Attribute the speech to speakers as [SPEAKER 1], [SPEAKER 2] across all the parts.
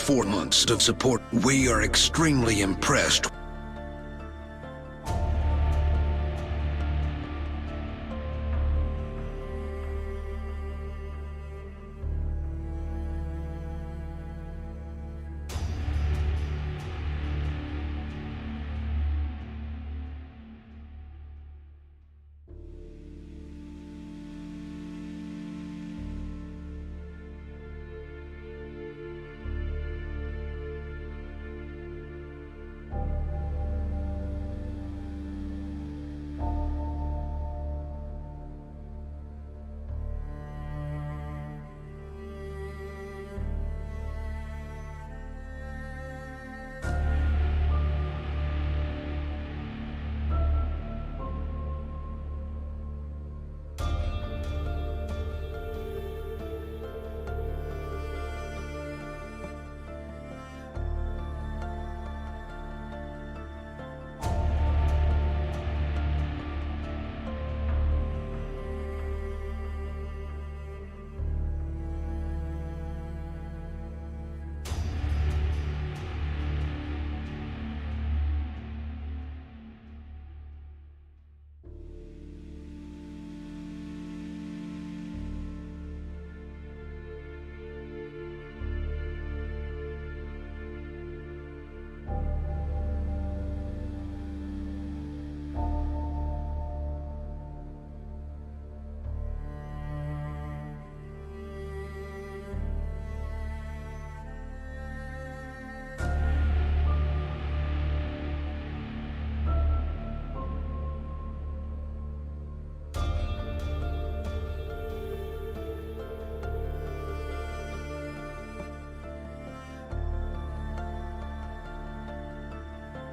[SPEAKER 1] 4 months of support. We are extremely impressed.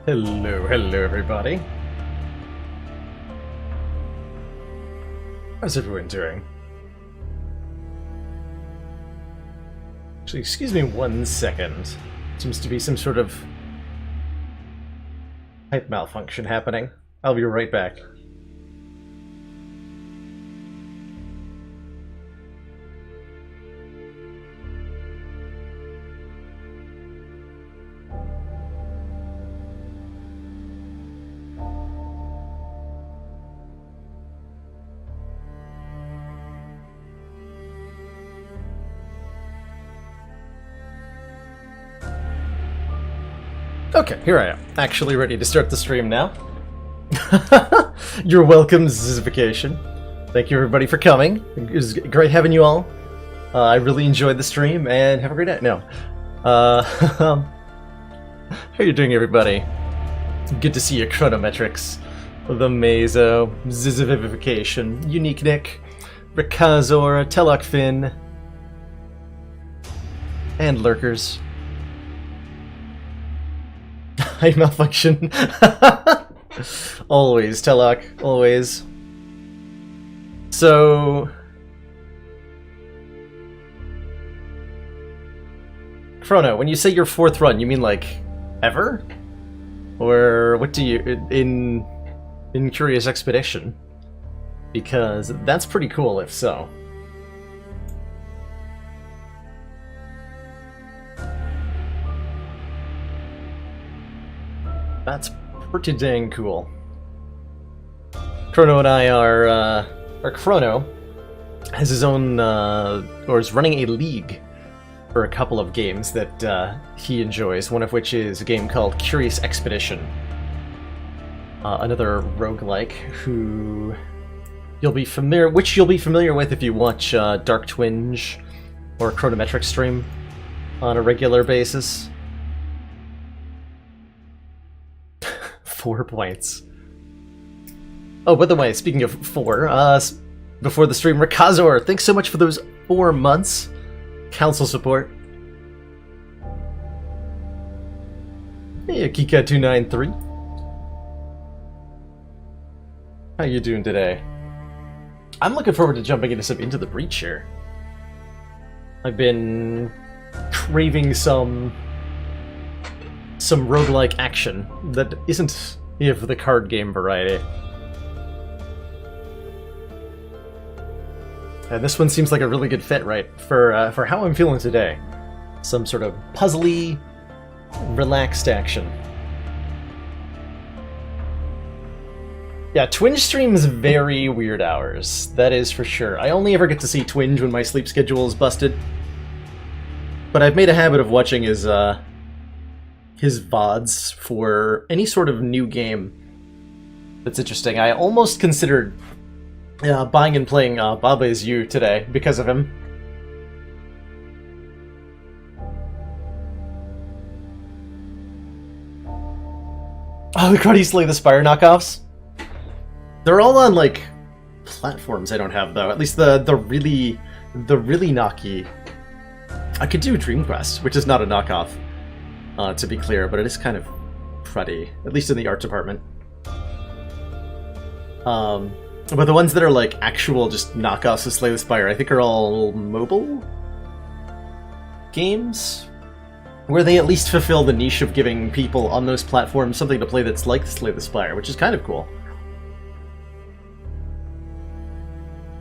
[SPEAKER 2] Hello everybody. How's everyone doing? Actually, excuse me 1 second. Seems to be some sort of pipe malfunction happening. I'll be right back. Okay, here I am, actually ready to start the stream now. You're welcome, Zizification. Thank you everybody for coming. It was great having you all. I really enjoyed the stream, and have a great night. No. How you doing, everybody? Good to see you, Chronometrics. The Mazo, Zizification, Unique Nick, Rikazor, Telok Finn, and Lurkers. High malfunction. Always, Telok, always. So... Chrono, when you say your 4th run, you mean like ever? Or what do you... in Curious Expedition? Because that's pretty cool if so. That's pretty dang cool. Chrono and I are, Chrono has his own, or is running a league for a couple of games that he enjoys, one of which is a game called Curious Expedition. Another roguelike you'll be familiar with if you watch Dark Twinge or Chronometric stream on a regular basis. 4 points. Oh, by the way, speaking of 4, before the stream, Rikazor, thanks so much for those 4 months. Council support. Hey, Akika293. How you doing today? I'm looking forward to jumping into some Into the Breach here. I've been craving some roguelike action that isn't of the card game variety. And this one seems like a really good fit, right, for how I'm feeling today. some sort of puzzly, relaxed action. Yeah, Twinge streams very weird hours, that is for sure. I only ever get to see Twinge when my sleep schedule is busted. But I've made a habit of watching his VODs for any sort of new game that's interesting. I almost considered buying and playing Baba Is You today because of him. Oh, the Karate Slay the Spire knockoffs? They're all on, like, platforms I don't have, though. At least the really knocky. I could do Dream Quest, which is not a knockoff, to be clear, but it is kind of cruddy, at least in the art department. But the ones that are, like, actual just knockoffs of Slay the Spire, I think are all mobile games, where they at least fulfill the niche of giving people on those platforms something to play that's like Slay the Spire, which is kind of cool.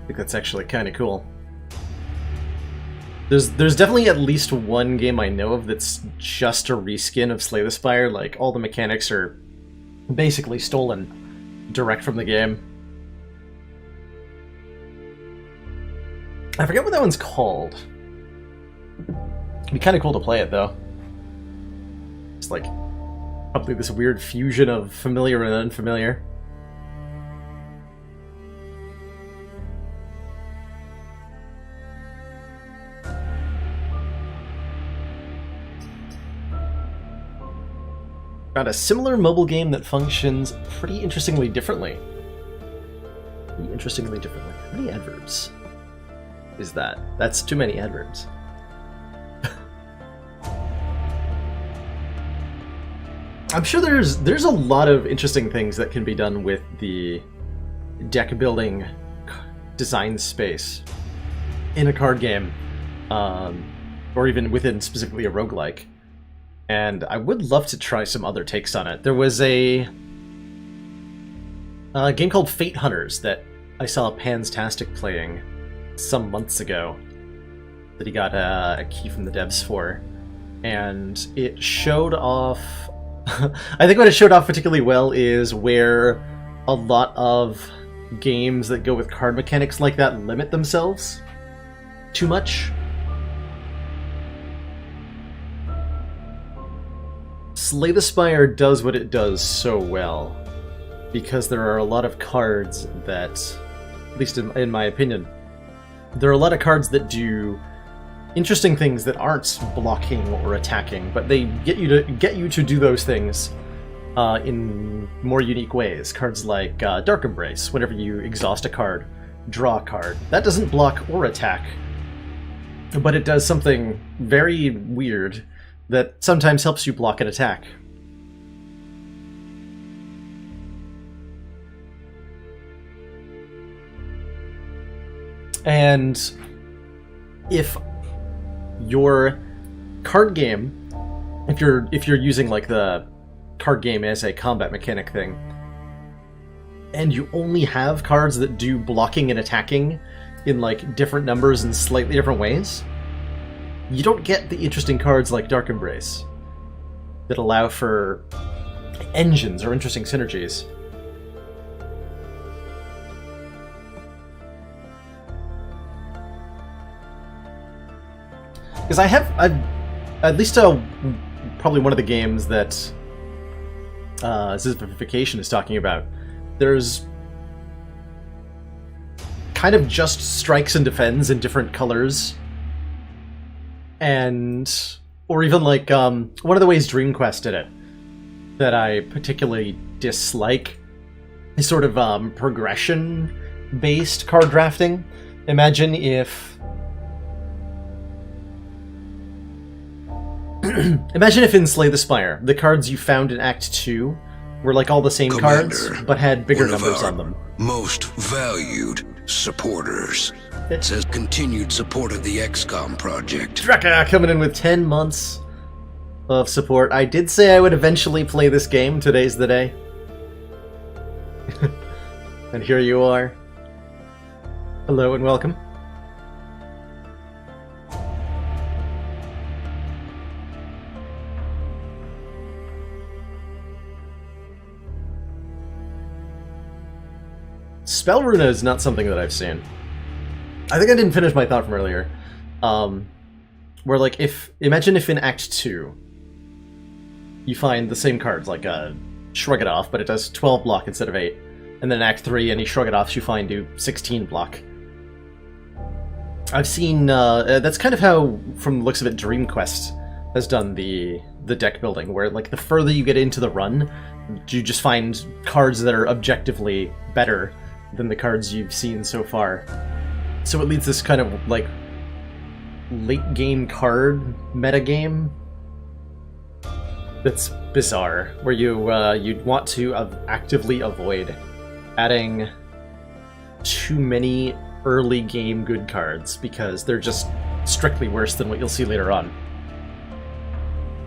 [SPEAKER 2] I think that's actually kind of cool. There's definitely at least one game I know of that's just a reskin of Slay the Spire. Like, all the mechanics are basically stolen direct from the game. I forget what that one's called. It'd be kind of cool to play it, though. It's like, probably this weird fusion of familiar and unfamiliar. Got a similar mobile game that functions pretty interestingly differently. How many adverbs is that? That's too many adverbs. I'm sure there's a lot of interesting things that can be done with the deck building design space in a card game, or even within specifically a roguelike. And I would love to try some other takes on it. There was a game called Fate Hunters that I saw Panstastic playing some months ago that he got a key from the devs for. And it showed off... I think what it showed off particularly well is where a lot of games that go with card mechanics like that limit themselves too much. Slay the Spire does what it does so well, because there are a lot of cards that, at least in my opinion, there are a lot of cards that do interesting things that aren't blocking or attacking, but they get you to do those things in more unique ways. Cards like Dark Embrace, whenever you exhaust a card, draw a card. That doesn't block or attack, but it does something very weird that sometimes helps you block an attack. And if your card game, if you're using like the card game as a combat mechanic thing, and you only have cards that do blocking and attacking in like different numbers and slightly different ways, you don't get the interesting cards like Dark Embrace that allow for engines or interesting synergies. Because I've at least probably one of the games that Zizification is talking about, there's kind of just strikes and defends in different colors. And, or even like, one of the ways Dream Quest did it that I particularly dislike is sort of progression-based card drafting. Imagine if in Slay the Spire, the cards you found in Act 2 were like all the same
[SPEAKER 1] Commander,
[SPEAKER 2] cards, but had bigger
[SPEAKER 1] one of
[SPEAKER 2] numbers
[SPEAKER 1] our
[SPEAKER 2] on them.
[SPEAKER 1] Most valued supporters. It says continued support of the XCOM project.
[SPEAKER 2] Draka coming in with 10 months of support. I did say I would eventually play this game. Today's the day. And here you are. Hello and welcome. Spell Runa is not something that I've seen. I think I didn't finish my thought from earlier. Where, like, imagine if in Act 2 you find the same cards, like Shrug It Off, but it does 12 block instead of 8. And then in Act 3, any Shrug It Offs you find do 16 block. I've seen, that's kind of how, from the looks of it, Dream Quest has done the deck building, where, like, the further you get into the run, you just find cards that are objectively better than the cards you've seen so far. So it leads this kind of, like, late-game card metagame that's bizarre, where you'd want to actively avoid adding too many early-game good cards, because they're just strictly worse than what you'll see later on.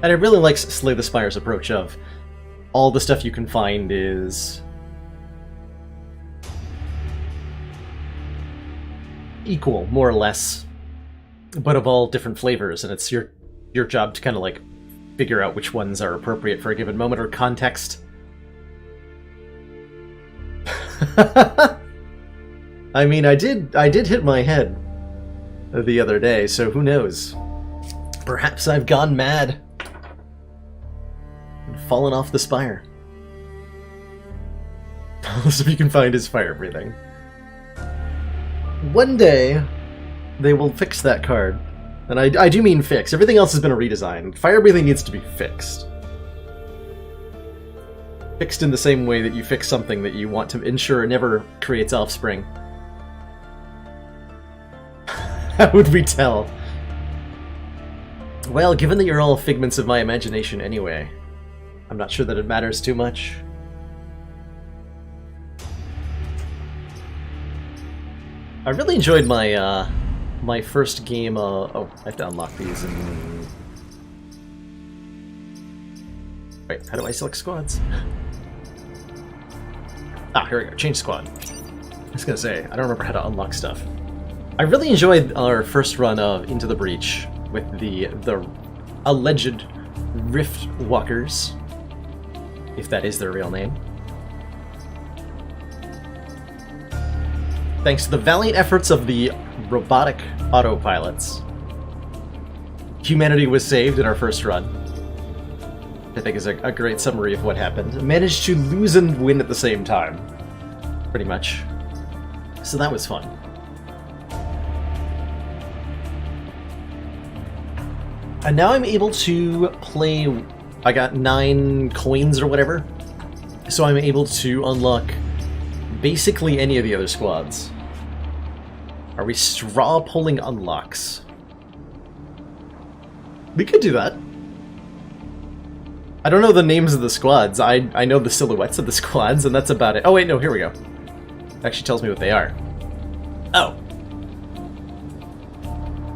[SPEAKER 2] And I really like Slay the Spire's approach of all the stuff you can find is equal, more or less, but of all different flavors, and it's your job to kind of like figure out which ones are appropriate for a given moment or context. I mean, I did hit my head the other day, so who knows? Perhaps I've gone mad and fallen off the spire. So you can find his fire breathing. One day, they will fix that card. And I do mean fix. Everything else has been a redesign. Fire breathing needs to be fixed. Fixed in the same way that you fix something that you want to ensure never creates offspring. How would we tell? Well, given that you're all figments of my imagination anyway, I'm not sure that it matters too much. I really enjoyed my my first game. Oh, I have to unlock these. And wait, how do I select squads? Ah, here we go. Change squad. I was gonna say, I don't remember how to unlock stuff. I really enjoyed our first run of Into the Breach with the alleged Rift Walkers, if that is their real name. Thanks to the valiant efforts of the robotic autopilots, humanity was saved in our first run. I think is a great summary of what happened. Managed to lose and win at the same time, pretty much. So that was fun. And now I'm able to play. I got 9 coins or whatever, so I'm able to unlock basically any of the other squads. Are we straw pulling unlocks? We could do that. I don't know the names of the squads. I know the silhouettes of the squads, and that's about it. Oh wait, no, here we go. It actually tells me what they are. Oh.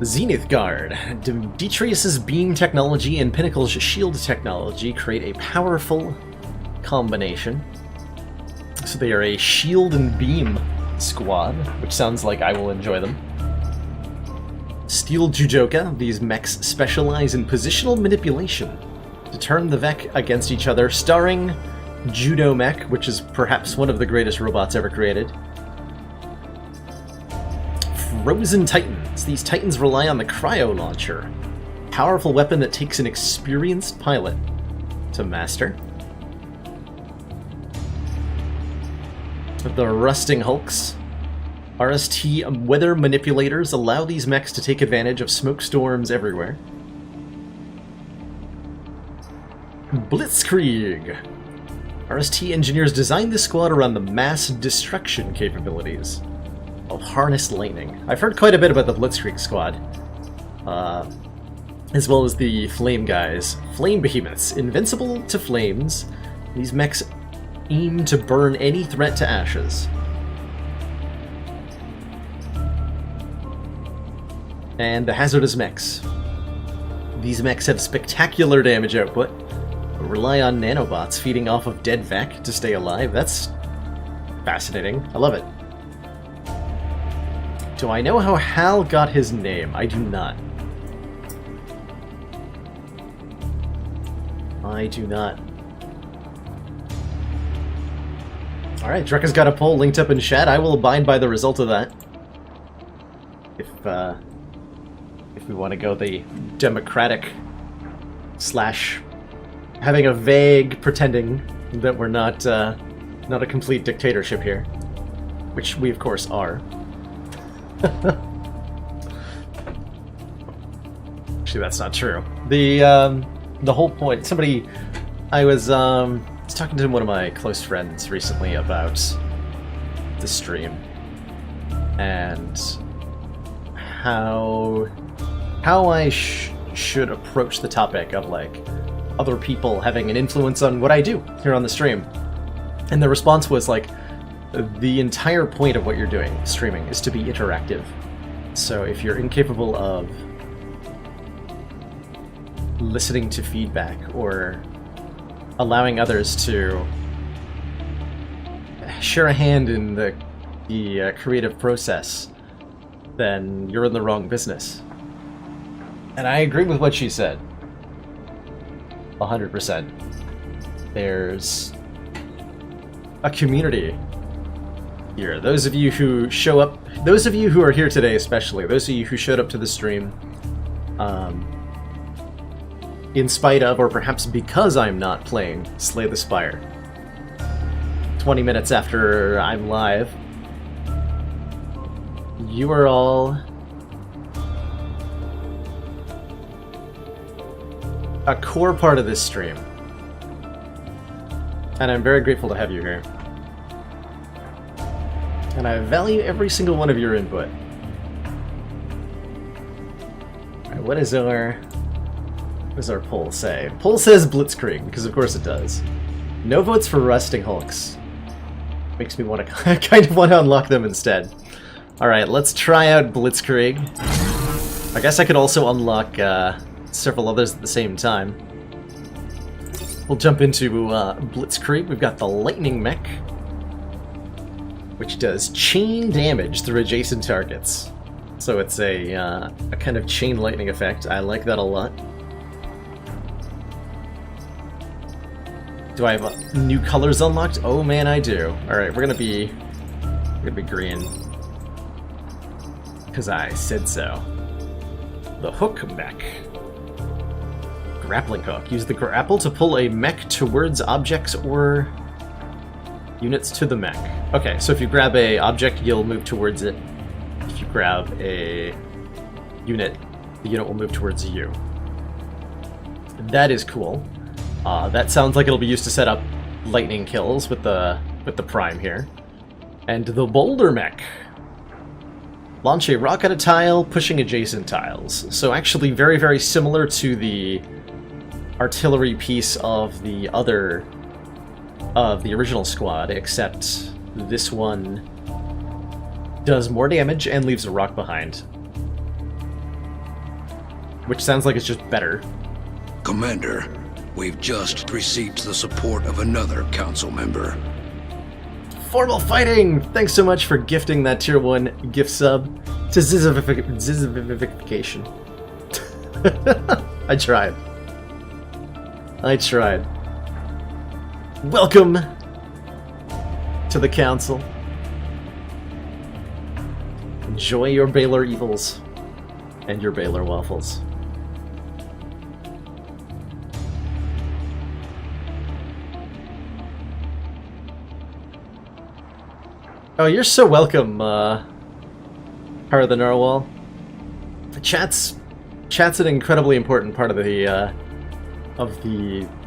[SPEAKER 2] Zenith Guard. Detrius's beam technology and Pinnacle's shield technology create a powerful combination. So they are a shield and beam squad, which sounds like I will enjoy them. Steel Jujoka. These mechs specialize in positional manipulation to turn the Vec against each other, starring Judo Mech, which is perhaps one of the greatest robots ever created. Frozen Titans. These Titans rely on the Cryo Launcher, powerful weapon that takes an experienced pilot to master. The Rusting Hulks. RST weather manipulators allow these mechs to take advantage of smoke storms everywhere. Blitzkrieg. RST engineers designed this squad around the mass destruction capabilities of Harnessed Lightning. I've heard quite a bit about the Blitzkrieg squad, as well as the Flame guys. Flame Behemoths. Invincible to flames, these mechs aim to burn any threat to ashes. And the Hazardous Mechs. These mechs have spectacular damage output, but rely on nanobots feeding off of dead Vec to stay alive. That's fascinating. I love it. Do I know how Hal got his name? I do not. I do not. Alright, Drekka's got a poll linked up in chat. I will abide by the result of that. If we want to go the democratic slash having a vague pretending that we're not a complete dictatorship here, which we of course are. Actually, that's not true. The whole point. I was talking to one of my close friends recently about the stream and how I should approach the topic of like other people having an influence on what I do here on the stream. And the response was like, the entire point of what you're doing, streaming, is to be interactive. So if you're incapable of listening to feedback or allowing others to share a hand in the creative process, then you're in the wrong business. And I agree with what she said. 100%. There's a community here. Those of you who show up, those of you who are here today especially, those of you who showed up to the stream, in spite of, or perhaps because I'm not playing Slay the Spire, 20 minutes after I'm live, you are all a core part of this stream. And I'm very grateful to have you here. And I value every single one of your input. Alright, what does our poll say? Poll says Blitzkrieg, because of course it does. No votes for Rusting Hulks. Makes me want to kind of want to unlock them instead. Alright, let's try out Blitzkrieg. I guess I could also unlock several others at the same time. We'll jump into Blitzkrieg. We've got the Lightning Mech, which does chain damage through adjacent targets. So it's a kind of chain lightning effect. I like that a lot. Do I have new colors unlocked? Oh man, I do. Alright, we're gonna be green. Because I said so. The Hook Mech. Grappling hook. Use the grapple to pull a mech towards objects or units to the mech. Okay, so if you grab a object, you'll move towards it. If you grab a unit, the unit will move towards you. That is cool. That sounds like it'll be used to set up lightning kills with the prime here. And the Boulder Mech. Launch a rock at a tile, pushing adjacent tiles. So actually very, very similar to the artillery piece of the original squad, except this one does more damage and leaves a rock behind. Which sounds like it's just better.
[SPEAKER 1] Commander, we've just received the support of another council member.
[SPEAKER 2] Formal Fighting! Thanks so much for gifting that tier 1 gift sub to Zizification. I tried. Welcome to the council. Enjoy your Baylor Evils and your Baylor Waffles. Oh, you're so welcome, Heart of the Narwhal. Chat's an incredibly important part of the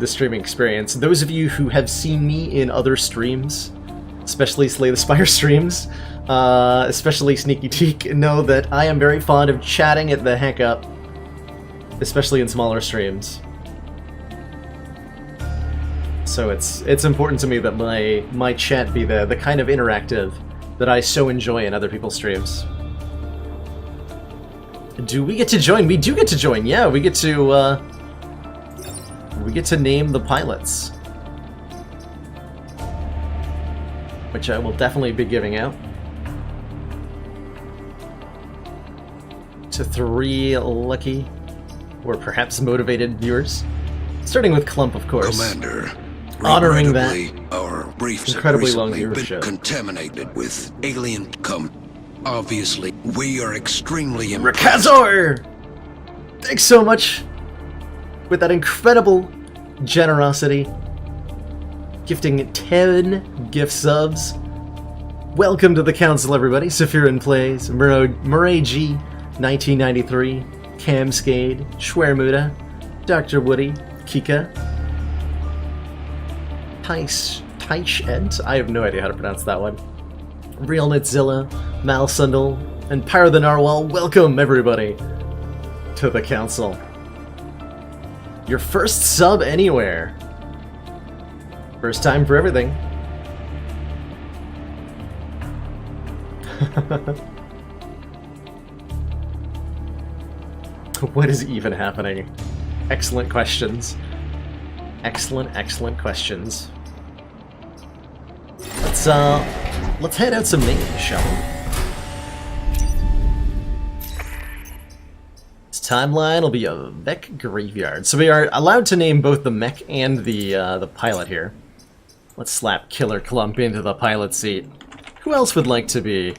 [SPEAKER 2] streaming experience. Those of you who have seen me in other streams, especially Slay the Spire streams, especially Sneaky Teak, know that I am very fond of chatting it the heck up, especially in smaller streams. So it's important to me that my chat be the kind of interactive that I so enjoy in other people's streams. Do we get to join? We do get to join. Yeah, we get to name the pilots, which I will definitely be giving out to 3 lucky or perhaps motivated viewers, starting with Clump, of course.
[SPEAKER 1] Commander,
[SPEAKER 2] honoring that.
[SPEAKER 1] regrettably, our briefs have
[SPEAKER 2] Incredibly long
[SPEAKER 1] recently been
[SPEAKER 2] viewership.
[SPEAKER 1] contaminated with alien cum. Obviously, we are extremely
[SPEAKER 2] Rakazor! Thanks so much with that incredible generosity. Gifting 10 gift subs. Welcome to the council, everybody. Sephirin Plays, Murray G, 1993, Camscade, Schwermuda, Dr. Woody, Kika, Taish, I have no idea how to pronounce that one. Real Nitzilla, Malsundle, and Pyro the Narwhal. Welcome, everybody, to the council. Your first sub anywhere. First time for everything. What is even happening? Excellent questions. Excellent questions. Let's hand out some names, shall we? This timeline will be a mech graveyard. So we are allowed to name both the mech and the pilot here. Let's slap Killer Clump into the pilot seat. Who else would like to be?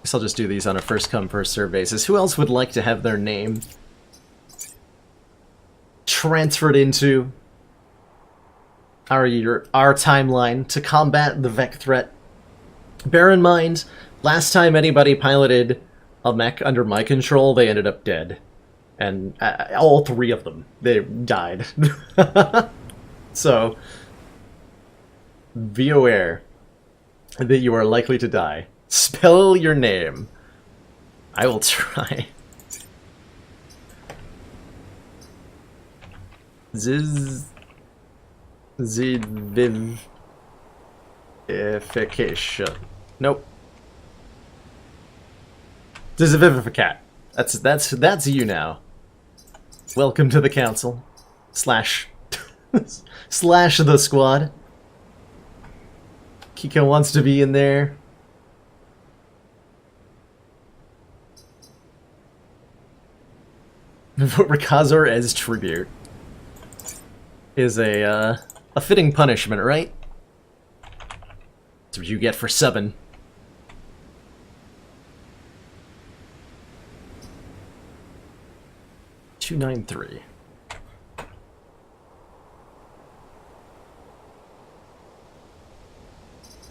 [SPEAKER 2] Guess I'll just do these on a first-come, first-served basis. Who else would like to have their name transferred into our timeline to combat the Vec threat? Bear in mind, last time anybody piloted a mech under my control, they ended up dead. And all three of them, they died. So, be aware that you are likely to die. Spell your name. I will try. Zivivification. Nope. Zivivificat. That's you now. Welcome to the council. Slash the squad. Kiko wants to be in there. Vote Rakazor as tribute is a fitting punishment, right? That's what you get for subbing. $293.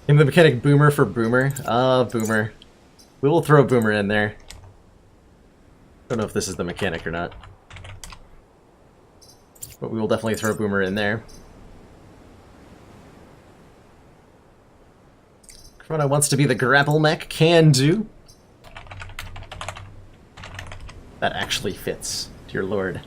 [SPEAKER 2] Name the mechanic Boomer for Boomer. Boomer. We will throw Boomer in there. Don't know if this is the mechanic or not. But we will definitely throw Boomer in there. Corona wants to be the grapple mech. Can do. That actually fits. Dear Lord.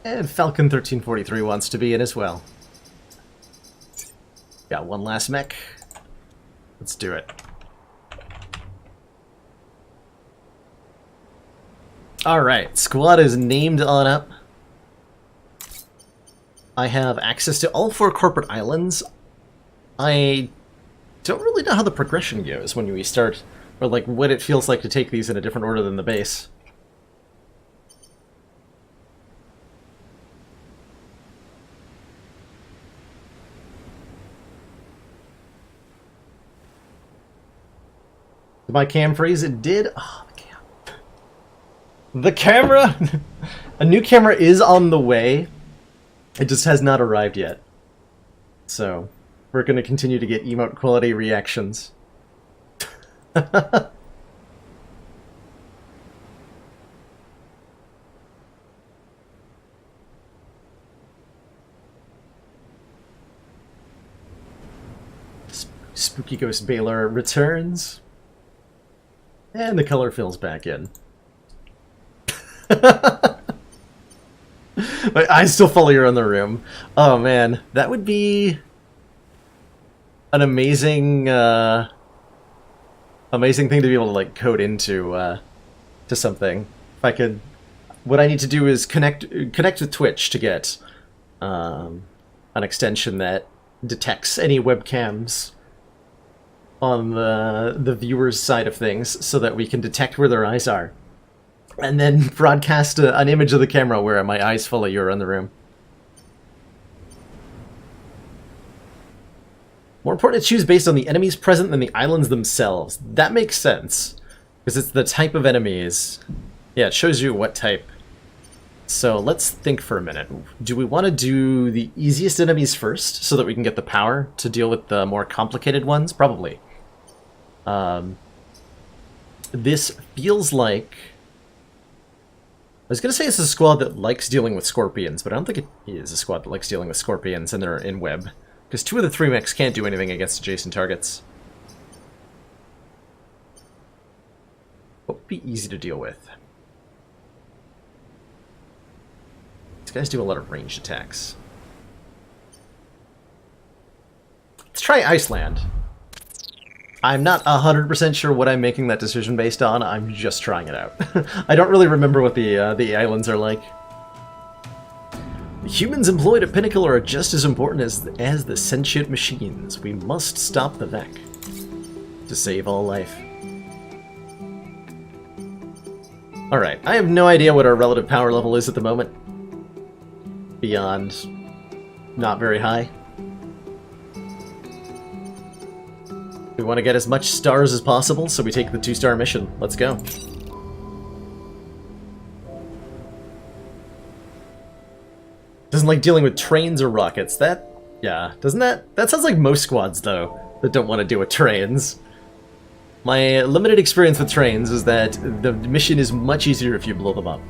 [SPEAKER 2] And Falcon 1343 wants to be in as well. Got one last mech. Let's do it. Alright, squad is named on up. I have access to all 4 corporate islands. I don't really know how the progression goes when we start, or like what it feels like to take these in a different order than the base. Did my cam freeze? It did? Oh, the camera! A new camera is on the way. It just has not arrived yet. So, we're going to continue to get emote quality reactions. Spooky Ghost Baylor returns. And the color fills back in. My eyes still follow you around the room. Oh man, that would be an amazing, amazing thing to be able to like code into to something. If I could, what I need to do is connect with Twitch to get an extension that detects any webcams on the viewer's side of things, so that we can detect where their eyes are, and then broadcast an image of the camera where my eyes follow you around the room. More important to choose based on the enemies present than the islands themselves. That makes sense, because it's the type of enemies. Yeah, it shows you what type. So let's think for a minute. Do we want to do the easiest enemies first, so that we can get the power to deal with the more complicated ones? Probably. This feels like... I was going to say it's a squad that likes dealing with scorpions, but I don't think it is a squad that likes dealing with scorpions and they're in web. Because 2 of the 3 mechs can't do anything against adjacent targets. What would be easy to deal with? These guys do a lot of ranged attacks. Let's try Iceland. I'm not 100% sure what I'm making that decision based on, I'm just trying it out. I don't really remember what the islands are like. The humans employed at Pinnacle are just as important as the sentient machines. We must stop the Vec to save all life. Alright, I have no idea what our relative power level is at the moment. Beyond not very high. We want to get as much stars as possible, so we take the 2-star mission. Let's go. Doesn't like dealing with trains or rockets. Yeah, doesn't that... That sounds like most squads, though, that don't want to deal with trains. My limited experience with trains is that the mission is much easier if you blow them up.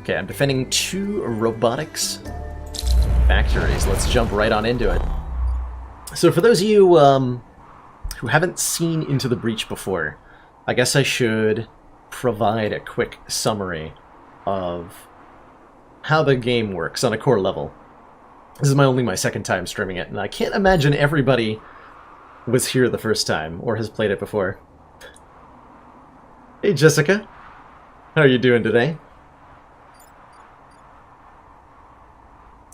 [SPEAKER 2] Okay, I'm defending 2 robotics factories. Let's jump right on into it. So for those of you who haven't seen Into the Breach before, I guess I should provide a quick summary of how the game works on a core level. This is only my second time streaming it, and I can't imagine everybody was here the first time or has played it before. Hey Jessica, how are you doing today?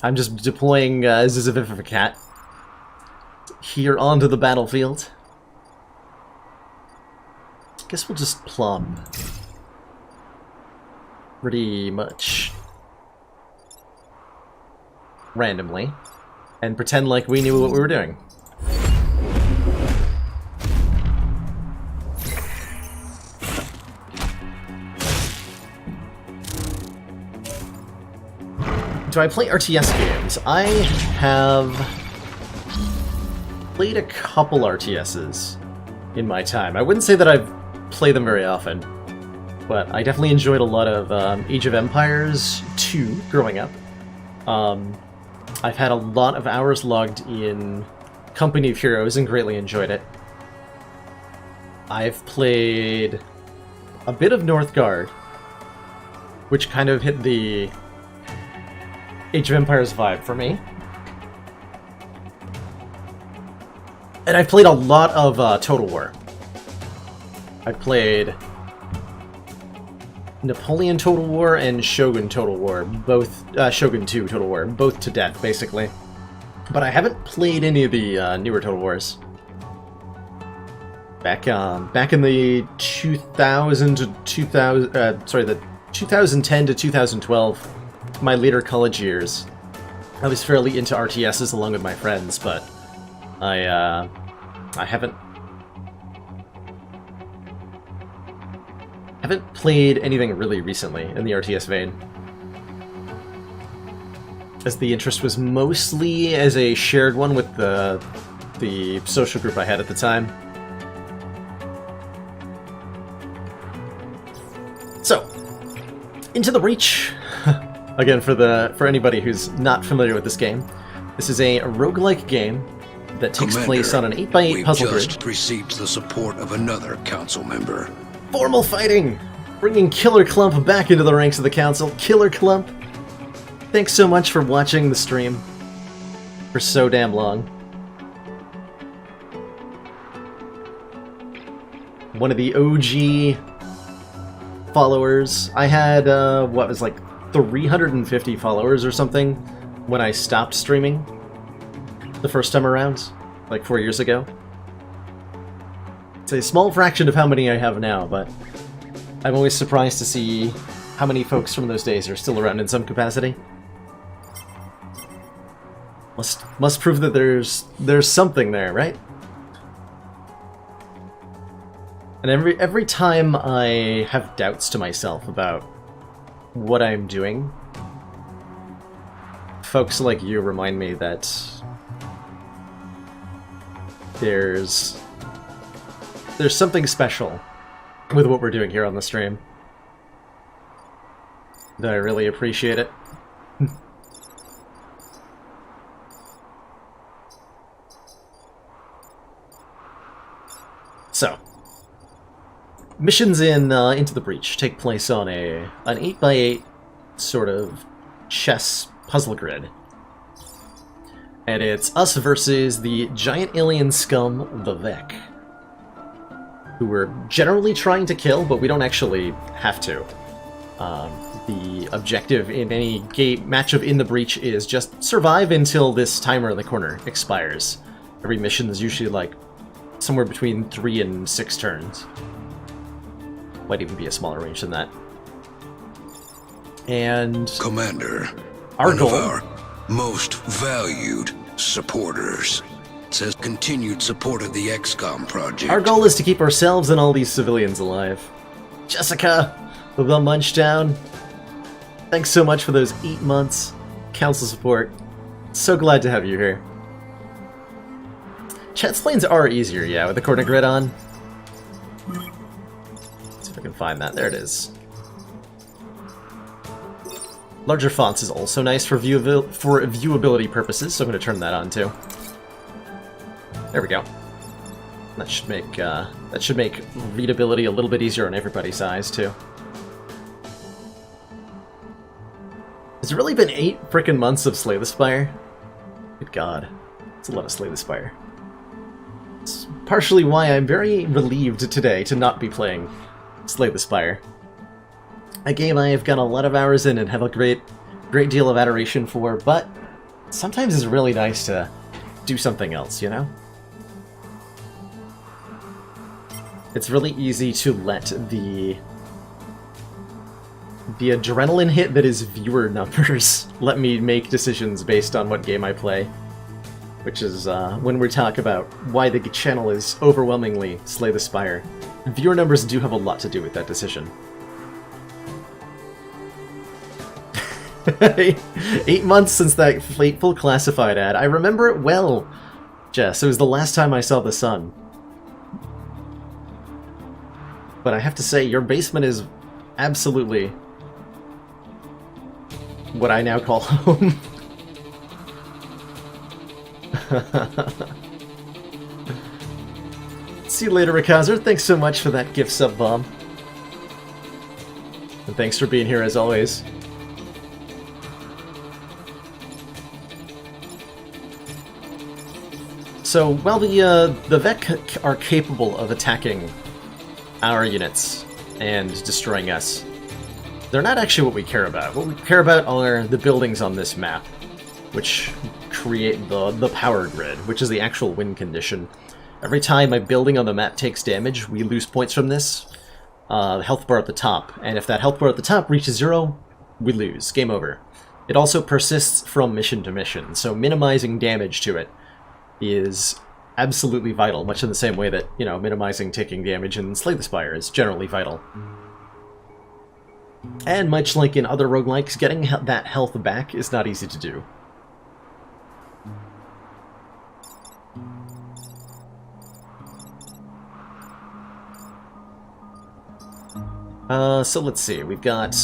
[SPEAKER 2] I'm just deploying Zizivificat here onto the battlefield. Guess we'll just plumb pretty much randomly and pretend like we knew what we were doing. Do I play RTS games? I have played a couple RTSs in my time. I wouldn't say that I've played them very often, but I definitely enjoyed a lot of Age of Empires 2 growing up. I've had a lot of hours logged in Company of Heroes and greatly enjoyed it. I've played a bit of Northgard, which kind of hit the Age of Empires vibe for me. And I've played a lot of Total War. I've played Napoleon Total War and Shogun Total War, both Shogun 2 Total War, both to death basically. But I haven't played any of the newer Total Wars. Back in the 2000 to 2000, the 2010 to 2012, my later college years, I was fairly into RTSs along with my friends, but I haven't played anything really recently in the RTS vein, as the interest was mostly as a shared one with the social group I had at the time. So, Into the Breach. Again, for anybody who's not familiar with this game, this is a roguelike game that takes place on an 8x8 puzzle grid.
[SPEAKER 1] We've just received the support of another council member.
[SPEAKER 2] Formal fighting! Bringing Killer Clump back into the ranks of the council. Killer Clump, thanks so much for watching the stream for so damn long. One of the OG followers. I had, what was like 350 followers or something when I stopped streaming the first time around, like 4 years ago. It's a small fraction of how many I have now, but I'm always surprised to see how many folks from those days are still around in some capacity. Must prove that there's something there, right? And every time I have doubts to myself about what I'm doing, folks like you remind me that there's something special with what we're doing here on the stream. That I really appreciate it. So, missions in Into the Breach take place on an 8x8 sort of chess puzzle grid. And it's us versus the giant alien scum, the Vek, who we're generally trying to kill, but we don't actually have to. The objective in any match of In the Breach is just survive until this timer in the corner expires. Every mission is usually like somewhere between 3 and 6 turns. Might even be a smaller range than that. And
[SPEAKER 1] Commander,
[SPEAKER 2] our
[SPEAKER 1] one
[SPEAKER 2] goal,
[SPEAKER 1] of our most valued supporters, says continued support of the XCOM project.
[SPEAKER 2] our goal is to keep ourselves and all these civilians alive. Jessica, the Munchdown, thanks so much for those 8 months. Council support. So glad to have you here. Chat lanes are easier, yeah, with the corner grid on. Let's see if I can find that. There it is. Larger fonts is also nice for viewability purposes, so I'm going to turn that on too. There we go. That should make readability a little bit easier on everybody's eyes too. Has it really been 8 frickin' months of Slay the Spire? Good God, it's a lot of Slay the Spire. It's partially why I'm very relieved today to not be playing Slay the Spire. A game I have got a lot of hours in and have a great deal of adoration for, but sometimes it's really nice to do something else, you know? It's really easy to let the adrenaline hit that is viewer numbers let me make decisions based on what game I play. Which is when we talk about why the channel is overwhelmingly Slay the Spire. Viewer numbers do have a lot to do with that decision. 8 months since that fateful classified ad. I remember it well, Jess. It was the last time I saw the sun. But I have to say, your basement is absolutely what I now call home. See you later, Rikazer. Thanks so much for that gift sub bomb. And thanks for being here as always. So, while the Vek are capable of attacking our units and destroying us, they're not actually what we care about. What we care about are the buildings on this map, which create the power grid, which is the actual win condition. Every time a building on the map takes damage, we lose points from this. The health bar at the top, and if that health bar at the top reaches 0, we lose. Game over. It also persists from mission to mission, so minimizing damage to it is absolutely vital, much in the same way that, you know, minimizing taking damage in Slay the Spire is generally vital. And much like in other roguelikes, getting that health back is not easy to do. So let's see, we've got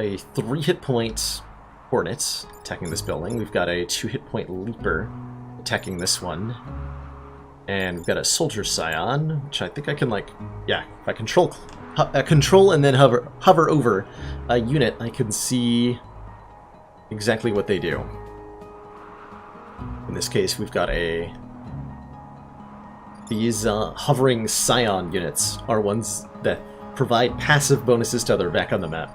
[SPEAKER 2] a 3 hit point Hornet attacking this building. We've got a 2 hit point Leaper attacking this one. And we've got a Soldier Scion, which I think I can, like, yeah, if I control and then hover over a unit, I can see exactly what they do. In this case, we've got a These hovering Scion units are ones that provide passive bonuses to other back on the map.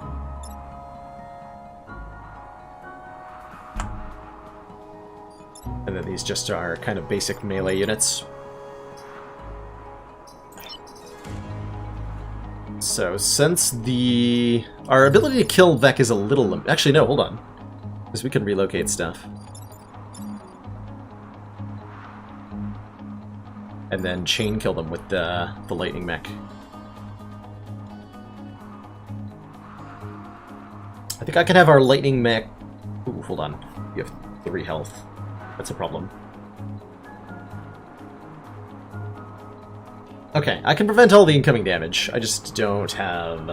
[SPEAKER 2] And then these just are kind of basic melee units. So since our ability to kill Vek is a little actually no, hold on, because we can relocate stuff. And then chain kill them with the lightning mech. I think I can have our lightning mech. Ooh, hold on. You have 3 health. That's a problem. Okay, I can prevent all the incoming damage. I just don't have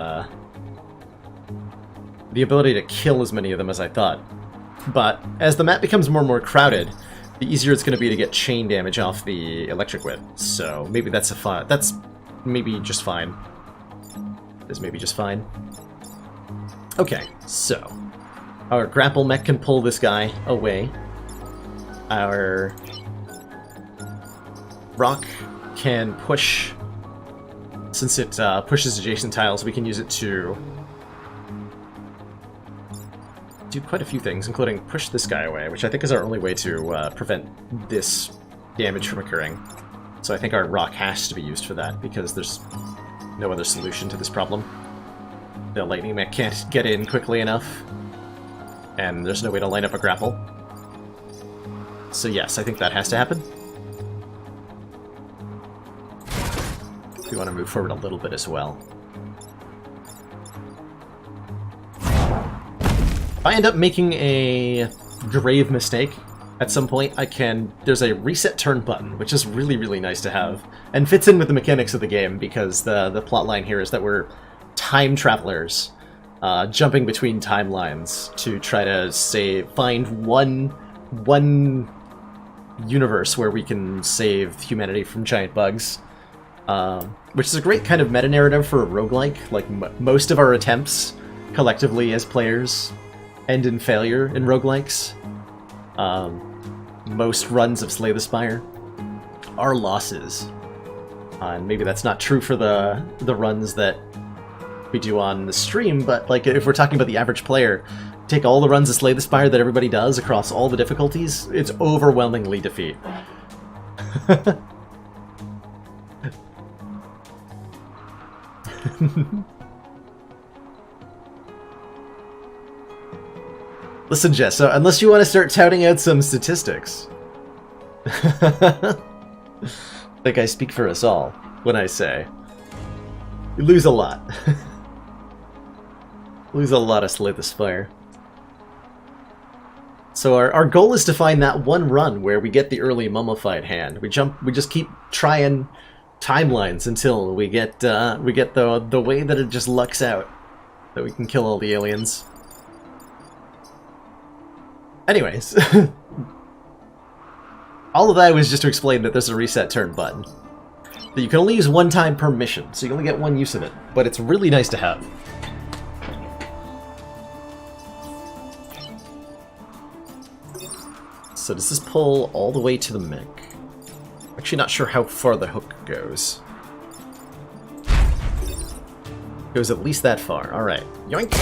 [SPEAKER 2] the ability to kill as many of them as I thought. But as the map becomes more and more crowded, the easier it's going to be to get chain damage off the electric whip. So maybe that's that's maybe just fine. Is maybe just fine. Okay, so our grapple mech can pull this guy away. Our rock can push, since it pushes adjacent tiles, we can use it to do quite a few things, including push this guy away, which I think is our only way to prevent this damage from occurring. So I think our rock has to be used for that, because there's no other solution to this problem. The lightning mech can't get in quickly enough, and there's no way to line up a grapple. So yes, I think that has to happen. We want to move forward a little bit as well. If I end up making a grave mistake at some point, there's a reset turn button, which is really, really nice to have, and fits in with the mechanics of the game, because the plot line here is that we're time travelers, jumping between timelines to try to find one universe where we can save humanity from giant bugs. Which is a great kind of meta-narrative for a roguelike. Like, most of our attempts, collectively as players, end in failure in roguelikes. Most runs of Slay the Spire are losses. And maybe that's not true for the runs that we do on the stream, but like if we're talking about the average player, take all the runs of Slay the Spire that everybody does across all the difficulties, it's overwhelmingly defeat. Listen, Jess, so unless you want to start touting out some statistics, like I speak for us all when I say, you lose a lot. Lose a lot of Slay the Spire. So our goal is to find that one run where we get the early mummified hand. We just keep trying timelines until we get the way that it just lucks out, that we can kill all the aliens. Anyways, all of that was just to explain that there's a reset turn button that you can only use one time per mission, so you only get one use of it, but it's really nice to have. So does this pull all the way to the mech? Actually not sure how far the hook goes. Goes at least that far. Alright. Yoink!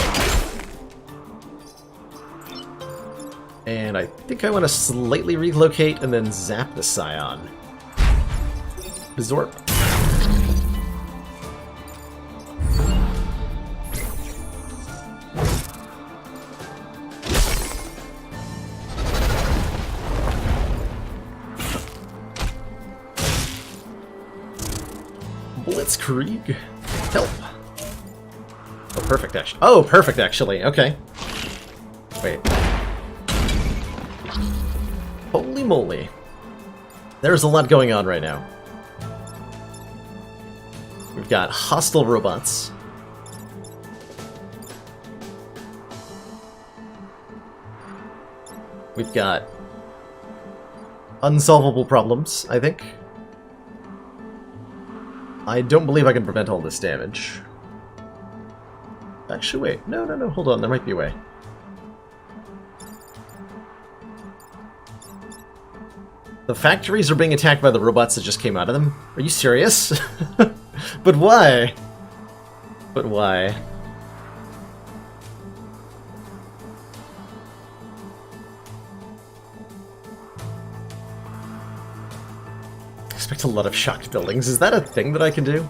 [SPEAKER 2] And I think I want to slightly relocate and then zap the Scion. Absorb. Blitzkrieg. Help. Oh, perfect, actually. Oh, perfect, actually. Okay. Wait. Holy moly. There's a lot going on right now. We've got hostile robots. We've got unsolvable problems, I think. I don't believe I can prevent all this damage. Actually, wait. No, hold on. There might be a way. The factories are being attacked by the robots that just came out of them? Are you serious? But why? But why? I expect a lot of shocked buildings. Is that a thing that I can do?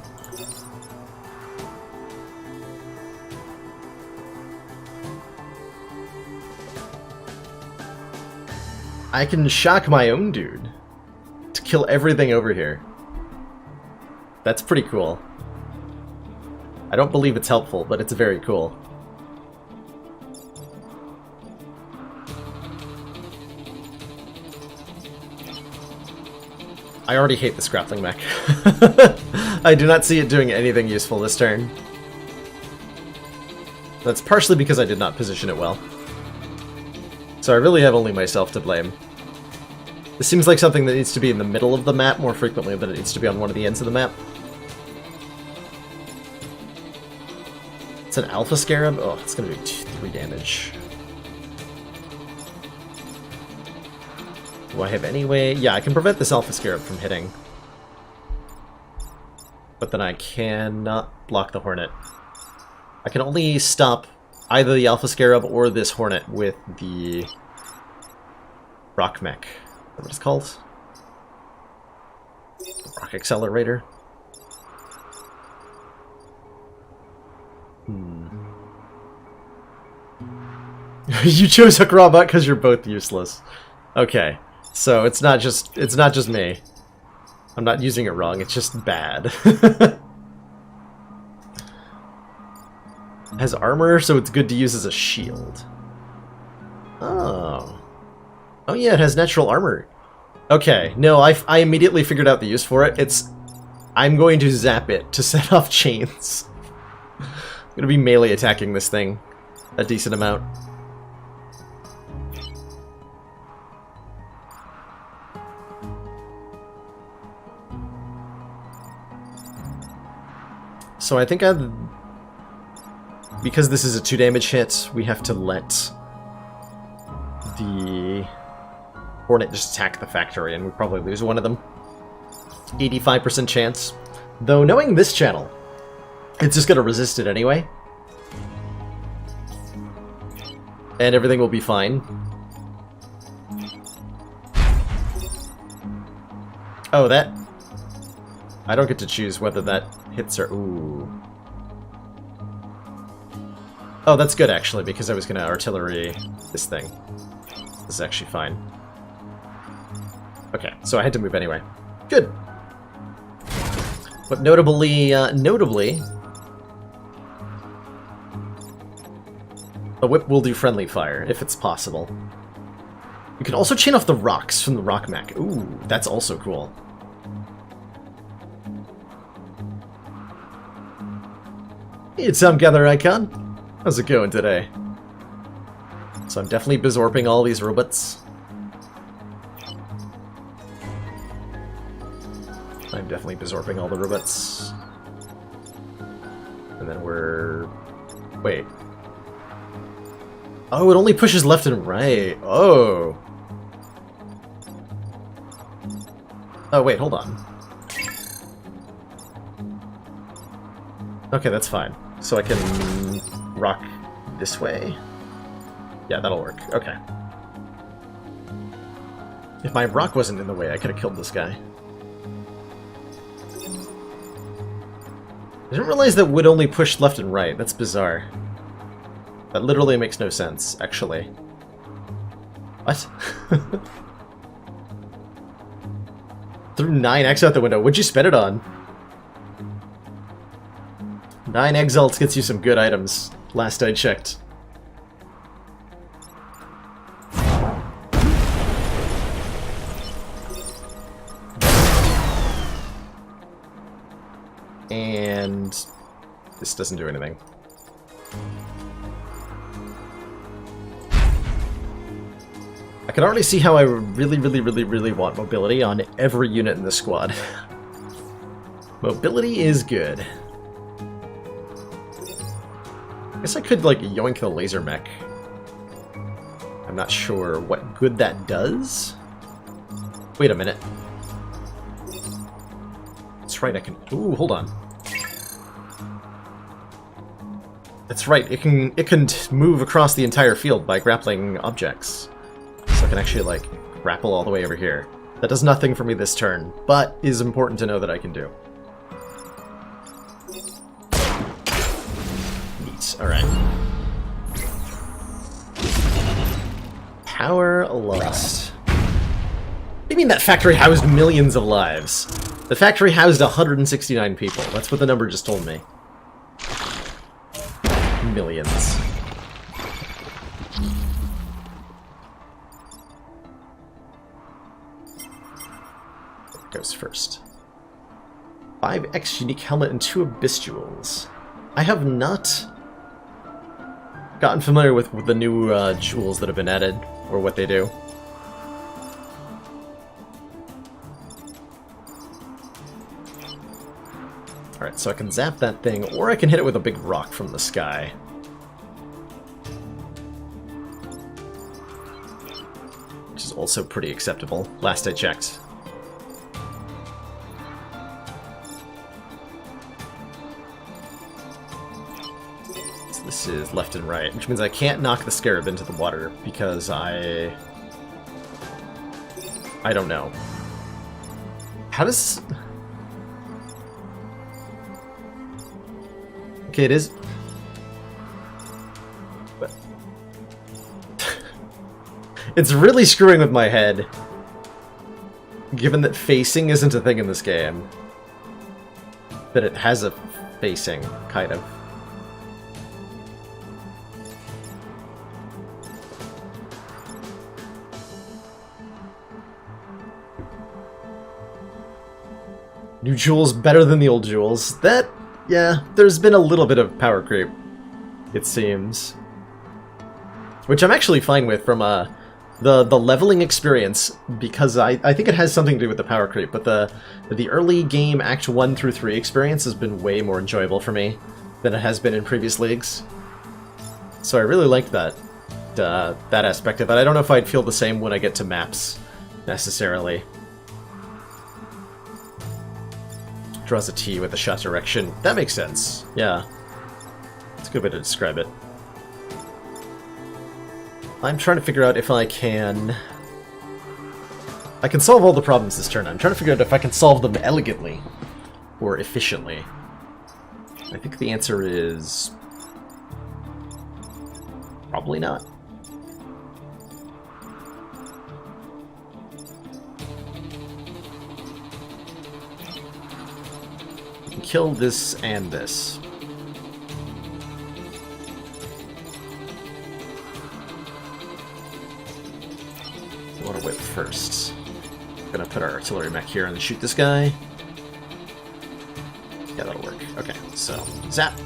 [SPEAKER 2] I can shock my own dude to kill everything over here. That's pretty cool. I don't believe it's helpful, but it's very cool. I already hate this grappling mech. I do not see it doing anything useful this turn. That's partially because I did not position it well. So I really have only myself to blame. This seems like something that needs to be in the middle of the map more frequently than it needs to be on one of the ends of the map. It's an Alpha Scarab? Oh, it's gonna be 3 damage. Do I have any way? Yeah, I can prevent this Alpha Scarab from hitting. But then I cannot block the Hornet. I can only stop either the Alpha Scarab or this Hornet with the Rock Mech. Is that what it's called? Rock Accelerator. You chose Hook Robot because you're both useless. Okay, so it's not just me. I'm not using it wrong. It's just bad. Has armor, so it's good to use as a shield. Oh. Oh yeah, it has natural armor. Okay, no, I immediately figured out the use for it. I'm going to zap it to set off chains. I'm gonna be melee attacking this thing a decent amount. So I think because this is a 2 damage hit, we have to let the Hornet just attack the factory, and we probably lose one of them. 85% chance. Though, knowing this channel, it's just going to resist it anyway. And everything will be fine. Oh, that... I don't get to choose whether that hits or... Ooh. Oh, that's good, actually, because I was going to artillery this thing. This is actually fine. Okay, so I had to move anyway. Good. But notably, a whip will do friendly fire, if it's possible. You can also chain off the rocks from the Rock Mech. Ooh, that's also cool. Hey, it's Gather Icon. How's it going today? So I'm definitely Bizorping all these robots. I'm definitely Bizorping all the robots. And then we're... Wait. Oh, it only pushes left and right. Oh. Oh, wait, hold on. Okay, that's fine. So I can rock this way. Yeah, that'll work. Okay. If my rock wasn't in the way, I could have killed this guy. I didn't realize that would only push left and right. That's bizarre. That literally makes no sense, actually. What? Threw 9 eggs out the window. What'd you spend it on? 9 exalts gets you some good items, last I checked. And this doesn't do anything. I can already see how I really want mobility on every unit in the squad. Mobility is good. I guess I could, like, yoink the laser mech. I'm not sure what good that does. Wait a minute. That's right, I can... Ooh, hold on. That's right, it can move across the entire field by grappling objects. So I can actually, like, grapple all the way over here. That does nothing for me this turn, but is important to know that I can do. Neat, alright. Power Lust. What do you mean that factory housed millions of lives? The factory housed 169 people. That's what the number just told me. Millions. What goes first? 5x unique helmet and 2 abyss jewels. I have not gotten familiar with the new jewels that have been added, or what they do. Alright, so I can zap that thing, or I can hit it with a big rock from the sky. Which is also pretty acceptable, last I checked. So this is left and right, which means I can't knock the scarab into the water, because I don't know. How does... Okay, it is... But... It's really screwing with my head, given that facing isn't a thing in this game. That it has a facing, kind of. New jewels better than the old jewels. That... Yeah, there's been a little bit of power creep, it seems. Which I'm actually fine with from the leveling experience, because I think it has something to do with the power creep, but the early game Act 1 through 3 experience has been way more enjoyable for me than it has been in previous leagues. So I really liked that aspect of it. I don't know if I'd feel the same when I get to maps, necessarily. Draws a T with a shot direction. That makes sense. Yeah. It's a good way to describe it. I'm trying to figure out if I can solve all the problems this turn. I'm trying to figure out if I can solve them elegantly or efficiently. I think the answer is... probably not. Kill this and this. I want to whip first. Gonna put our artillery mech here and shoot this guy. Yeah, that'll work. Okay, so zap.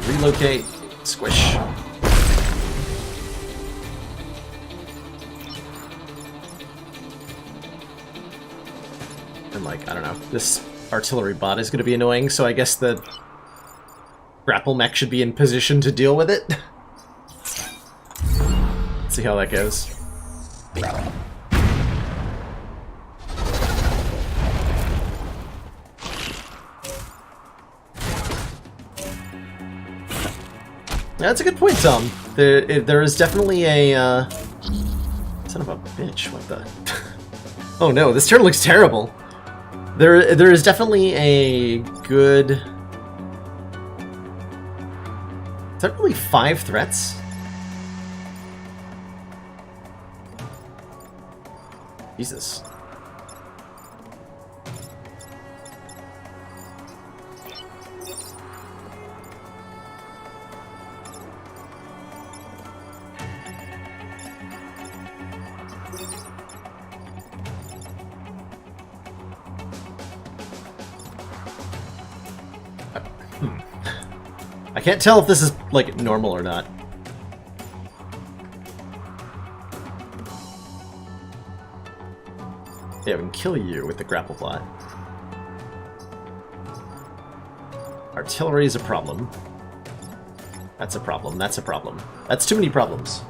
[SPEAKER 2] Relocate. Squish. And, like, I don't know, this artillery bot is going to be annoying, so I guess the grapple mech should be in position to deal with it. Let's see how that goes. That's a good point, Tom. There is definitely a, son of a bitch, what the... Oh no, this turn looks terrible. There is definitely a good... Is that really 5 threats? Jesus. I can't tell if this is, like, normal or not. Yeah, we can kill you with the grapple bot. Artillery is a problem. That's a problem. That's a problem. That's too many problems.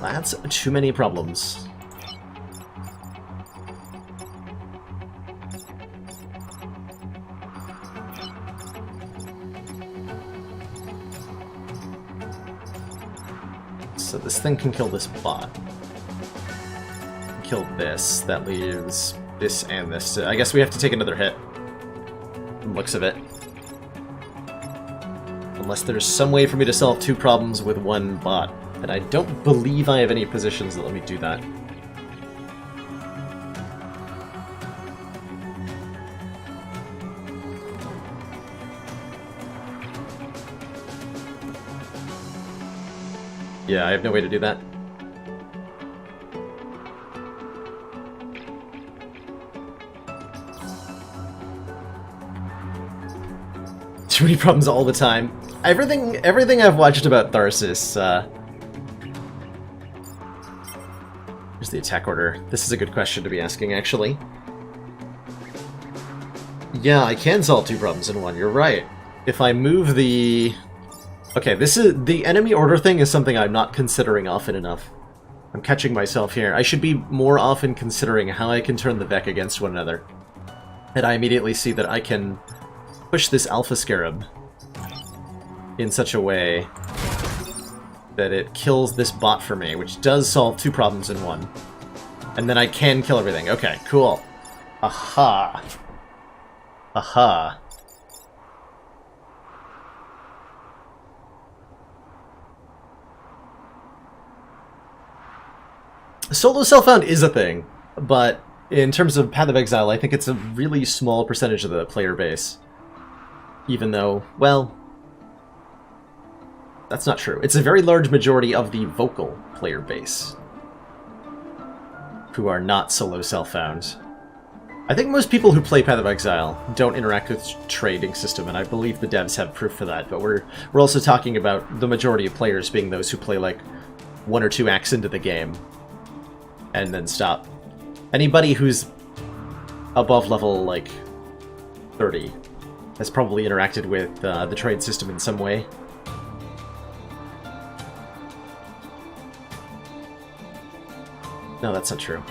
[SPEAKER 2] That's too many problems. So this thing can kill this bot. Kill this. That leaves this and this. I guess we have to take another hit. From the looks of it. Unless there's some way for me to solve 2 problems with 1 bot. And I don't believe I have any positions that let me do that. Yeah, I have no way to do that. Too many problems all the time. Everything I've watched about Tharsis, here's the attack order. This is a good question to be asking, actually. Yeah, I can solve 2 problems in one, you're right. If I move the... Okay, the enemy order thing is something I'm not considering often enough. I'm catching myself here. I should be more often considering how I can turn the Vec against one another. And I immediately see that I can push this Alpha Scarab in such a way that it kills this bot for me, which does solve 2 problems in one. And then I can kill everything. Okay, cool. Aha. Aha. Solo self-found is a thing, but in terms of Path of Exile, I think it's a really small percentage of the player base. Even though, well, that's not true. It's a very large majority of the vocal player base who are not solo self-found. I think most people who play Path of Exile don't interact with trading system, and I believe the devs have proof for that, but we're also talking about the majority of players being those who play like 1 or 2 acts into the game and then stop. Anybody who's above level, like, 30 has probably interacted with the trade system in some way. No, that's not true.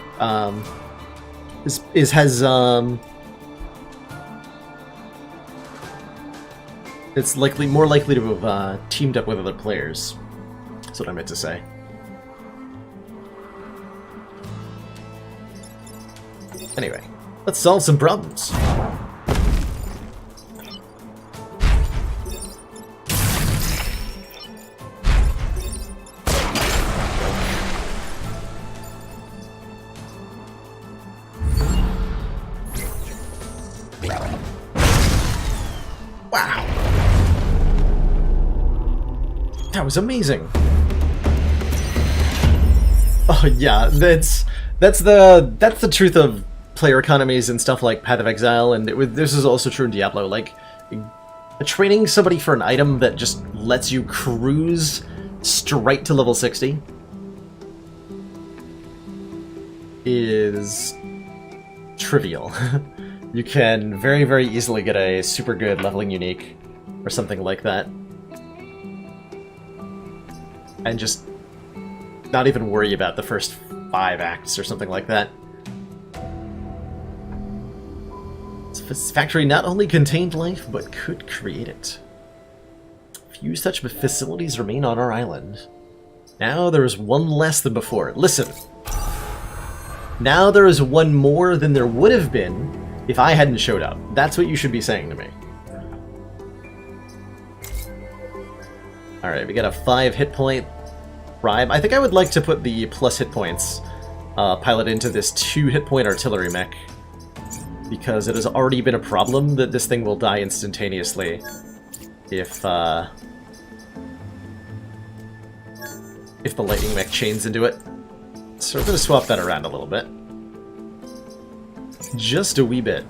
[SPEAKER 2] It's more likely to have teamed up with other players. That's what I meant to say. Anyway, let's solve some problems. Wow. That was amazing. Oh yeah, that's the truth of player economies and stuff like Path of Exile, and this is also true in Diablo. Like, training somebody for an item that just lets you cruise straight to level 60 is trivial. You can very, very easily get a super good leveling unique or something like that, and just not even worry about the first 5 acts or something like that. This factory not only contained life, but could create it. Few such facilities remain on our island. Now there is one less than before. Listen. Now there is one more than there would have been if I hadn't showed up. That's what you should be saying to me. Alright, we got a 5 hit point bribe. I think I would like to put the plus hit points pilot into this 2 hit point artillery mech, because it has already been a problem that this thing will die instantaneously if the lightning mech chains into it. So we're going to swap that around a little bit. Just a wee bit.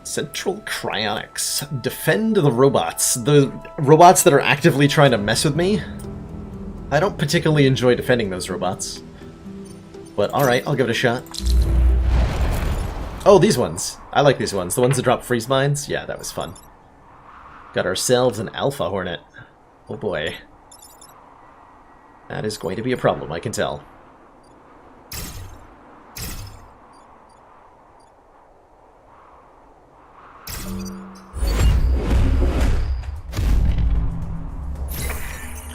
[SPEAKER 2] Central Cryonics. Defend the robots. The robots that are actively trying to mess with me. I don't particularly enjoy defending those robots. But alright, I'll give it a shot. Oh, these ones. I like these ones. The ones that drop freeze mines? Yeah, that was fun. Got ourselves an Alpha Hornet. Oh boy. That is going to be a problem, I can tell.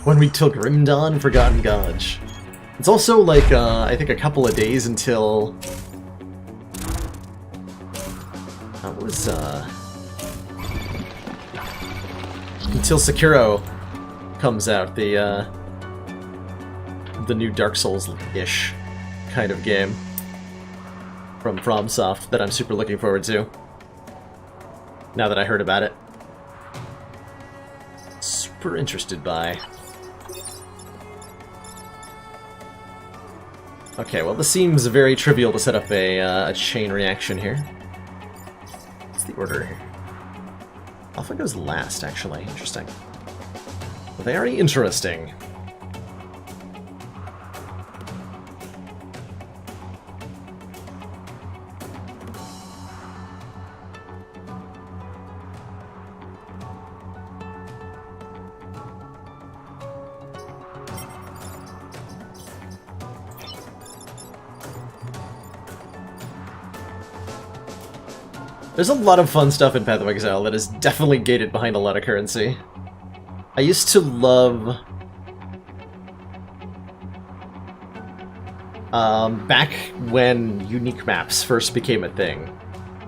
[SPEAKER 2] One week till Grim Dawn, Forgotten Gauge. It's also like, I think a couple of days until... That was, until Sekiro comes out, the new Dark Souls-ish kind of game from FromSoft that I'm super looking forward to, now that I heard about it. Super interested by. Okay, well this seems very trivial to set up a chain reaction here. What's the order here? Alpha goes last, actually. Interesting. Very interesting. There's a lot of fun stuff in Path of Exile that is definitely gated behind a lot of currency. I used to love... back when unique maps first became a thing,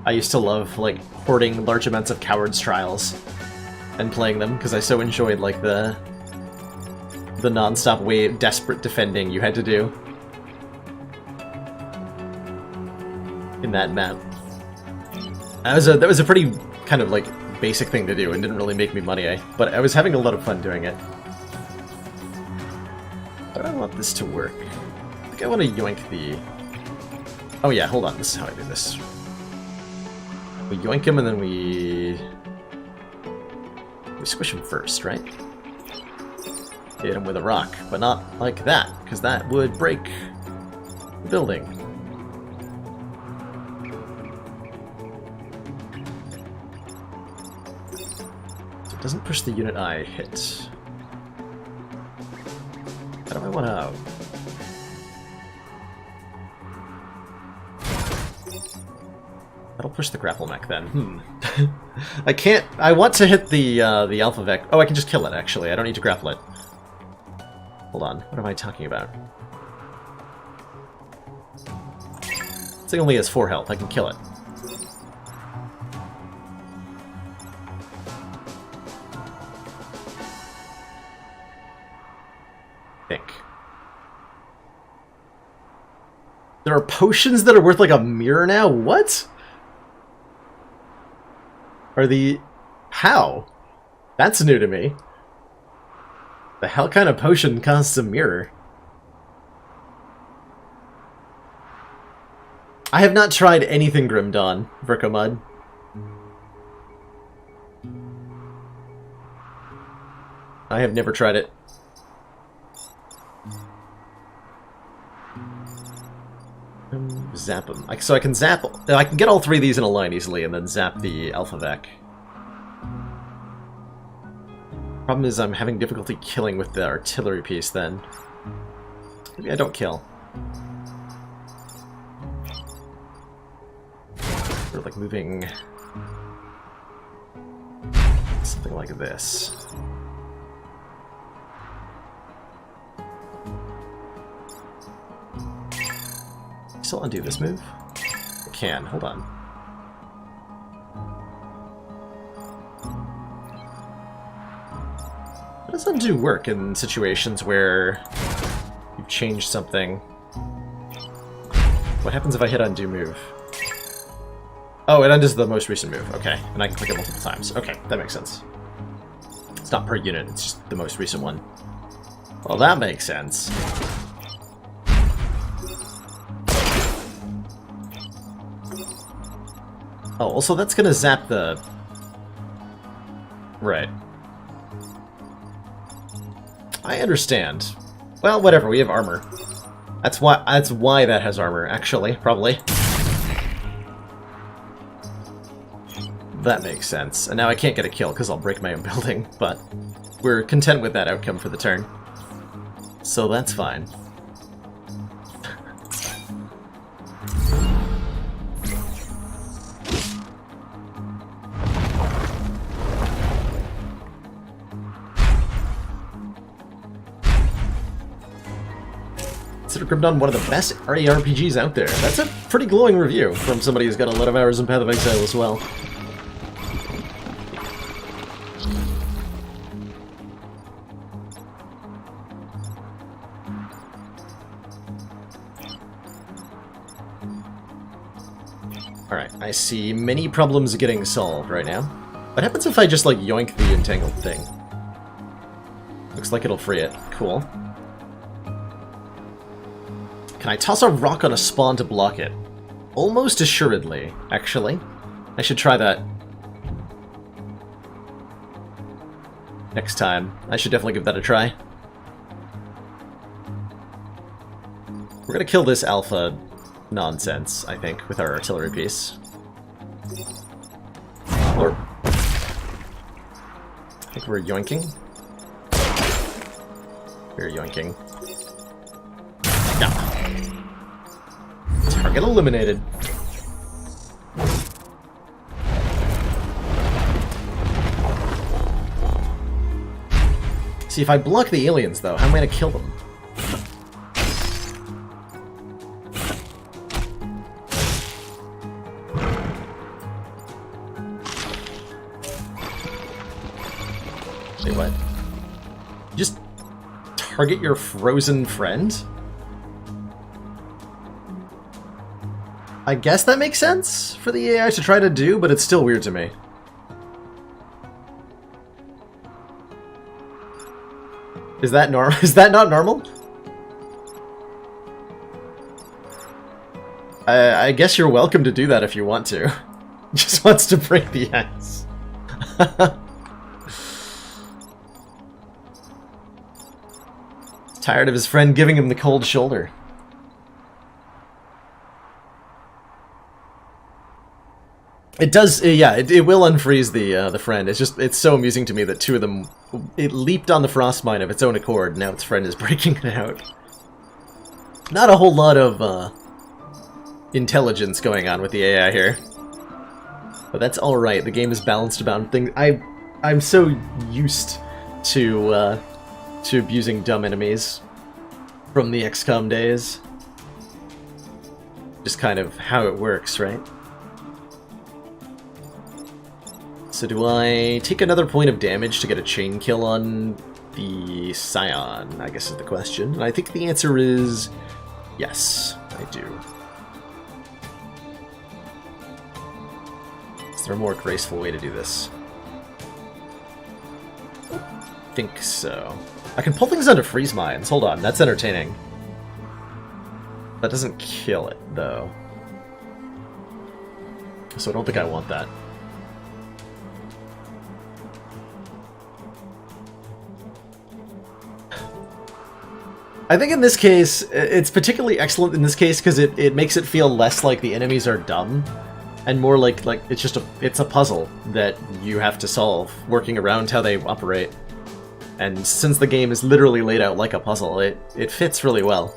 [SPEAKER 2] I used to love, like, hoarding large amounts of Coward's Trials and playing them, because I so enjoyed, like, the non-stop wave, desperate defending you had to do in that map. That was a pretty kind of like basic thing to do and didn't really make me money, but I was having a lot of fun doing it. How do I want this to work? I think I want to yoink the... Oh yeah, hold on, this is how I do this. We yoink him and then we squish him first, right? Hit him with a rock, but not like that, because that would break the building. Doesn't push the unit I hit. How do I want to... That'll push the grapple mech then. I can't... I want to hit the Alpha Vec... Oh, I can just kill it, actually. I don't need to grapple it. Hold on. What am I talking about? This thing only has 4 health. I can kill it. There are potions that are worth like a mirror now? What? Are the... How? That's new to me. The hell kind of potion costs a mirror? I have not tried anything Grim Dawn, Vricomud. I have never tried it. Zap them. So I can zap... I can get all 3 of these in a line easily and then zap the Alpha Vec. Problem is I'm having difficulty killing with the artillery piece then. Maybe I don't kill. Or like moving... something like this. Still undo this move? I can. Hold on. How does undo work in situations where you've changed something? What happens if I hit undo move? Oh, it undoes the most recent move. Okay, and I can click it multiple times. Okay, that makes sense. It's not per unit, it's just the most recent one. Well, that makes sense. Oh, also that's gonna zap the... Right. I understand. Well, whatever, we have armor. That's why that has armor, actually, probably. That makes sense. And now I can't get a kill because I'll break my own building, but we're content with that outcome for the turn. So that's fine. Consider Grimdawn one of the best RPGs out there. That's a pretty glowing review from somebody who's got a lot of hours in Path of Exile as well. Alright, I see many problems getting solved right now. What happens if I just, like, yoink the entangled thing? Looks like it'll free it. Cool. Can I toss a rock on a spawn to block it? Almost assuredly, actually. I should try that. Next time. I should definitely give that a try. We're gonna kill this alpha nonsense, I think, with our artillery piece. Or... I think we're yoinking. We're yoinking. Yeah. Target eliminated. See, if I block the aliens, though, how am I gonna kill them? Wait, what? Just target your frozen friend? I guess that makes sense for the AI to try to do, but it's still weird to me. Is that normal? Is that not normal? I guess you're welcome to do that if you want to. Just wants to break the ice. Tired of his friend giving him the cold shoulder. It does, yeah, it will unfreeze the friend. It's so amusing to me that two of them, it leaped on the frost mine of its own accord, now its friend is breaking it out. Not a whole lot of, intelligence going on with the AI here. But that's alright, the game is balanced about things. I'm so used to abusing dumb enemies from the XCOM days. Just kind of how it works, right? So do I take another point of damage to get a chain kill on the Scion, I guess is the question. And I think the answer is yes, I do. Is there a more graceful way to do this? I think so. I can pull things onto freeze mines. Hold on, that's entertaining. That doesn't kill it, though. So I don't think I want that. I think in this case, it's particularly excellent in this case because it makes it feel less like the enemies are dumb, and more like it's a puzzle that you have to solve, working around how they operate. And since the game is literally laid out like a puzzle, it fits really well.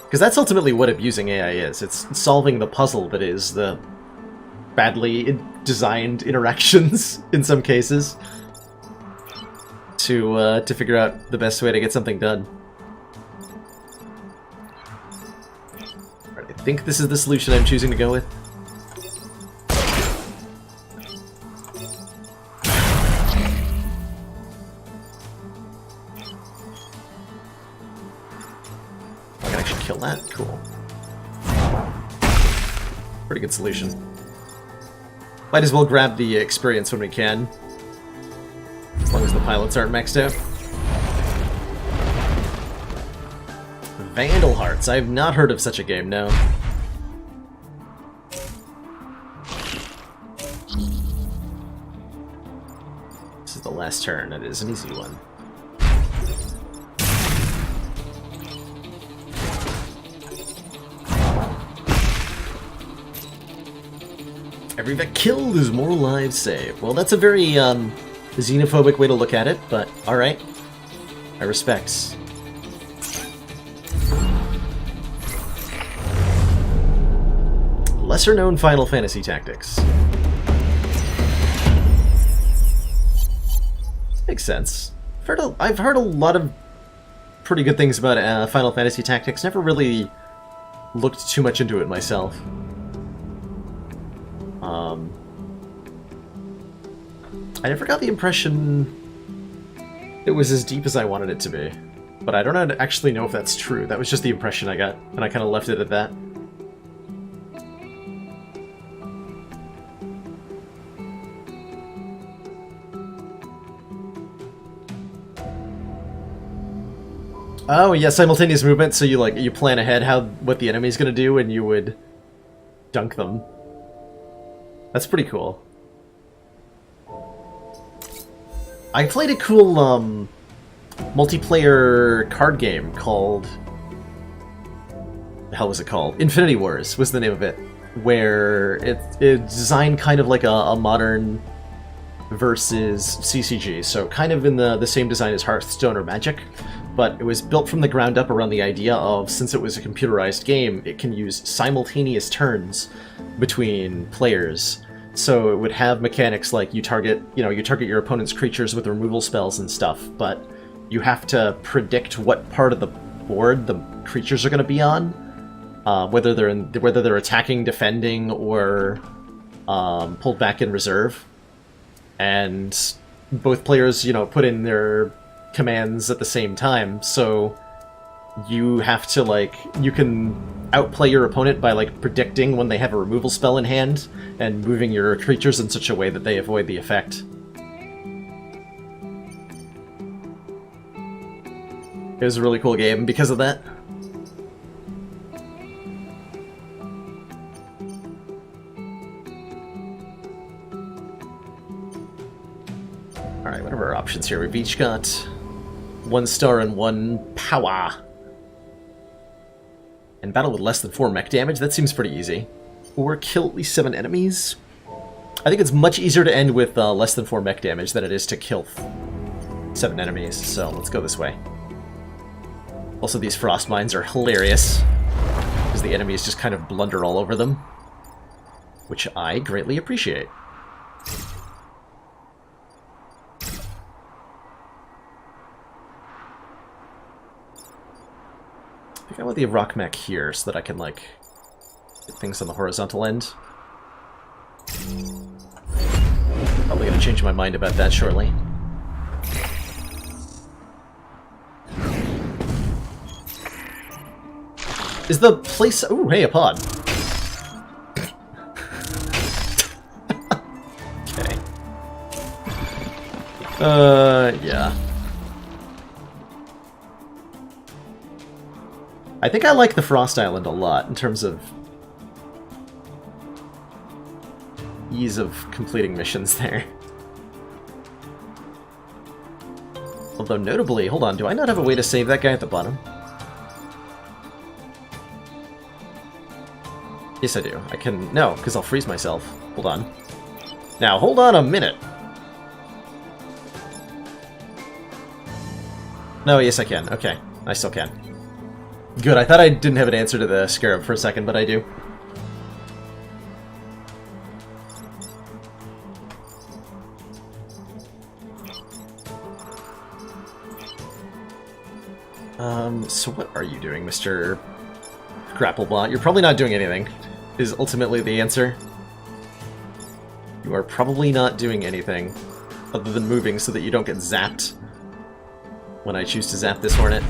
[SPEAKER 2] Because that's ultimately what abusing AI is. It's solving the puzzle that is the badly designed interactions, in some cases, to figure out the best way to get something done. I think this is the solution I'm choosing to go with. I can actually kill that? Cool. Pretty good solution. Might as well grab the experience when we can. As long as the pilots aren't maxed out. Vandal Hearts. I have not heard of such a game, no. This is the last turn. It is an easy one. I Every vet killed is more lives saved. Well, that's a very xenophobic way to look at it, but alright. I respect. Lesser known Final Fantasy tactics. Makes sense. I've heard a lot of pretty good things about Final Fantasy Tactics. Never really looked too much into it myself. I never got the impression it was as deep as I wanted it to be. But I don't actually know if that's true. That was just the impression I got, and I kind of left it at that. Oh yeah, simultaneous movement. So you plan ahead what the enemy's gonna do, and you would dunk them. That's pretty cool. I played a cool multiplayer card game called. The hell was it called? Infinity Wars was the name of it, where it's designed kind of like a modern versus CCG, so kind of in the same design as Hearthstone or Magic. But it was built from the ground up around the idea of, since it was a computerized game, it can use simultaneous turns between players. So it would have mechanics like you target your opponent's creatures with removal spells and stuff, but you have to predict what part of the board the creatures are going to be on, whether they're attacking, defending, or pulled back in reserve. And both players, put in their commands at the same time, so you have to you can outplay your opponent by predicting when they have a removal spell in hand and moving your creatures in such a way that they avoid the effect. It was a really cool game because of that. Alright, what are our options here? We've each got 1 star and 1 power. And battle with less than 4 mech damage, that seems pretty easy. Or kill at least 7 enemies. I think it's much easier to end with less than 4 mech damage than it is to kill 7 enemies, so let's go this way. Also, these frost mines are hilarious, because the enemies just kind of blunder all over them, which I greatly appreciate. I think I want the rock mech here so that I can, get things on the horizontal end. Probably gonna change my mind about that shortly. Is the place... Ooh, hey, a pod. Okay. Yeah. I think I like the Frost Island a lot in terms of ease of completing missions there. Although notably, hold on, do I not have a way to save that guy at the bottom? Yes, I do. I can... No, because I'll freeze myself. Hold on. Now, hold on a minute. No, yes I can. Okay. I still can. Good, I thought I didn't have an answer to the Scarab for a second, but I do. So what are you doing, Mr. Grapplebot? You're probably not doing anything, is ultimately the answer. You are probably not doing anything, other than moving so that you don't get zapped when I choose to zap this Hornet.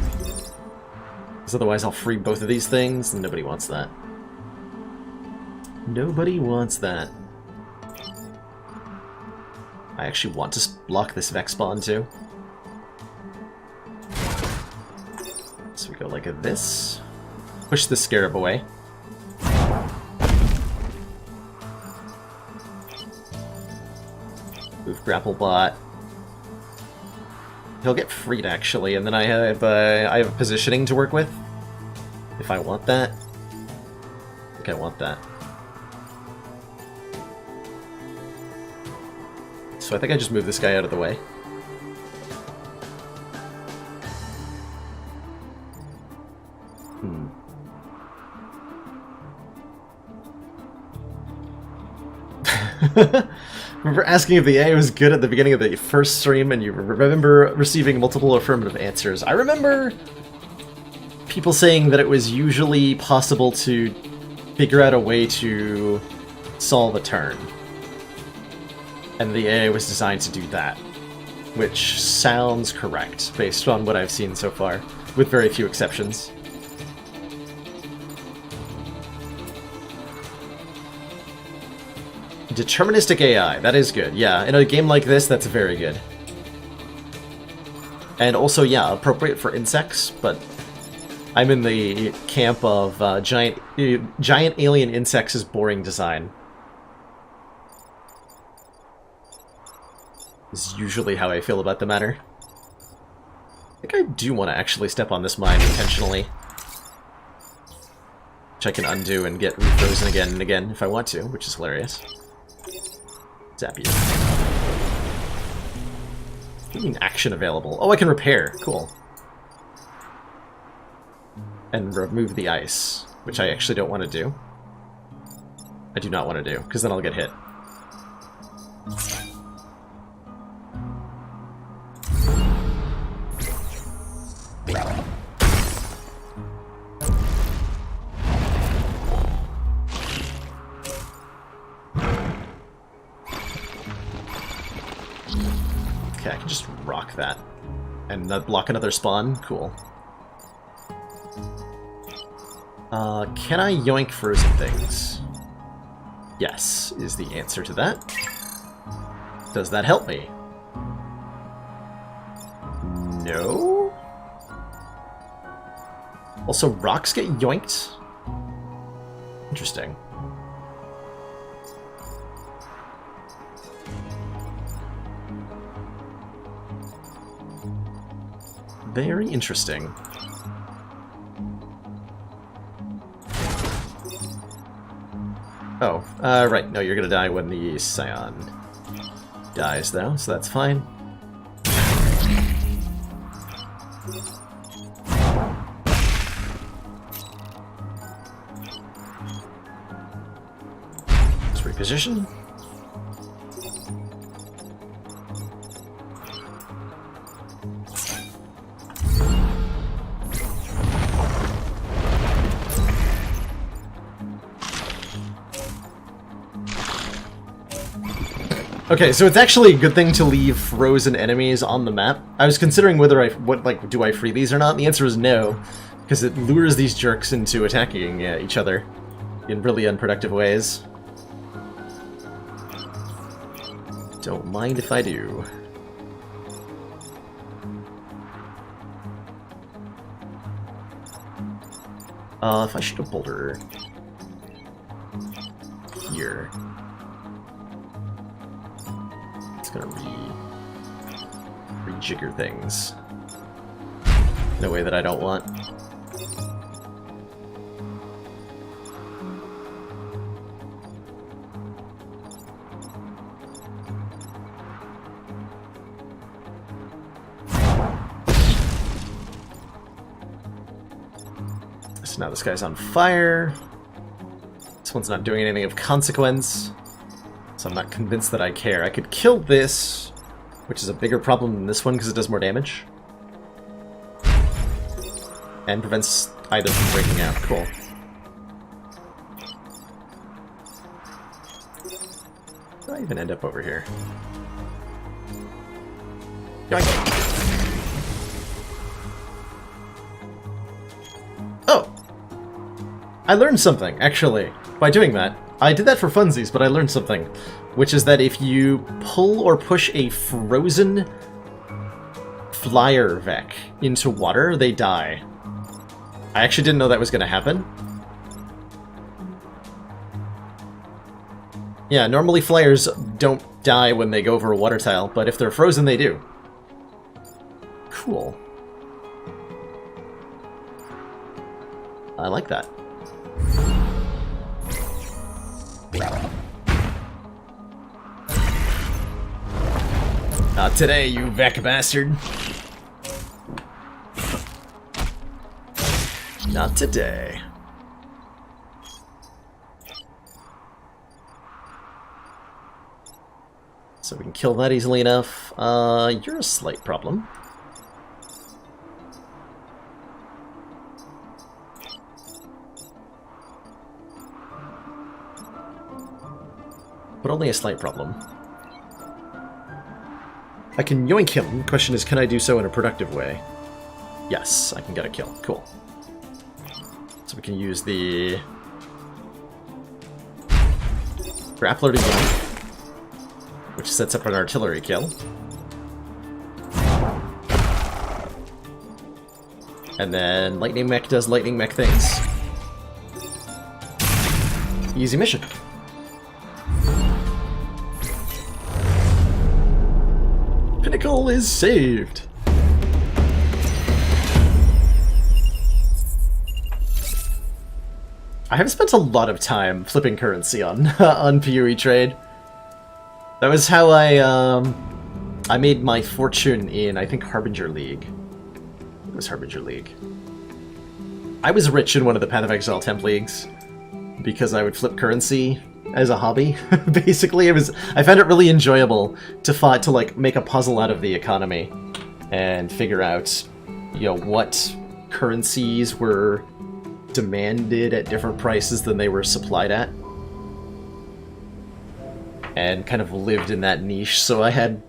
[SPEAKER 2] Because otherwise I'll free both of these things, and nobody wants that. Nobody wants that. I actually want to block this Vex spawn too. So we go like this. Push the Scarab away. Move Grapplebot. He'll get freed actually, and then I have positioning to work with. If I want that. I think I want that. so I think I just move this guy out of the way. Remember asking if the AI was good at the beginning of the first stream, and you remember receiving multiple affirmative answers. I remember people saying that it was usually possible to figure out a way to solve a turn. And the AI was designed to do that. Which sounds correct, based on what I've seen so far, with very few exceptions. Deterministic AI, that is good. Yeah, in a game like this, that's very good. And also, yeah, appropriate for insects, but I'm in the camp of giant alien insects is boring design. Is usually how I feel about the matter. I think I do want to actually step on this mine intentionally. Which I can undo and get refrozen again and again if I want to, which is hilarious. Zap you. What do you mean action available? Oh, I can repair. Cool. And remove the ice, which I actually don't want to do. I do not want to do, because then I'll get hit. Okay, I can just rock that. And block another spawn? Cool. Can I yoink frozen things? Yes, is the answer to that. Does that help me? No? Also, rocks get yoinked? Interesting. Very interesting. Oh, right. No, you're gonna die when the Scion dies, though, so that's fine. Let's reposition. Okay, so it's actually a good thing to leave frozen enemies on the map. I was considering whether do I free these or not? And the answer is no, because it lures these jerks into attacking each other in really unproductive ways. Don't mind if I do. If I shoot a boulder here. Gonna rejigger things in a way that I don't want. So now this guy's on fire. This one's not doing anything of consequence. So I'm not convinced that I care. I could kill this, which is a bigger problem than this one because it does more damage. And prevents either from breaking out. Cool. How do I even end up over here? Yoink. Oh! I learned something, actually, by doing that. I did that for funsies, but I learned something, which is that if you pull or push a frozen flyer Vek into water, they die. I actually didn't know that was going to happen. Yeah, normally flyers don't die when they go over a water tile, but if they're frozen, they do. Cool. I like that. Not today, you Vec bastard. Not today. So we can kill that easily enough. You're a slight problem. But only a slight problem. I can yoink him. Question is, can I do so in a productive way? Yes, I can get a kill. Cool. So we can use the grappler to yoink, which sets up an artillery kill. And then Lightning Mech does Lightning Mech things. Easy mission. Pinnacle is saved! I have spent a lot of time flipping currency on on PoE trade. That was how I made my fortune in, I think, Harbinger League. It was Harbinger League. I was rich in one of the Path of Exile temp leagues because I would flip currency as a hobby. Basically, I found it really enjoyable to like make a puzzle out of the economy and figure out, you know, what currencies were demanded at different prices than they were supplied at, and kind of lived in that niche. So I had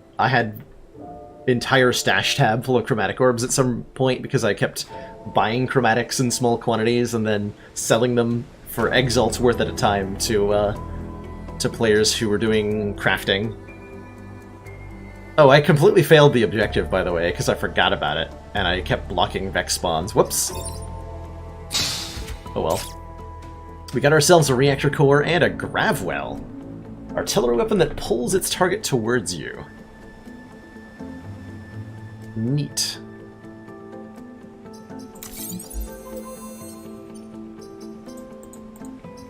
[SPEAKER 2] entire stash tab full of chromatic orbs at some point because I kept buying chromatics in small quantities and then selling them for exalts worth at a time to players who were doing crafting. Oh, I completely failed the objective, by the way, because I forgot about it, and I kept blocking Vex spawns. Whoops. Oh well. We got ourselves a reactor core and a Gravwell. Artillery weapon that pulls its target towards you. Neat.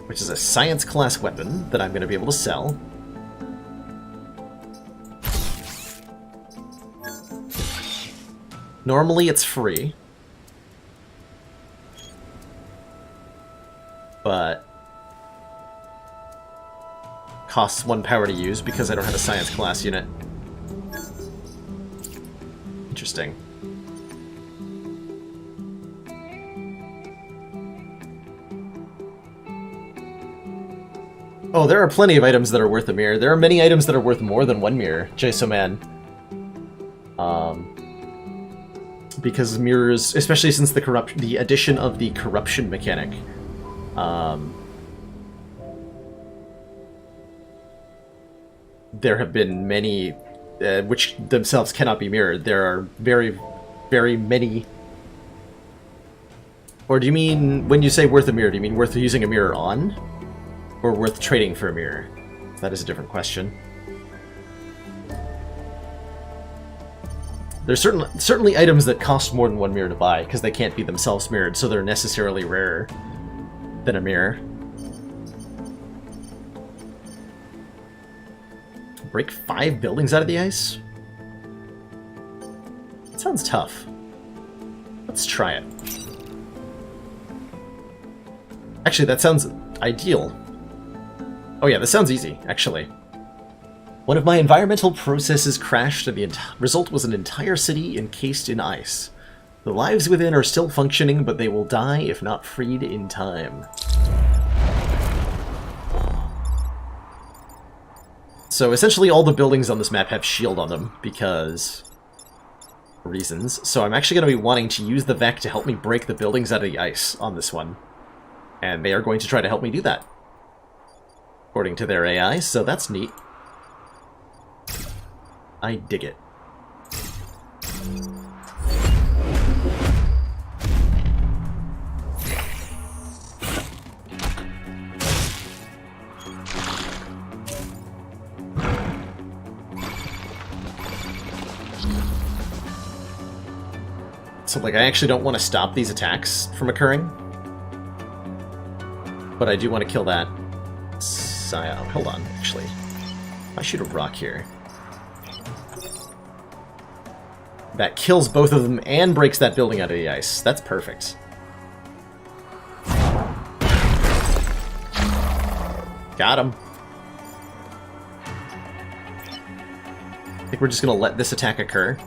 [SPEAKER 2] Which is a science class weapon that I'm going to be able to sell. Normally it's free, but costs 1 power to use because I don't have a science class unit. Interesting. Oh, there are plenty of items that are worth a mirror. There are many items that are worth more than 1 mirror, Jasoman. Because mirrors, especially since the addition of the corruption mechanic, there have been many which themselves cannot be mirrored. There are very, very many. Or do you mean, when you say worth a mirror, do you mean worth using a mirror on? Or worth trading for a mirror? That is a different question. There's certainly items that cost more than 1 mirror to buy, because they can't be themselves mirrored, so they're necessarily rarer than a mirror. Break 5 buildings out of the ice? That sounds tough. Let's try it. Actually, that sounds ideal. Oh yeah, this sounds easy, actually. One of my environmental processes crashed, and the result was an entire city encased in ice. The lives within are still functioning, but they will die if not freed in time. So essentially all the buildings on this map have shield on them, because reasons. So I'm actually going to be wanting to use the Vec to help me break the buildings out of the ice on this one. And they are going to try to help me do that, according to their AI, so that's neat. I dig it. So, like, I actually don't want to stop these attacks from occurring, but I do want to kill that Scion. Hold on, actually. I shoot a rock here. That kills both of them and breaks that building out of the ice. That's perfect. Got him. I think we're just going to let this attack occur.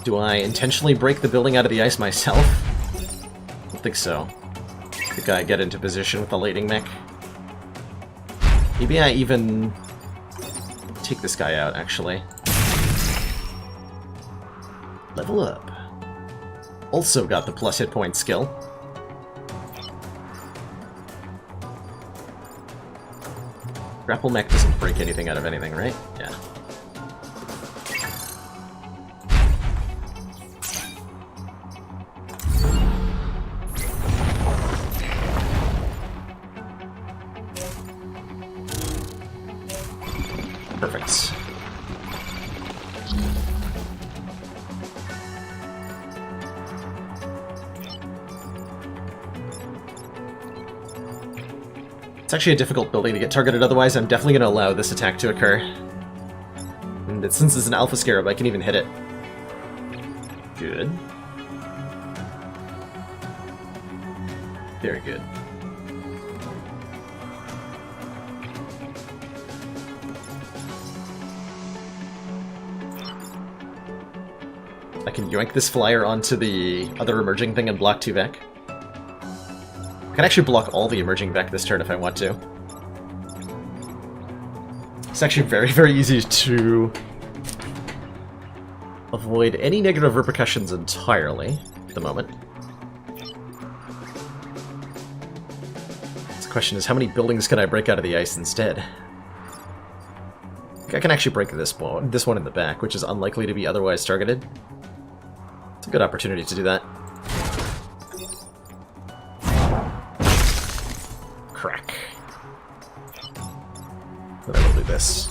[SPEAKER 2] Do I intentionally break the building out of the ice myself? I don't think so. I think I get into position with the lading mech. Maybe I even take this guy out, actually. Level up. Also got the plus hit point skill. Grapple mech doesn't break anything out of anything, right? Yeah. Perfect. It's actually a difficult building to get targeted, otherwise I'm definitely going to allow this attack to occur. And since it's an Alpha Scarab, I can even hit it. Good. Very good. I can yoink this flyer onto the other emerging thing and block 2 Vec. I can actually block all the emerging Vec this turn if I want to. It's actually very, very easy to avoid any negative repercussions entirely at the moment. The question is, how many buildings can I break out of the ice instead? I can actually break this one in the back, which is unlikely to be otherwise targeted. It's a good opportunity to do that. Crack. Then I will do this.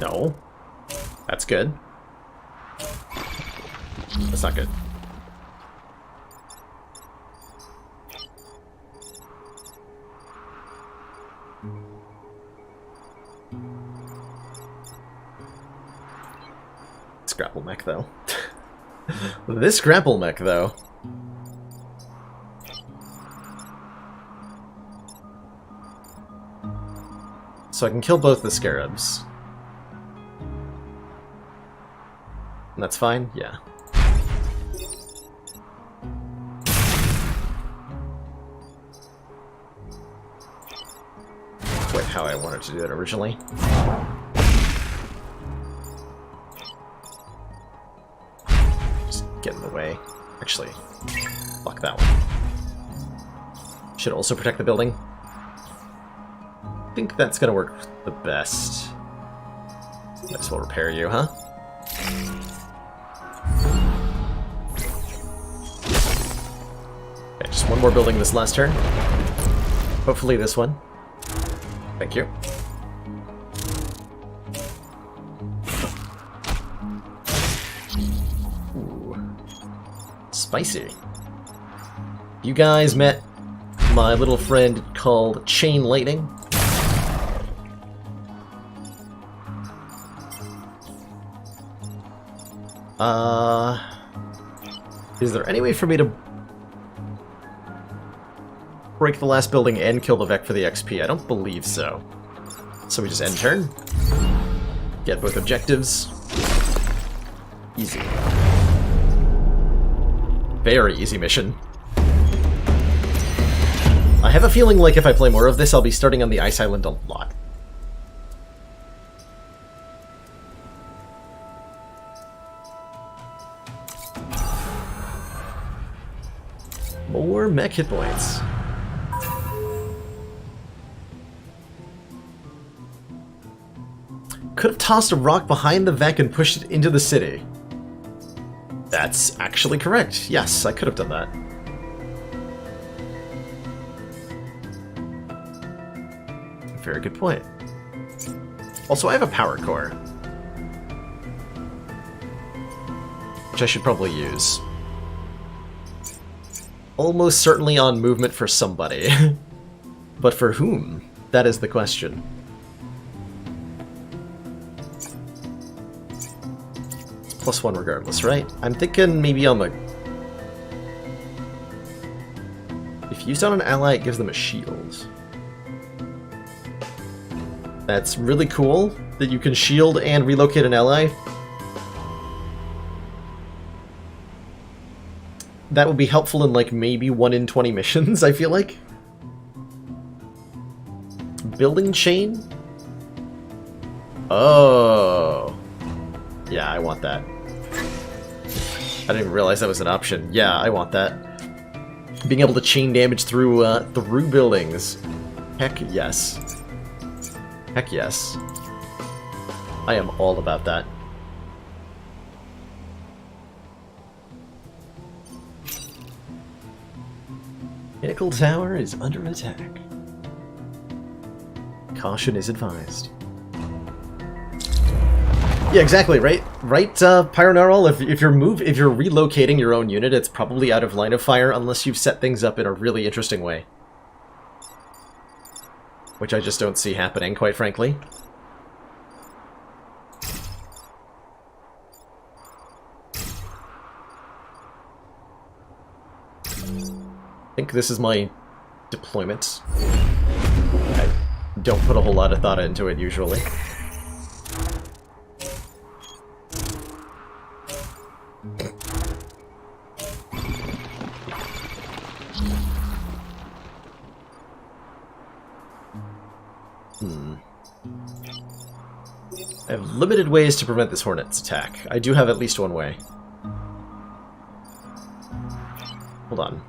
[SPEAKER 2] No. That's good. That's not good. This grapple mech, though. This grapple mech, though. So I can kill both the scarabs. And that's fine? Yeah. Quite how I wanted to do it originally. Just get in the way. Actually, fuck that one. Should also protect the building. I think that's gonna work the best. Might as well repair you, huh? Okay, just one more building this last turn. Hopefully this one. Thank you. Ooh. Spicy. You guys met my little friend called Chain Lightning. Is there any way for me to break the last building and kill the Vec for the XP? I don't believe so. So we just end turn. Get both objectives. Easy. Very easy mission. I have a feeling like if I play more of this, I'll be starting on the Ice Island a lot. More mech hit points. Could have tossed a rock behind the Vec and pushed it into the city. That's actually correct. Yes, I could have done that. very good point. Also, I have a power core, which I should probably use. Almost certainly on movement for somebody. But for whom? That is the question. It's +1 regardless, right? I'm thinking maybe on the... If used on an ally, it gives them a shield. That's really cool that you can shield and relocate an ally. That would be helpful in like maybe 1 in 20 missions, I feel like. Building chain? Oh. Yeah, I want that. I didn't even realize that was an option. Yeah, I want that. Being able to chain damage through through buildings. Heck yes. Heck yes. I am all about that. Pinnacle Tower is under attack. Caution is advised. Yeah, exactly, right? Right, Pyronarol, if you're relocating your own unit, it's probably out of line of fire unless you've set things up in a really interesting way. Which I just don't see happening, quite frankly. I think this is my deployment. I don't put a whole lot of thought into it usually. I have limited ways to prevent this Hornet's attack. I do have at least one way. Hold on.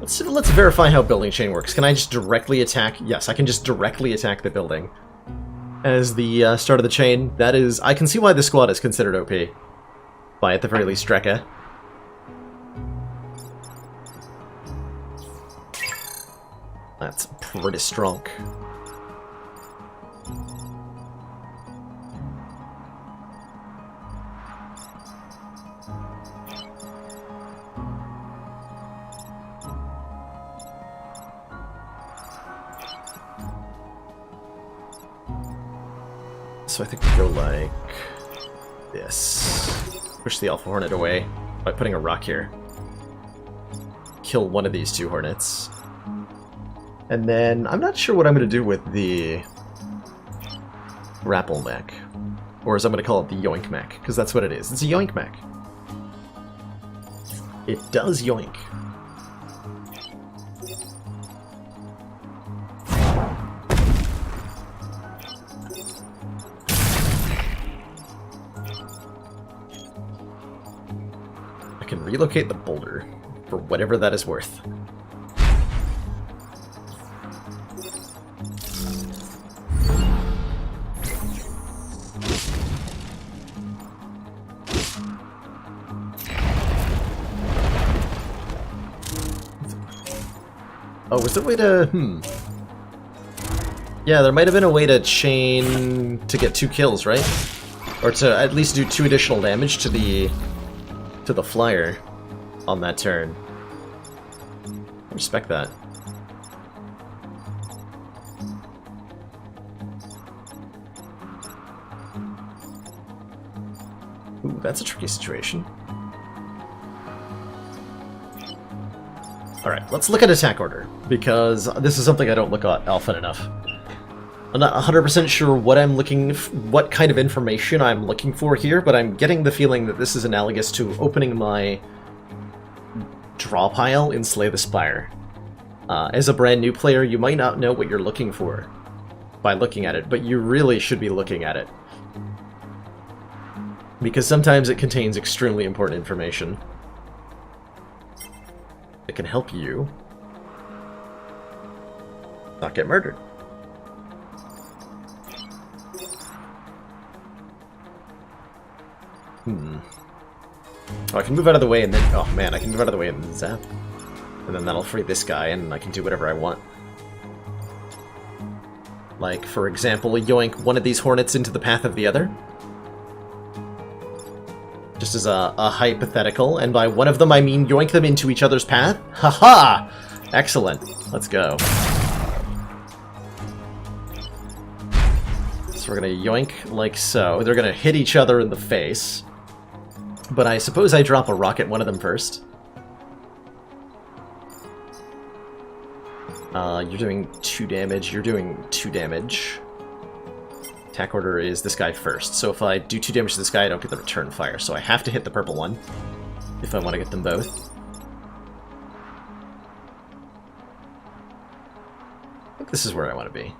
[SPEAKER 2] Let's verify how building chain works. Can I just directly attack? Yes, I can just directly attack the building as the start of the chain. That is, I can see why this squad is considered OP. By at the very least Drekka. That's pretty strong. So I think we go like this. Push the Alpha Hornet away by putting a rock here. Kill one of these 2 Hornets. And then I'm not sure what I'm going to do with the Grapple Mech. Or as I'm going to call it, the Yoink Mech. Because that's what it is. It's a Yoink Mech. It does yoink. Relocate the boulder for whatever that is worth. Oh, was there a way to... Yeah, there might have been a way to chain to get 2 kills, right? Or to at least do 2 additional damage to the flyer on that turn. I respect that. Ooh, that's a tricky situation. Alright, let's look at attack order, because this is something I don't look at often enough. I'm not 100% sure what kind of information I'm looking for here, but I'm getting the feeling that this is analogous to opening my draw pile in Slay the Spire. As a brand new player, you might not know what you're looking for by looking at it, but you really should be looking at it. Because sometimes it contains extremely important information. It can help you not get murdered. Oh, I can move out of the way and then... Oh man, I can move out of the way and then zap. And then that'll free this guy and I can do whatever I want. Like, for example, yoink one of these hornets into the path of the other. Just as a hypothetical, and by one of them I mean yoink them into each other's path. Haha! Excellent. Let's go. So we're gonna yoink like so. They're gonna hit each other in the face. But I suppose I drop a rock at one of them first. You're doing 2 damage, you're doing 2 damage. Attack order is this guy first, so if I do 2 damage to this guy, I don't get the return fire, so I have to hit the purple one if I want to get them both. I think this is where I want to be.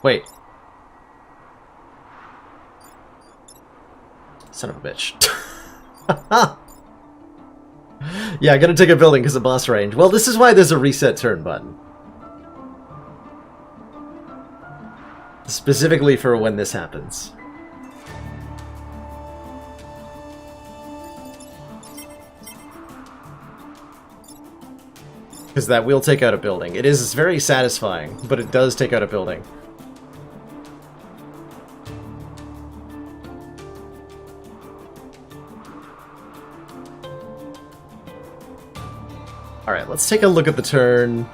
[SPEAKER 2] Wait. Son of a bitch. Yeah, I gotta take a building because of boss range. Well, this is why there's a reset turn button. Specifically for when this happens. Because that will take out a building. It is very satisfying, but it does take out a building. Alright, let's take a look at the turn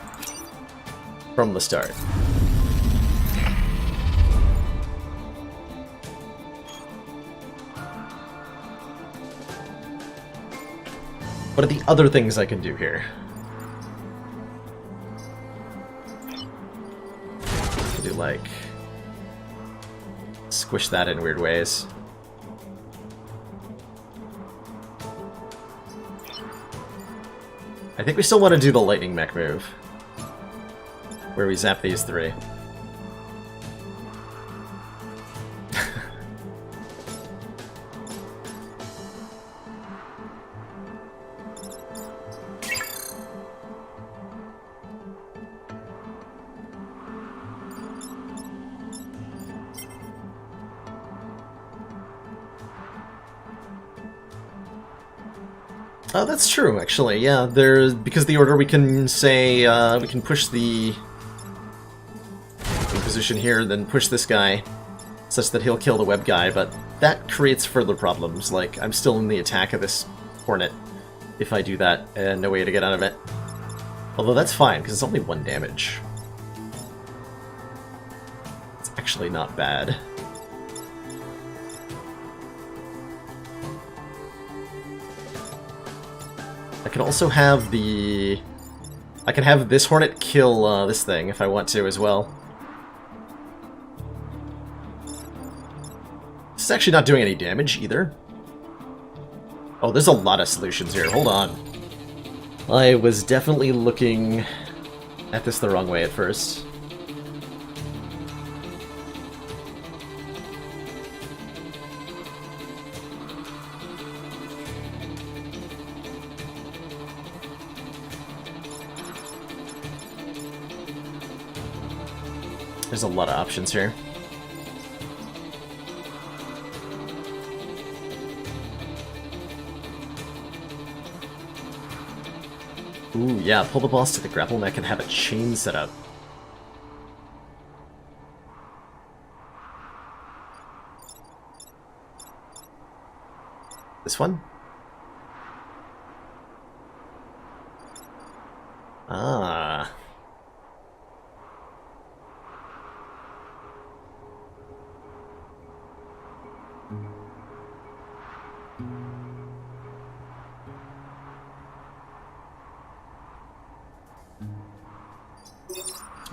[SPEAKER 2] from the start. What are the other things I can do here? I can do, like, squish that in weird ways. I think we still want to do the lightning mech move, where we zap these 3. Oh, that's true, actually. Yeah, because the order we can say we can push the position here, then push this guy, such that he'll kill the web guy. But that creates further problems. Like, I'm still in the attack of this hornet if I do that, and no way to get out of it. Although that's fine because it's only 1 damage. It's actually not bad. I can also have the... I can have this hornet kill this thing if I want to as well. This is actually not doing any damage either. Oh, there's a lot of solutions here. Hold on. I was definitely looking at this the wrong way at first. There's a lot of options here. Ooh, yeah, pull the boss to the grapple mech and have a chain set up. This one? Ah.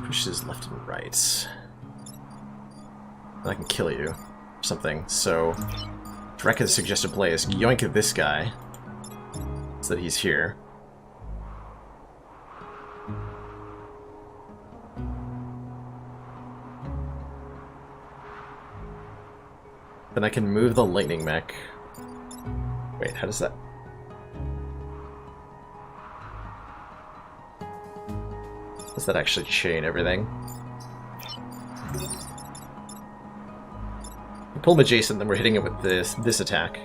[SPEAKER 2] Pushes left and right. And I can kill you or something. So, Drekka's suggested play is yoink this guy so that he's here. Then I can move the lightning mech. Wait, how does that... Does that actually chain everything? We pull him adjacent, then we're hitting it with this attack.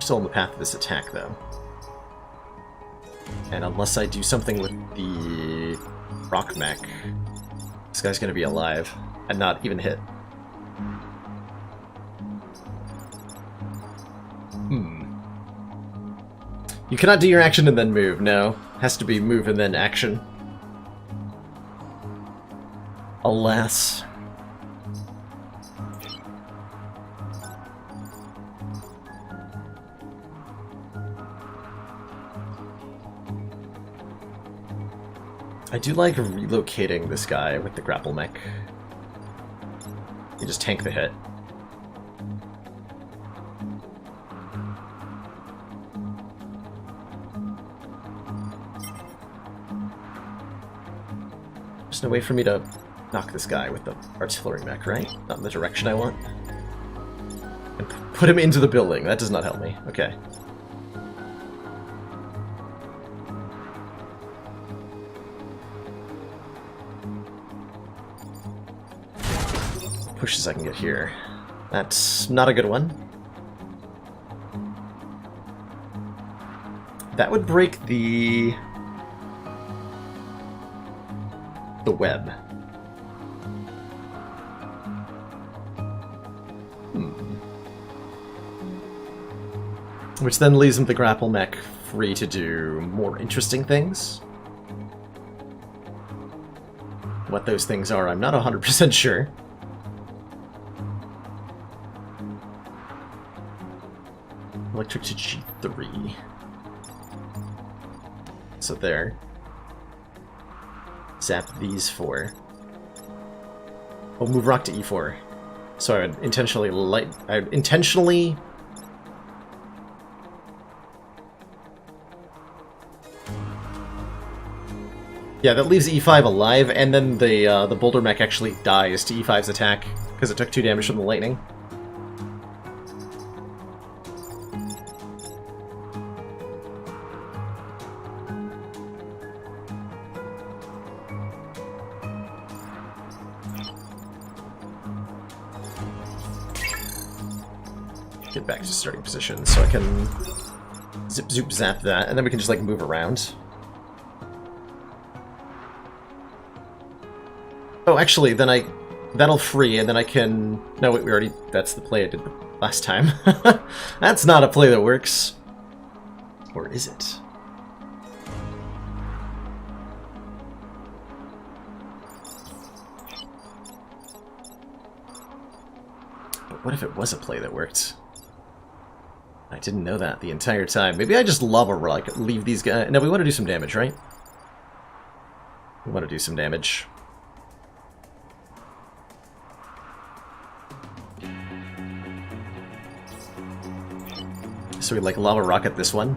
[SPEAKER 2] still on the path of this attack, though. And unless I do something with the rock mech, this guy's gonna be alive and not even hit. You cannot do your action and then move, no. Has to be move and then action. Alas. I do like relocating this guy with the grapple mech. You just tank the hit. There's no way for me to knock this guy with the artillery mech, right? Not in the direction I want. And put him into the building. That does not help me. Okay. Push as I can get here. That's not a good one. That would break the web. Which then leaves him the grapple mech free to do more interesting things. What those things are, I'm not 100% sure. Electric to G3. So there. Zap these four. Oh, move rock to E4. So I would intentionally Yeah, that leaves E5 alive, and then the boulder mech actually dies to E5's attack because it took 2 damage from the lightning. Get back to starting position so I can zip zoop zap that, and then we can just like move around. Oh, actually, then that'll free, and then I can... No, wait, we already... That's the play I did last time. That's not a play that works. Or is it? But what if it was a play that worked? I didn't know that the entire time. Maybe I just lava rock, leave these guys... No, we want to do some damage, right? We want to do some damage. So we like lava rocket this one.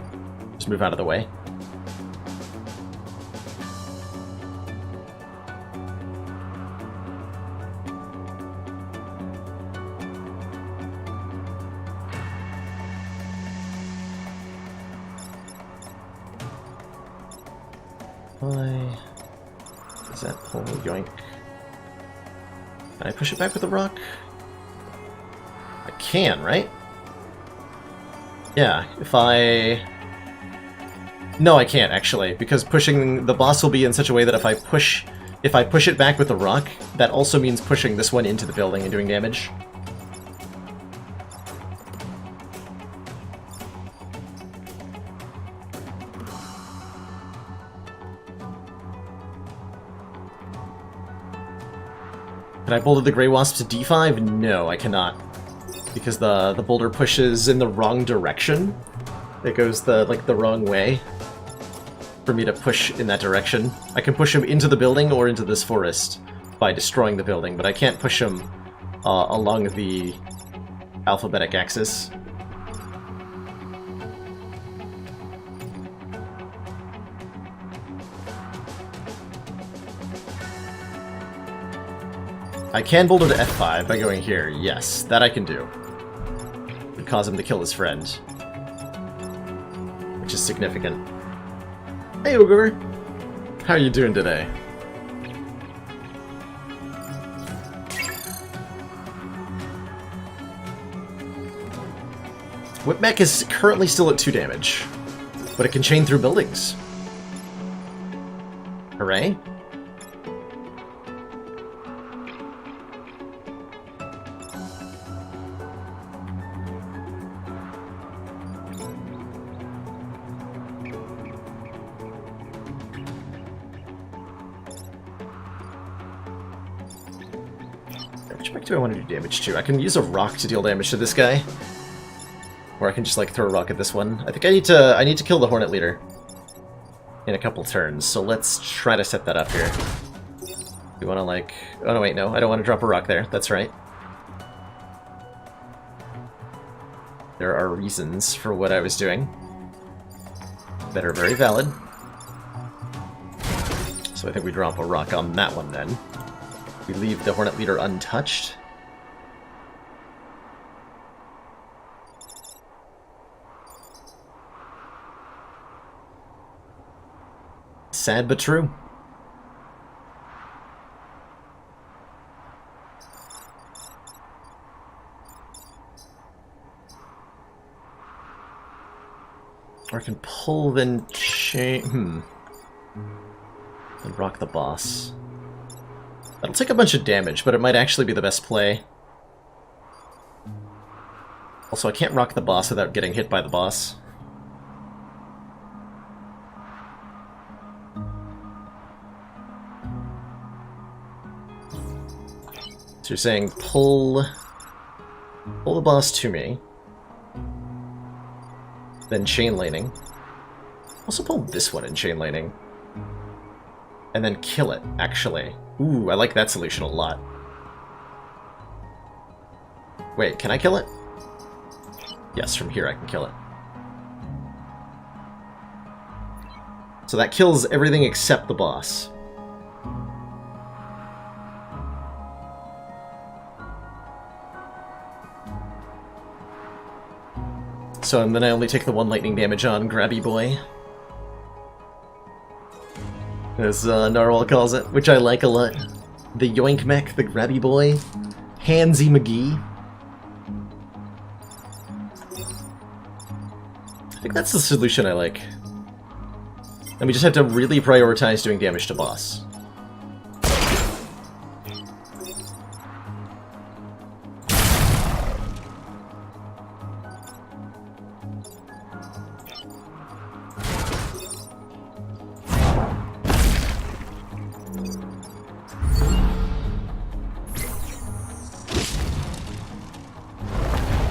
[SPEAKER 2] Just move out of the way. Why does that pull? Yoink. Can I push it back with the rock? I can, right? Yeah, if I... No, I can't, actually, because pushing the boss will be in such a way that if I push it back with the rock, that also means pushing this one into the building and doing damage. Can I boulder the Grey Wasp to D5? No, I cannot. Because the boulder pushes in the wrong direction. It goes the wrong way for me to push in that direction. I can push him into the building or into this forest by destroying the building, but I can't push him along the alphabetic axis. I can boulder to F5 by going here, yes, that I can do. Would cause him to kill his friend. Which is significant. Hey, Ogre! How are you doing today? Whip Mech is currently still at 2 damage, but it can chain through buildings. Hooray. Which mech do I want to do damage to? I can use a rock to deal damage to this guy. Or I can just, like, throw a rock at this one. I think I need to kill the Hornet Leader in a couple turns, so let's try to set that up here. We want to, like... Oh, no, wait, no. I don't want to drop a rock there. That's right. There are reasons for what I was doing that are very valid. So I think we drop a rock on that one, then. We leave the Hornet Leader untouched. Sad but true. Or I can pull, then chain... And rock the boss. That'll take a bunch of damage, but it might actually be the best play. Also, I can't rock the boss without getting hit by the boss. So you're saying pull the boss to me, then chain laning. Also pull this one in chain laning. And then kill it, actually. Ooh, I like that solution a lot. Wait, can I kill it? Yes, from here I can kill it. So that kills everything except the boss. So and then I only take the 1 lightning damage on Grabby Boy. As Narwhal calls it, which I like a lot. The Yoink Mech, the Grabby Boy. Handsy McGee. I think that's the solution I like. And we just have to really prioritize doing damage to boss.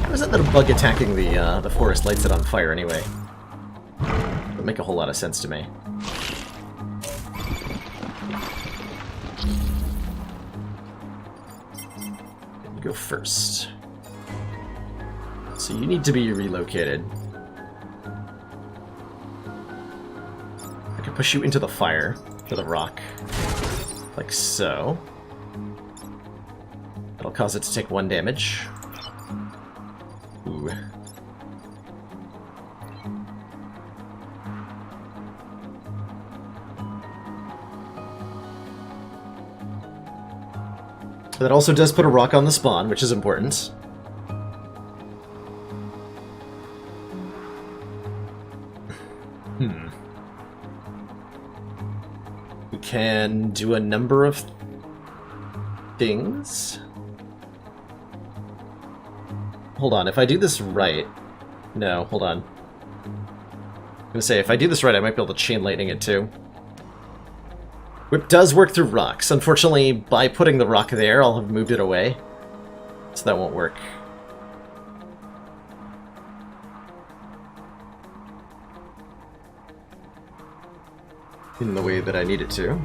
[SPEAKER 2] How is it that a bug attacking the forest lights it on fire anyway? Would make a whole lot of sense to me. Go first. So you need to be relocated. I can push you into the fire with a rock. Like so. That'll cause it to take 1 damage. Ooh. That also does put a rock on the spawn, which is important. We can do a number of things. Hold on, if I do this right... No, hold on. I'm gonna say, if I do this right, I might be able to chain lightning it too. Whip does work through rocks. Unfortunately, by putting the rock there, I'll have moved it away. So that won't work. In the way that I need it to.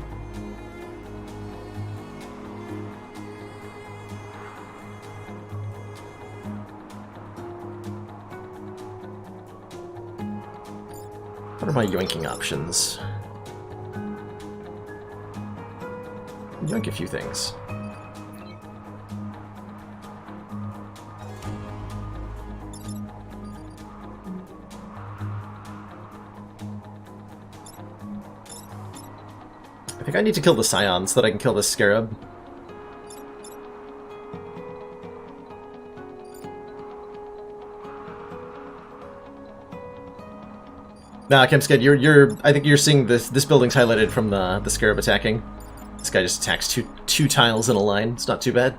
[SPEAKER 2] What are my yoinking options? Yoink a few things. I think I need to kill the Scion so that I can kill this Scarab. Nah, Kemsked, you're. I think you're seeing this building's highlighted from the Scarab attacking. This guy just attacks two tiles in a line. It's not too bad.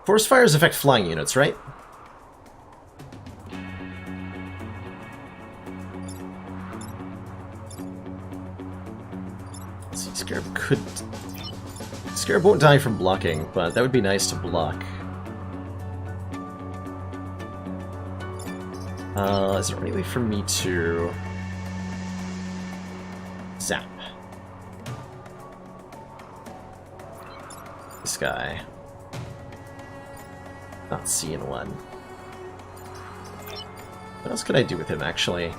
[SPEAKER 2] Forest fires affect flying units, right? Let's see, Scarab won't die from blocking, but that would be nice to block. Is there any way for me to zap this guy? Not seeing one. What else could I do with him, actually?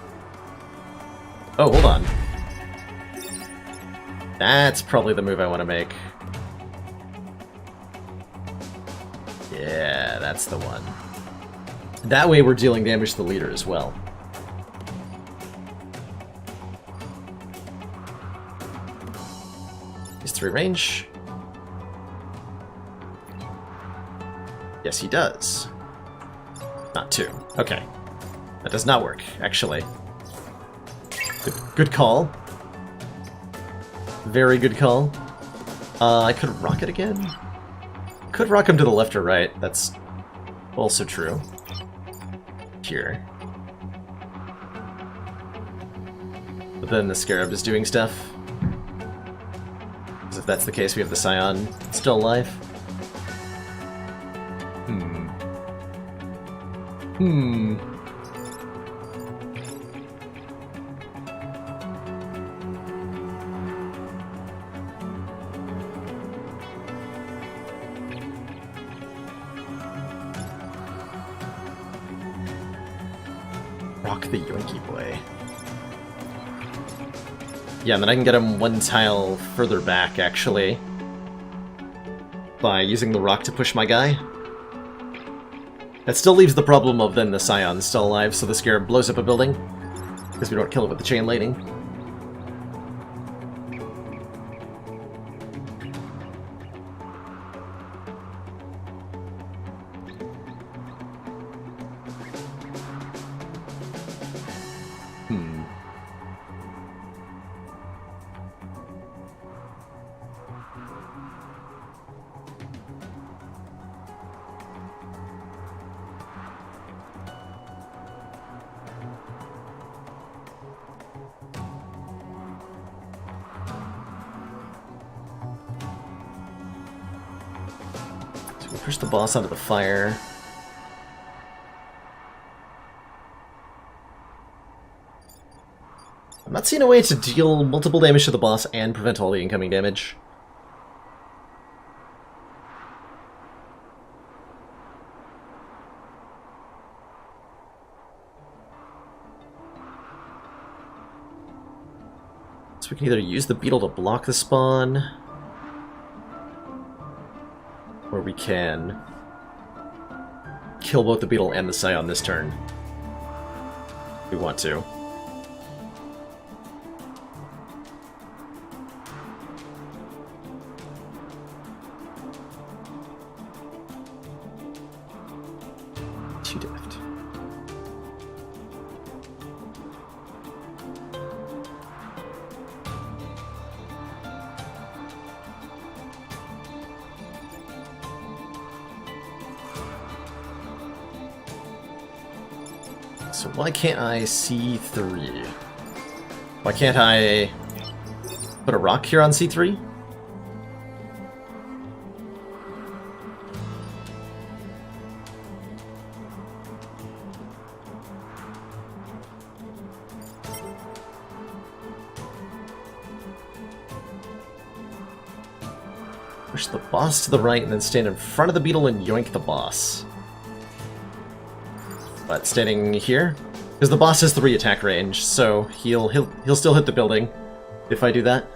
[SPEAKER 2] Oh, hold on. That's probably the move I want to make. Yeah, that's the one. That way we're dealing damage to the leader as well. Is 3 range? Yes, he does. Not 2. Okay. That does not work, actually. Good call. Very good call. I could rock it again. Could rock him to the left or right. That's also true. Here. But then the Scarab is doing stuff. Because if that's the case, we have the Scion still alive. Rock the Yoinky Boy. Yeah, and then I can get him 1 tile further back, actually. By using the rock to push my guy. That still leaves the problem of then the Scion's still alive, so the Scarab blows up a building. Because we don't kill it with the chain lightning. Push the boss onto the fire. I'm not seeing a way to deal multiple damage to the boss and prevent all the incoming damage. So we can either use the beetle to block the spawn, or we can kill both the beetle and the Scion this turn. If we want to. Too deft. So why can't I C3? Why can't I put a rock here on C3? Push the boss to the right and then stand in front of the beetle and yoink the boss. But standing here, because the boss has 3 attack range, so he'll still hit the building if I do that.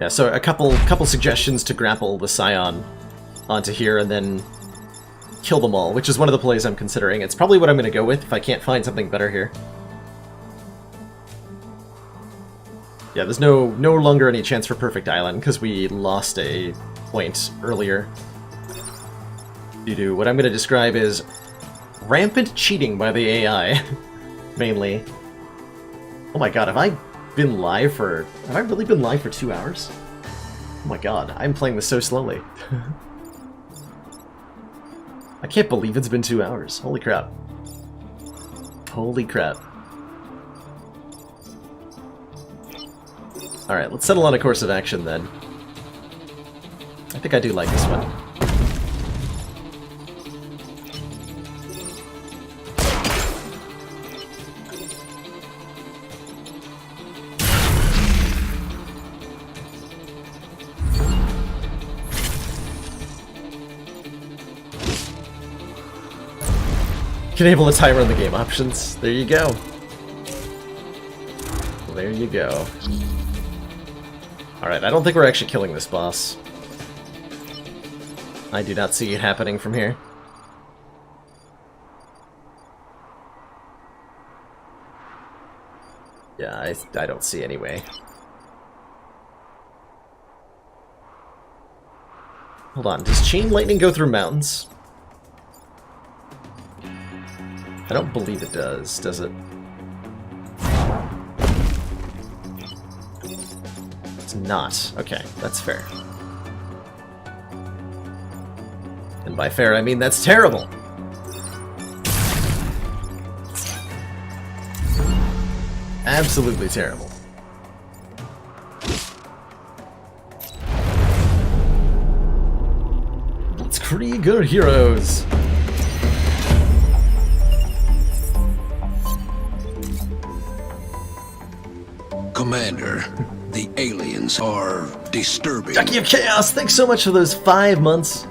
[SPEAKER 2] Yeah, so a couple suggestions to grapple the Scion onto here and then kill them all, which is one of the plays I'm considering. It's probably what I'm going to go with if I can't find something better here. Yeah, there's no longer any chance for Perfect Island because we lost a point earlier due to what I'm going to describe as rampant cheating by the AI, mainly. Oh my god, have I really been live for 2 hours? Oh my god, I'm playing this so slowly. I can't believe it's been 2 hours. Holy crap. Holy crap. Alright, let's settle on a course of action then. I think I do like this one. Enable the timer on the game options. There you go. There you go. Alright, I don't think we're actually killing this boss. I do not see it happening from here. Yeah, I don't see any way. Hold on, does Chain Lightning go through mountains? I don't believe it does it? It's not. Okay, that's fair. And by fair, I mean that's terrible! Absolutely terrible. Blitzkrieg our heroes!
[SPEAKER 1] Commander, the aliens are disturbing.
[SPEAKER 2] Ducky of Chaos, thanks so much for those 5 months.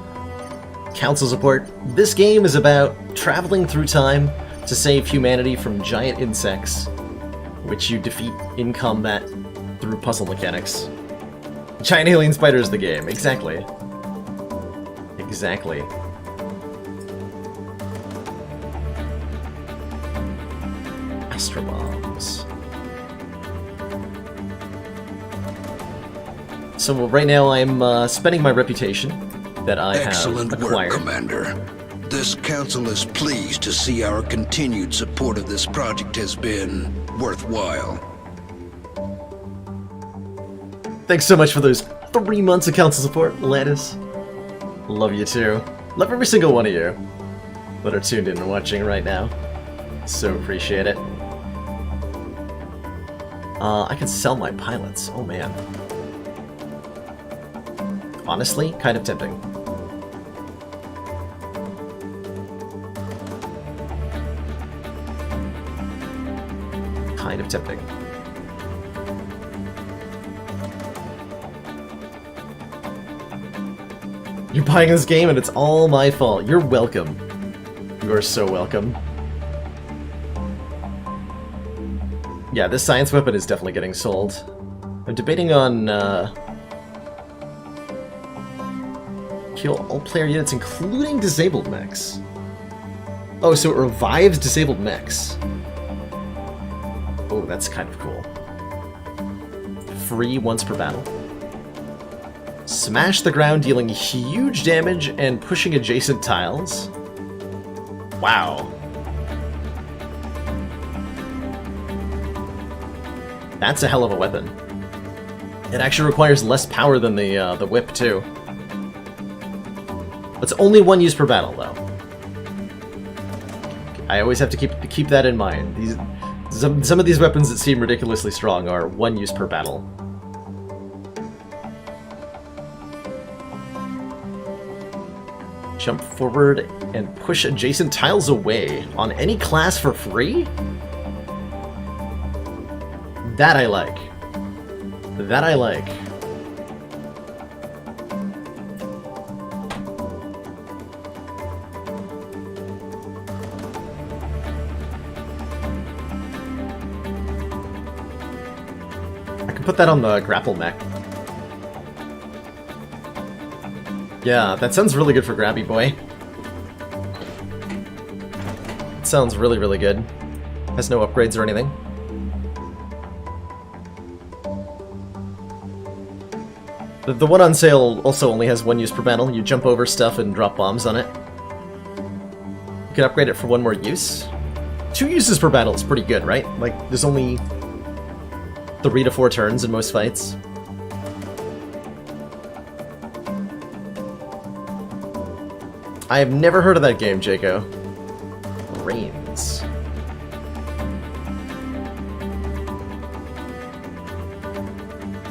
[SPEAKER 2] Council support. This game is about traveling through time to save humanity from giant insects, which you defeat in combat through puzzle mechanics. Giant alien spider is the game, exactly. Exactly. Astrobombs. So right now I'm spending my reputation that I
[SPEAKER 1] Excellent
[SPEAKER 2] have acquired.
[SPEAKER 1] Work, Commander. This council is pleased to see our continued support of this project has been worthwhile.
[SPEAKER 2] Thanks so much for those 3 months of council support, Lattice. Love you too. Love every single one of you that are tuned in and watching right now. So appreciate it. I can sell my pilots. Oh man. Honestly, kind of tempting. Kind of tempting. You're buying this game and it's all my fault. You're welcome. You are so welcome. Yeah, this science weapon is definitely getting sold. I'm debating on, kill all player units, including disabled mechs. Oh, so it revives disabled mechs. Oh, that's kind of cool. Free once per battle. Smash the ground, dealing huge damage and pushing adjacent tiles. Wow. That's a hell of a weapon. It actually requires less power than the whip, too. It's only 1 use per battle, though. I always have to keep that in mind. Some of these weapons that seem ridiculously strong are 1 use per battle. Jump forward and push adjacent tiles away on any class for free? That I like. That I like. I can put that on the grapple mech. Yeah, that sounds really good for Grabby Boy. It sounds really, really good. Has no upgrades or anything. The one on sale also only has 1 use per battle. You jump over stuff and drop bombs on it. You can upgrade it for 1 more use. 2 uses per battle is pretty good, right? Like, there's only 3 to 4 turns in most fights. I have never heard of that game, Jaco. Reigns.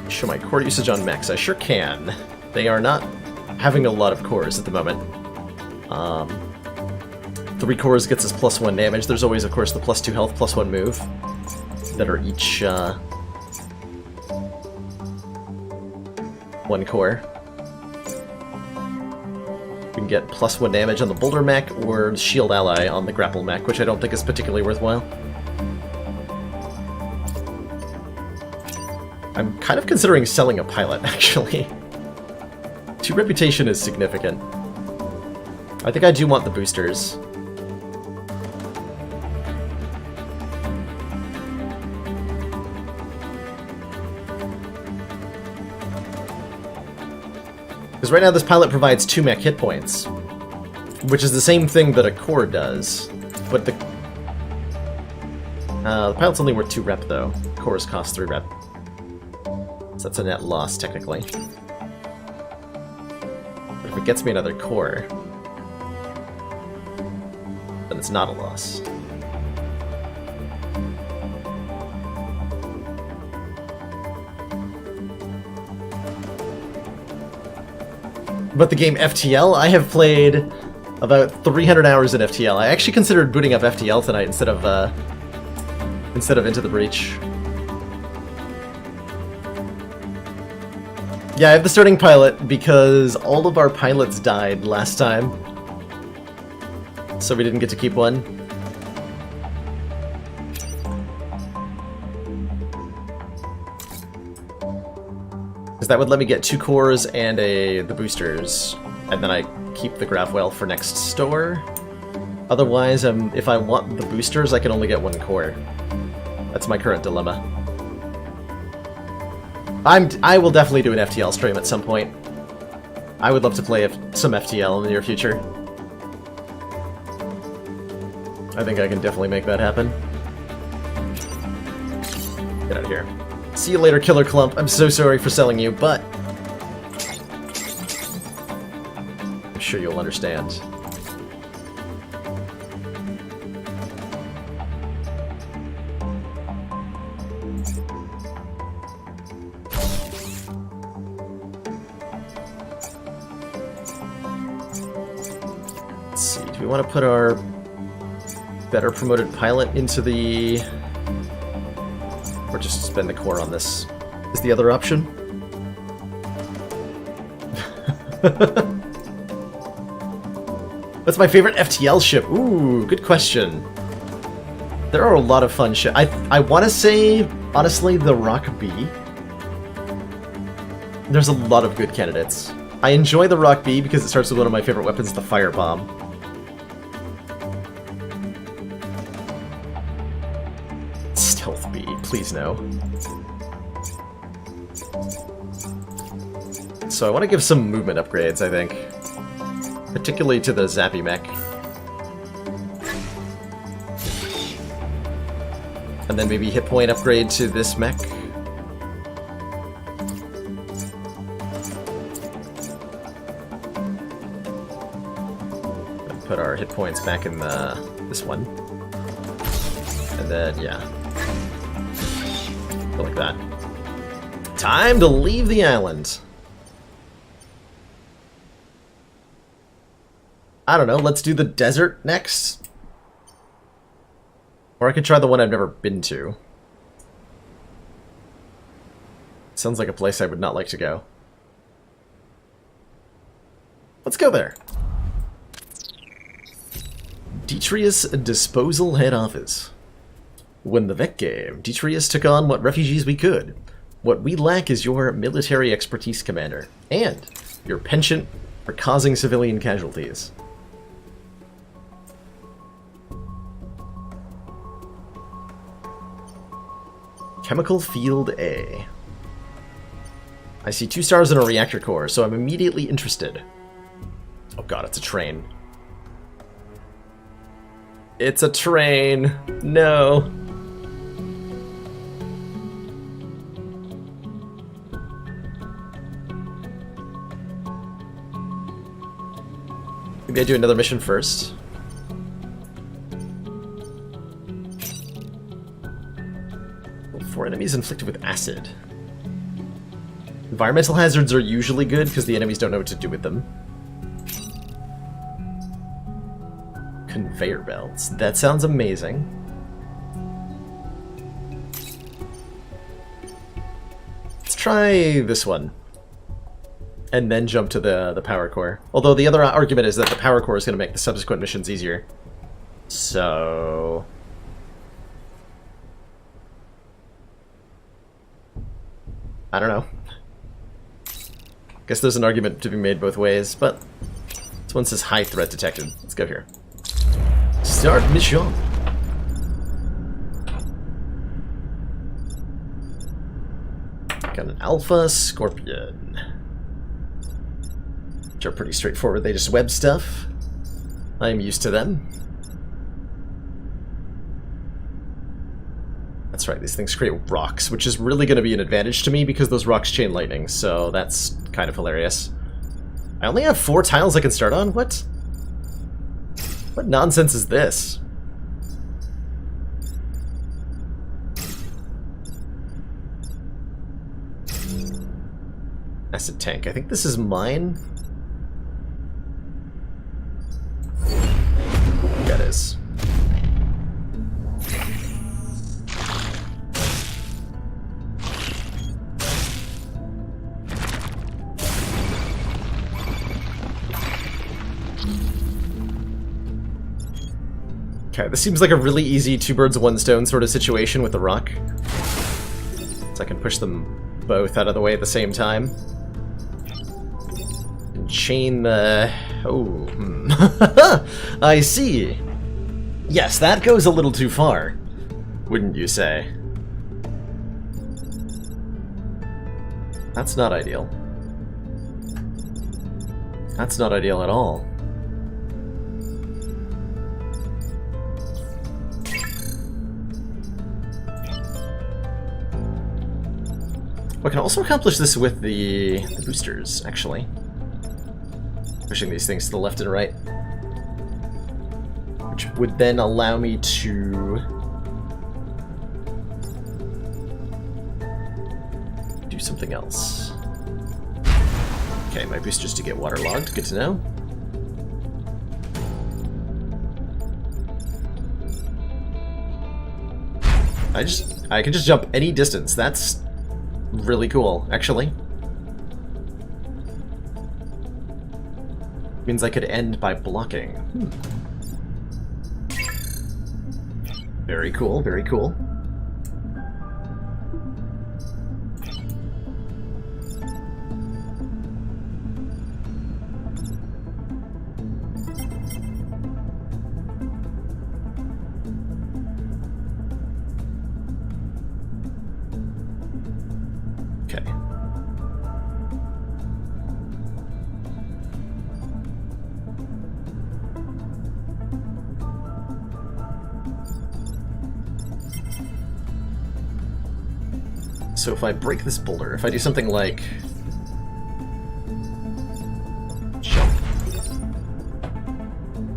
[SPEAKER 2] Show my core usage on max. I sure can. They are not having a lot of cores at the moment. 3 cores gets us +1 damage. There's always, of course, the +2 health, +1 move that are each 1 core. We can get +1 damage on the Boulder mech or Shield Ally on the Grapple mech, which I don't think is particularly worthwhile. I'm kind of considering selling a pilot, actually. 2 reputation is significant. I think I do want the boosters. Because right now this pilot provides 2 mech hit points, which is the same thing that a core does, but the pilot's only worth 2 rep though. Cores cost 3 rep. So that's a net loss, technically. But if it gets me another core, then it's not a loss. But the game FTL, I have played about 300 hours in FTL. I actually considered booting up FTL tonight instead of Into the Breach. Yeah, I have the starting pilot because all of our pilots died last time, so we didn't get to keep one. Because that would let me get 2 cores and the boosters, and then I keep the Grav Whale for next store. Otherwise, if I want the boosters, I can only get 1 core. That's my current dilemma. I will definitely do an FTL stream at some point. I would love to play some FTL in the near future. I think I can definitely make that happen. Get out of here. See you later, Killer Clump. I'm so sorry for selling you, but I'm sure you'll understand. Let's see, do we want to put our better promoted pilot into the... or just spend the core on this? Is the other option? What's my favorite FTL ship? Ooh, good question. There are a lot of fun ships. I want to say, honestly, the Rock B. There's a lot of good candidates. I enjoy the Rock B because it starts with one of my favorite weapons, the Firebomb. Stealth B, please no. So I want to give some movement upgrades, I think. Particularly to the Zappy mech. And then maybe hit point upgrade to this mech. Put our hit points back in this one. And then, yeah. Go like that. Time to leave the island. I don't know, let's do the desert next. Or I could try the one I've never been to. Sounds like a place I would not like to go. Let's go there. Detrius Disposal Head Office. When the Vec game, Detrius took on what refugees we could. What we lack is your military expertise, Commander. And your penchant for causing civilian casualties. Chemical Field A. I see 2 stars in a reactor core, so I'm immediately interested. Oh god, it's a train. It's a train! No! Maybe I do another mission first. For enemies inflicted with acid. Environmental hazards are usually good because the enemies don't know what to do with them. Conveyor belts. That sounds amazing. Let's try this one. And then jump to the power core. Although the other argument is that the power core is going to make the subsequent missions easier. So... I don't know. Guess there's an argument to be made both ways, but this one says high threat detected. Let's go here. Start mission. Got an Alpha Scorpion. Which are pretty straightforward. They just web stuff. I am used to them. That's right, these things create rocks, which is really going to be an advantage to me because those rocks chain lightning, so that's kind of hilarious. I only have 4 tiles I can start on? What? What nonsense is this? Acid tank. I think this is mine. That is. Okay, this seems like a really easy 2 birds 1 stone sort of situation with the rock. So I can push them both out of the way at the same time. And chain the... Oh, I see. Yes, that goes a little too far, wouldn't you say? That's not ideal. That's not ideal at all. I can also accomplish this with the boosters, actually. Pushing these things to the left and right. Which would then allow me to... do something else. Okay, my boosters do get waterlogged, good to know. I can just jump any distance, that's really cool, actually. Means I could end by blocking. Very cool, very cool. Okay. So if I break this boulder, if I do something like jump,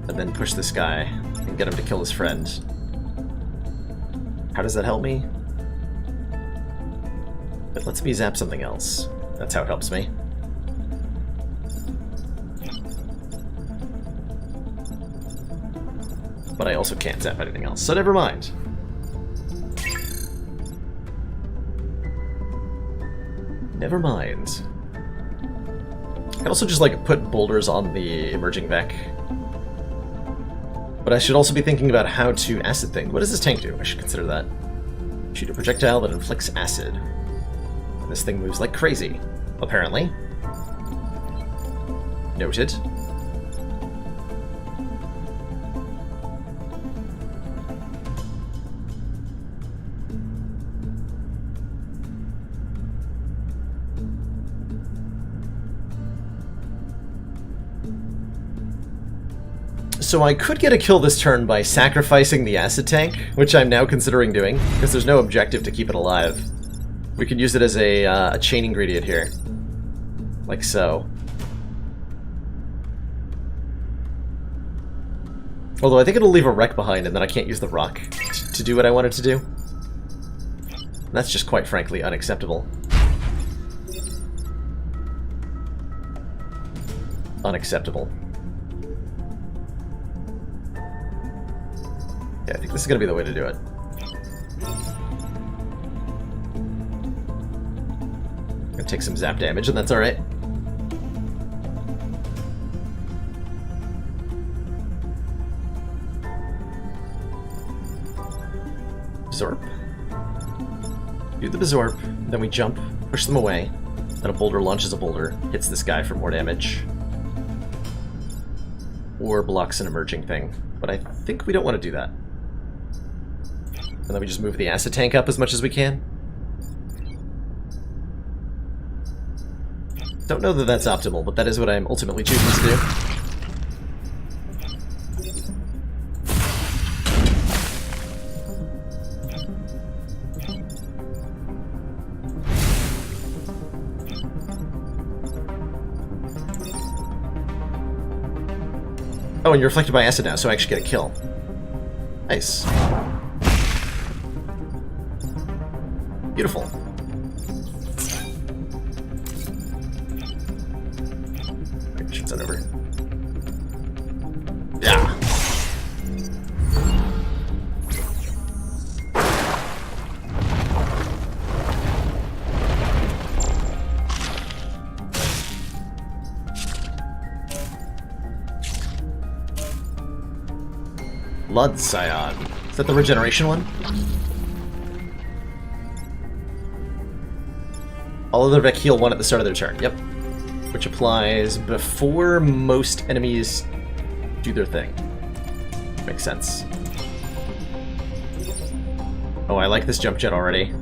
[SPEAKER 2] and then push this guy and get him to kill his friend, how does that help me? It lets me zap something else. That's how it helps me. But I also can't zap anything else, so never mind. Never mind. I can also just, like, put boulders on the emerging Vec. But I should also be thinking about how to acid thing. What does this tank do? I should consider that. Shoot a projectile that inflicts acid. This thing moves like crazy, apparently. Noted. So I could get a kill this turn by sacrificing the acid tank, which I'm now considering doing, because there's no objective to keep it alive. We could use it as a chain ingredient here. Like so. Although I think it'll leave a wreck behind, and then I can't use the rock to do what I wanted to do. And that's just quite frankly unacceptable. Unacceptable. Yeah, I think this is going to be the way to do it. I'm going to take some zap damage, and that's alright. Absorb. Do the Absorb, then we jump, push them away, then a boulder launches a boulder, hits this guy for more damage. Or blocks an emerging thing. But I think we don't want to do that. And then we just move the acid tank up as much as we can. Don't know that that's optimal, but that is what I'm ultimately choosing to do. Oh, and you're reflected by acid now, so I actually get a kill. Nice. Beautiful. Alright, shoot that over. Yeah. Blood Scion. Is that the regeneration one? All other Vec heal 1 at the start of their turn. Yep. Which applies before most enemies do their thing. Makes sense. Oh, I like this jump jet already.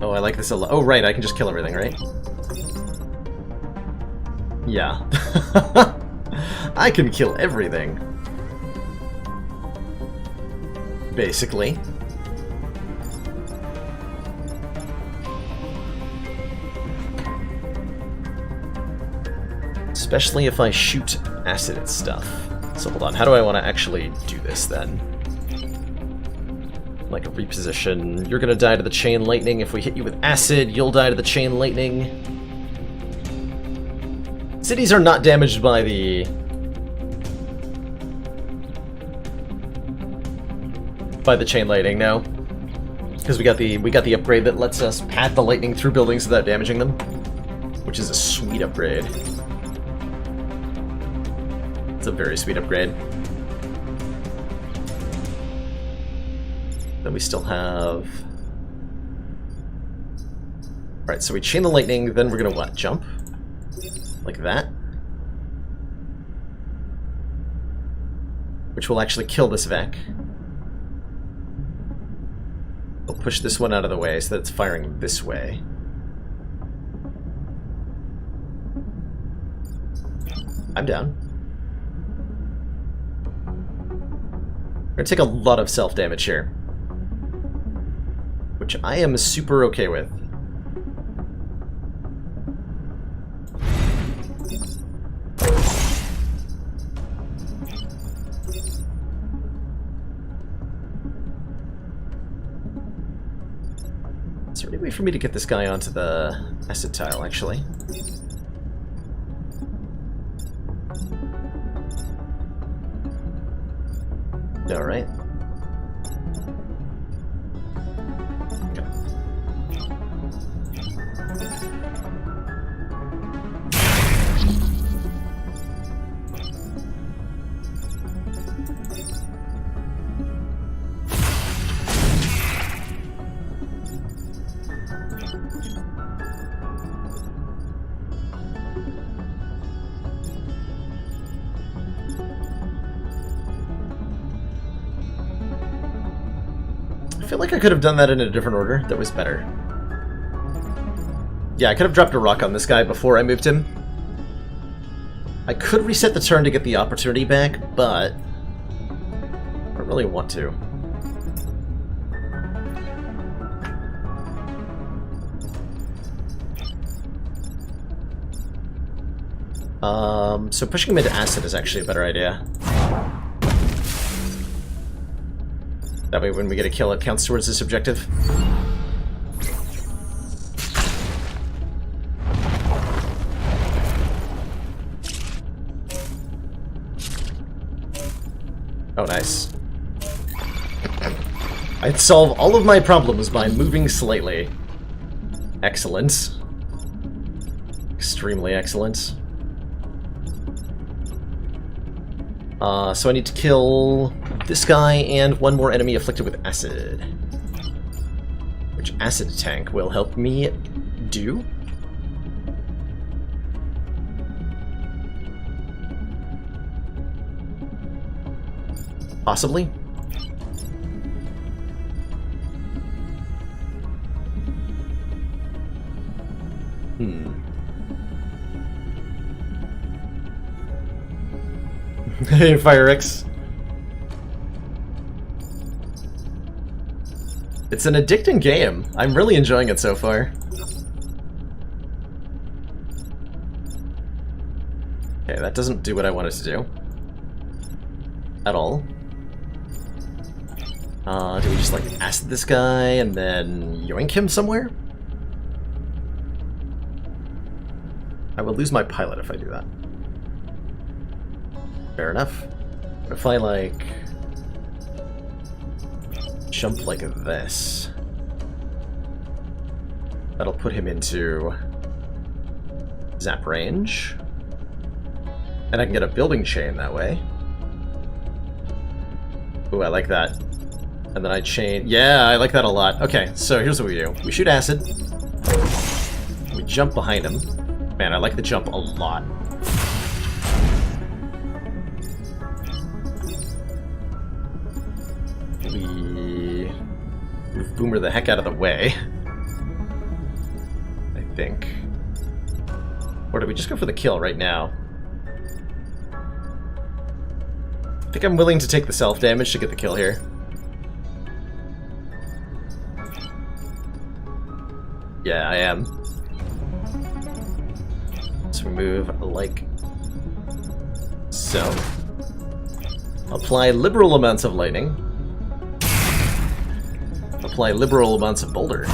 [SPEAKER 2] Oh, I like this a lot. Oh, right, I can just kill everything, right? Yeah. I can kill everything. Basically. Especially if I shoot acid at stuff. So hold on, how do I want to actually do this then? Like a reposition. You're gonna die to the chain lightning. If we hit you with acid, you'll die to the chain lightning. Cities are not damaged by the... chain lightning, no. Because we got the upgrade that lets us pat the lightning through buildings without damaging them. Which is a sweet upgrade. It's a very sweet upgrade. Then we still have... Alright, so we chain the lightning, then we're gonna what? Jump? Like that? Which will actually kill this Vec. We'll push this one out of the way so that it's firing this way. I'm down. We're gonna take a lot of self-damage here. Which I am super okay with. Is there any way for me to get this guy onto the acid tile, actually? No, right? Okay. feel like I could have done that in a different order. That was better. Yeah, I could have dropped a rock on this guy before I moved him. I could reset the turn to get the opportunity back, but I don't really want to. So pushing him into acid is actually a better idea. That way when we get a kill, it counts towards this objective. Oh, nice. I'd solve all of my problems by moving slightly. Excellent. Extremely excellent. So I need to kill this guy and one more enemy afflicted with acid. Which acid tank will help me do? Possibly? Hey, Firex. It's an addicting game. I'm really enjoying it so far. Okay, that doesn't do what I wanted to do. At all. Do we just, like, acid this guy and then yoink him somewhere? I will lose my pilot if I do that. Fair enough. If I, like, jump like this, that'll put him into zap range. And I can get a building chain that way. Ooh, I like that. And then I chain... Yeah, I like that a lot. Okay, so here's what we do. We shoot acid. We jump behind him. Man, I like the jump a lot. We move Boomer the heck out of the way, I think. Or do we just go for the kill right now? I think I'm willing to take the self-damage to get the kill here. Yeah, I am. So we move like so. Apply liberal amounts of lightning. Apply liberal amounts of boulder.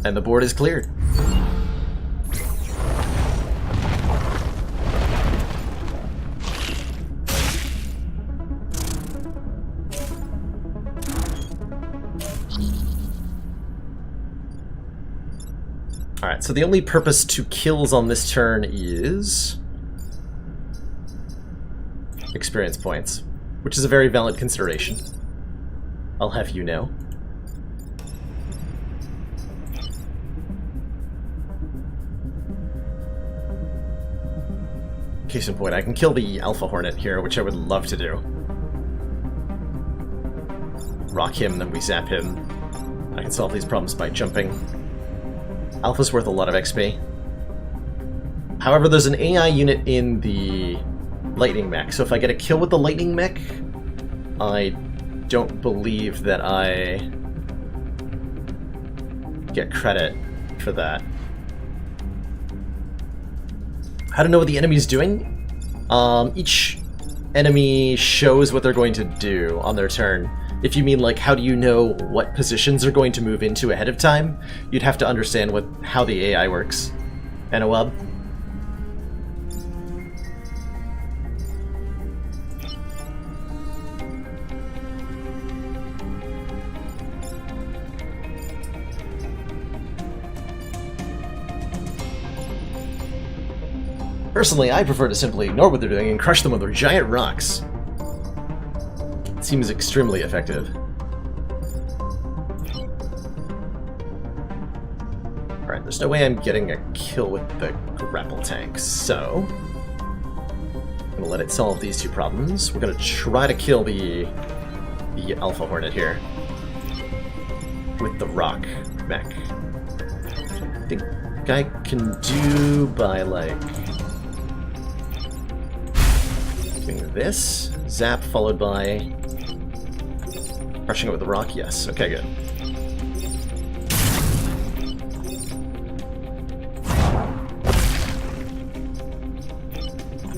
[SPEAKER 2] And the board is cleared. Alright, so the only purpose to kills on this turn is experience points, which is a very valid consideration. I'll have you know. Case in point, I can kill the Alpha Hornet here, which I would love to do. Rock him, then we zap him. I can solve these problems by jumping. Alpha's worth a lot of XP. However, there's an AI unit in the lightning mech, so if I get a kill with the lightning mech, I don't believe that I get credit for that. How to know what the enemy's doing? Each enemy shows what they're going to do on their turn. If you mean, like, how do you know what positions they're going to move into ahead of time, you'd have to understand how the AI works. Anowab? Personally, I prefer to simply ignore what they're doing and crush them with their giant rocks. It seems extremely effective. Alright, there's no way I'm getting a kill with the grapple tank, so I'm gonna let it solve these two problems. We're gonna try to kill the the Alpha Hornet here. With the rock mech. I think I can do by, like, doing this. Zap followed by crushing it with the rock. Yes. Okay, good.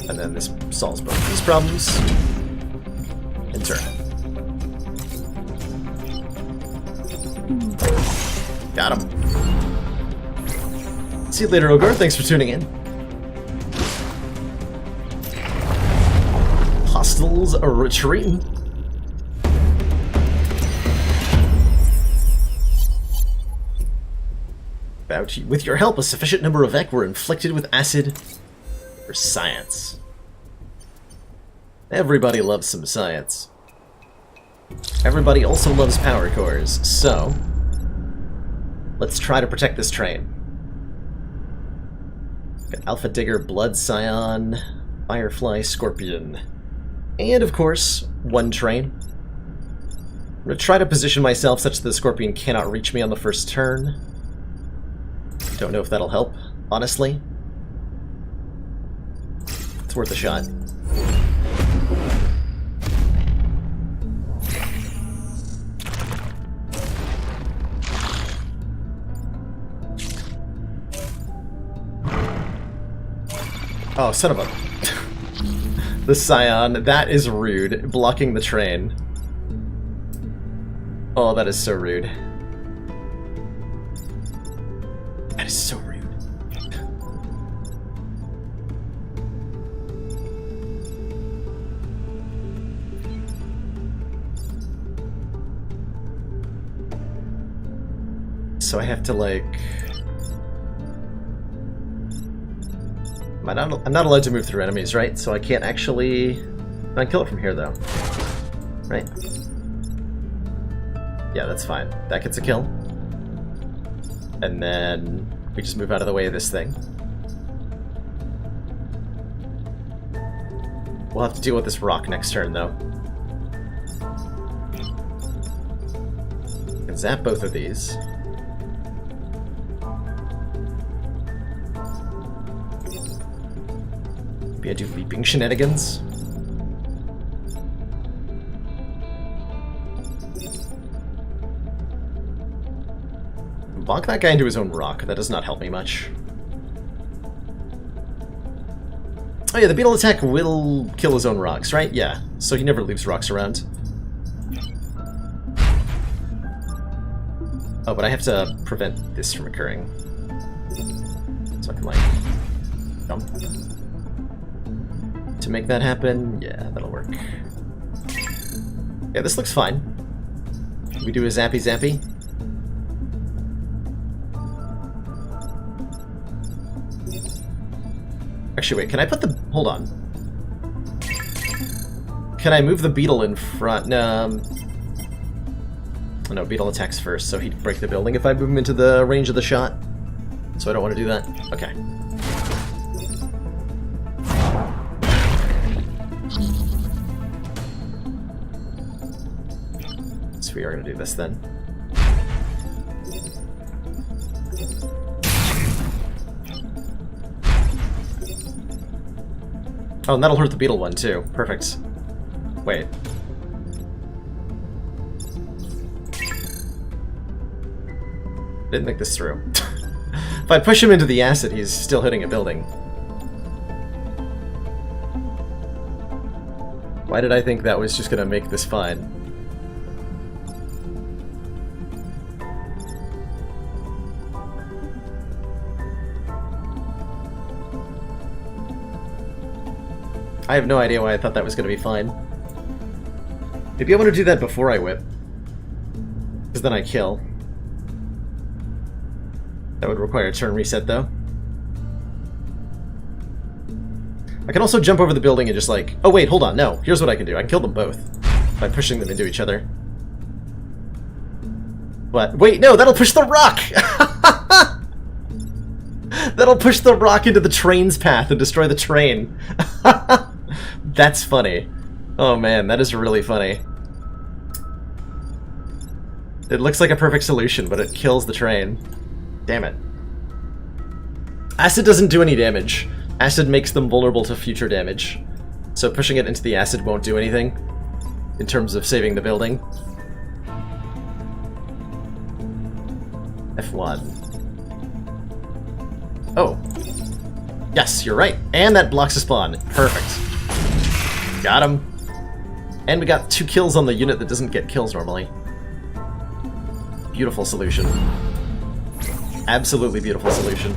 [SPEAKER 2] And then this solves both of these problems. And turn. Got him. See you later, Ogre. Thanks for tuning in. Hostiles are retreating. With your help, a sufficient number of Ek were inflicted with acid for science. Everybody loves some science. Everybody also loves power cores, so let's try to protect this train. Got Alpha Digger, Blood Scion, Firefly, Scorpion, and of course, one train. I'm going to try to position myself such that the Scorpion cannot reach me on the first turn. Don't know if that'll help, honestly. It's worth a shot. Oh, son of a... The Scion, that is rude. Blocking the train. Oh, that is so rude. That is so rude. So I have to, like... I'm not allowed to move through enemies, right? So I can't actually... I can kill it from here, though. Right? Yeah, that's fine. That gets a kill. And then we just move out of the way of this thing. We'll have to deal with this rock next turn, though. I can zap both of these. Maybe I do leaping shenanigans. Bonk that guy into his own rock. That does not help me much. Oh yeah, the beetle attack will kill his own rocks, right? Yeah, so he never leaves rocks around. Oh, but I have to prevent this from occurring. So I can, like, jump. To make that happen, yeah, that'll work. Yeah, this looks fine. We do a zappy zappy. Actually, wait, can I put the... Hold on. Can I move the beetle in front? No, no, beetle attacks first, so he'd break the building if I move him into the range of the shot. So I don't want to do that. Okay. So we are going to do this then. Oh, and that'll hurt the beetle one, too. Perfect. Wait. Didn't think this through. If I push him into the acid, he's still hitting a building. Why did I think that was just gonna make this fine? I have no idea why I thought that was going to be fine. Maybe I want to do that before I whip. Because then I kill. That would require a turn reset, though. I can also jump over the building and just like... Oh wait, hold on, no. Here's what I can do. I can kill them both. By pushing them into each other. But, wait, no, that'll push the rock! That'll push the rock into the train's path and destroy the train. That's funny. Oh man, that is really funny. It looks like a perfect solution, but it kills the train. Damn it. Acid doesn't do any damage. Acid makes them vulnerable to future damage. So pushing it into the acid won't do anything in terms of saving the building. F1. Oh. Yes, you're right. And that blocks a spawn. Perfect. Got him. And we got 2 kills on the unit that doesn't get kills normally. Beautiful solution. Absolutely beautiful solution.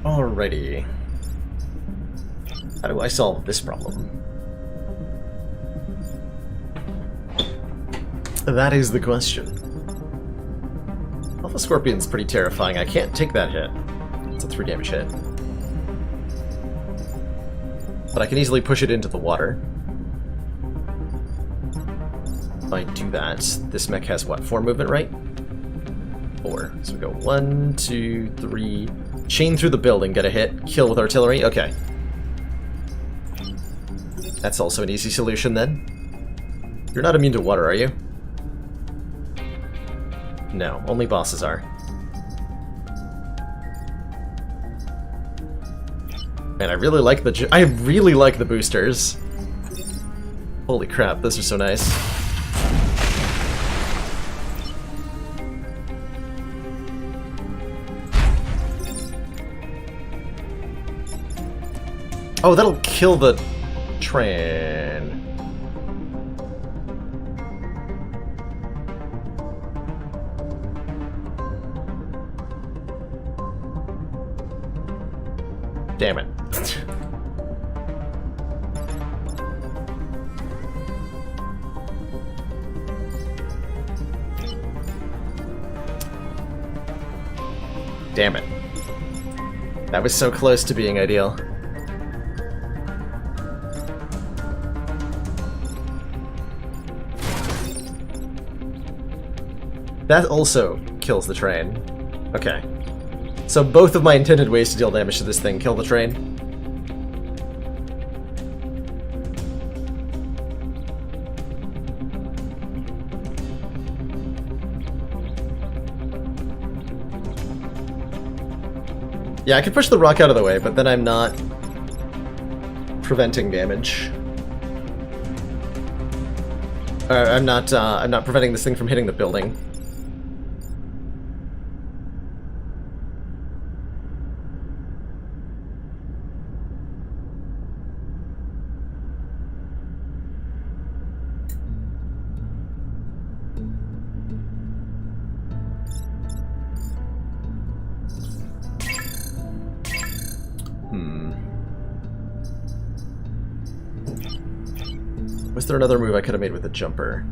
[SPEAKER 2] Alrighty. How do I solve this problem? That is the question. Alpha Scorpion's pretty terrifying. I can't take that hit. It's a 3 damage hit. But I can easily push it into the water. If I do that, this mech has what, 4 movement, right? 4. So we go 1, 2, 3. Chain through the building, get a hit, kill with artillery. Okay. That's also an easy solution then. You're not immune to water, are you? No, only bosses are. Man, I really like the boosters. Holy crap, those are so nice. Oh, that'll kill the train. Damn it. Damn it. That was so close to being ideal. That also kills the train. Okay. So both of my intended ways to deal damage to this thing kill the train. Yeah, I can push the rock out of the way, but then I'm not preventing damage. I'm not preventing this thing from hitting the building. Was there another move I could have made with a jumper?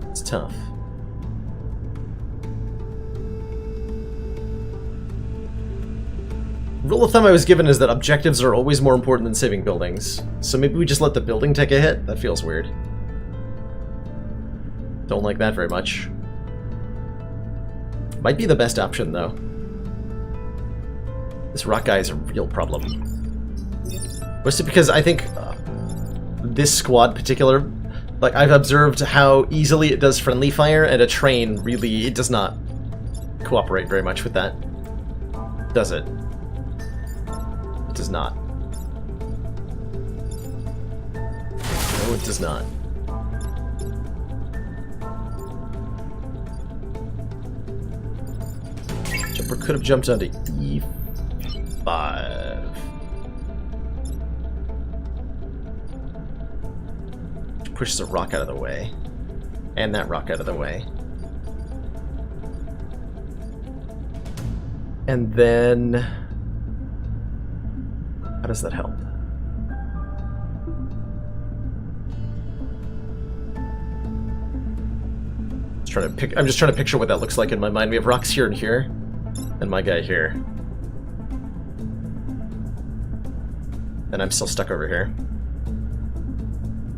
[SPEAKER 2] It's tough. Rule of thumb I was given is that objectives are always more important than saving buildings. So maybe we just let the building take a hit? That feels weird. Don't like that very much. Might be the best option, though. This rock guy is a real problem. Mostly because I think this squad particular, like, I've observed how easily it does friendly fire, and a train really, it does not cooperate very much with that. Does it? It does not. No, it does not. Jumper could have jumped onto E5. Which pushes a rock out of the way. And that rock out of the way. And then... how does that help? I'm just trying to picture what that looks like in my mind. We have rocks here and here. And my guy here. And I'm still stuck over here.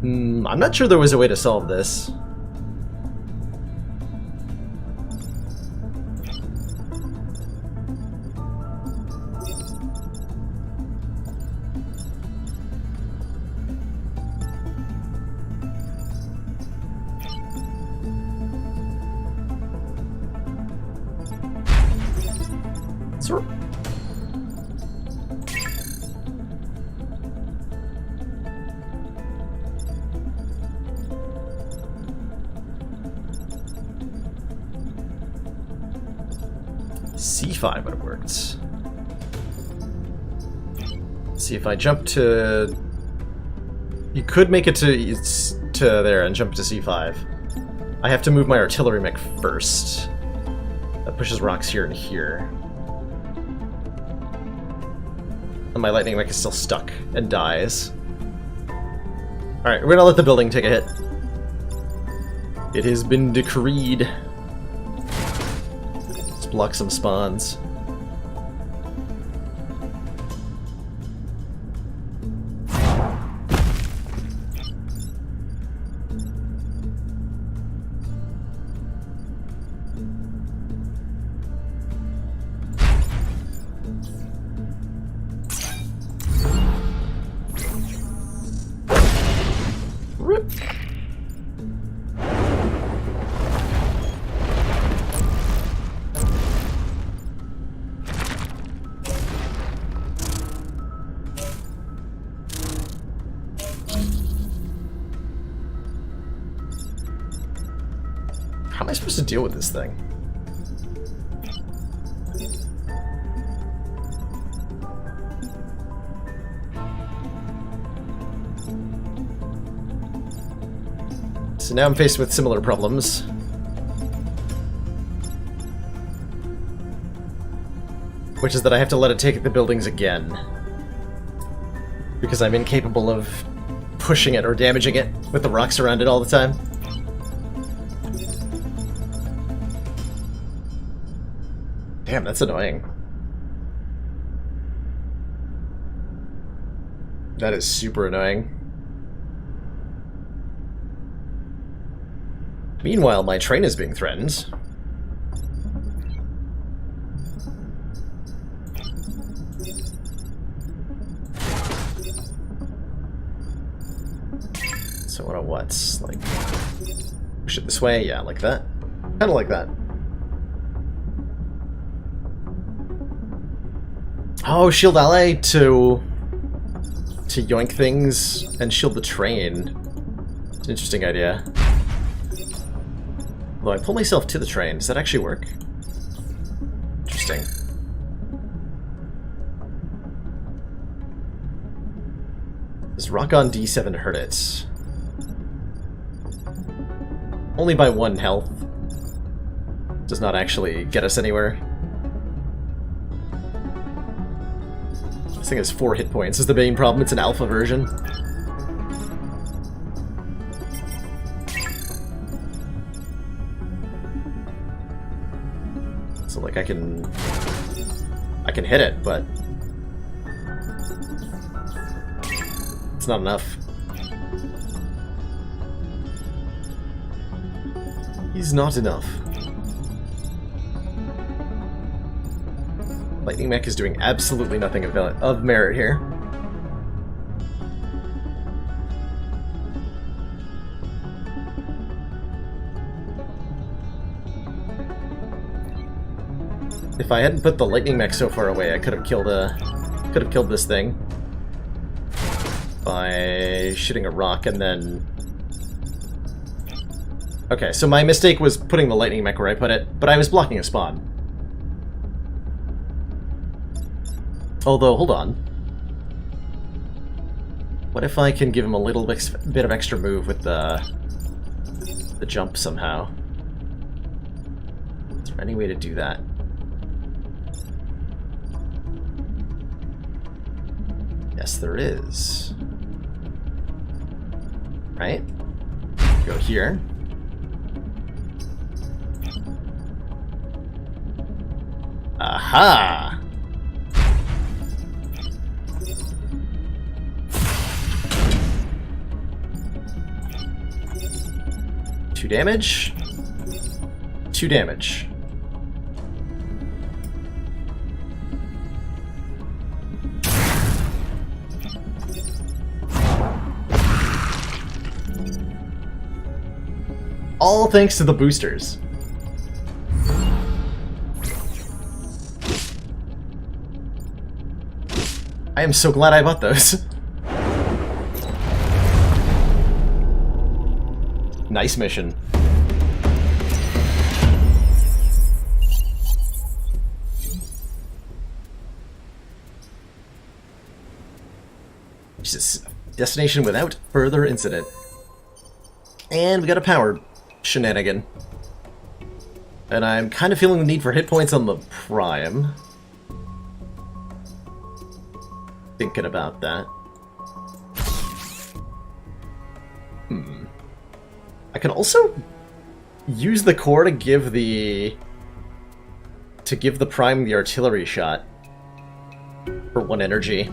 [SPEAKER 2] I'm not sure there was a way to solve this. Sort. C5 would have worked. Let's see if I jump to... You could make it to there and jump to C5. I have to move my artillery mech first. That pushes rocks here and here. And my lightning mech is still stuck and dies. Alright, we're gonna let the building take a hit. It has been decreed. Let's block some spawns. Rip. How am I supposed to deal with this thing? So now I'm faced with similar problems. Which is that I have to let it take the buildings again. Because I'm incapable of pushing it or damaging it with the rocks around it all the time. Damn, that's annoying. That is super annoying. Meanwhile, my train is being threatened. So what? Like, push it this way? Yeah, like that. Kind of like that. Oh, shield ally to yoink things and shield the train. It's an interesting idea. Although I pull myself to the train, does that actually work? Interesting. Does rock on D7 hurt it? Only by 1 health. Does not actually get us anywhere. This thing has 4 hit points. Is the main problem? It's an alpha version. So like I can hit it, but it's not enough. He's not enough. Lightning Mech is doing absolutely nothing of merit here. If I hadn't put the Lightning Mech so far away, I could have killed this thing by shooting a rock and then. Okay, so my mistake was putting the Lightning Mech where I put it, but I was blocking a spawn. Although, hold on. What if I can give him a little bit of extra move with the jump somehow? Is there any way to do that? Yes, there is. Right? Go here. Aha! damage. 2 damage. All thanks to the boosters. I am so glad I bought those. Nice mission. Jesus. Destination without further incident. And we got a power shenanigan. And I'm kind of feeling the need for hit points on the Prime. Thinking about that. I can also use the core to give the Prime the artillery shot for 1 energy.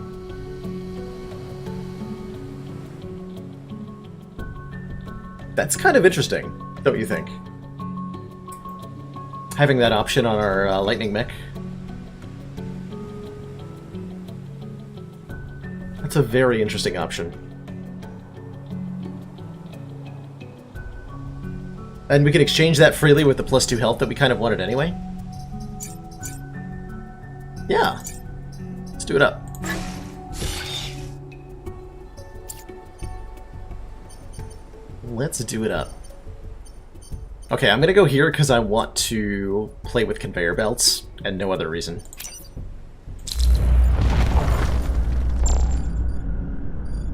[SPEAKER 2] That's kind of interesting, don't you think? Having that option on our lightning mech. That's a very interesting option. And we can exchange that freely with the +2 health that we kind of wanted anyway. Yeah. Let's do it up. Let's do it up. Okay, I'm gonna go here because I want to play with conveyor belts, and no other reason.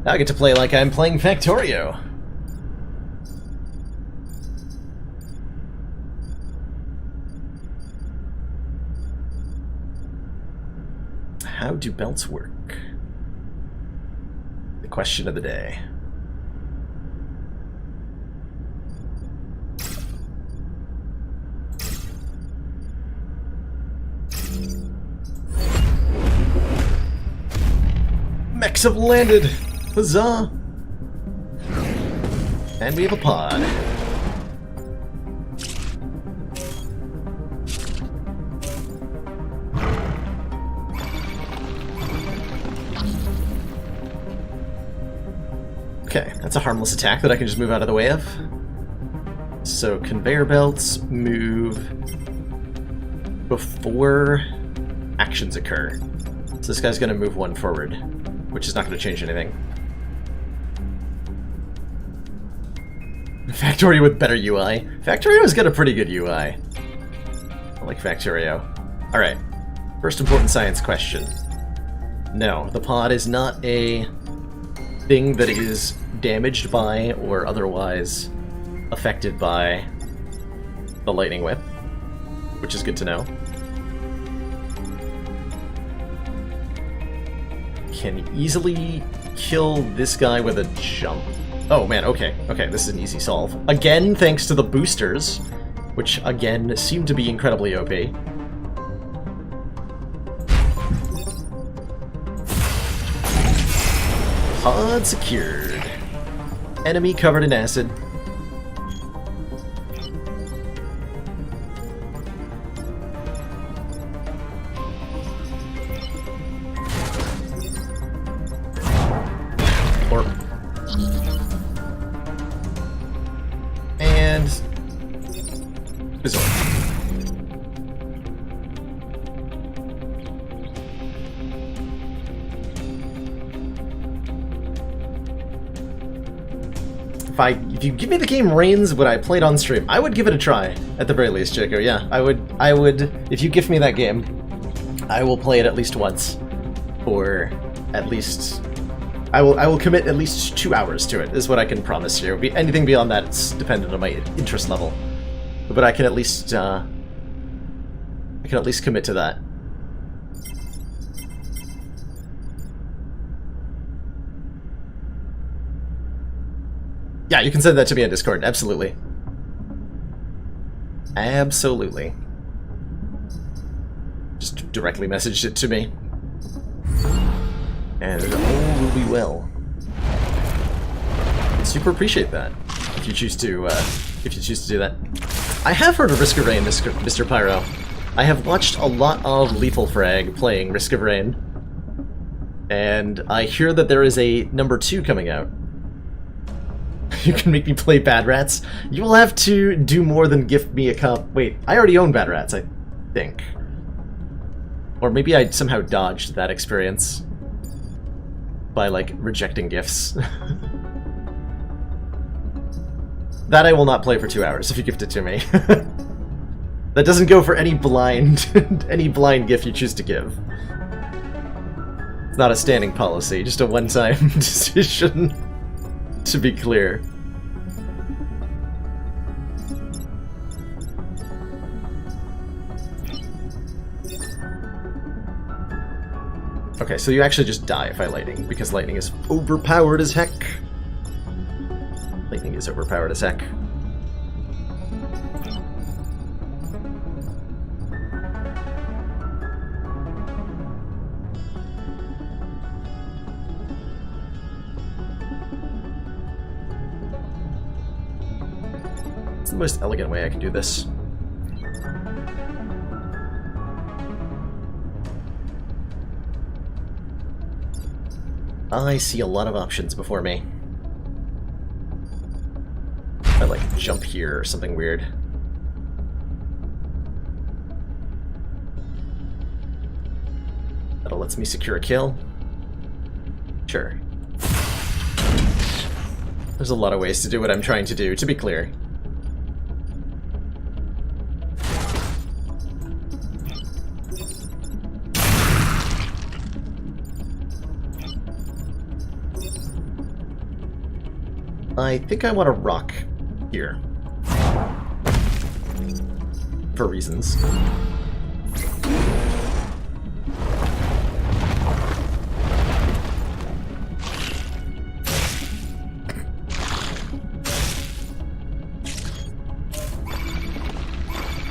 [SPEAKER 2] Now I get to play like I'm playing Factorio. How do belts work? The question of the day. Mechs have landed! Huzzah! And we have a pod. Okay, that's a harmless attack that I can just move out of the way of. So conveyor belts move before actions occur. So this guy's gonna move 1 forward, which is not gonna change anything. Factorio with better UI. Factorio's got a pretty good UI. I like Factorio. Alright, first important science question. No, the pod is not a thing that is damaged by or otherwise affected by the lightning whip, which is good to know. Can easily kill this guy with a jump. Oh man, okay, this is an easy solve. Again, thanks to the boosters, which again seem to be incredibly OP. Pod secured. Enemy covered in acid. And Bizarre. If you give me the game Reigns when I played on stream, I would give it a try, at the very least, Jaco. Yeah, I would, if you give me that game, I will play it at least once, or at least, I will commit at least 2 hours to it, is what I can promise you. Anything beyond that, it's dependent on my interest level. But I can at least commit to that. Yeah, you can send that to me on Discord, absolutely. Absolutely. Just directly message it to me. And all will be well. Super appreciate that. if you choose to do that. I have heard of Risk of Rain, Mr. Pyro. I have watched a lot of Lethal Frag playing Risk of Rain, and I hear that there is a number 2 coming out. You can make me play Bad Rats. You will have to do more than gift me a cop. Wait, I already own Bad Rats, I think. Or maybe I somehow dodged that experience by, like, rejecting gifts. That I will not play for 2 hours if you gift it to me. That doesn't go for any blind gift you choose to give. It's not a standing policy, just a one-time decision, to be clear. Okay, so you actually just die if I lightning, because lightning is overpowered as heck. Lightning is overpowered as heck. It's the most elegant way I can do this. I see a lot of options before me. I like jump here or something weird. That'll lets me secure a kill. Sure. There's a lot of ways to do what I'm trying to do, to be clear. I think I want to rock here. For reasons.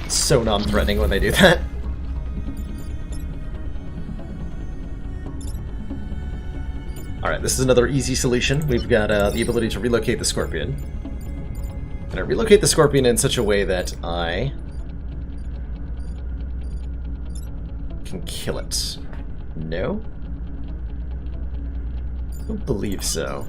[SPEAKER 2] So non-threatening when they do that. Alright, this is another easy solution. We've got the ability to relocate the Scorpion. And I relocate the Scorpion in such a way that I can kill it. No? I don't believe so.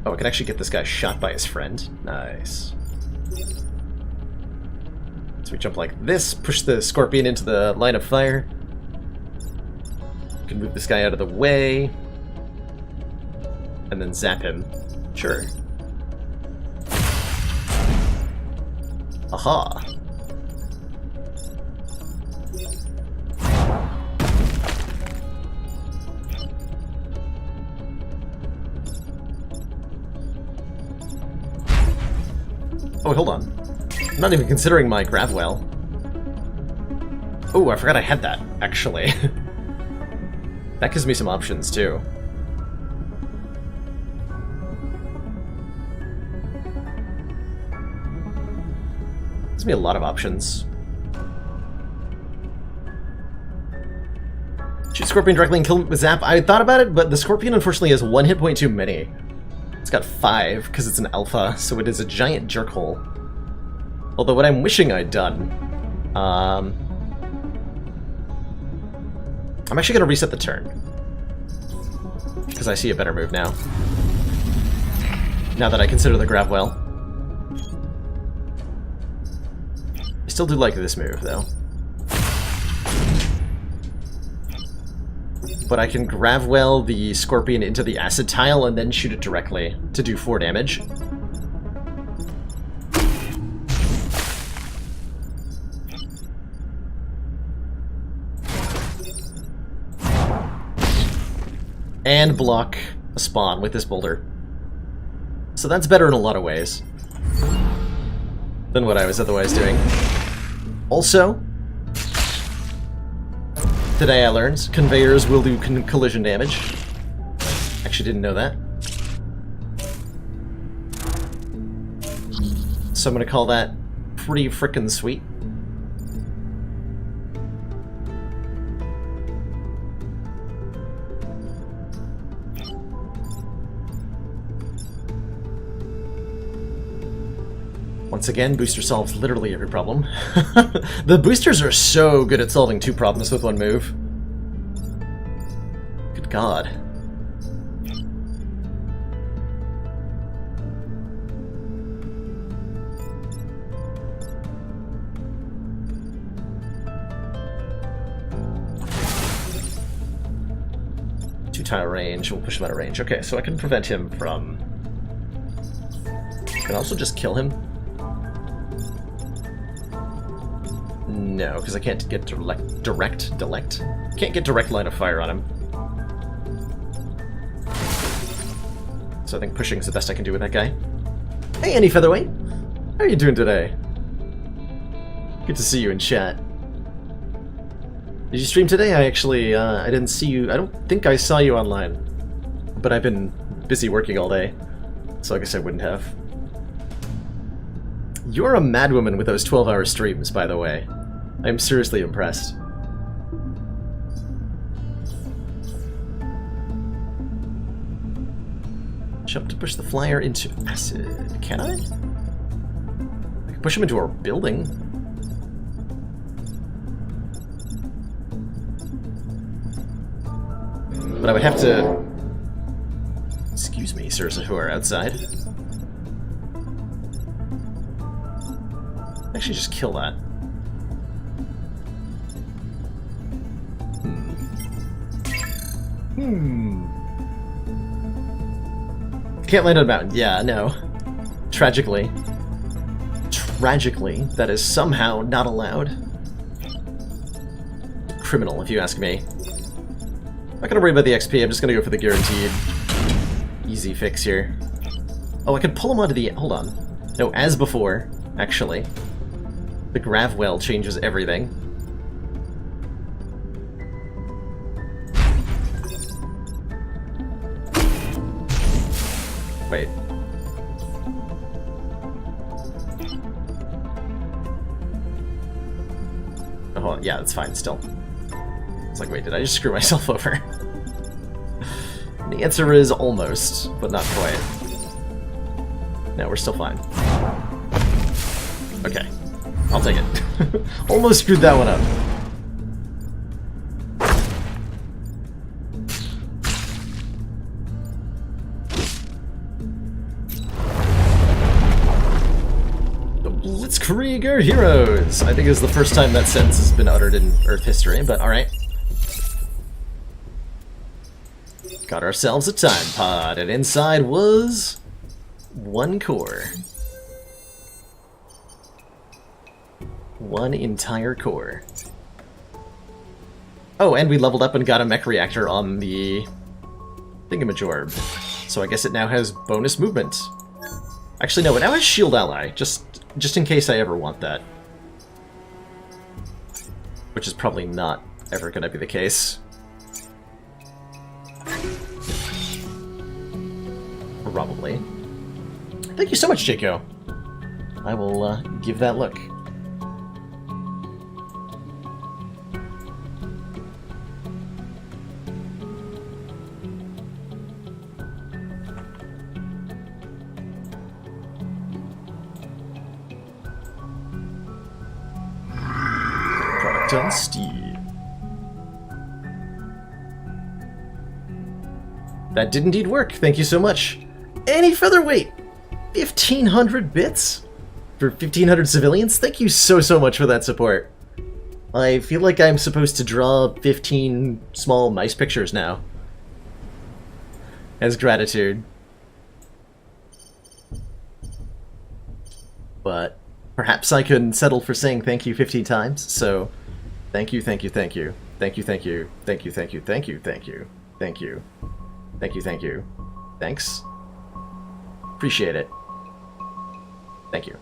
[SPEAKER 2] Oh, I can actually get this guy shot by his friend. Nice. So we jump like this, push the Scorpion into the line of fire. We can move this guy out of the way. And then zap him. Sure. Aha! Oh, hold on. I'm not even considering my Gravwell. Oh, I forgot I had that, actually. That gives me some options, too. Gives me a lot of options. Shoot Scorpion directly and kill him with Zap. I thought about it, but the Scorpion unfortunately has 1 hit point too many. It's got 5, because it's an alpha, so it is a giant jerk hole. Although what I'm wishing I'd done... I'm actually going to reset the turn. Because I see a better move now. Now that I consider the Gravwell. I still do like this move, though. But I can Gravwell the Scorpion into the acid tile and then shoot it directly to do 4 damage. And block a spawn with this boulder. So that's better in a lot of ways than what I was otherwise doing. Also, today I learned conveyors will do collision damage. Actually didn't know that. So I'm gonna call that pretty frickin' sweet. Once again, booster solves literally every problem. The boosters are so good at solving 2 problems with 1 move. Good God. Two-tile range, we'll push him out of range. Okay, so I can prevent him from... I can also just kill him. No, because I can't get can't get direct line of fire on him. So I think pushing is the best I can do with that guy. Hey, Andy Featherweight! How are you doing today? Good to see you in chat. Did you stream today? I actually, I didn't see you. I don't think I saw you online. But I've been busy working all day, so I guess I wouldn't have. You're a madwoman with those 12-hour streams, by the way. I'm seriously impressed. Jump to push the flyer into acid. Can I? I can push him into our building. But I would have to... Excuse me, sirs who are outside. Actually, just kill that. Can't land on a mountain. Yeah, no. Tragically. Tragically, that is somehow not allowed. Criminal, if you ask me. I'm not gonna worry about the XP, I'm just gonna go for the guaranteed easy fix here. Oh, I could pull him onto the... Hold on. No, as before, actually. The grav well changes everything. Wait. Oh, yeah, that's fine still. It's like, wait, did I just screw myself over? The answer is almost, but not quite. No, we're still fine. Okay. I'll take it. Almost screwed that one up. The Blitzkrieg are heroes! I think it's the first time that sentence has been uttered in Earth history, but alright. Got ourselves a time pod, and inside was... 1 core. 1 entire core. Oh, and we leveled up and got a mech reactor on the thingamajorb. So I guess it now has bonus movement. Actually, no, it now has shield ally, just in case I ever want that. Which is probably not ever gonna be the case. Probably. Thank you so much, Jaco. I will give that look. Product on Steam. That did indeed work. Thank you so much. Annie Featherweight! 1,500 bits? For 1,500 civilians? Thank you so much for that support. I feel like I'm supposed to draw 15 small mice pictures now. As gratitude. But perhaps I could settle for saying thank you 15 times, so thank you, thank you, thank you. Thank you, thank you. Thank you, thank you, thank you, thank you. Thank you. Thank you, thank you. Thanks. Appreciate it. Thank you.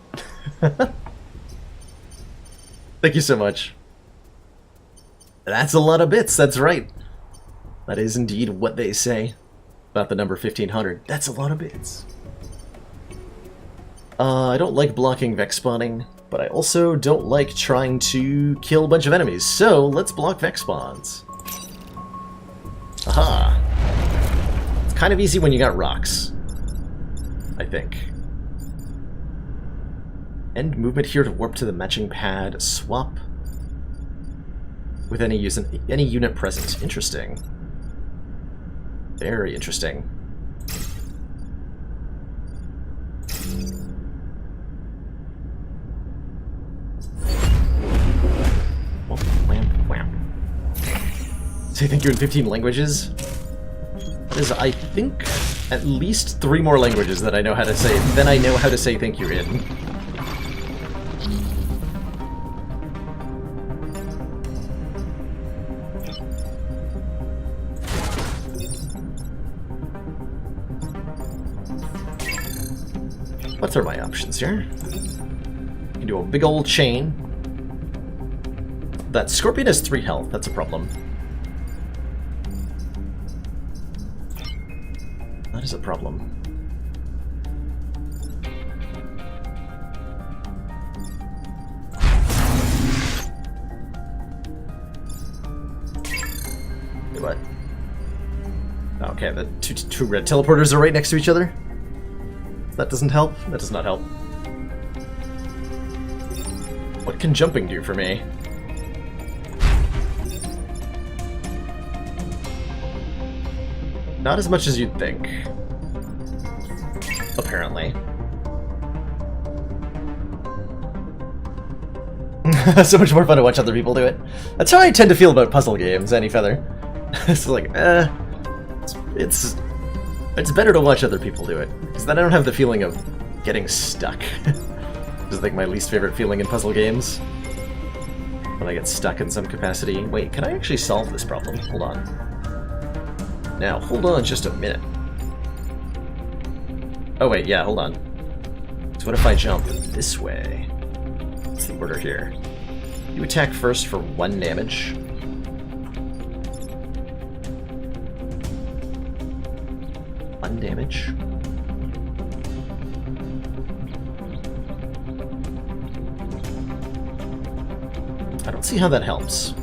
[SPEAKER 2] Thank you so much. That's a lot of bits, that's right. That is indeed what they say about the number 1,500. That's a lot of bits. I don't like blocking Vex spawning, but I also don't like trying to kill a bunch of enemies, so let's block Vex spawns. Aha. It's kind of easy when you got rocks, I think. End movement here to warp to the matching pad. Swap with any unit present. Interesting. Very interesting. Say thank you in 15 languages? There's, I think, at least 3 more languages that I know how to say, than I know how to say thank you in. What are my options here? I can do a big old chain. That Scorpion has 3 health, that's a problem. That is a problem. Wait, what? Okay, the two red teleporters are right next to each other. That doesn't help? That does not help. What can jumping do for me? Not as much as you'd think. Apparently. So much more fun to watch other people do it. That's how I tend to feel about puzzle games, Any Feather. It's like, it's better to watch other people do it, because then I don't have the feeling of getting stuck. It's like my least favorite feeling in puzzle games. When I get stuck in some capacity. Wait, can I actually solve this problem? Hold on. Now, hold on just a minute. Oh wait, yeah, hold on. So what if I jump this way? What's the order here? You attack first for 1 damage. One damage. I don't see how that helps.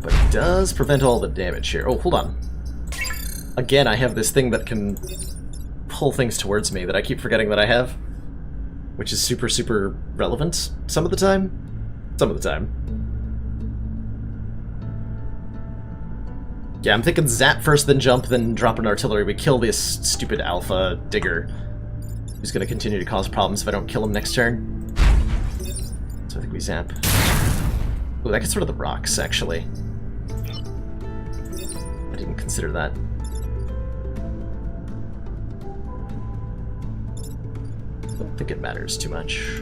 [SPEAKER 2] But it does prevent all the damage here. Oh, hold on. Again, I have this thing that can pull things towards me that I keep forgetting that I have. Which is super, super relevant some of the time. Some of the time. Yeah, I'm thinking zap first, then jump, then drop an artillery. We kill this stupid alpha digger, who's going to continue to cause problems if I don't kill him next turn. So I think we zap. Ooh, that gets rid of the rocks, actually. I didn't consider that. I don't think it matters too much.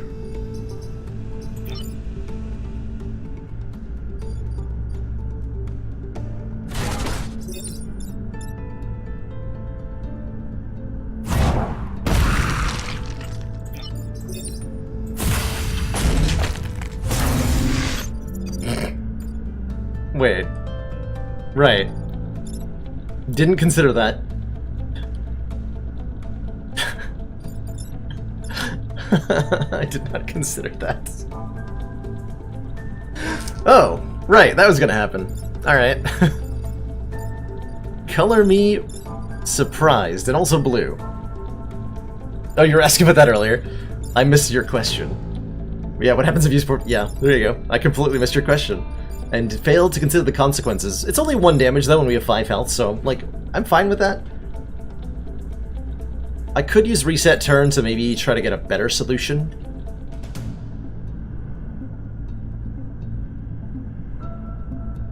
[SPEAKER 2] Wait. Right. Didn't consider that. I did not consider that. Oh, right, that was gonna happen. Alright. Color me surprised, and also blue. Oh, you were asking about that earlier. I missed your question. Yeah, what happens if you support... Yeah, there you go. I completely missed your question. And failed to consider the consequences. It's only 1 damage, though, and we have 5 health, so, like, I'm fine with that. I could use reset turn to maybe try to get a better solution.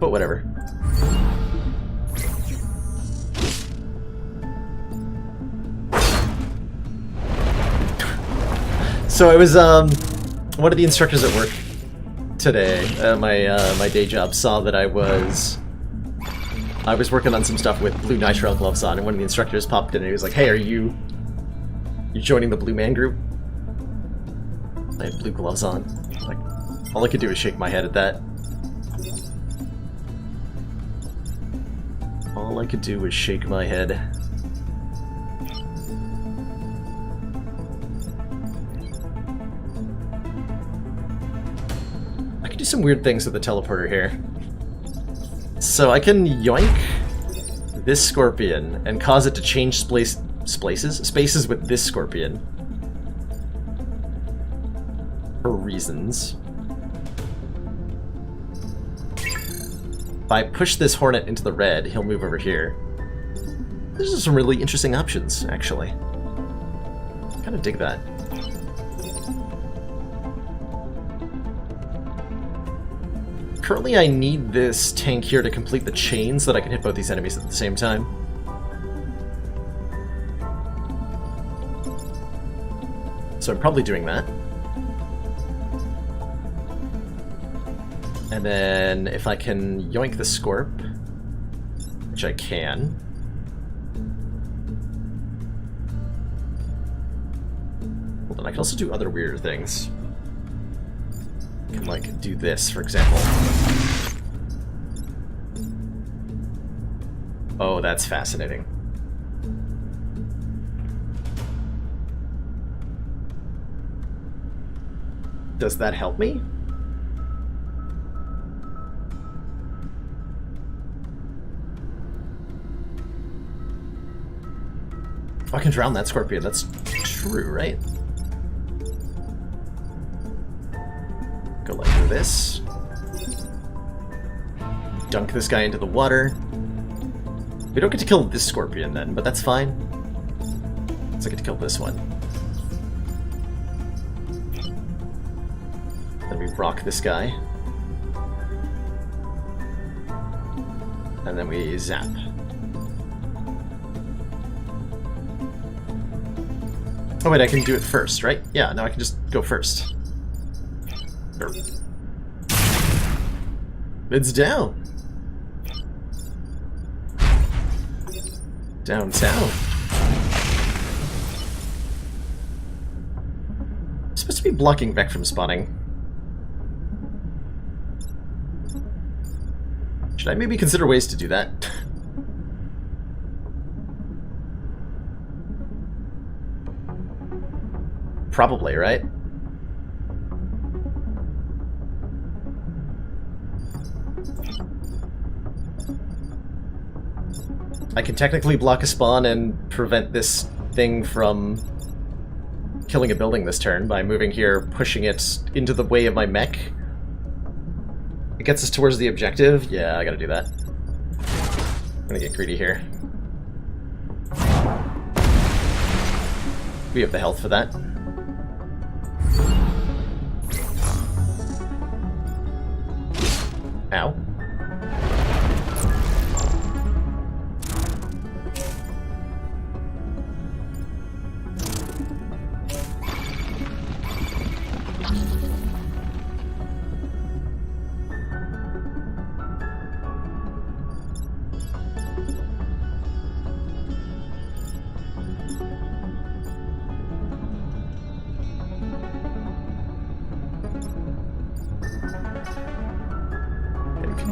[SPEAKER 2] But whatever. So I was, one of the instructors at work today, my day job, saw that I was working on some stuff with blue nitrile gloves on, and one of the instructors popped in and he was like, "Hey, are you joining the Blue Man group?" I had blue gloves on. Like, all I could do was shake my head at that. All I could do was shake my head. I could do some weird things with the teleporter here. So I can yoink this scorpion and cause it to change spaces with this scorpion. For reasons. If I push this hornet into the red, he'll move over here. These are some really interesting options, actually. I kind of dig that. Currently I need this tank here to complete the chain so that I can hit both these enemies at the same time. So I'm probably doing that. And then if I can yoink the Scorp, which I can. Hold on, I can also do other weirder things. I can, like, do this, for example. Oh, that's fascinating. Does that help me? Oh, I can drown that scorpion. That's true, right? Go like this. Dunk this guy into the water. We don't get to kill this scorpion then, but that's fine. Let's get to kill this one. Then we rock this guy. And then we zap. Oh wait, I can do it first, right? Yeah, no, I can just go first. It's down. Downtown. I'm supposed to be blocking Vec from spawning. Should I maybe consider ways to do that? Probably, right? I can technically block a spawn and prevent this thing from killing a building this turn by moving here, pushing it into the way of my mech. It gets us towards the objective. Yeah, I gotta do that. I'm gonna get greedy here. We have the health for that. Ow.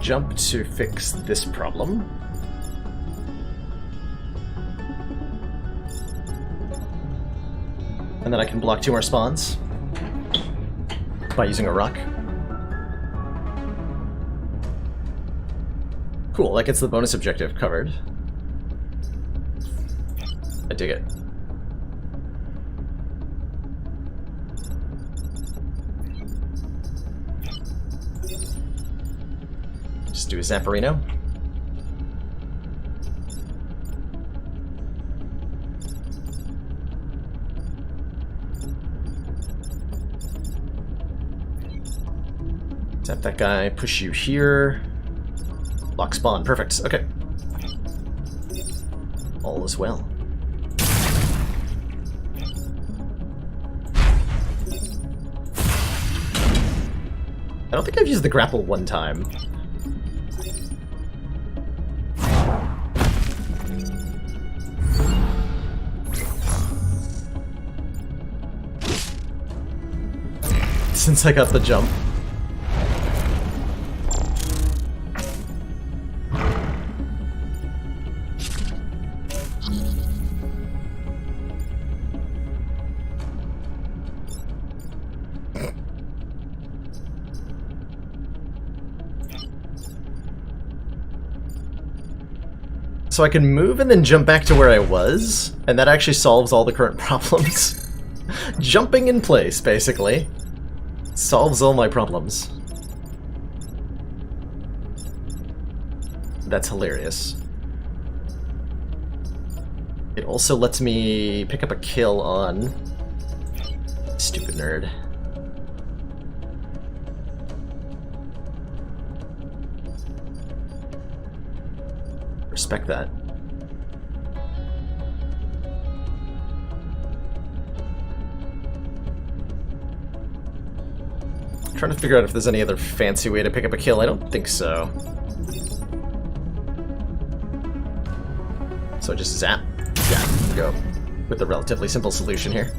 [SPEAKER 2] Jump to fix this problem. And then I can block 2 more spawns by using a rock. Cool, that gets the bonus objective covered. I dig it. Just do a Zamperino. Zap that guy, push you here. Lock spawn, perfect, okay. All is well. I don't think I've used the grapple one time. Since I got the jump. So I can move and then jump back to where I was, and that actually solves all the current problems. Jumping in place, basically, solves all my problems. That's hilarious. It also lets me pick up a kill on... Stupid nerd. Respect that. Trying to figure out if there's any other fancy way to pick up a kill. I don't think so. So just zap. Yeah, go with the relatively simple solution here.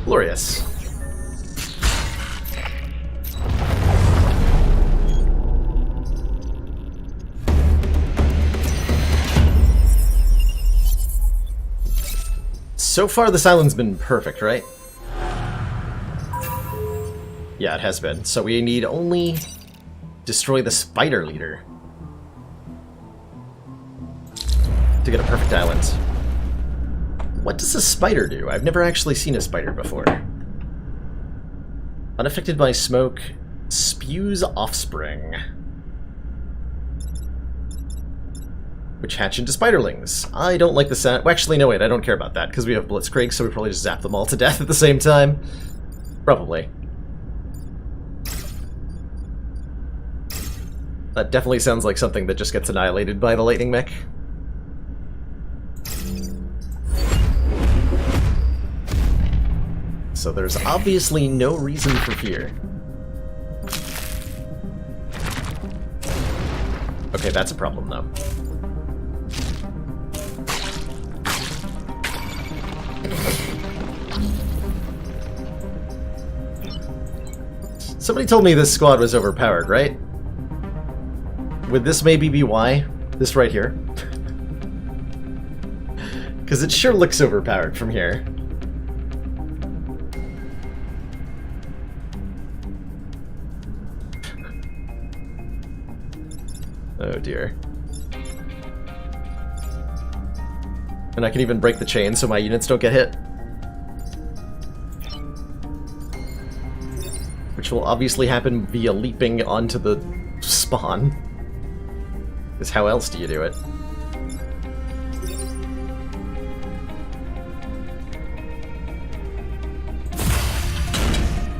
[SPEAKER 2] Glorious. So far, this island's been perfect, right? Yeah, it has been. So we need only destroy the spider leader to get a perfect island. What does a spider do? I've never actually seen a spider before. Unaffected by smoke, spews offspring, which hatch into spiderlings. I don't like the sound. Well, actually, no, wait, I don't care about that, because we have Blitzkrieg, so we probably just zap them all to death at the same time. Probably. That definitely sounds like something that just gets annihilated by the lightning mech. So there's obviously no reason for fear. Okay, that's a problem, though. Somebody told me this squad was overpowered, right? Would this maybe be why? This right here? Because it sure looks overpowered from here. Oh dear. And I can even break the chain so my units don't get hit. Which will obviously happen via leaping onto the spawn. Because how else do you do it?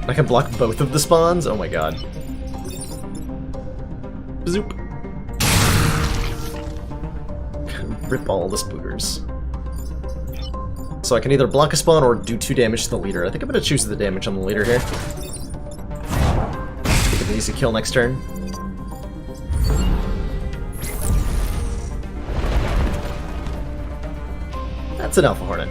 [SPEAKER 2] I can block both of the spawns? Oh my god. Zoop. Rip all the spooters. So I can either block a spawn or do 2 damage to the leader. I think I'm going to choose the damage on the leader here. Get an easy kill next turn. That's an Alpha Hornet.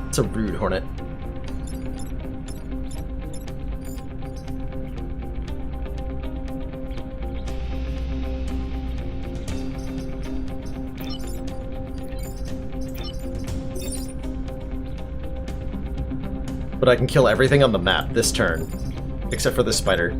[SPEAKER 2] It's a rude Hornet. But I can kill everything on the map this turn, except for this spider.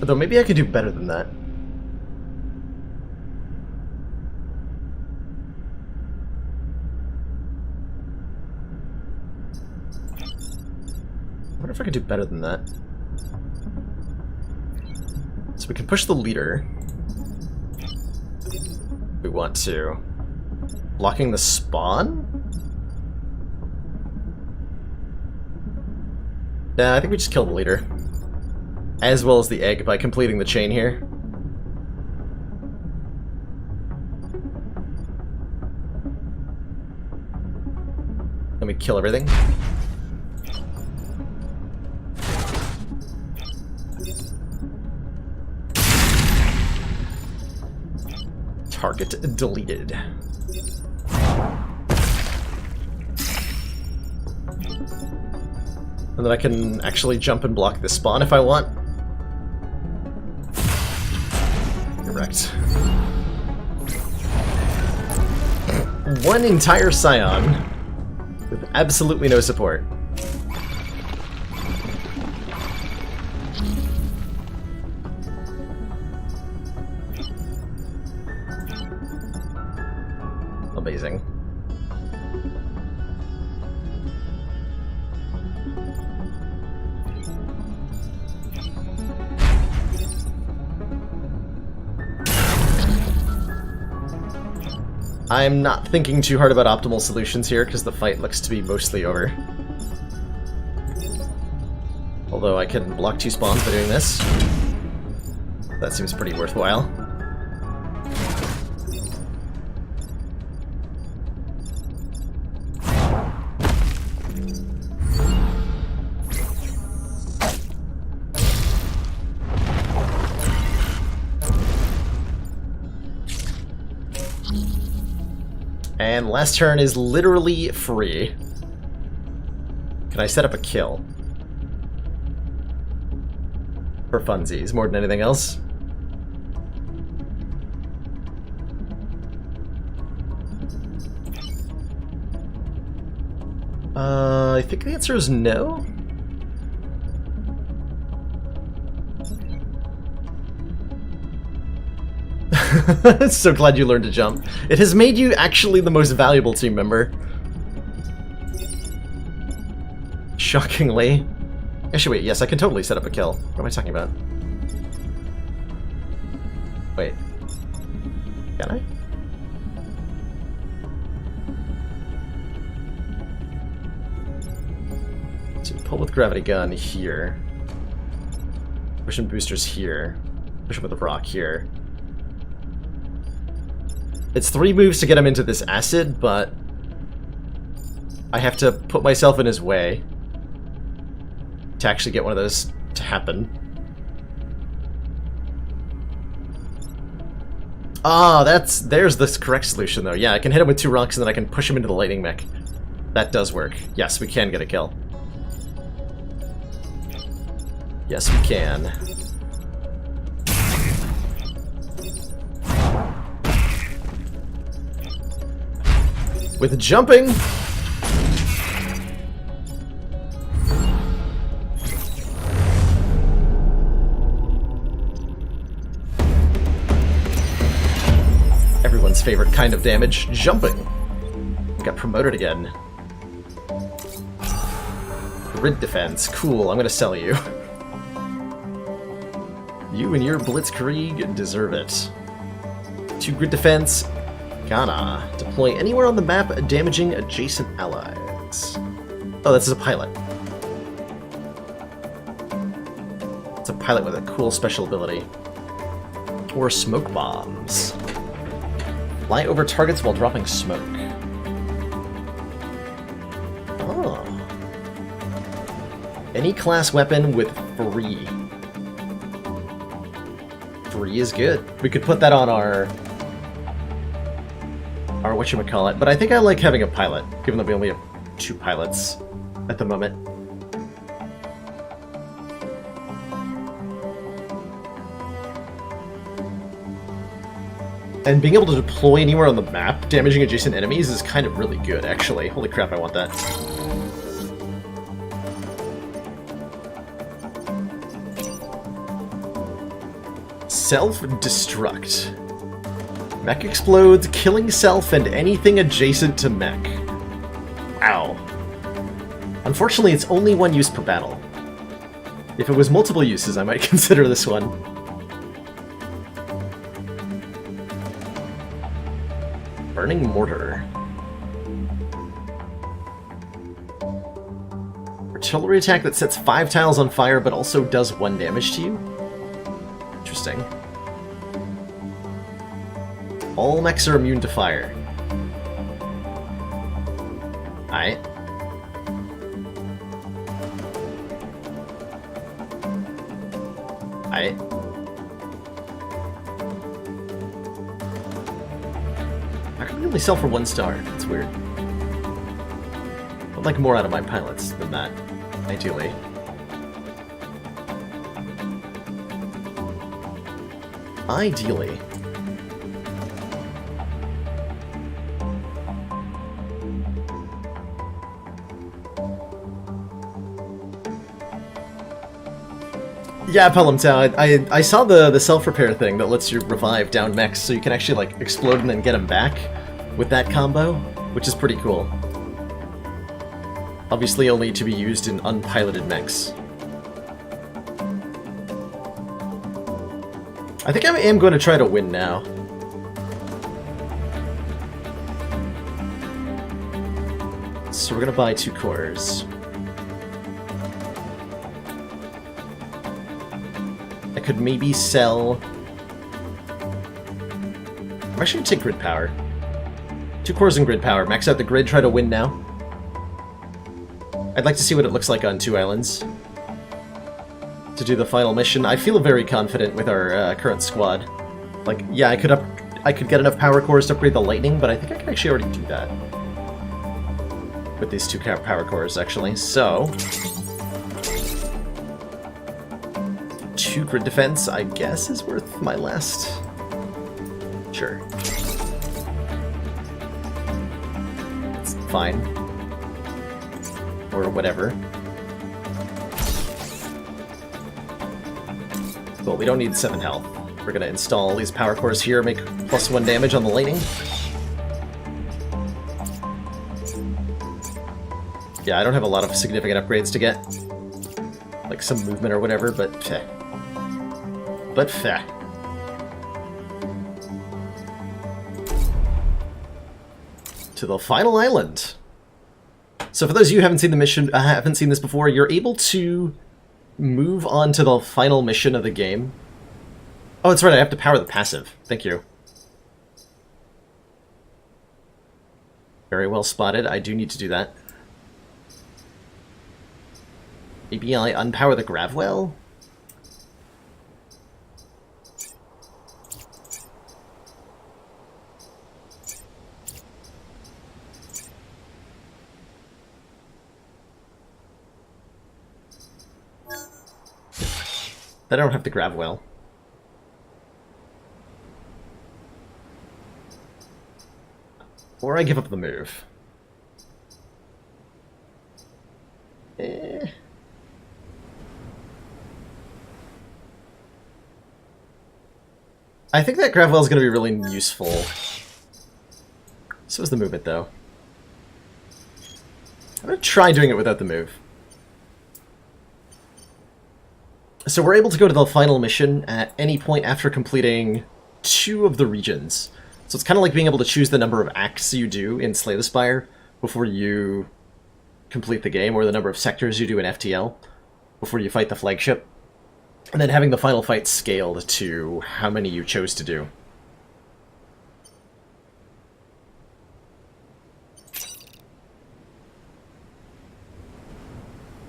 [SPEAKER 2] Though maybe I could do better than that. I wonder if I could do better than that. So we can push the leader. We want to. Blocking the spawn? Nah, I think we just kill the leader. As well as the egg by completing the chain here. Let me kill everything. Target deleted. And then I can actually jump and block this spawn if I want. Correct. One entire Scion with absolutely no support. Amazing. I'm not thinking too hard about optimal solutions here because the fight looks to be mostly over. Although I can block 2 spawns by doing this. That seems pretty worthwhile. And last turn is literally free. Can I set up a kill? For funsies, more than anything else. I think the answer is no. So glad you learned to jump. It has made you actually the most valuable team member. Shockingly. Actually, wait, yes, I can totally set up a kill. What am I talking about? Wait. Can I? So pull with gravity gun here. Push in boosters here. Push him with a rock here. It's 3 moves to get him into this acid, but I have to put myself in his way to actually get one of those to happen. Ah, there's the correct solution though. Yeah, I can hit him with 2 rocks and then I can push him into the lightning mech. That does work. Yes, we can get a kill. Yes, we can. With jumping! Everyone's favorite kind of damage, jumping. Got promoted again. Grid defense, cool, I'm gonna sell you. You and your Blitzkrieg deserve it. 2 grid defense. Ghana. Deploy anywhere on the map, damaging adjacent allies. Oh, this is a pilot. It's a pilot with a cool special ability. Or smoke bombs. Fly over targets while dropping smoke. Oh. Any class weapon with free. Free is good. We could put that on our whatchamacallit, but I think I like having a pilot, given that we only have 2 pilots at the moment. And being able to deploy anywhere on the map, damaging adjacent enemies, is kind of really good, actually. Holy crap, I want that. Self-destruct. Mech explodes, killing self and anything adjacent to mech. Wow. Unfortunately, it's only 1 use per battle. If it was multiple uses, I might consider this one. Burning Mortar. Artillery attack that sets 5 tiles on fire but also does 1 damage to you? Interesting. All mechs are immune to fire. Alright. Alright. How come we only sell for 1 star? That's weird. I'd like more out of my pilots than that, ideally. Ideally. Yeah, Pelham I saw the self-repair thing that lets you revive down mechs, so you can actually like explode and then get them back with that combo, which is pretty cool. Obviously only to be used in unpiloted mechs. I think I am going to try to win now. So we're going to buy 2 cores. I could maybe sell... I'm actually going to take grid power. 2 cores and grid power. Max out the grid, try to win now. I'd like to see what it looks like on 2 islands. To do the final mission. I feel very confident with our current squad. Like, yeah, I could get enough power cores to upgrade the lightning, but I think I can actually already do that. With these 2 power cores, actually. So... 2 grid defense, I guess, is worth my last... Sure. It's fine. Or whatever. Well, we don't need 7 health. We're gonna install these power cores here, make +1 damage on the lightning. Yeah, I don't have a lot of significant upgrades to get. Like some movement or whatever, but feh. But feh. To the final island. So for those of you who haven't seen the mission, haven't seen this before, you're able to move on to the final mission of the game. Oh, that's right, I have to power the passive. Thank you. Very well spotted. I do need to do that. Maybe I unpower the Gravwell? I don't have the Gravwell. Or I give up the move. I think that Gravwell is going to be really useful. So is the movement, though. I'm going to try doing it without the move. So we're able to go to the final mission at any point after completing 2 of the regions. So it's kind of like being able to choose the number of acts you do in Slay the Spire before you complete the game, or the number of sectors you do in FTL before you fight the flagship. And then having the final fight scaled to how many you chose to do.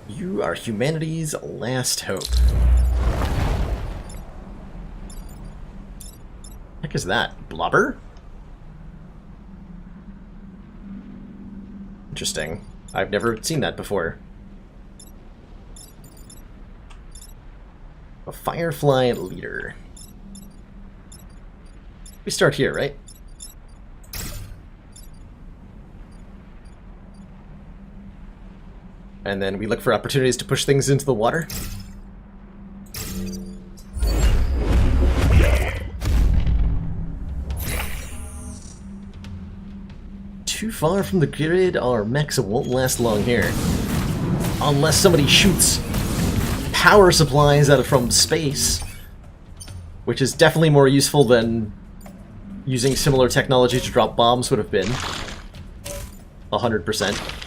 [SPEAKER 2] You are humanity's last hope. What the heck is that? Blubber? Interesting. I've never seen that before. A Firefly leader. We start here, right? And then we look for opportunities to push things into the water. Too far from the grid, our mechs won't last long here. Unless somebody shoots power supplies out from space, which is definitely more useful than using similar technology to drop bombs would have been. 100%.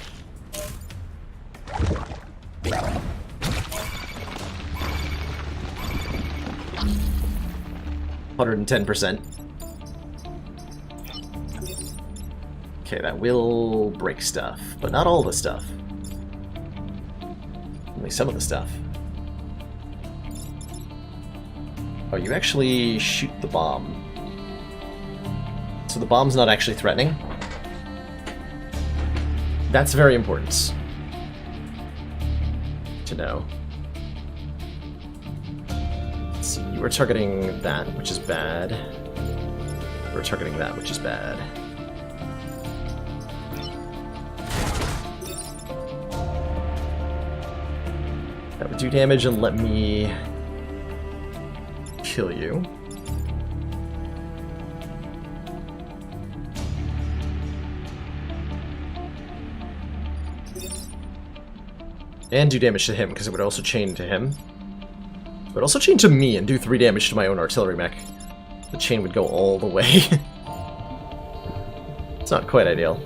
[SPEAKER 2] 110%. Okay, that will break stuff, but not all the stuff. Only some of the stuff. Oh, you actually shoot the bomb. So the bomb's not actually threatening. That's very important to know. Let's see, you were targeting that, which is bad. We're targeting that, which is bad. That would do damage and let me kill you. And do damage to him, because it would also chain to him. It would also chain to me and do 3 damage to my own artillery mech. The chain would go all the way. It's not quite ideal.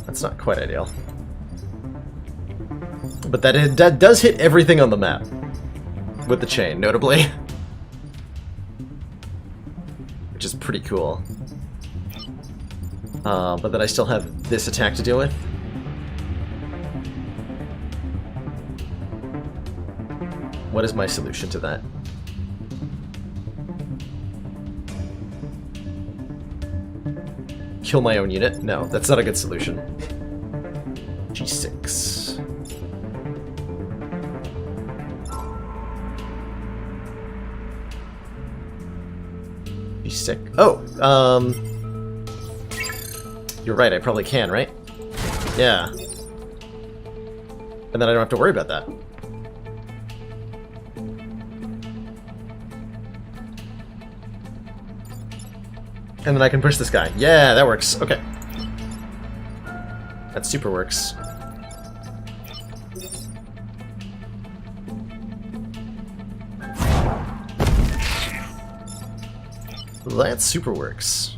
[SPEAKER 2] That's not quite ideal. But that does hit everything on the map. With the chain, notably. Which is pretty cool. But then I still have this attack to deal with. What is my solution to that? Kill my own unit? No, that's not a good solution. G6. G6. Oh, you're right, I probably can, right? Yeah. And then I don't have to worry about that. And then I can push this guy. Yeah, that works. Okay. That super works. That super works.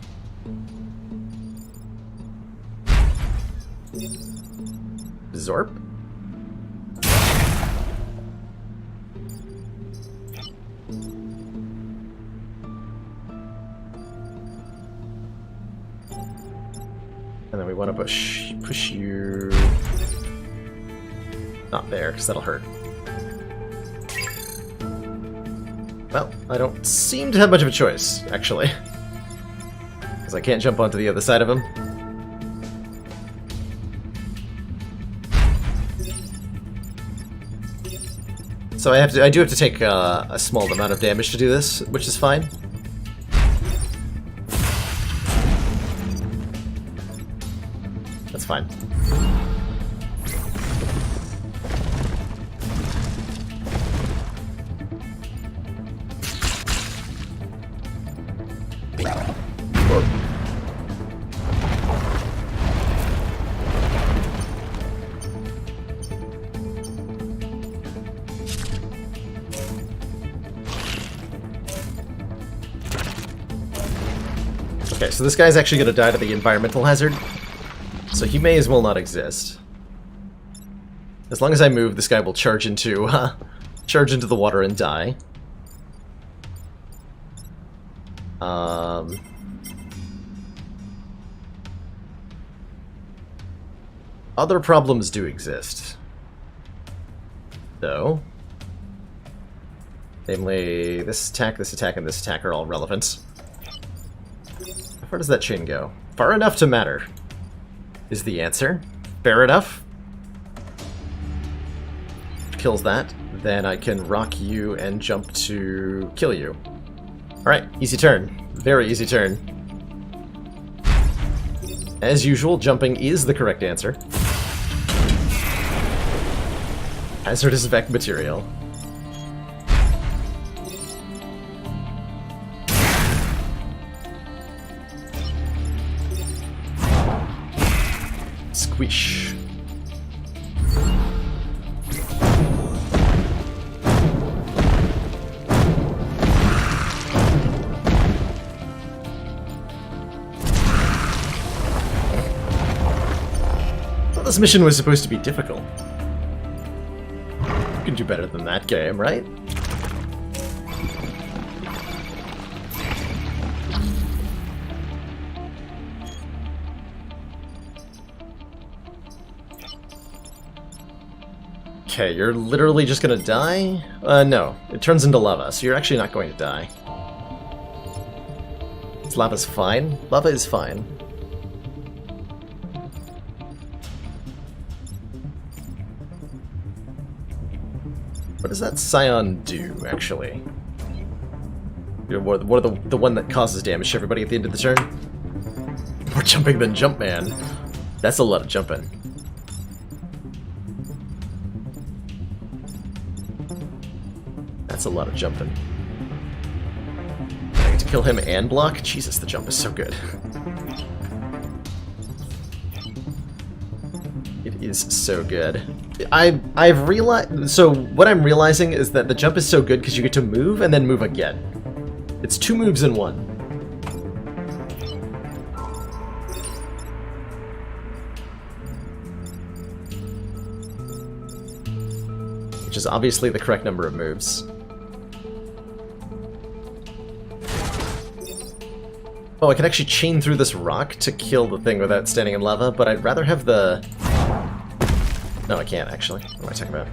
[SPEAKER 2] Zorp? And then we want to push you not there, because that'll hurt. Well, I don't seem to have much of a choice, actually. Because I can't jump onto the other side of him. So I do have to take a small amount of damage to do this, which is fine. That's fine. Okay, so this guy's actually going to die to the environmental hazard. So he may as well not exist. As long as I move, this guy will charge into the water and die. Other problems do exist, though. Namely, this attack, and this attack are all relevant. How far does that chain go? Far enough to matter, is the answer. Fair enough. Kills that. Then I can rock you and jump to kill you. Alright, easy turn. Very easy turn. As usual, jumping is the correct answer. Hazardous Vec material. Squish. Well, this mission was supposed to be difficult. You can do better than that game, right? Okay, you're literally just gonna die? No. It turns into lava, so you're actually not going to die. Is lava's fine? Lava is fine. What does that Scion do, actually? What are the one that causes damage to everybody at the end of the turn? More jumping than Jumpman. That's a lot of jumping. That's a lot of jumping. I get to kill him and block? Jesus, the jump is so good. It is so good. I've realized... So, what I'm realizing is that the jump is so good because you get to move and then move again. It's 2 moves in 1. Which is obviously the correct number of moves. Oh, I can actually chain through this rock to kill the thing without standing in lava, but I'd rather have the... No, I can't, actually. What am I talking about?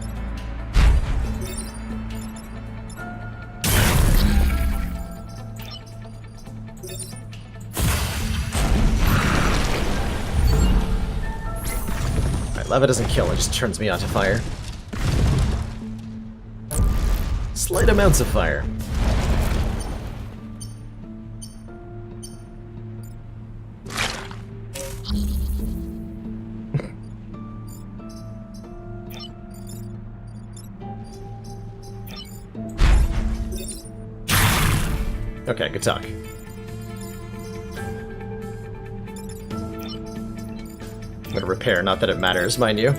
[SPEAKER 2] Alright, lava doesn't kill, it just turns me onto fire. Slight amounts of fire. Okay, good talk. I'm gonna repair, not that it matters, mind you.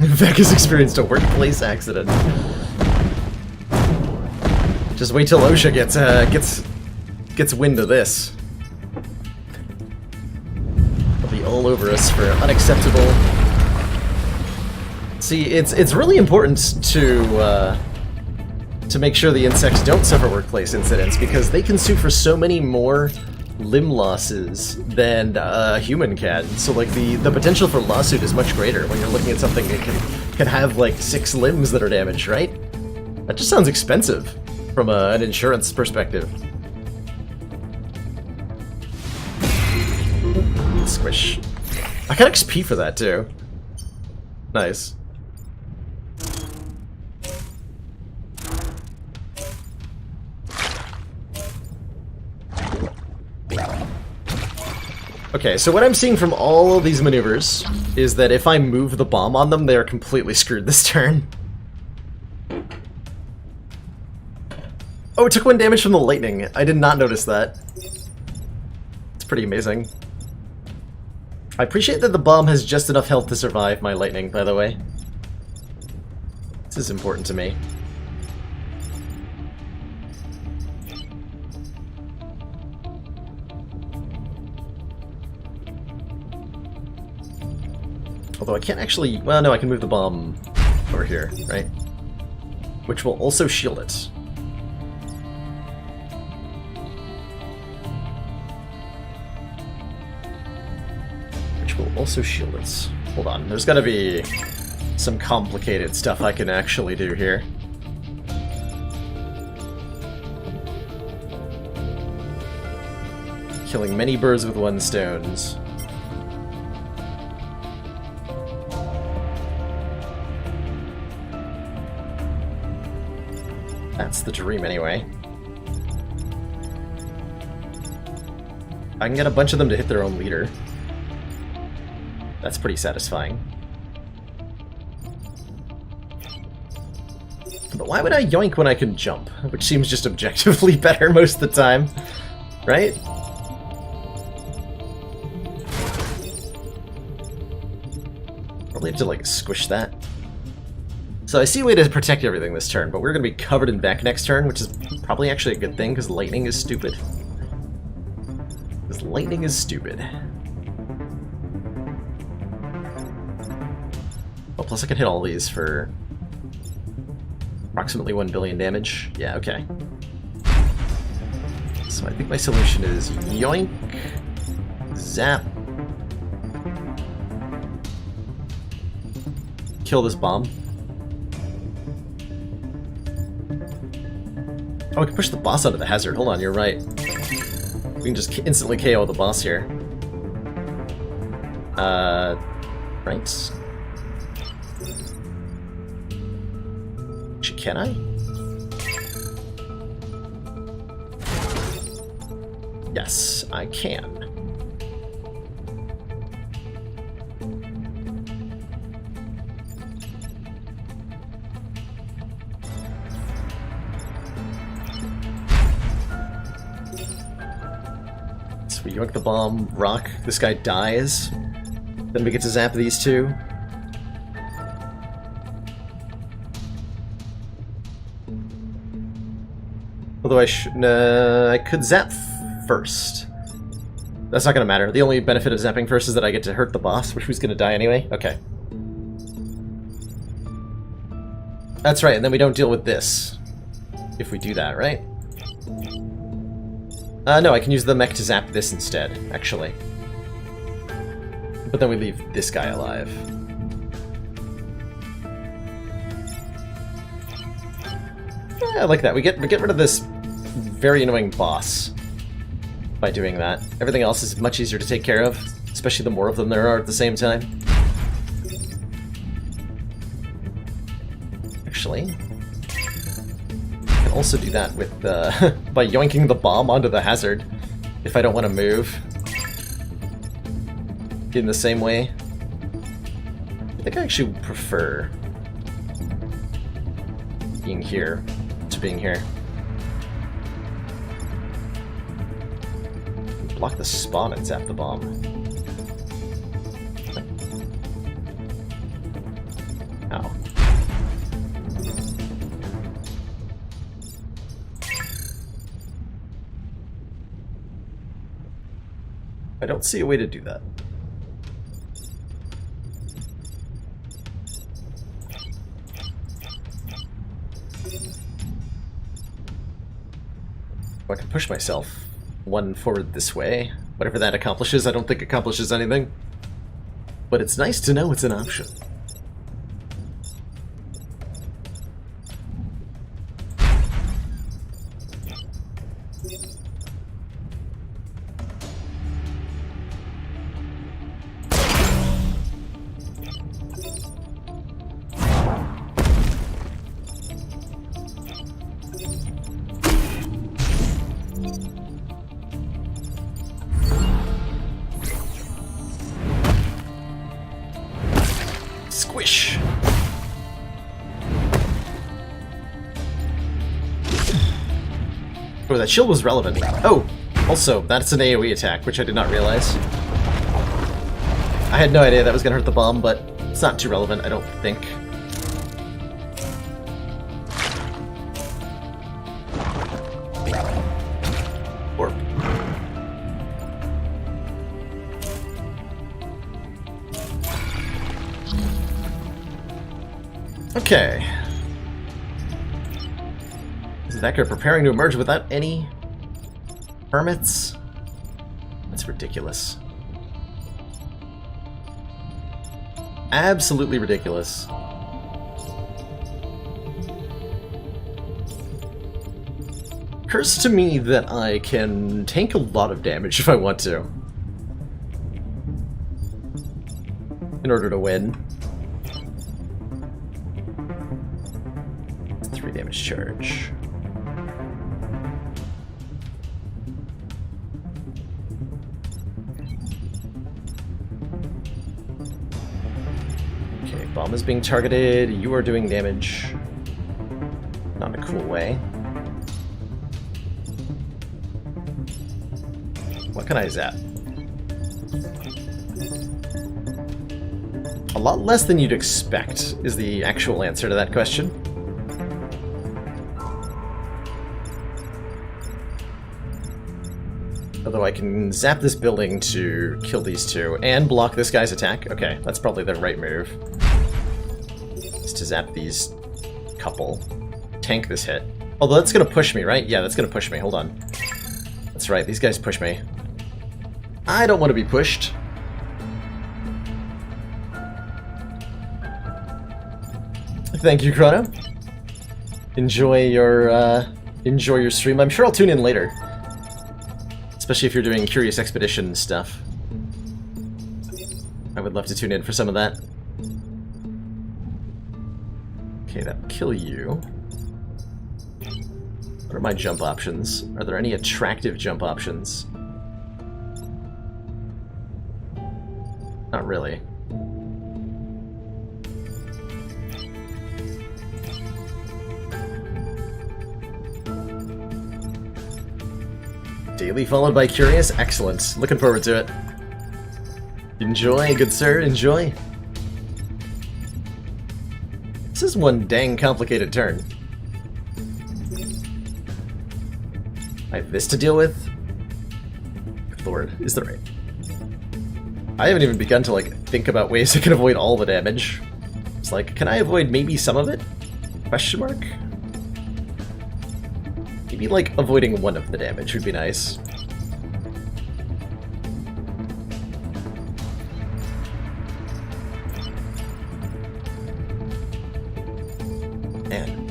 [SPEAKER 2] Vec has experienced a workplace accident. Just wait till OSHA gets wind of this. They'll be all over us for unacceptable. See, it's really important to make sure the insects don't suffer workplace incidents because they can sue for so many more limb losses than a human can. So like the potential for lawsuit is much greater when you're looking at something that can have like 6 limbs that are damaged, right? That just sounds expensive from an insurance perspective. Squish. I got XP for that too. Nice. Okay, so what I'm seeing from all of these maneuvers is that if I move the bomb on them, they are completely screwed this turn. Oh, it took 1 damage from the lightning. I did not notice that. It's pretty amazing. I appreciate that the bomb has just enough health to survive my lightning, by the way. This is important to me. Although I can't actually... Well, no, I can move the bomb over here, right? Which will also shield it. Which will also shield it. Hold on, there's gotta be some complicated stuff I can actually do here. Killing many birds with 1 stone. That's the dream, anyway. I can get a bunch of them to hit their own leader. That's pretty satisfying. But why would I yoink when I can jump? Which seems just objectively better most of the time. Right? Probably have to, like, squish that. So I see a way to protect everything this turn, but we're going to be covered in Vec next turn, which is probably actually a good thing, because lightning is stupid. Because lightning is stupid. Oh, plus I can hit all these for approximately 1 billion damage. Yeah, okay. So I think my solution is yoink, zap, kill this bomb. Oh, we can push the boss onto the hazard. Hold on, you're right. We can just instantly KO the boss here. Right. Can I? Yes, I can. So we yoink the bomb, rock, this guy dies. Then we get to zap these two. Although I could zap first. That's not gonna matter. The only benefit of zapping first is that I get to hurt the boss, which was gonna die anyway. Okay. That's right, and then we don't deal with this. If we do that, right? No, I can use the mech to zap this instead, actually. But then we leave this guy alive. Yeah, I like that. We get rid of this very annoying boss by doing that. Everything else is much easier to take care of, especially the more of them there are at the same time. Actually, I can also do that with by yoinking the bomb onto the hazard if I don't want to move. In the same way. I think I actually prefer being here to being here. Block the spawn and zap the bomb. Ow. I don't see a way to do that. I can push myself one forward this way. Whatever that accomplishes, I don't think accomplishes anything. But it's nice to know it's an option. Squish! Oh, that shield was relevant. Oh! Also, that's an AoE attack, which I did not realize. I had no idea that was gonna hurt the bomb, but it's not too relevant, I don't think. Or... Okay. Vector preparing to emerge without any permits? That's ridiculous. Absolutely ridiculous. Occurs to me that I can tank a lot of damage if I want to. In order to win. 3 damage charge. Okay, bomb is being targeted. You are doing damage. Not in a cool way. What can I zap? A lot less than you'd expect is the actual answer to that question. Although I can zap this building to kill these two and block this guy's attack. Okay, that's probably the right move. Is to zap these couple. Tank this hit. Although that's gonna push me, right? Yeah, that's gonna push me. Hold on. That's right, these guys push me. I don't want to be pushed. Thank you, Chrono. Enjoy your stream. I'm sure I'll tune in later. Especially if you're doing Curious Expedition stuff. I would love to tune in for some of that. Okay, that'll kill you. What are my jump options? Are there any attractive jump options? Not really. Daily followed by Curious? Excellent. Looking forward to it. Enjoy, good sir, enjoy. This is one dang complicated turn. I have this to deal with? Good lord, is that right? I haven't even begun to, like, think about ways I can avoid all the damage. It's like, can I avoid maybe some of it? Question mark? Maybe, like, avoiding one of the damage would be nice. Man.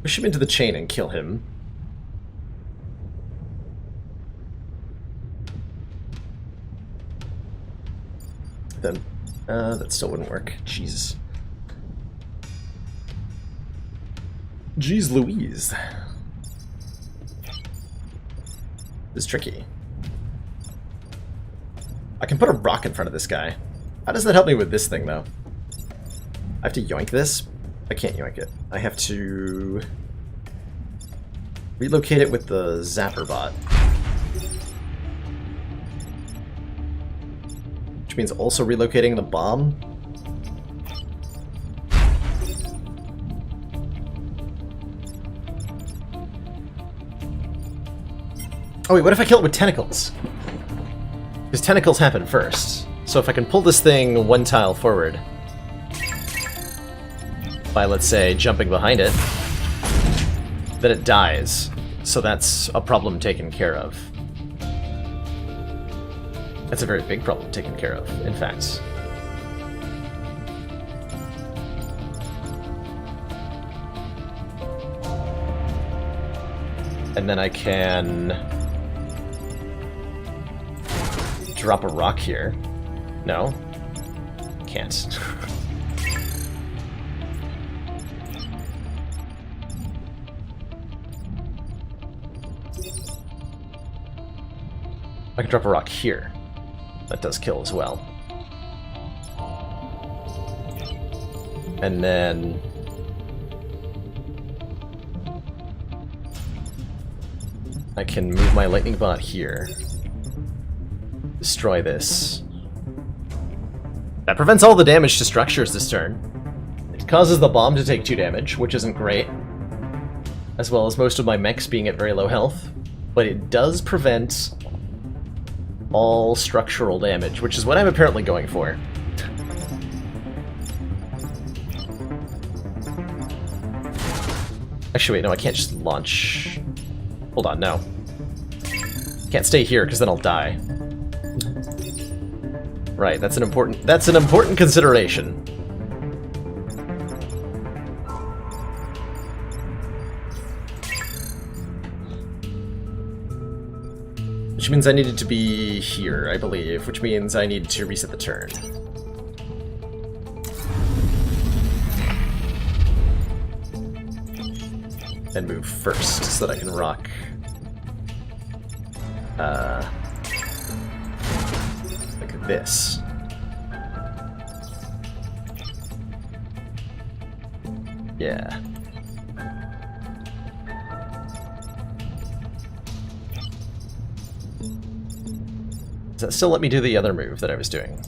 [SPEAKER 2] Push him into the chain and kill him. Then, that still wouldn't work. Jesus. Jeez Louise. This is tricky. I can put a rock in front of this guy. How does that help me with this thing, though? I have to yoink this? I can't yoink it. I have to relocate it with the Zapper bot. Which means also relocating the bomb. Oh wait, what if I kill it with tentacles? Because tentacles happen first. So if I can pull this thing one tile forward by, let's say, jumping behind it, then it dies. So that's a problem taken care of. That's a very big problem taken care of, in fact. And then I can drop a rock here. No? Can't. I can drop a rock here. That does kill as well. And then I can move my lightning bot here. Destroy this. That prevents all the damage to structures this turn. It causes the bomb to take 2 damage, which isn't great. As well as most of my mechs being at very low health. But it does prevent all structural damage, which is what I'm apparently going for. Actually, wait, no, I can't just launch. Hold on, no. Can't stay here, because then I'll die. Right, that's an important consideration. Which means I needed to be here, I believe, which means I need to reset the turn. And move first, so that I can rock. Like this. Yeah. Does that still let me do the other move that I was doing?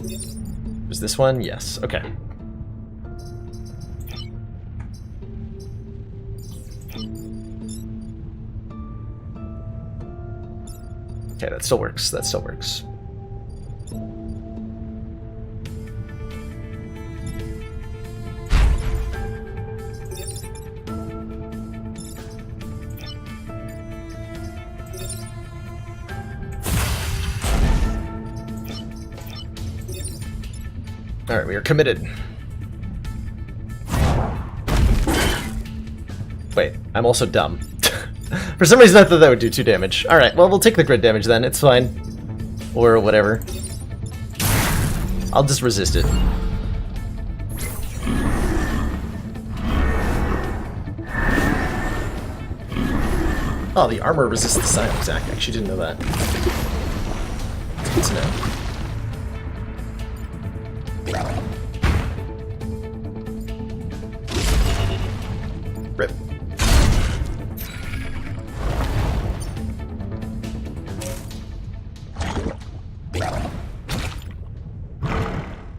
[SPEAKER 2] Was this one? Yes. Okay. Okay, that still works. That still works. Alright, we are committed. Wait, I'm also dumb. For some reason I thought that would do 2 damage. Alright, well we'll take the grid damage then, it's fine. Or whatever. I'll just resist it. Oh, the armor resists the Scion attack. I actually didn't know that. It's good to know. Rip.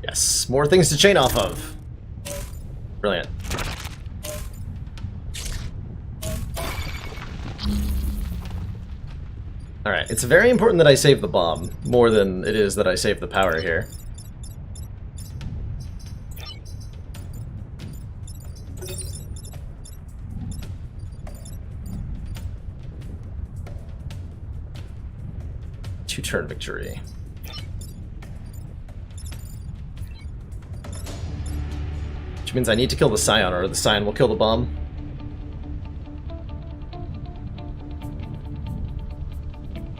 [SPEAKER 2] Yes, more things to chain off of. Brilliant. Alright, it's very important that I save the bomb, more than it is that I save the power here. Two-turn victory. Which means I need to kill the Scion, or the Scion will kill the bomb.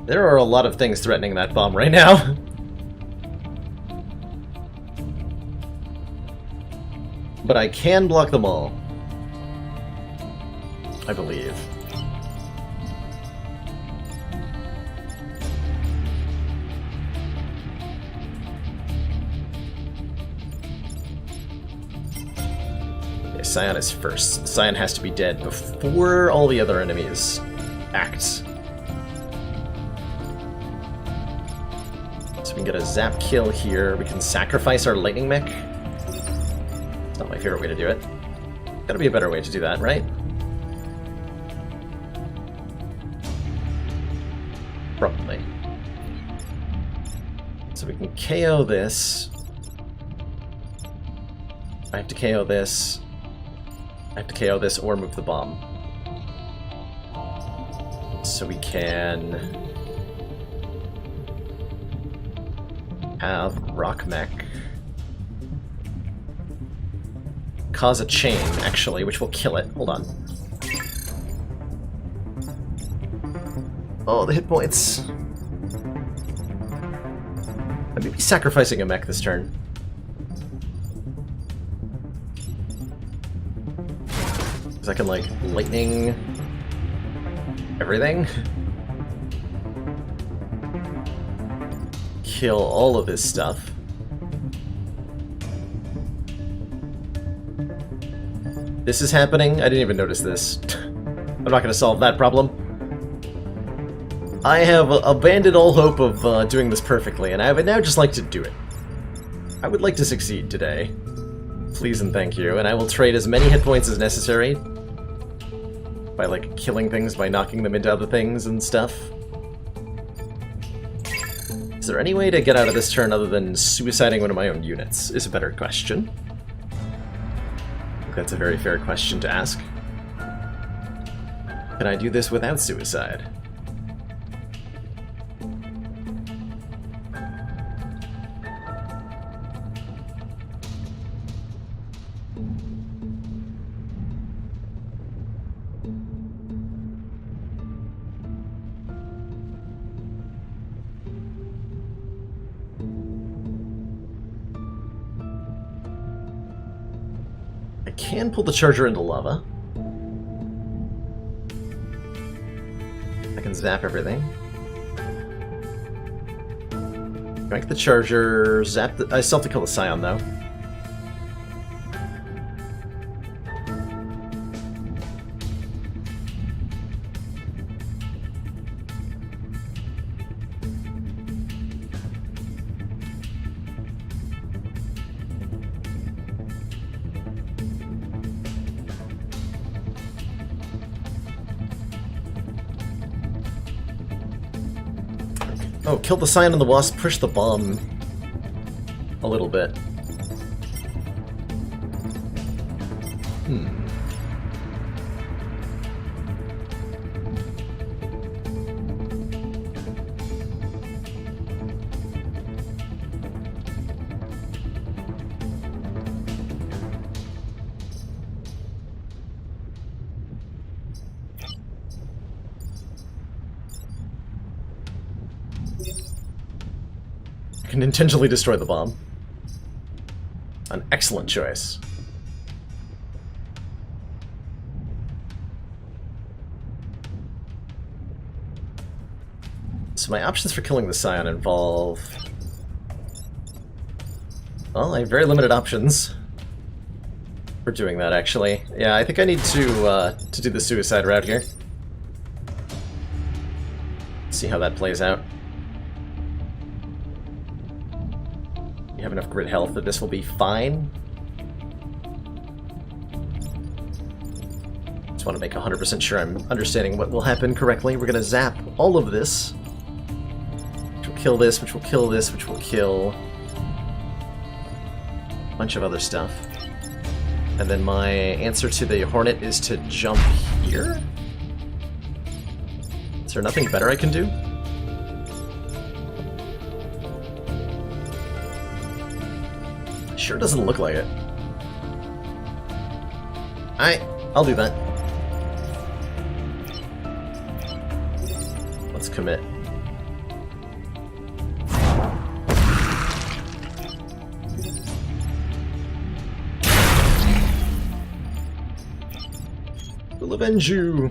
[SPEAKER 2] There are a lot of things threatening that bomb right now. But I can block them all. I believe. Okay, Scion is first. Scion has to be dead before all the other enemies act. We can get a zap kill here. We can sacrifice our lightning mech. It's not my favorite way to do it. Gotta be a better way to do that, right? Probably. So we can KO this. I have to KO this. I have to KO this or move the bomb. So we can have Rock Mech cause a chain, actually, which will kill it. Hold on. Oh, the hit points. I may be sacrificing a mech this turn. Because I can, like, lightning everything. Kill all of this stuff. This is happening? I didn't even notice this. I'm not going to solve that problem. I have abandoned all hope of doing this perfectly, and I would now just like to do it. I would like to succeed today. Please and thank you, and I will trade as many hit points as necessary. By, like, killing things, by knocking them into other things and stuff. Is there any way to get out of this turn other than suiciding one of my own units? Is a better question. I think that's a very fair question to ask. Can I do this without suicide? Can pull the charger into lava. I can zap everything. Crank the charger, zap the... I still have to kill the Scion, though. Oh, kill the Scion and the Wasp, push the bomb a little bit. can intentionally destroy the bomb. An excellent choice. So my options for killing the Scion involve... Well, I have very limited options for doing that, actually. Yeah, I think I need to do the suicide route here. See how that plays out. You have enough grid health that this will be fine. Just want to make 100% sure I'm understanding what will happen correctly. We're going to zap all of this. Which will kill this, which will kill this, which will kill a bunch of other stuff. And then my answer to the Hornet is to jump here? Is there nothing better I can do? Sure doesn't look like it. Alright, I'll do that. Let's commit. We'll avenge you!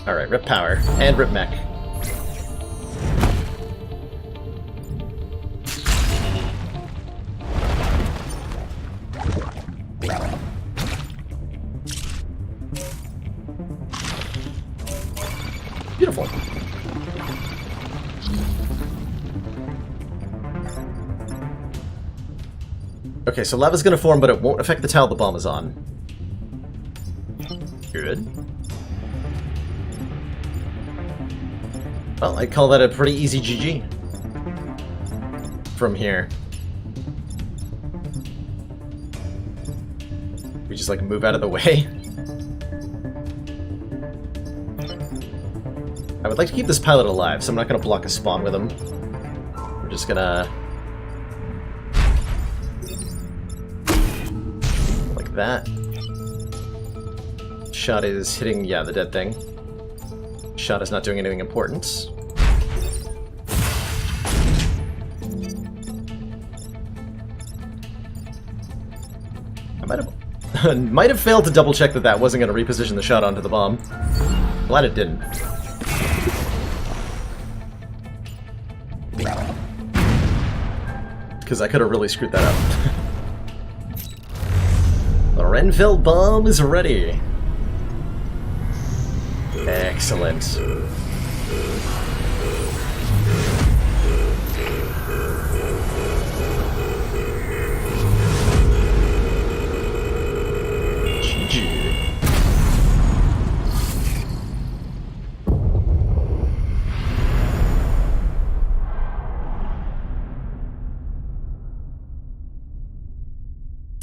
[SPEAKER 2] Alright, rip power. And rip mech. Beautiful. Okay, so lava's gonna form, but it won't affect the tile the bomb is on. Good. Well, I call that a pretty easy GG. From here. We just, like, move out of the way. I would like to keep this pilot alive, so I'm not gonna block a spawn with him. We're just gonna... like that. Shot is hitting, yeah, the dead thing. Shot is not doing anything important. I might have failed to double check that that wasn't going to reposition the shot onto the bomb. Glad it didn't. Because I could have really screwed that up. The Renfield bomb is ready. Excellent. GG.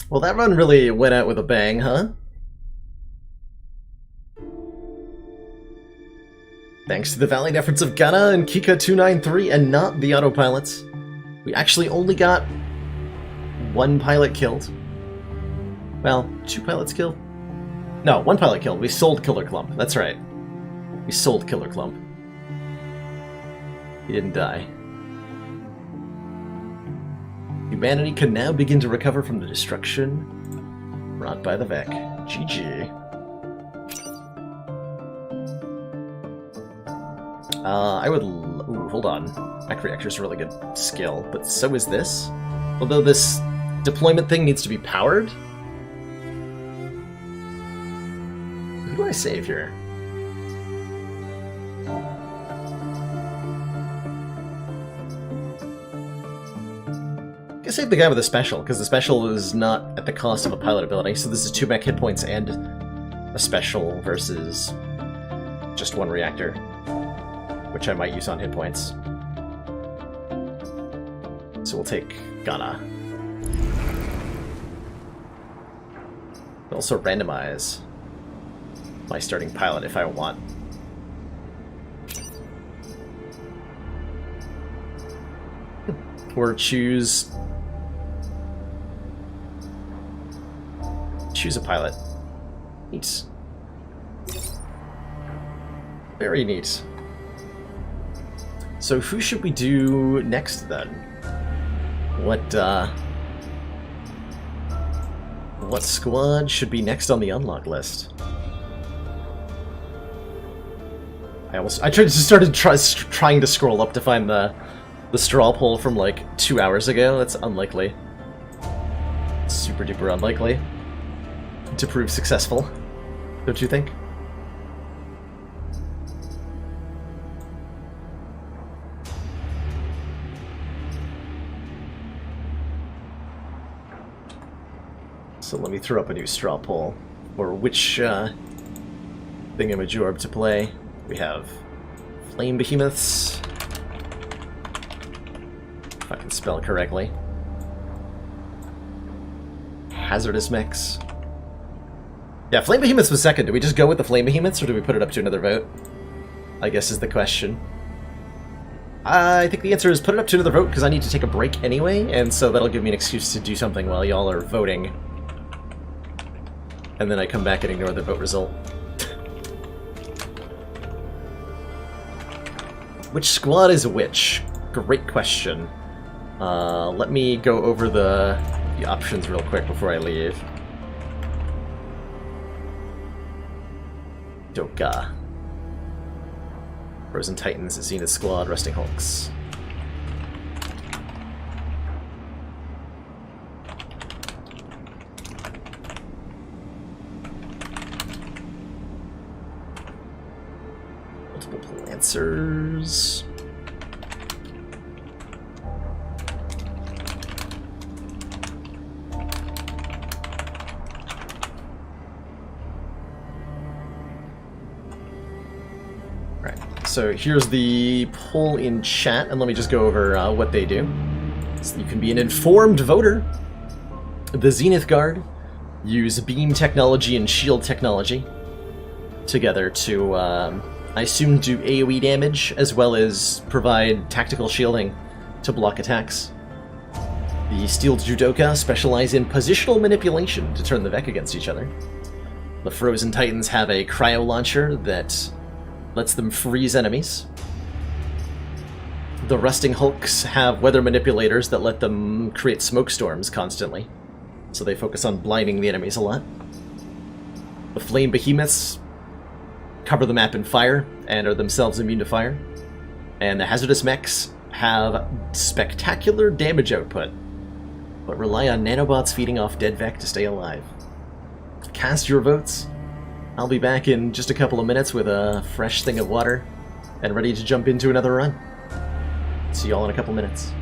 [SPEAKER 2] Well, that run really went out with a bang, huh? Thanks to the valiant efforts of Gunna and Kika293 and not the autopilots, we actually only got one pilot killed. Well, 2 pilots killed? No, 1 pilot killed. We sold Killer Clump. That's right. We sold Killer Clump. He didn't die. Humanity can now begin to recover from the destruction brought by the Vec. GG. I would... Ooh, hold on. Mech Reactor's a really good skill, but so is this. Although this deployment thing needs to be powered. Who do I save here? I save the guy with the special, because the special is not at the cost of a pilot ability, so this is 2 mech hit points and a special versus just 1 reactor, which I might use on hit points. So we'll take Gunna. Also randomize my starting pilot if I want. Or choose a pilot. Neat. Very neat. So who should we do next then? What squad should be next on the unlock list? I started trying to scroll up to find the straw poll from like 2 hours ago. That's unlikely. Super duper unlikely to prove successful, don't you think? So let me throw up a new straw poll for which thingamajorb to play. We have Flame Behemoths, if I can spell correctly. Hazardous Mechs. Yeah, Flame Behemoths was second. Do we just go with the Flame Behemoths, or do we put it up to another vote? I guess is the question. I think the answer is put it up to another vote, because I need to take a break anyway, and so that'll give me an excuse to do something while y'all are voting. And then I come back and ignore the vote result. Which squad is which? Great question. Let me go over the options real quick before I leave. Doka. Frozen Titans, Zenith Squad, Rusting Hulks. Multiple Lancers. So here's the poll in chat, and let me just go over what they do. So you can be an informed voter. The Zenith Guard use beam technology and shield technology together to, I assume, do AoE damage, as well as provide tactical shielding to block attacks. The Steel Judoka specialize in positional manipulation to turn the Vek against each other. The Frozen Titans have a cryo launcher that lets them freeze enemies. The Rusting Hulks have weather manipulators that let them create smoke storms constantly, so they focus on blinding the enemies a lot. The Flame Behemoths cover the map in fire and are themselves immune to fire. And the Hazardous Mechs have spectacular damage output, but rely on nanobots feeding off dead Vek to stay alive. Cast your votes. I'll be back in just a couple of minutes with a fresh thing of water and ready to jump into another run. See y'all in a couple minutes.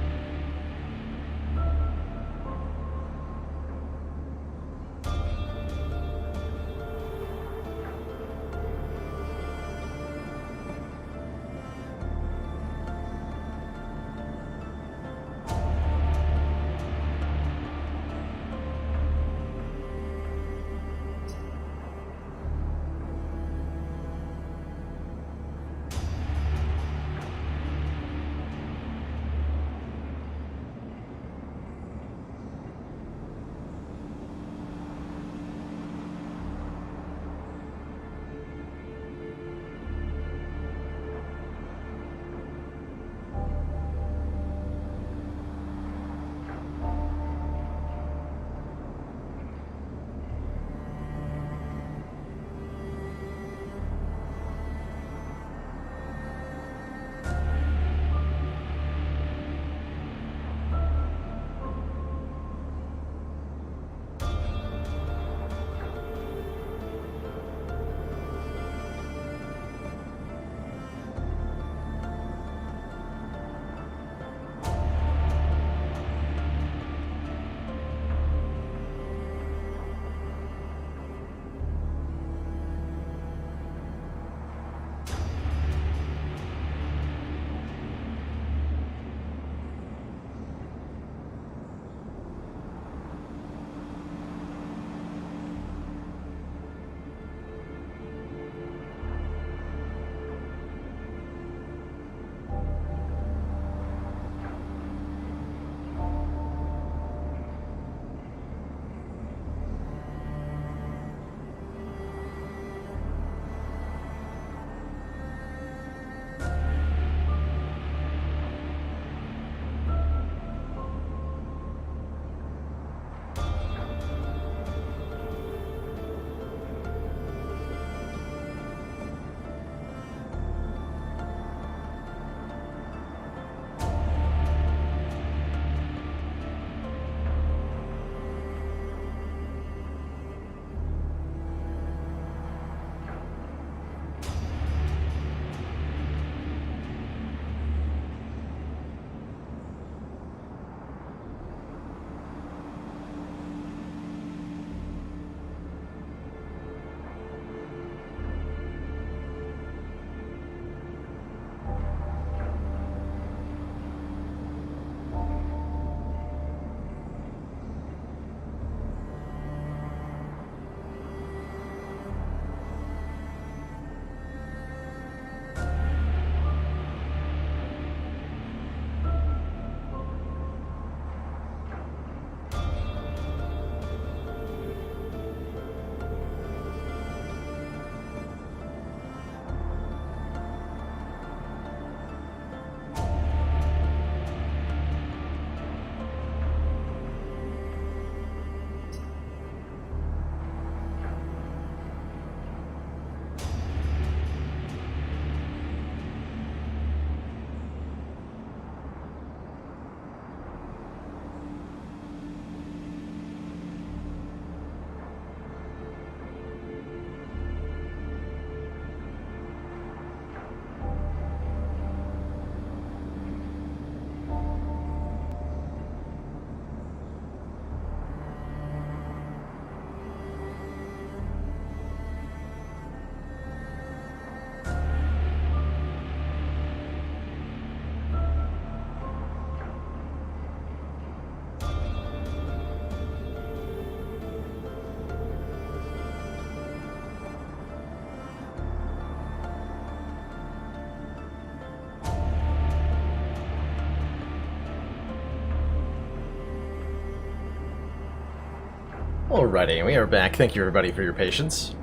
[SPEAKER 2] Alrighty, we are back. Thank you everybody for your patience.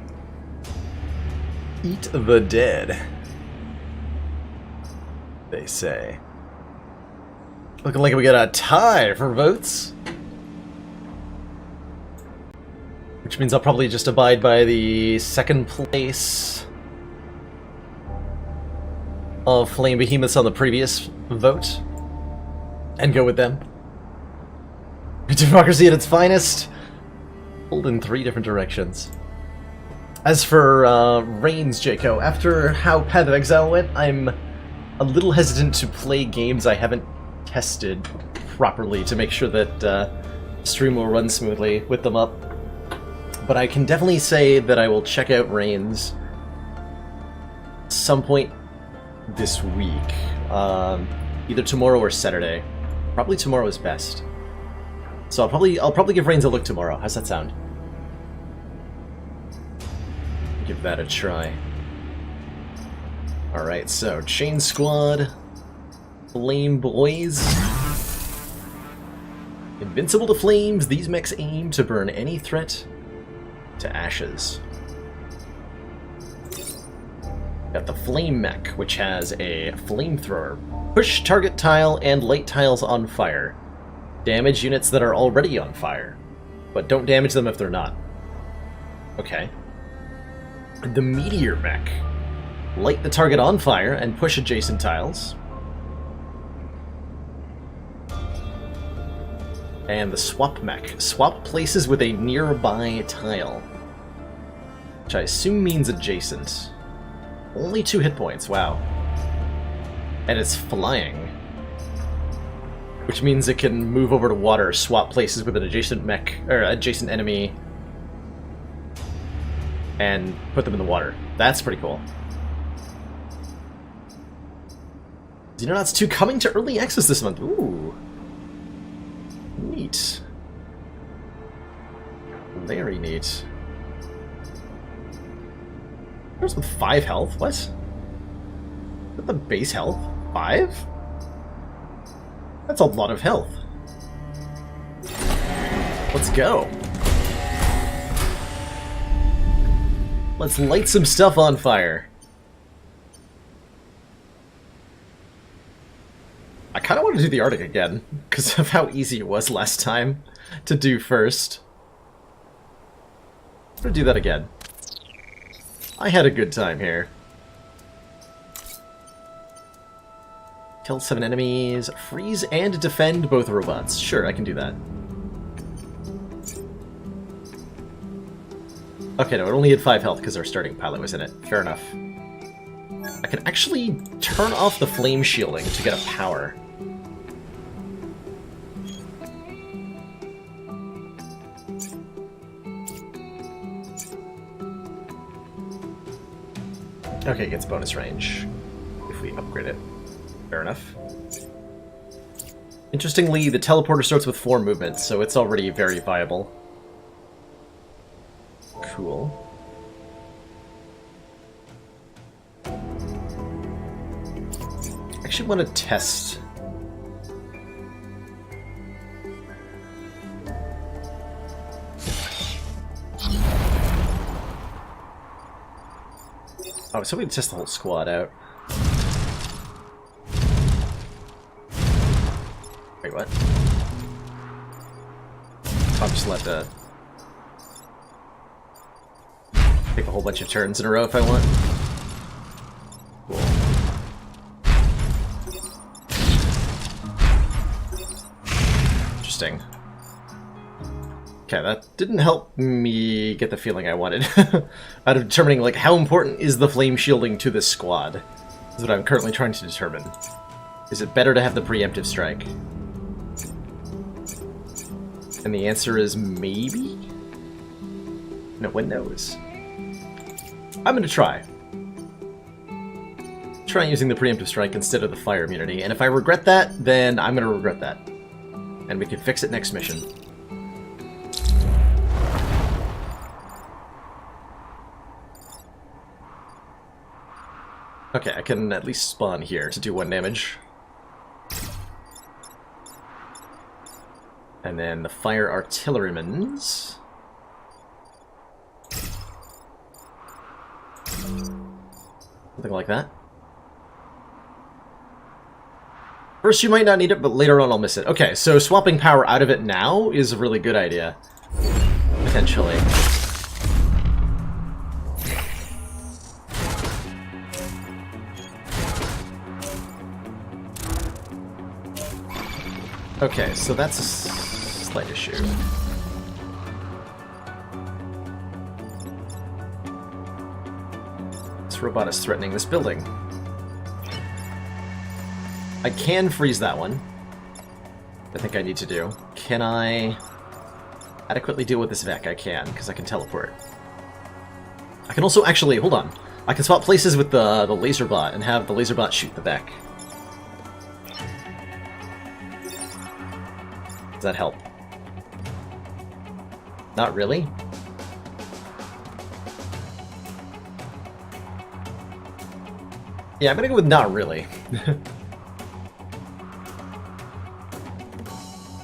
[SPEAKER 2] Eat the dead, they say. Looking like we got a tie for votes. Which means I'll probably just abide by the second place of Flame Behemoths on the previous vote and go with them. Democracy at its finest, pulled in 3 different directions. As for Reigns, Jaco, after how Path of Exile went, I'm a little hesitant to play games I haven't tested properly to make sure that stream will run smoothly with them up. But I can definitely say that I will check out Reigns some point this week. Either tomorrow or Saturday. Probably tomorrow is best. So I'll probably give Reigns a look tomorrow. How's that sound? Give that a try. Alright, so Chain Squad, Flame Boys. Invincible to flames, these mechs aim to burn any threat to ashes. Got the Flame Mech, which has a flamethrower. Push target tile and light tiles on fire. Damage units that are already on fire, but don't damage them if they're not. Okay. The Meteor Mech. Light the target on fire and push adjacent tiles. And the Swap Mech. Swap places with a nearby tile. Which I assume means adjacent. Only 2 hit points, wow. And it's flying. Which means it can move over to water, swap places with an adjacent mech, or adjacent enemy, and put them in the water. That's pretty cool. Xenonauts 2 coming to early access this month. Ooh. Neat. Very neat. There's with 5 health? What? Is that the base health? 5? That's a lot of health. Let's go. Let's light some stuff on fire. I kind of want to do the Arctic again, because of how easy it was last time to do first. I'm gonna do that again. I had a good time here. Kill 7 enemies, freeze and defend both robots. Sure, I can do that. Okay, no, it only had 5 health because our starting pilot was in it. Fair enough. I can actually turn off the flame shielding to get a power. Okay, it gets bonus range if we upgrade it. Fair enough. Interestingly, the teleporter starts with 4 movements, so it's already very viable. Cool. I actually want to test. Oh, so we can test the whole squad out. Wait, what? I'm just allowed to take a whole bunch of turns in a row if I want. Cool. Interesting. Okay, that didn't help me get the feeling I wanted. Out of determining, like, how important is the flame shielding to this squad? Is what I'm currently trying to determine. Is it better to have the preemptive strike? And the answer is maybe? No one knows. I'm gonna try. Try using the preemptive strike instead of the fire immunity, and if I regret that, then I'm gonna regret that. And we can fix it next mission. Okay, I can at least spawn here to do 1 damage. And then the fire artillerymans. Something like that. First you might not need it, but later on I'll miss it. Okay, so swapping power out of it now is a really good idea. Potentially. Okay, so that's a slight issue. This robot is threatening this building. I can freeze that one. I think I need to do. Can I adequately deal with this Vec? I can, because I can teleport. I can also actually, hold on. I can swap places with the laser bot and have the laser bot shoot the Vec. Does that help? Not really? Yeah, I'm gonna go with not really.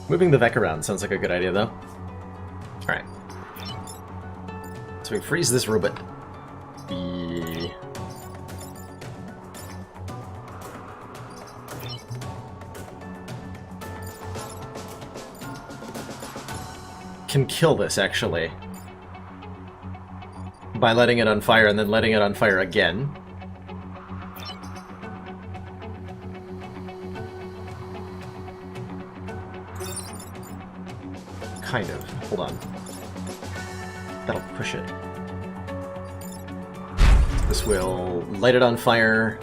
[SPEAKER 2] Moving the Vec around sounds like a good idea, though. Alright. So we freeze this robot. Can kill this, actually. By letting it on fire and then letting it on fire again. Kind of. Hold on. That'll push it. This will light it on fire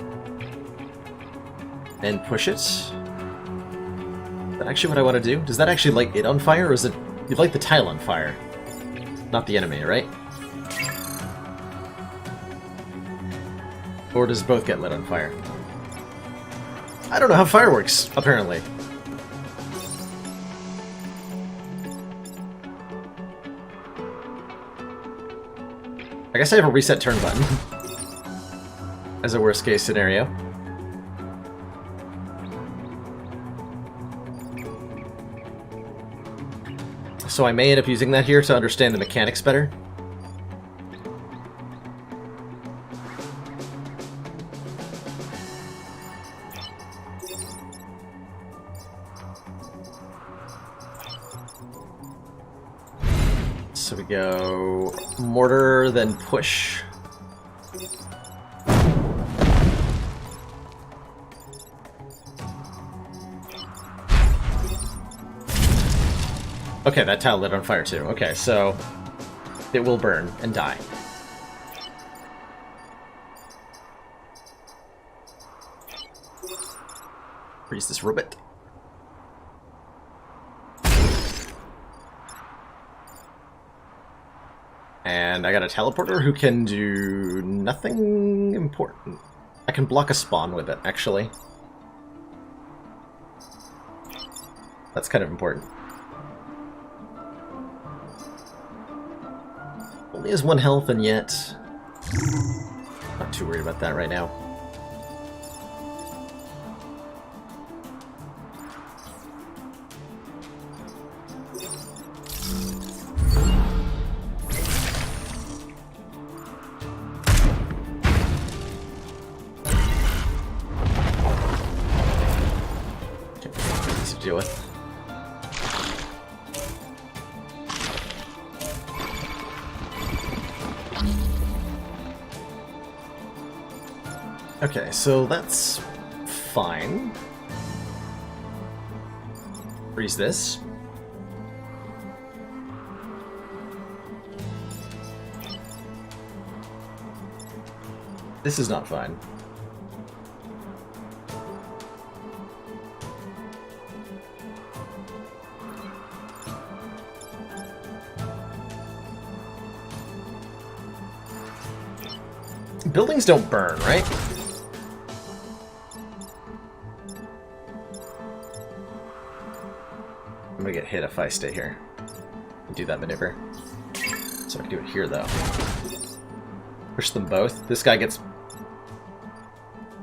[SPEAKER 2] and push it. Is that actually what I want to do? Does that actually light it on fire, or is it... You'd light the tile on fire? Not the enemy, right? Or does both get lit on fire? I don't know how fire works, apparently. I guess I have a reset turn button. As a worst case scenario. So I may end up using that here to understand the mechanics better. So we go mortar, then push. Okay, that tile lit on fire too. Okay, so it will burn and die. Freeze this robot. And I got a teleporter who can do nothing important. I can block a spawn with it, actually. That's kind of important. Only has 1 health, and yet... Not too worried about that right now. Easy to deal with. Okay, so that's fine. Freeze this. This is not fine. Buildings don't burn, right? I'm gonna get hit if I stay here and do that maneuver. So I can do it here, though. Push them both. This guy gets...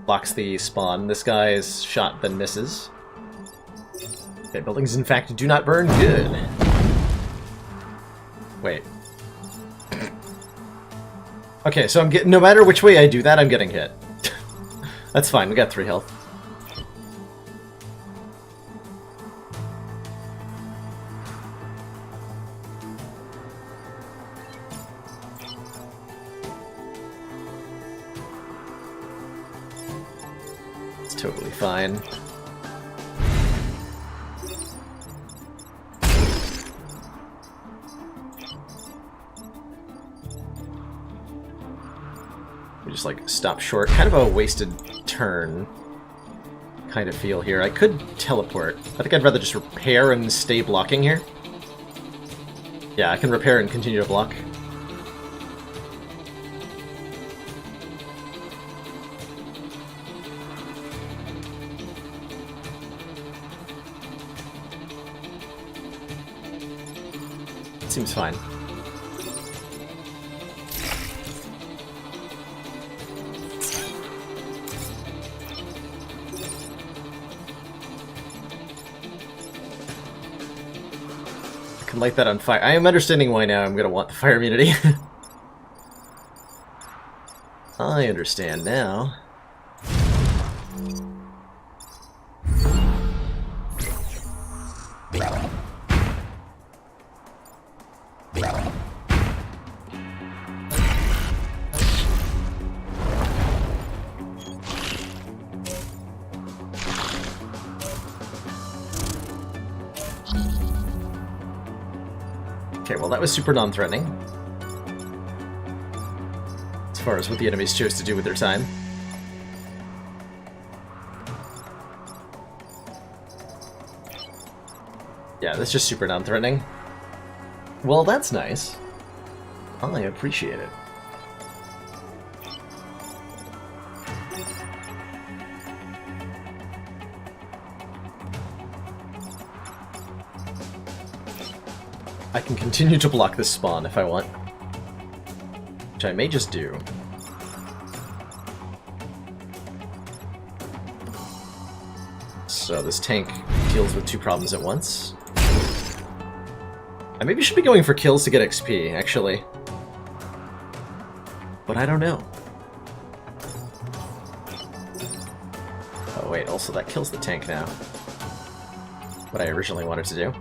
[SPEAKER 2] blocks the spawn. This guy is shot, then misses. Okay, buildings, in fact, do not burn. Good. Wait. Okay, so I'm getting... no matter which way I do that, I'm getting hit. That's fine, we got 3 health. It's totally fine. We just like stop short. Kind of a wasted turn kind of feel here. I could teleport. I think I'd rather just repair and stay blocking here. Yeah, I can repair and continue to block. Seems fine. I can light that on fire. I am understanding why now I'm going to want the fire immunity. I understand now. Okay, well that was super non-threatening. As far as what the enemies chose to do with their time. Yeah, that's just super non-threatening. Well, that's nice. I appreciate it. I can continue to block this spawn if I want. Which I may just do. So this tank deals with 2 problems at once. I maybe should be going for kills to get XP, actually. But I don't know. Oh wait, also that kills the tank now. What I originally wanted to do.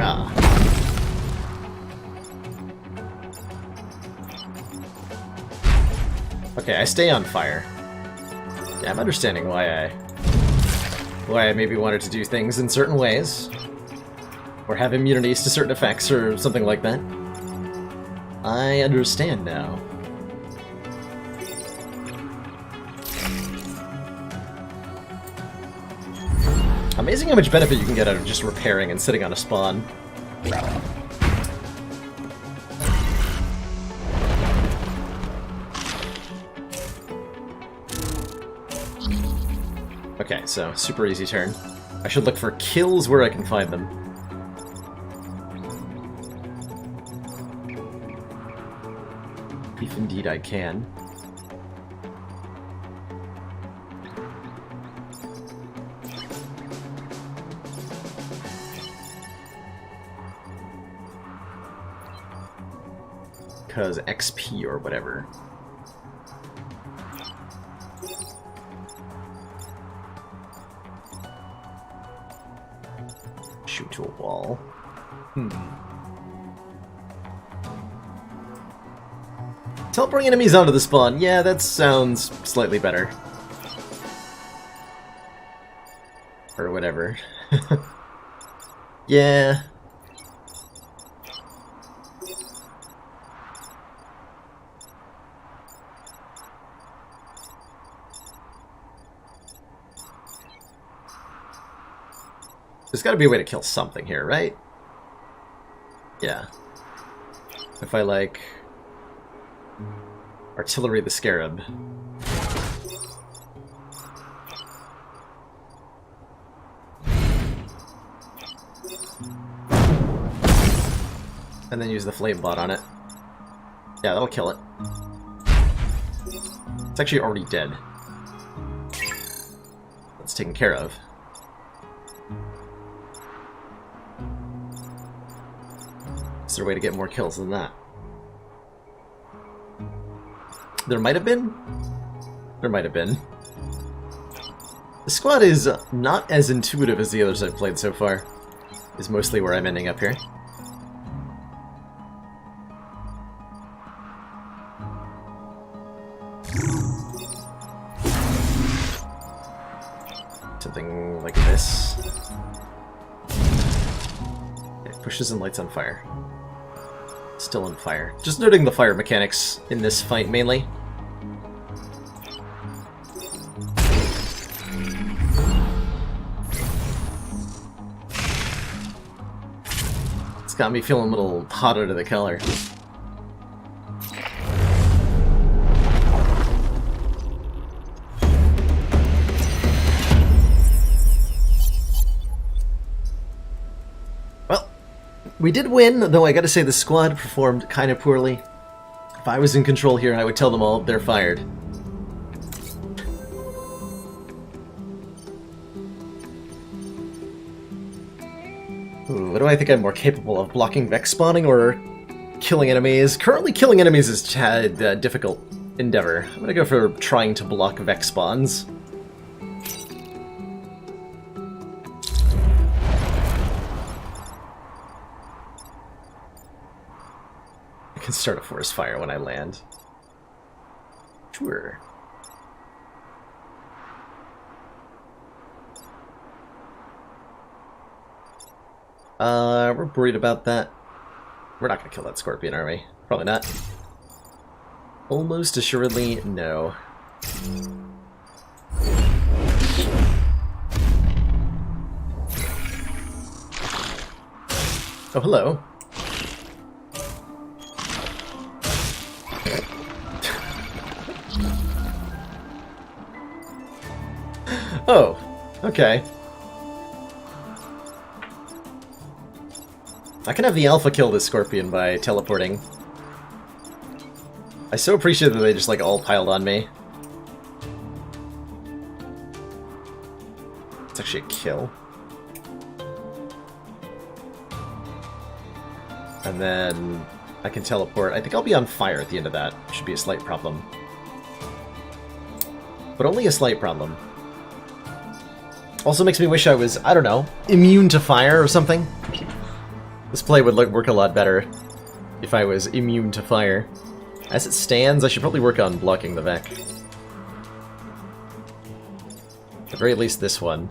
[SPEAKER 2] Ah. Okay, I stay on fire. Yeah, I'm understanding why I maybe wanted to do things in certain ways. Or have immunities to certain effects or something like that. I understand now. Amazing how much benefit you can get out of just repairing and sitting on a spawn. Okay, so super easy turn. I should look for kills where I can find them. If indeed I can. Because XP or whatever. Shoot to a wall. Teleporting enemies onto the spawn. Yeah, that sounds slightly better. Or whatever. Yeah. There's gotta be a way to kill something here, right? Yeah. If I, like... Artillery the Scarab. And then use the flame bot on it. Yeah, that'll kill it. It's actually already dead. That's taken care of. Is there a way to get more kills than that? There might have been? There might have been. The squad is not as intuitive as the others I've played so far. Is mostly where I'm ending up here. Something like this. It pushes and lights on fire. Still on fire. Just noting the fire mechanics in this fight mainly. It's got me feeling a little hot under the collar. We did win, though I gotta say the squad performed kind of poorly. If I was in control here, I would tell them all they're fired. Ooh, what do I think I'm more capable of? Blocking Vex spawning or killing enemies? Currently killing enemies is a difficult endeavor. I'm gonna go for trying to block Vex spawns. I can start a forest fire when I land. Sure. We're worried about that. We're not gonna kill that scorpion, are we? Probably not. Almost assuredly, no. Oh, hello. Oh, okay. I can have the alpha kill this scorpion by teleporting. I so appreciate that they just like all piled on me. It's actually a kill. And then I can teleport. I think I'll be on fire at the end of that. Should be a slight problem. But only a slight problem. Also makes me wish I was, I don't know, immune to fire or something. This play would work a lot better if I was immune to fire. As it stands, I should probably work on blocking the Vec. At the very least this one.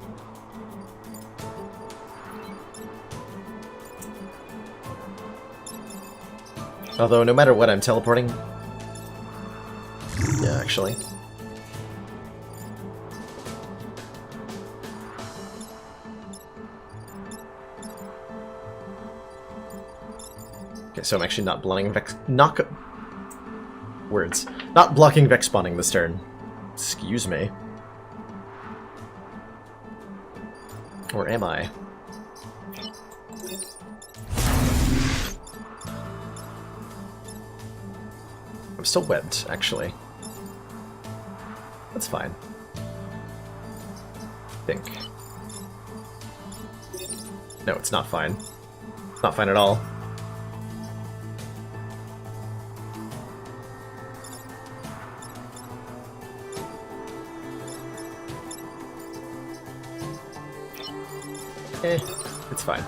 [SPEAKER 2] Although, no matter what, I'm teleporting. Yeah, actually. Okay, so I'm actually not blocking Vex... Words. Not blocking Vex spawning this turn. Excuse me. Or am I? I'm still webbed, actually. That's fine. I think. No, it's not fine. It's not fine at all. It's fine.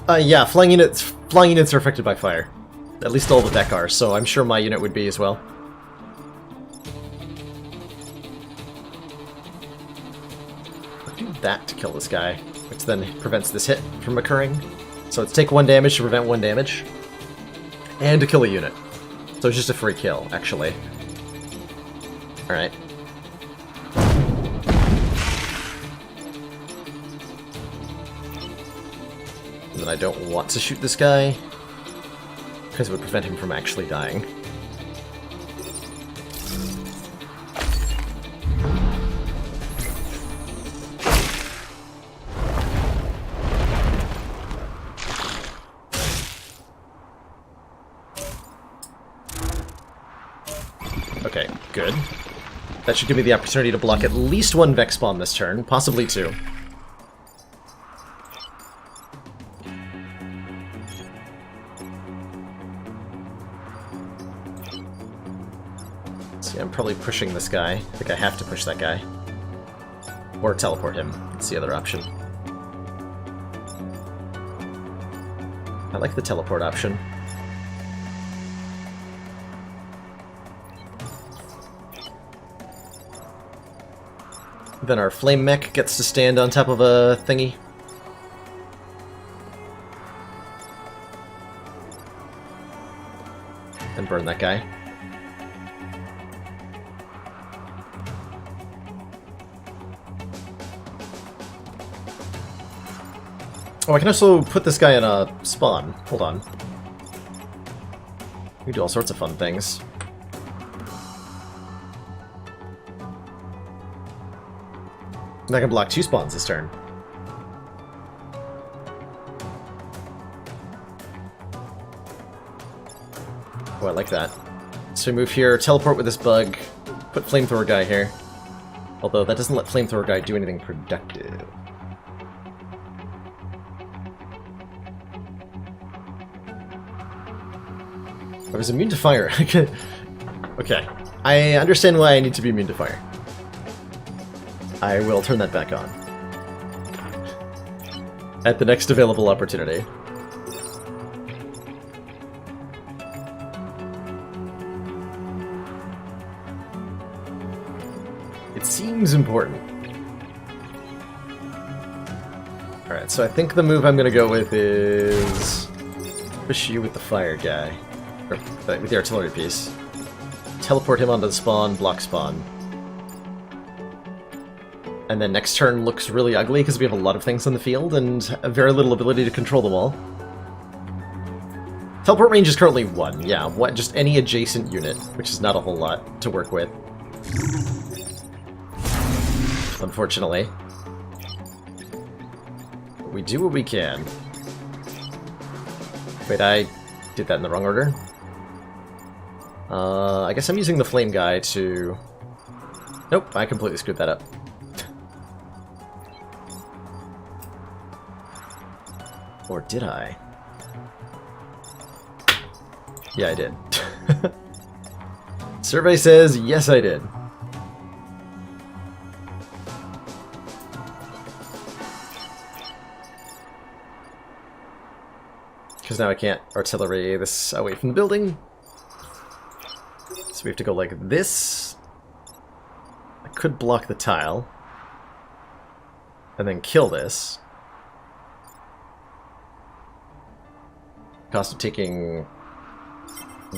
[SPEAKER 2] Yeah, flying units are affected by fire. At least all the Vec are, so I'm sure my unit would be as well. I'll do that to kill this guy, which then prevents this hit from occurring. So it's take 1 damage to prevent 1 damage. And to kill a unit. So it's just a free kill, actually. Alright. And then I don't want to shoot this guy, because it would prevent him from actually dying. Okay, good. That should give me the opportunity to block at least one Vex spawn this turn, possibly two. See, I'm probably pushing this guy. I think I have to push that guy. Or teleport him. That's the other option. I like the teleport option. Then our flame mech gets to stand on top of a thingy. And burn that guy. Oh, I can also put this guy in a spawn. Hold on. We can do all sorts of fun things. And I can block 2 spawns this turn. Oh, I like that. So we move here, teleport with this bug, put Flamethrower Guy here. Although that doesn't let Flamethrower Guy do anything productive. I was immune to fire. Okay. I understand why I need to be immune to fire. I will turn that back on. At the next available opportunity. It seems important. Alright, so I think the move I'm gonna go with is... push you with the fire guy. Or with the artillery piece. Teleport him onto the spawn, block spawn. And then next turn looks really ugly because we have a lot of things on the field and very little ability to control them all. Teleport range is currently 1, yeah. What? Just any adjacent unit, which is not a whole lot to work with. Unfortunately. But we do what we can. Wait, I did that in the wrong order? I guess I'm using the flame guy to... Nope, I completely screwed that up. Or did I? Yeah, I did. Survey says, yes, I did. Because now I can't artillery this away from the building. So we have to go like this. I could block the tile. And then kill this. Cost of taking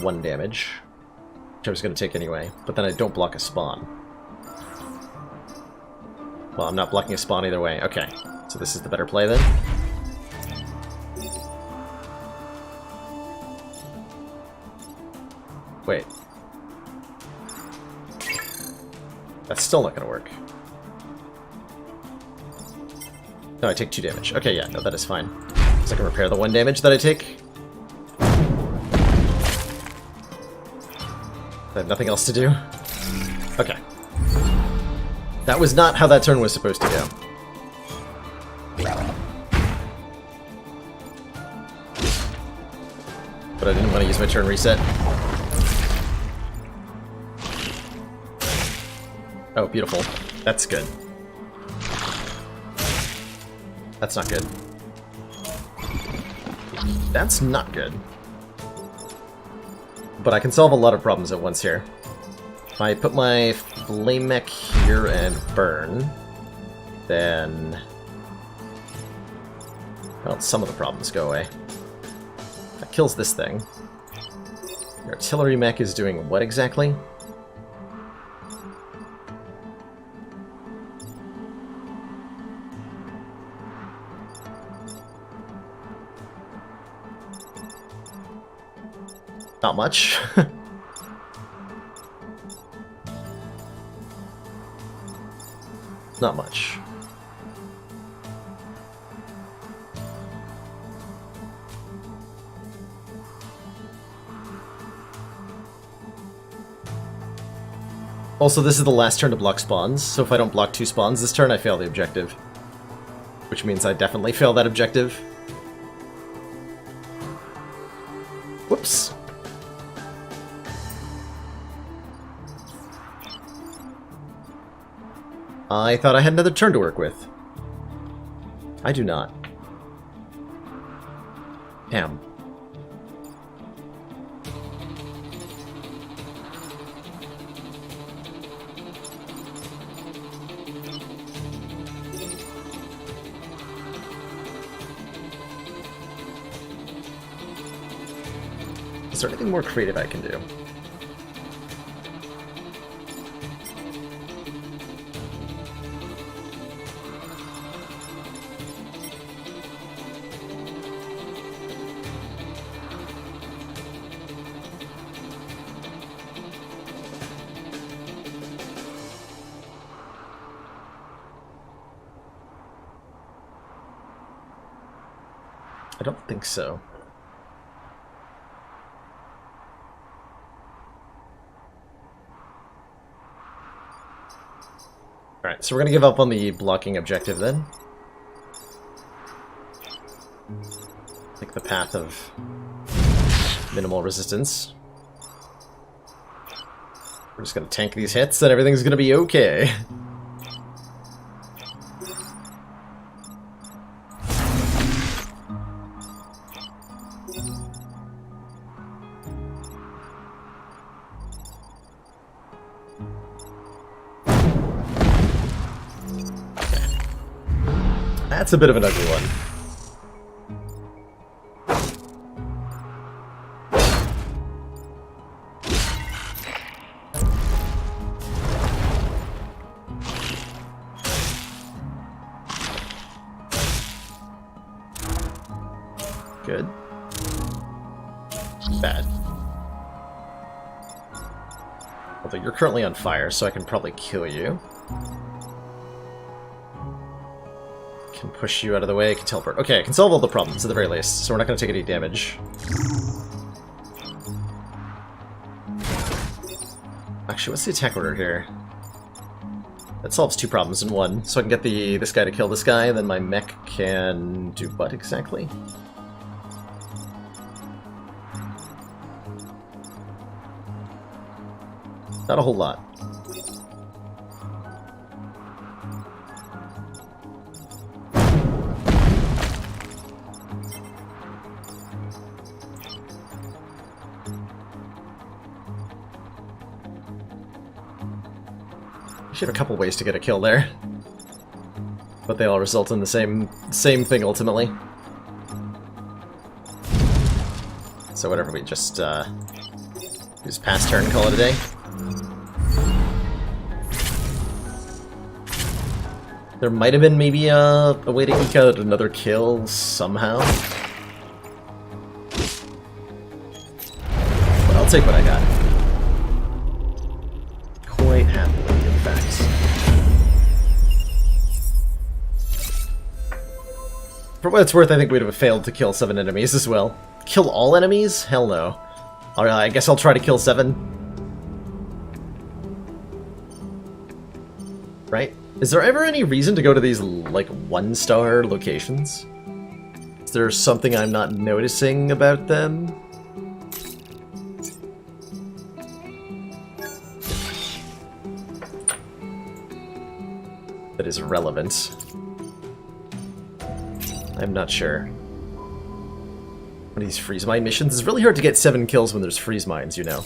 [SPEAKER 2] 1 damage. Which I was going to take anyway. But then I don't block a spawn. Well, I'm not blocking a spawn either way. Okay. So this is the better play then. Wait. That's still not gonna work. No, I take 2 damage. Okay, yeah, no, that is fine. So I can repair the 1 damage that I take. I have nothing else to do. Okay. That was not how that turn was supposed to go. But I didn't want to use my turn reset. Oh, beautiful. That's good. That's not good. That's not good. But I can solve a lot of problems at once here. If I put my flame mech here and burn, then... well, some of the problems go away. That kills this thing. The artillery mech is doing what exactly? Not much. Not much. Also, this is the last turn to block spawns, so if I don't block 2 spawns this turn, I fail the objective. Which means I definitely fail that objective. Whoops. I thought I had another turn to work with. I do not. Damn. Is there anything more creative I can do? I don't think so. Alright, so we're gonna give up on the blocking objective then. Take the path of minimal resistance. We're just gonna tank these hits and everything's gonna be okay. That's a bit of an ugly one. Good. Bad. Although you're currently on fire, so I can probably kill you. Can push you out of the way, can teleport. Okay, I can solve all the problems at the very least, so we're not going to take any damage. Actually, what's the attack order here? That solves 2 problems in one. So I can get this guy to kill this guy, and then my mech can do what exactly? Not a whole lot. Should have a couple ways to get a kill there, but they all result in the same thing ultimately. So whatever, we just use pass turn and call it a day. There might have been maybe a way to eke out another kill somehow, but I'll take what I got. Quite happily. For what it's worth, I think we'd have failed to kill 7 enemies as well. Kill all enemies? Hell no. Alright, I guess I'll try to kill 7. Right? Is there ever any reason to go to these, like, 1-star locations? Is there something I'm not noticing about them? That is relevant. I'm not sure. What are these freeze mine missions? It's really hard to get 7 kills when there's freeze mines, you know.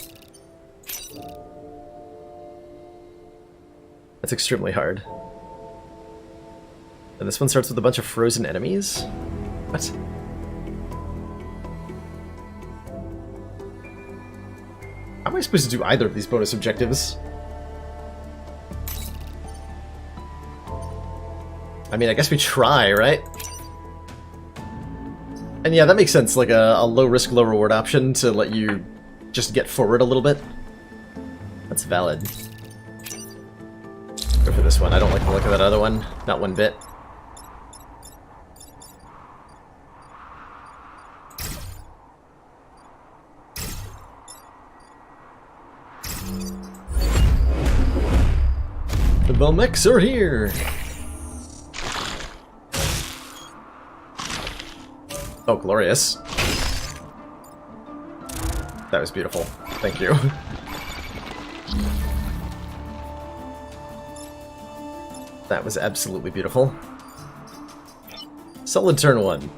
[SPEAKER 2] That's extremely hard. And this one starts with a bunch of frozen enemies? What? How am I supposed to do either of these bonus objectives? I mean, I guess we try, right? And yeah, that makes sense, like a low-risk, low-reward option to let you just get forward a little bit. That's valid. Go for this one. I don't like the look of that other one. Not one bit. The mechs are here! Oh, glorious. That was beautiful. Thank you. That was absolutely beautiful. Solid turn 1.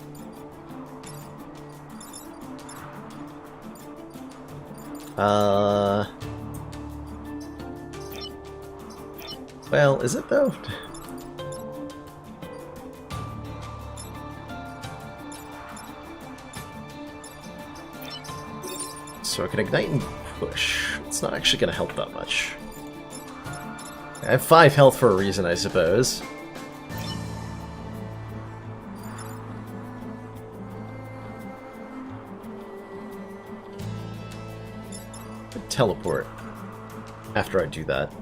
[SPEAKER 2] Well, is it though? So I can ignite and push. It's not actually going to help that much. I have 5 health for a reason, I suppose. Teleport after I do that.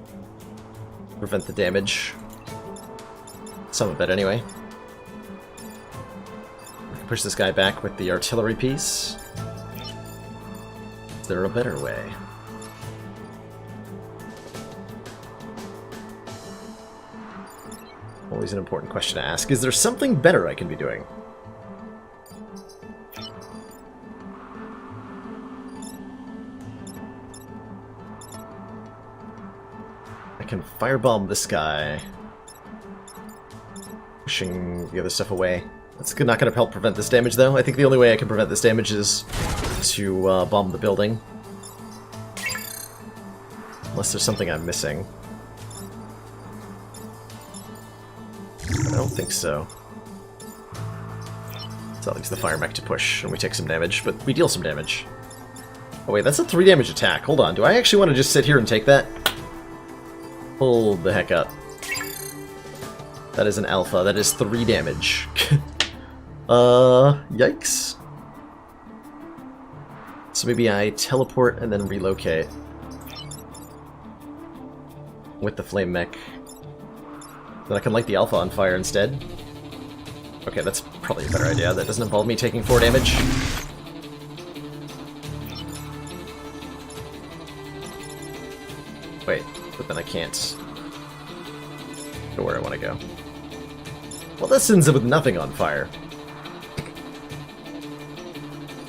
[SPEAKER 2] Prevent the damage. Some of it, anyway. I can push this guy back with the artillery piece. Is there a better way? Always an important question to ask. Is there something better I can be doing? I can firebomb this guy. Pushing the other stuff away. That's not going to help prevent this damage, though. I think the only way I can prevent this damage is to bomb the building. Unless there's something I'm missing. I don't think so. So that leaves the fire mech to push, and we take some damage, but we deal some damage. Oh wait, that's a 3 damage attack. Hold on, do I actually want to just sit here and take that? Hold the heck up. That is an alpha. That is 3 damage. Yikes. So maybe I teleport and then relocate. With the flame mech. Then I can light the alpha on fire instead. Okay, that's probably a better idea. That doesn't involve me taking 4 damage. Wait, but then I can't go where I want to go. Well, this ends up with nothing on fire.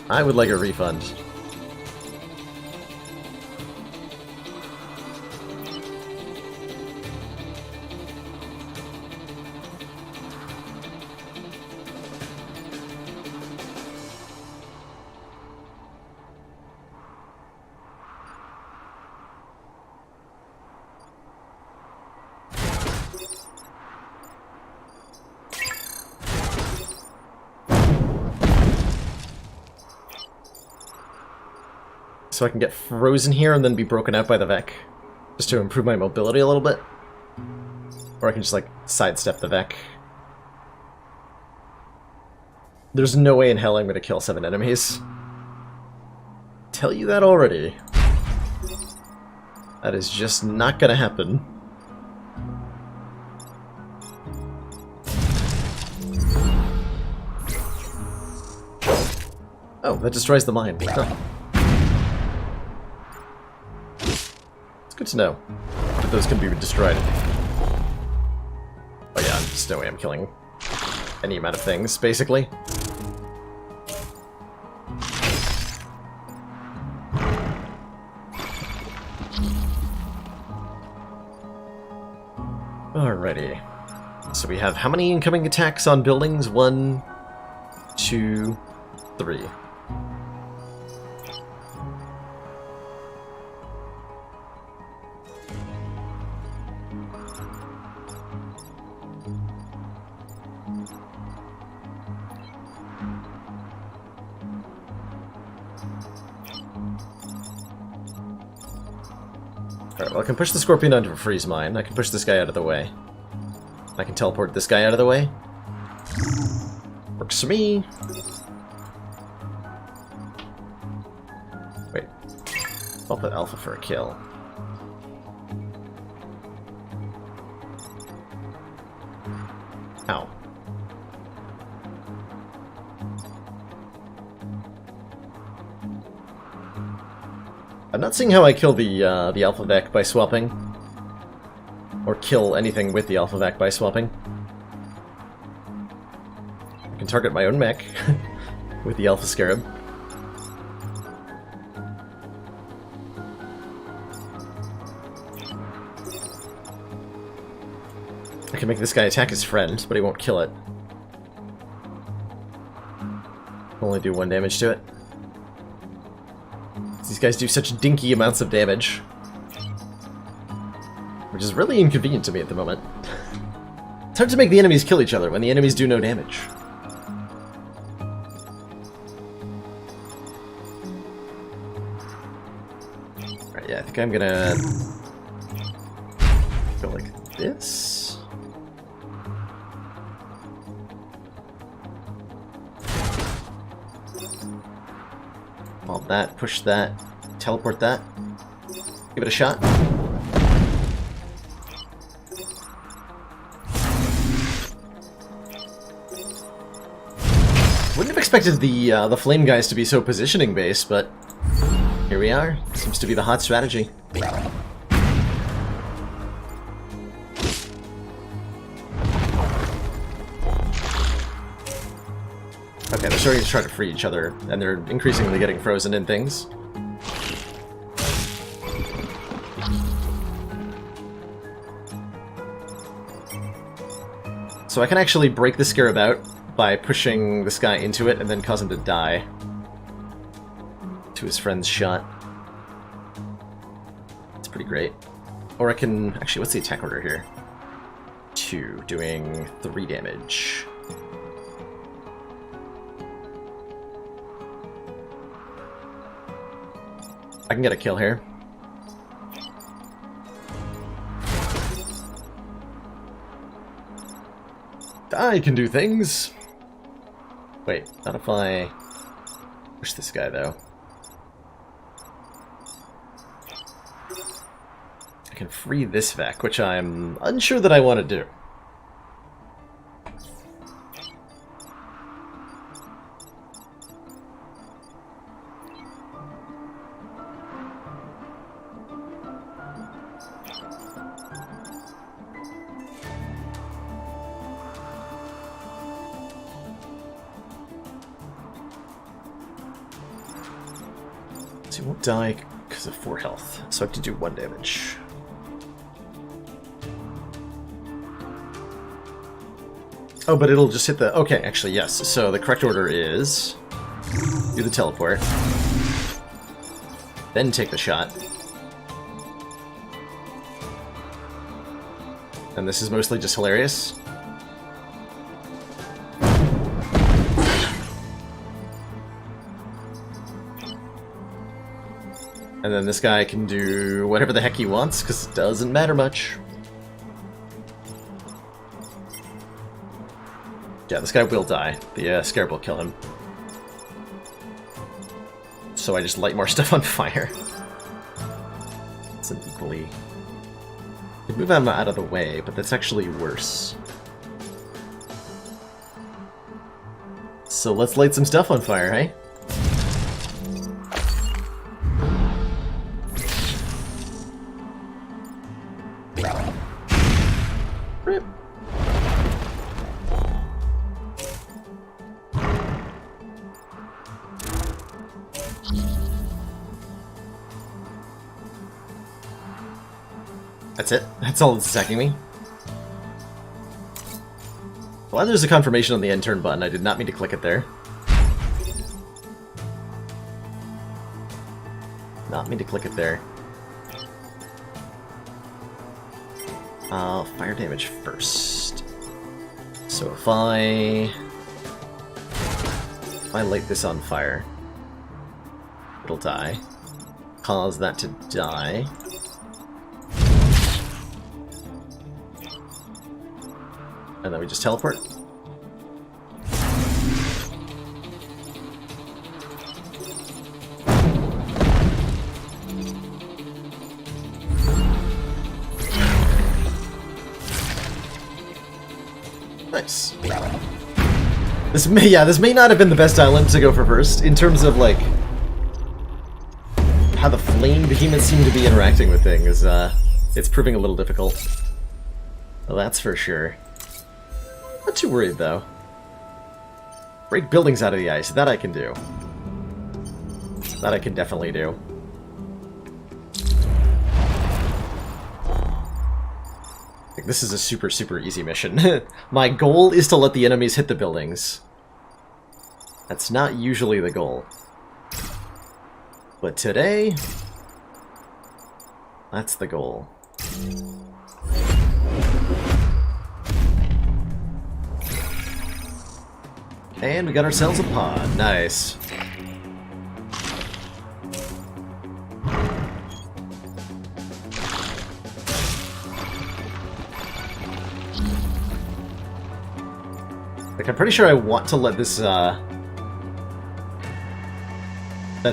[SPEAKER 2] I would like a refund. So I can get frozen here and then be broken out by the Vec. Just to improve my mobility a little bit. Or I can just, like, sidestep the Vec. There's no way in hell I'm going to kill 7 enemies. Tell you that already. That is just not going to happen. Oh, that destroys the mine. Huh. Good to know that those can be destroyed. Oh yeah, there's no way I'm killing any amount of things, basically. Alrighty. So we have how many incoming attacks on buildings? 1, 2, 3. Alright, well I can push the Scorpion onto a freeze mine. I can push this guy out of the way. I can teleport this guy out of the way. Works for me. Wait. I'll put Alpha for a kill. Ow. I'm not seeing how I kill the Alpha Vec by swapping. or kill anything with the Alpha Vac by swapping. I can target my own mech with the Alpha Scarab. I can make this guy attack his friend, but he won't kill it. Only do 1 damage to it. These guys do such dinky amounts of damage. Which is really inconvenient to me at the moment. It's hard to make the enemies kill each other when the enemies do no damage. Alright, yeah, I think I'm gonna go like this. Bomb that, push that, teleport that. Give it a shot. Wouldn't have expected the flame guys to be so positioning based, but here we are. Seems to be the hot strategy. Okay, they're starting to try to free each other, and they're increasingly getting frozen in things. So I can actually break the Scarab out by pushing this guy into it and then cause him to die to his friend's shot. It's pretty great. Or I can... Actually, what's the attack order here? 2, doing 3 damage. I can get a kill here. I can do things! Wait, not if I push this guy, though. I can free this Vac, which I'm unsure that I want to do. So he won't die because of 4 health, so I have to do 1 damage. Oh, but it'll just hit the... Okay, actually, yes. So the correct order is... do the teleport. Then take the shot. And this is mostly just hilarious. And then this guy can do whatever the heck he wants, because it doesn't matter much. Yeah, this guy will die. The Scarab will kill him. So I just light more stuff on fire. It's an equally... I move him out of the way, but that's actually worse. So let's light some stuff on fire, hey? Rip. That's it? That's all that's attacking me? Well, there's a confirmation on the end turn button. I did not mean to click it there. Not mean to click it there. Fire damage first. So if I light this on fire, it'll die. Cause that to die. And then we just teleport. Nice. This may not have been the best island to go for first, in terms of, like, how the flame behemoths seem to be interacting with things. It's proving a little difficult. Well, that's for sure. Not too worried, though. Break buildings out of the ice. That I can do. That I can definitely do. I think this is a super, super easy mission. My goal is to let the enemies hit the buildings. That's not usually the goal. But today, that's the goal. And we got ourselves a pod. Nice. Like, I'm pretty sure I want to let this, that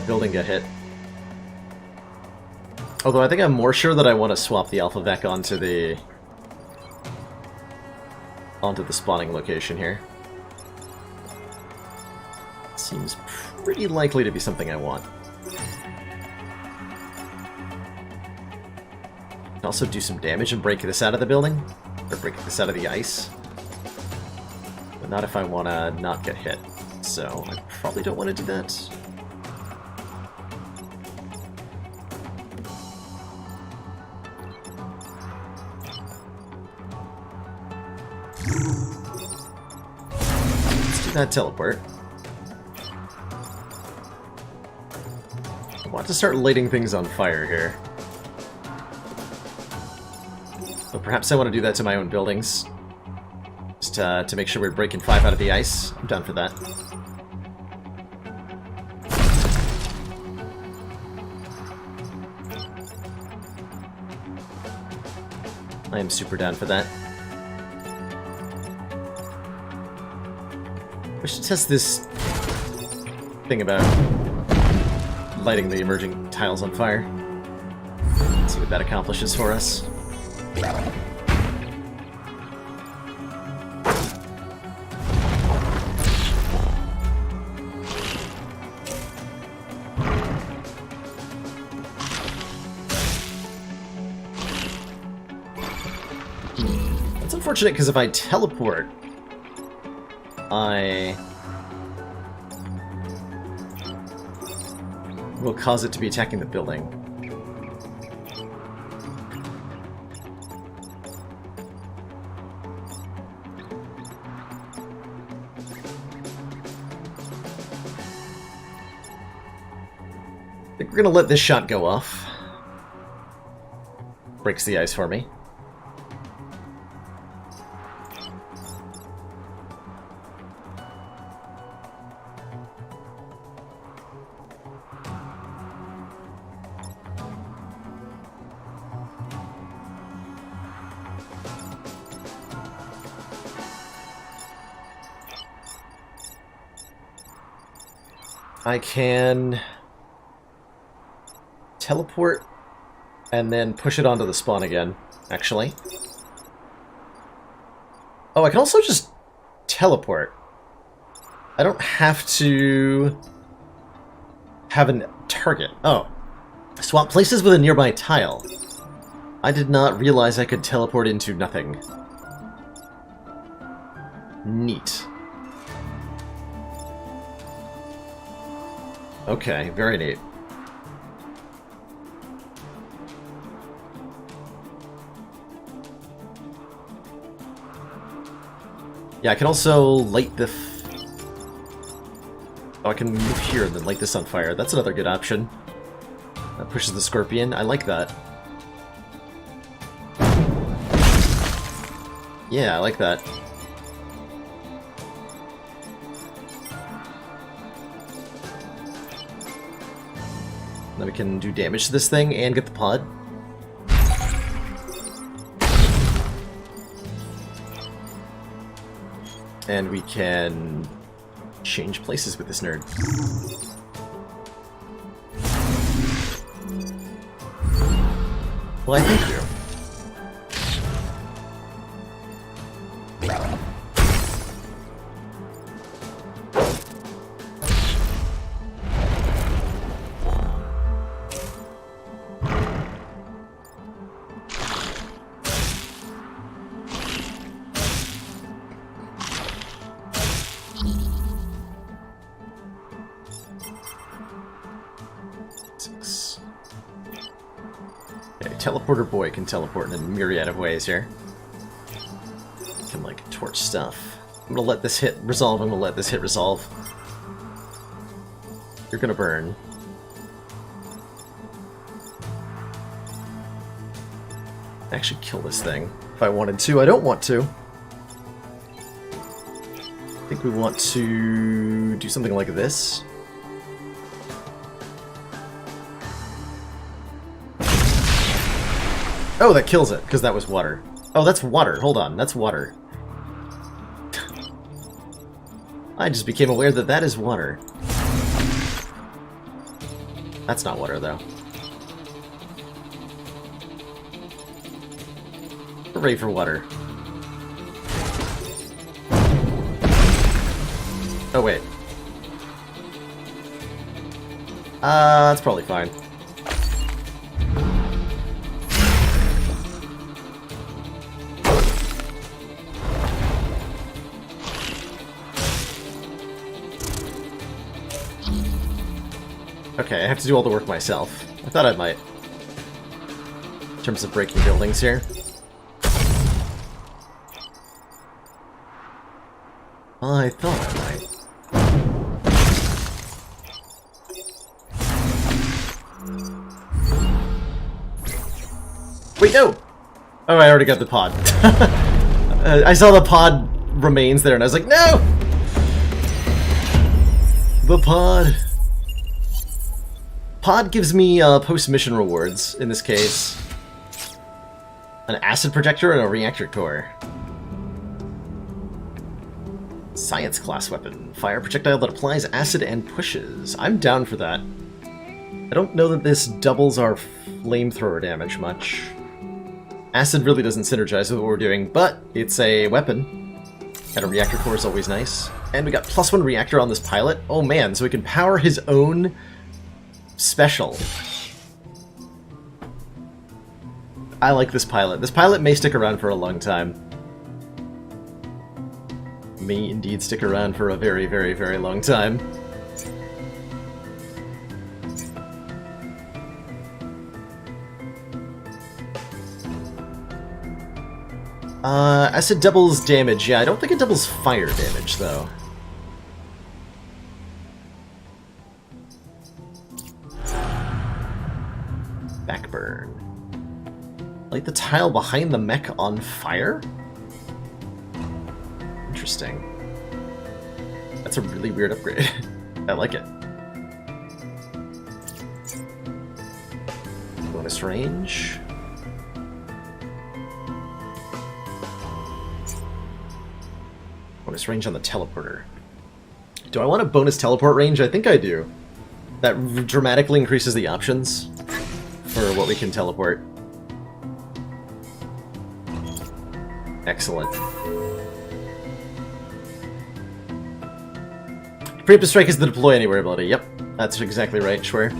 [SPEAKER 2] building get hit. Although I think I'm more sure that I want to swap the Alpha Vec onto the spawning location here. Seems pretty likely to be something I want. Can also do some damage and break this out of the building, or break this out of the ice. But not if I want to not get hit. So I probably don't want to do that. Let's do that teleport. I want to start lighting things on fire here. But perhaps I want to do that to my own buildings. Just to make sure we're breaking 5 out of the ice. I'm down for that. I am super down for that. We should test this thing about lighting the emerging tiles on fire. Let's see what that accomplishes for us. That's unfortunate because if I teleport, I will cause it to be attacking the building. I think we're gonna let this shot go off. Breaks the ice for me. I can teleport and then push it onto the spawn again, actually. Oh, I can also just teleport. I don't have to have a target. Oh. Swap places with a nearby tile. I did not realize I could teleport into nothing. Neat. Okay, very neat. Yeah, I can also light the... Oh, I can move here and then light this on fire. That's another good option. That pushes the scorpion. I like that. Yeah, I like that. Then we can do damage to this thing and get the pod. And we can change places with this nerd. Well, I thank you. teleporter boy can teleport in a myriad of ways here. Can, like, torch stuff. I'm gonna let this hit resolve, I'm gonna let this hit resolve. You're gonna burn. Actually kill this thing if I wanted to. I don't want to. I think we want to do something like this. Oh, that kills it, because that was water. Oh, that's water. Hold on, that's water. I just became aware that that is water. That's not water, though. Hooray for water. Oh, wait. That's probably fine. Okay, I have to do all the work myself. I thought I might. In terms of breaking buildings here. I thought I might. Wait, no! Oh, I already got the pod. I saw the pod remains there and I was like, no! The pod. Pod gives me post-mission rewards, in this case. An acid projector and a reactor core. Science class weapon. Fire projectile that applies acid and pushes. I'm down for that. I don't know that this doubles our flamethrower damage much. Acid really doesn't synergize with what we're doing, but it's a weapon. And a reactor core is always nice. And we got +1 reactor on this pilot. Oh man, so we can power his own special. I like this pilot. This pilot may stick around for a long time. May indeed stick around for a very, very, very long time. Acid doubles damage. Yeah, I don't think it doubles fire damage, though. Backburn. Light the tile behind the mech on fire? Interesting. That's a really weird upgrade. I like it. Bonus range. Bonus range on the teleporter. Do I want a bonus teleport range? I think I do. That dramatically increases the options for what we can teleport. Excellent. Preemptive Strike is the deploy anywhere ability. Yep, that's exactly right, Schwer.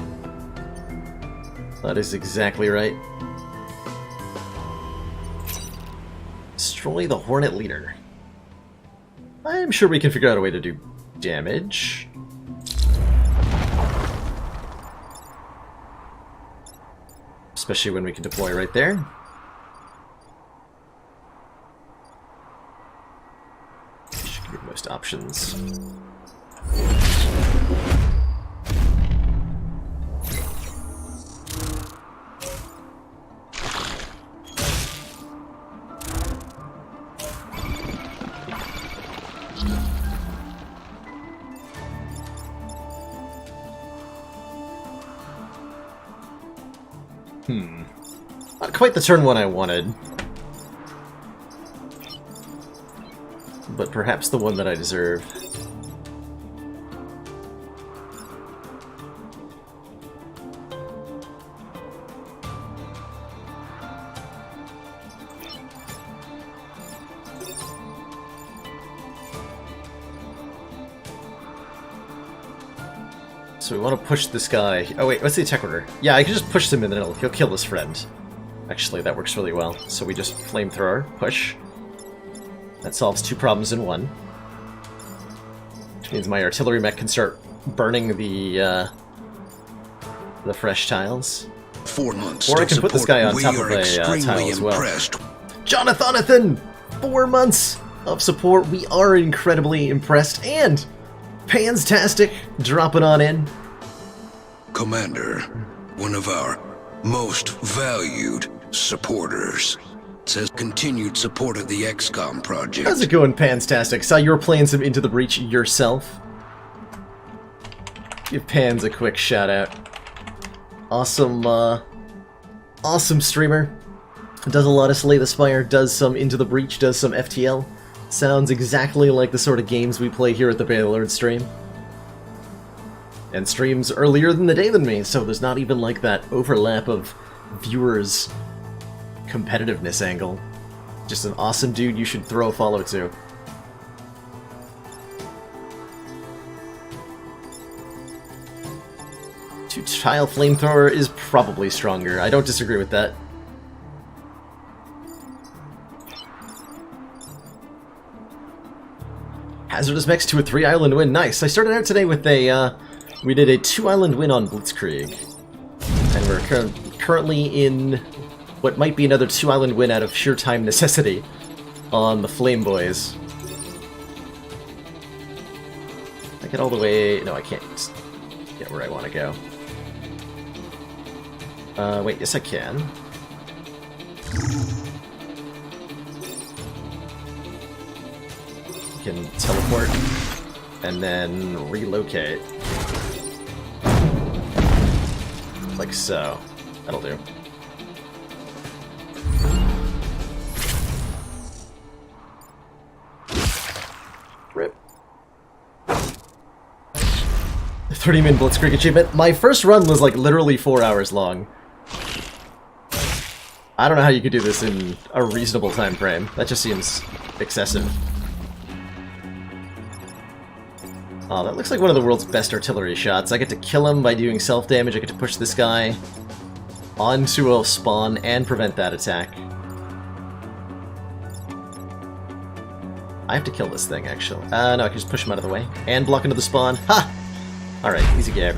[SPEAKER 2] That is exactly right. Destroy the Hornet Leader. I'm sure we can figure out a way to do damage. Especially when we can deploy right there. Should give me most options. Not quite the turn one I wanted. But perhaps the one that I deserve. So we want to push this guy. Oh wait, what's the attack order? Yeah, I can just push him and then he'll kill his friend. Actually, that works really well. So we just flamethrower, push. That solves 2 problems in 1. Which means my artillery mech can start burning the fresh tiles.
[SPEAKER 1] 4 months.
[SPEAKER 2] Or I
[SPEAKER 1] of
[SPEAKER 2] can put this
[SPEAKER 1] support.
[SPEAKER 2] guy on
[SPEAKER 1] We
[SPEAKER 2] top of
[SPEAKER 1] are
[SPEAKER 2] a
[SPEAKER 1] extremely
[SPEAKER 2] tile as well.
[SPEAKER 1] impressed.
[SPEAKER 2] Jonathanathan! 4 months of support. We are incredibly impressed. And Panstastic dropping on in.
[SPEAKER 1] Commander, one of our most valued supporters, says continued support of the XCOM project.
[SPEAKER 2] How's it going, Panstastic? Saw you were playing some Into the Breach yourself. Give Pans a quick shout out. Awesome, awesome streamer. Does a lot of Slay the Spire, does some Into the Breach, does some FTL. Sounds exactly like the sort of games we play here at the Baylord stream. And streams earlier in the day than me, so there's not even like that overlap of viewers' competitiveness angle. Just an awesome dude you should throw a follow to. Two-tile flamethrower is probably stronger. I don't disagree with that. Hazardous Mechs to a 3-island win. Nice. I started out today with a, we did a 2-island win on Blitzkrieg. And we're currently in what might be another 2-island win out of sheer time necessity on the Flame Boys. I get all the way... No, I can't get where I want to go. Wait, yes I can. Can teleport and then relocate. Like so. That'll do. Rip. 30-minute Blitzkrieg achievement. My first run was like literally 4 hours long. I don't know how you could do this in a reasonable time frame. That just seems excessive. Oh, that looks like one of the world's best artillery shots. I get to kill him by doing self-damage. I get to push this guy onto a spawn and prevent that attack. I have to kill this thing, actually. No, I can just push him out of the way. And block into the spawn. Ha! Alright, easy game.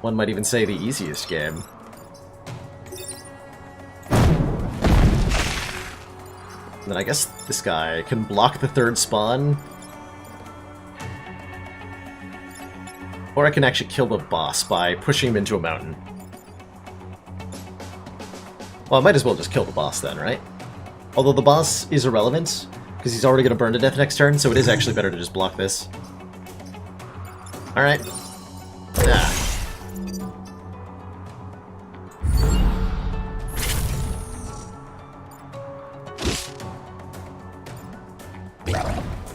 [SPEAKER 2] One might even say the easiest game. And then I guess this guy can block the third spawn. Or I can actually kill the boss by pushing him into a mountain. Well, I might as well just kill the boss then, right? Although the boss is irrelevant, because he's already going to burn to death next turn, so it is actually better to just block this. Alright. Ah.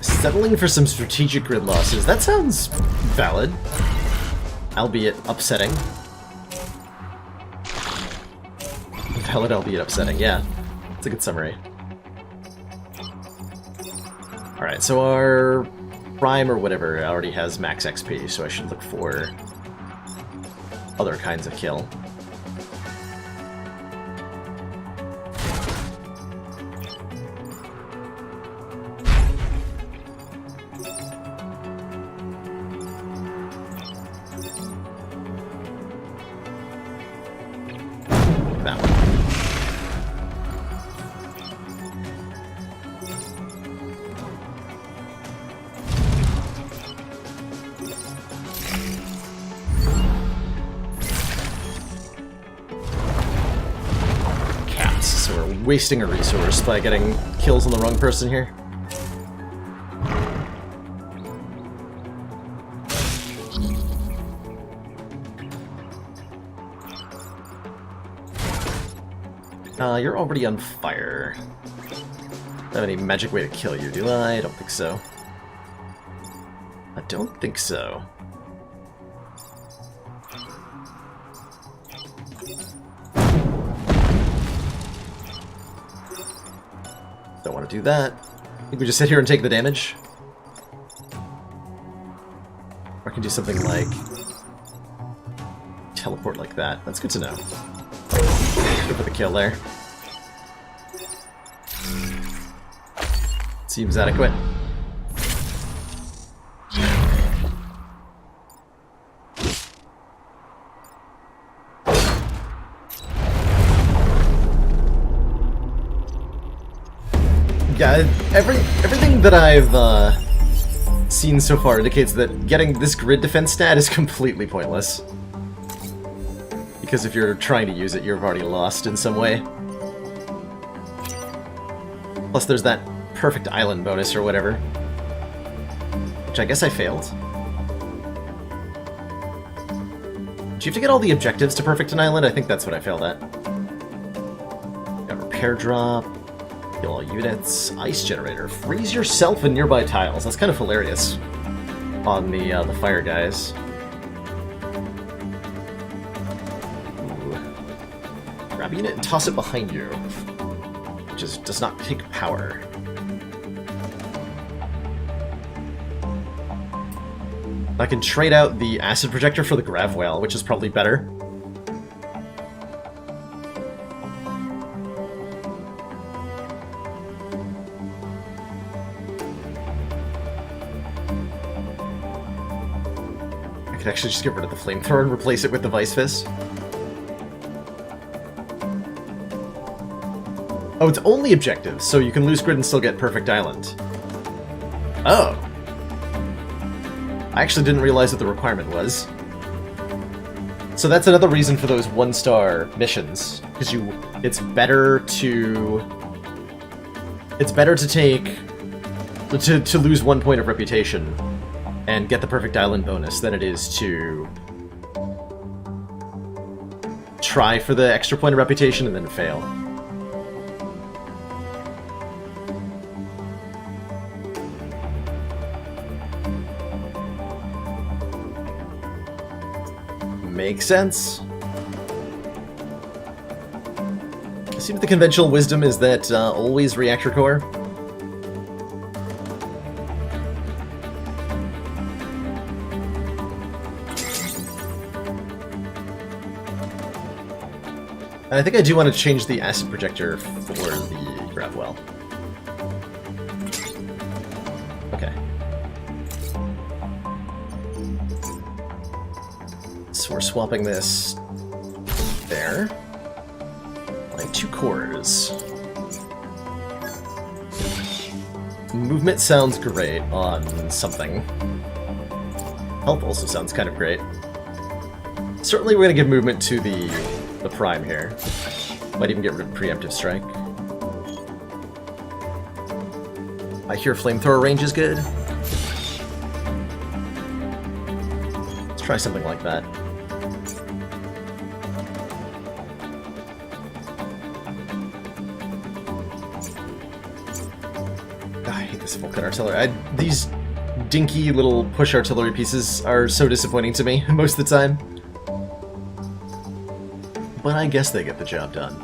[SPEAKER 2] Settling for some strategic grid losses. That sounds valid. Albeit upsetting. Valid, albeit upsetting. Yeah. It's a good summary. Alright, so our Prime or whatever already has max XP, so I should look for other kinds of kill. That one. Cats, so we're wasting a resource by getting kills on the wrong person here. You're already on fire. Don't have any magic way to kill you, do I? I don't think so. I don't think so. Don't want to do that. I think we just sit here and take the damage. Or I can do something like teleport like that. That's good to know. Go for the kill there. Seems adequate. Yeah, everything that I've seen so far indicates that getting this grid defense stat is completely pointless. Because if you're trying to use it, you've already lost in some way. Plus there's that perfect island bonus or whatever. Which I guess I failed. Do you have to get all the objectives to perfect an island? I think that's what I failed at. Got repair drop, kill all units, ice generator, freeze yourself in nearby tiles. That's kind of hilarious on the fire guys. Ooh. Grab a unit and toss it behind you, which does not take power. I can trade out the acid projector for the grav whale, which is probably better. I could actually just get rid of the flamethrower and replace it with the Vice Fist. Oh, it's only objectives, so you can lose grid and still get Perfect Island. Oh. I actually didn't realize what the requirement was. So that's another reason for those 1-star missions, because it's better to lose 1 point of reputation and get the perfect island bonus than it is to try for the extra point of reputation and then fail. Makes sense. It seems the conventional wisdom is that always reactor core. And I think I do want to change the acid projector for the grav well. Okay. So we're swapping this there. Like 2 cores. Movement sounds great on something. Health also sounds kind of great. Certainly we're going to give movement to the prime here. Might even get rid of preemptive strike. I hear flamethrower range is good. Let's try something like that. I hate this Vulcan artillery. These dinky little push artillery pieces are so disappointing to me most of the time. But I guess they get the job done.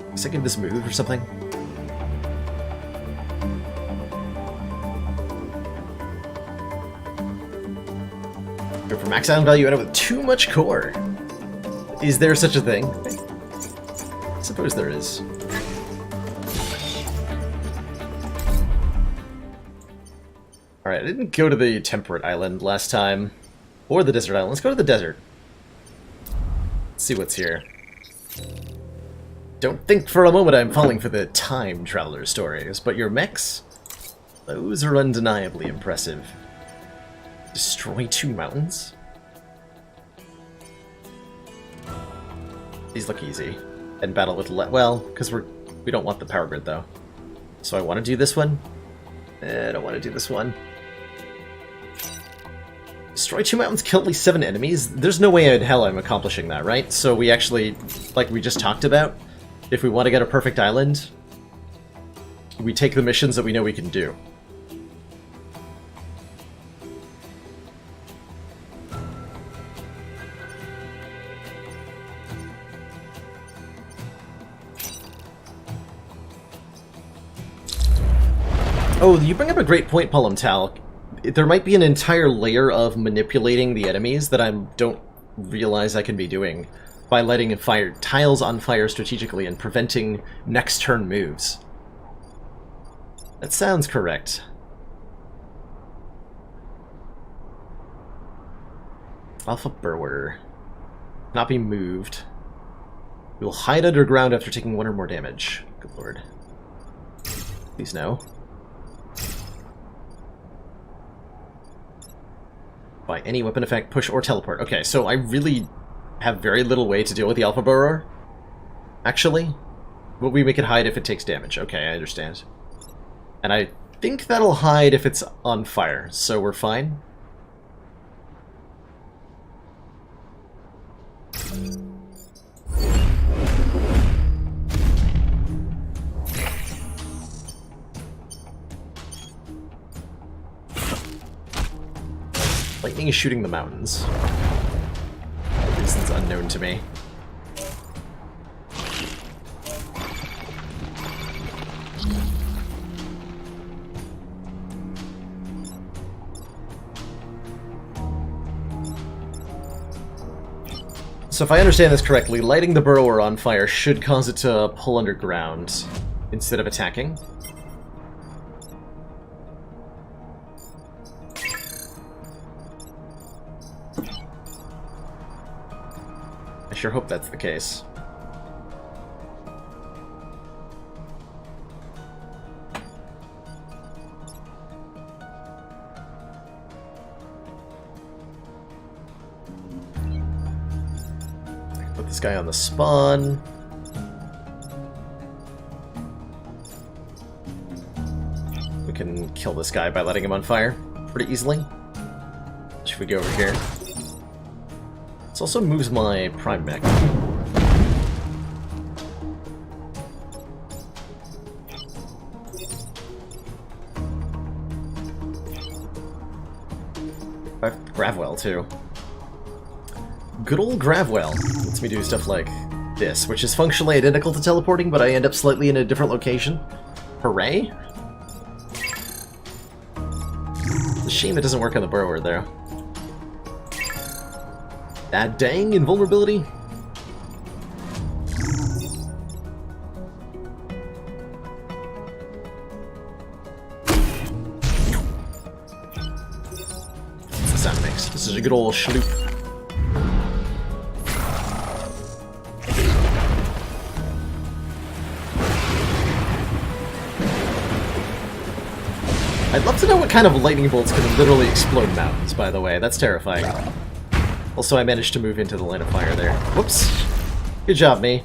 [SPEAKER 2] Guess I give this move or something? Go for max island value, end up with too much core. Is there such a thing? I suppose there is. Alright, I didn't go to the temperate island last time. Or the desert island. Let's go to the desert. Let's see what's here. Don't think for a moment I'm falling for the time traveler stories, but your mechs? Those are undeniably impressive. Destroy 2 mountains? These look easy. And battle with well, because we don't want the power grid though. So I want to do this one? I don't want to do this one. Destroy 2 mountains, kill at least 7 enemies? There's no way in hell I'm accomplishing that, right? So we actually, like we just talked about, if we want to get a perfect island, we take the missions that we know we can do. Oh, you bring up a great point, Palomtal. There might be an entire layer of manipulating the enemies that I don't realize I can be doing by letting tiles on fire strategically and preventing next turn moves. That sounds correct. Alpha Burwer. Not be moved. We will hide underground after taking 1 or more damage. Good lord. Please no. By any weapon effect, push, or teleport. Okay, so I really have very little way to deal with the Alpha Burrower. Actually. Will we make it hide if it takes damage? Okay, I understand. And I think that'll hide if it's on fire, so we're fine. Lightning is shooting the mountains. For reasons unknown to me. So if I understand this correctly, lighting the burrower on fire should cause it to pull underground instead of attacking. I sure hope that's the case. Put this guy on the spawn. We can kill this guy by letting him on fire pretty easily. Should we go over here? This also moves my prime mech. Gravwell, too. Good old Gravwell lets me do stuff like this, which is functionally identical to teleporting, but I end up slightly in a different location. Hooray! It's a shame it doesn't work on the burrower, though. That dang invulnerability? What's the sound mix? This is a good old schloop. I'd love to know what kind of lightning bolts can literally explode mountains, by the way. That's terrifying. Also, I managed to move into the line of fire there. Whoops. Good job, me.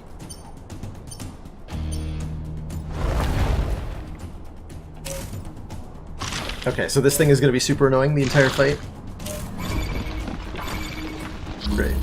[SPEAKER 2] Okay, so this thing is going to be super annoying the entire fight. Great.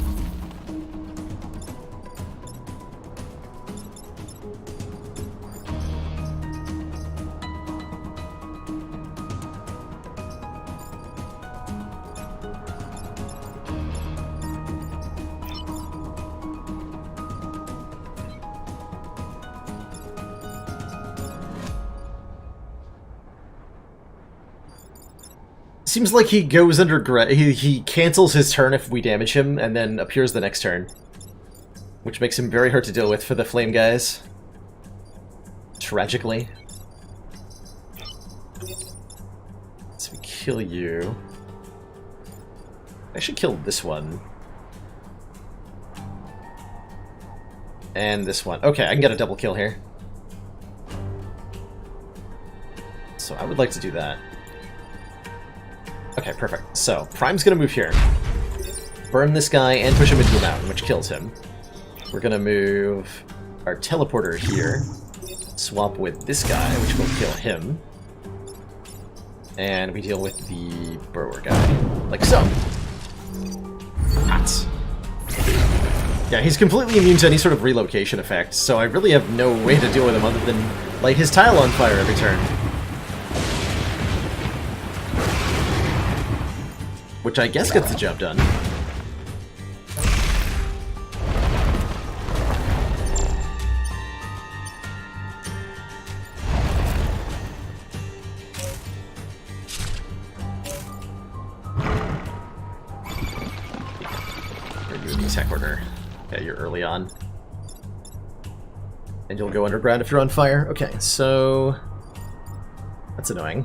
[SPEAKER 2] Seems like he goes under he cancels his turn if we damage him, and then appears the next turn. Which makes him very hard to deal with for the flame guys. Tragically. So we kill you. I should kill this one. And this one. Okay, I can get a double kill here. So I would like to do that. Okay, perfect. So, Prime's gonna move here. Burn this guy and push him into the mountain, which kills him. We're gonna move our teleporter here. Swap with this guy, which will kill him. And we deal with the burrower guy. Like so. Hot. Yeah, he's completely immune to any sort of relocation effect, so I really have no way to deal with him other than light his tile on fire every turn. Which I guess gets the job done. You're doing the attack order. Yeah, you're early on. And you'll go underground if you're on fire. Okay, so... That's annoying.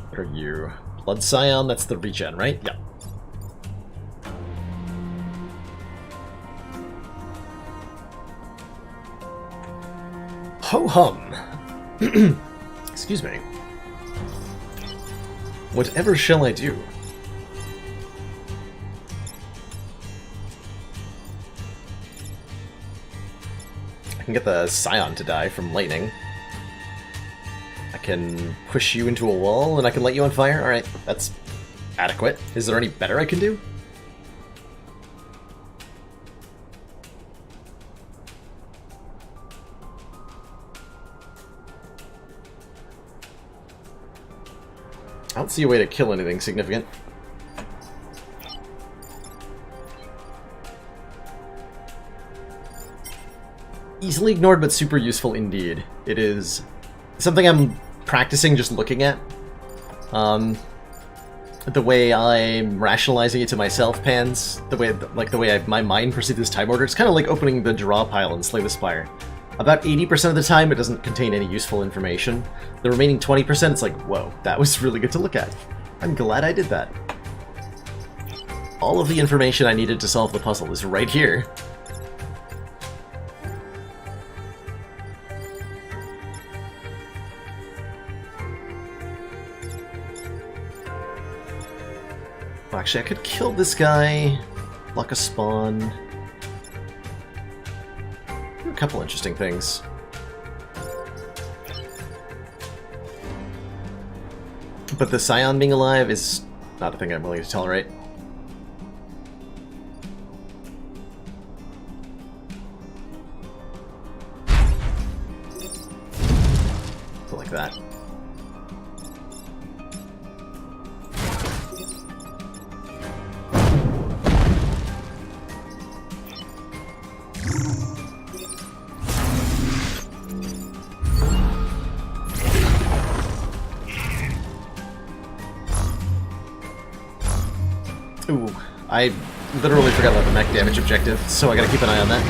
[SPEAKER 2] What are you? Blood Scion, that's the regen, right? Yeah. Ho-hum. Excuse me. Whatever shall I do? I can get the Scion to die from lightning. I can push you into a wall and I can light you on fire. Alright, that's adequate. Is there any better I can do? I don't see a way to kill anything significant. Easily ignored, but super useful indeed. It is something I'm practicing just looking at. The way I'm rationalizing it to myself, Pans, the way my mind perceives this time order, it's kind of like opening the draw pile in Slay the Spire. About 80% of the time, it doesn't contain any useful information. The remaining 20%, it's like, whoa, that was really good to look at. I'm glad I did that. All of the information I needed to solve the puzzle is right here. Well, actually, I could kill this guy, lock a spawn. A couple interesting things. But the Scion being alive is not a thing I'm willing to tolerate. So like that. Ooh, I literally forgot about the mech damage objective, so I gotta keep an eye on that.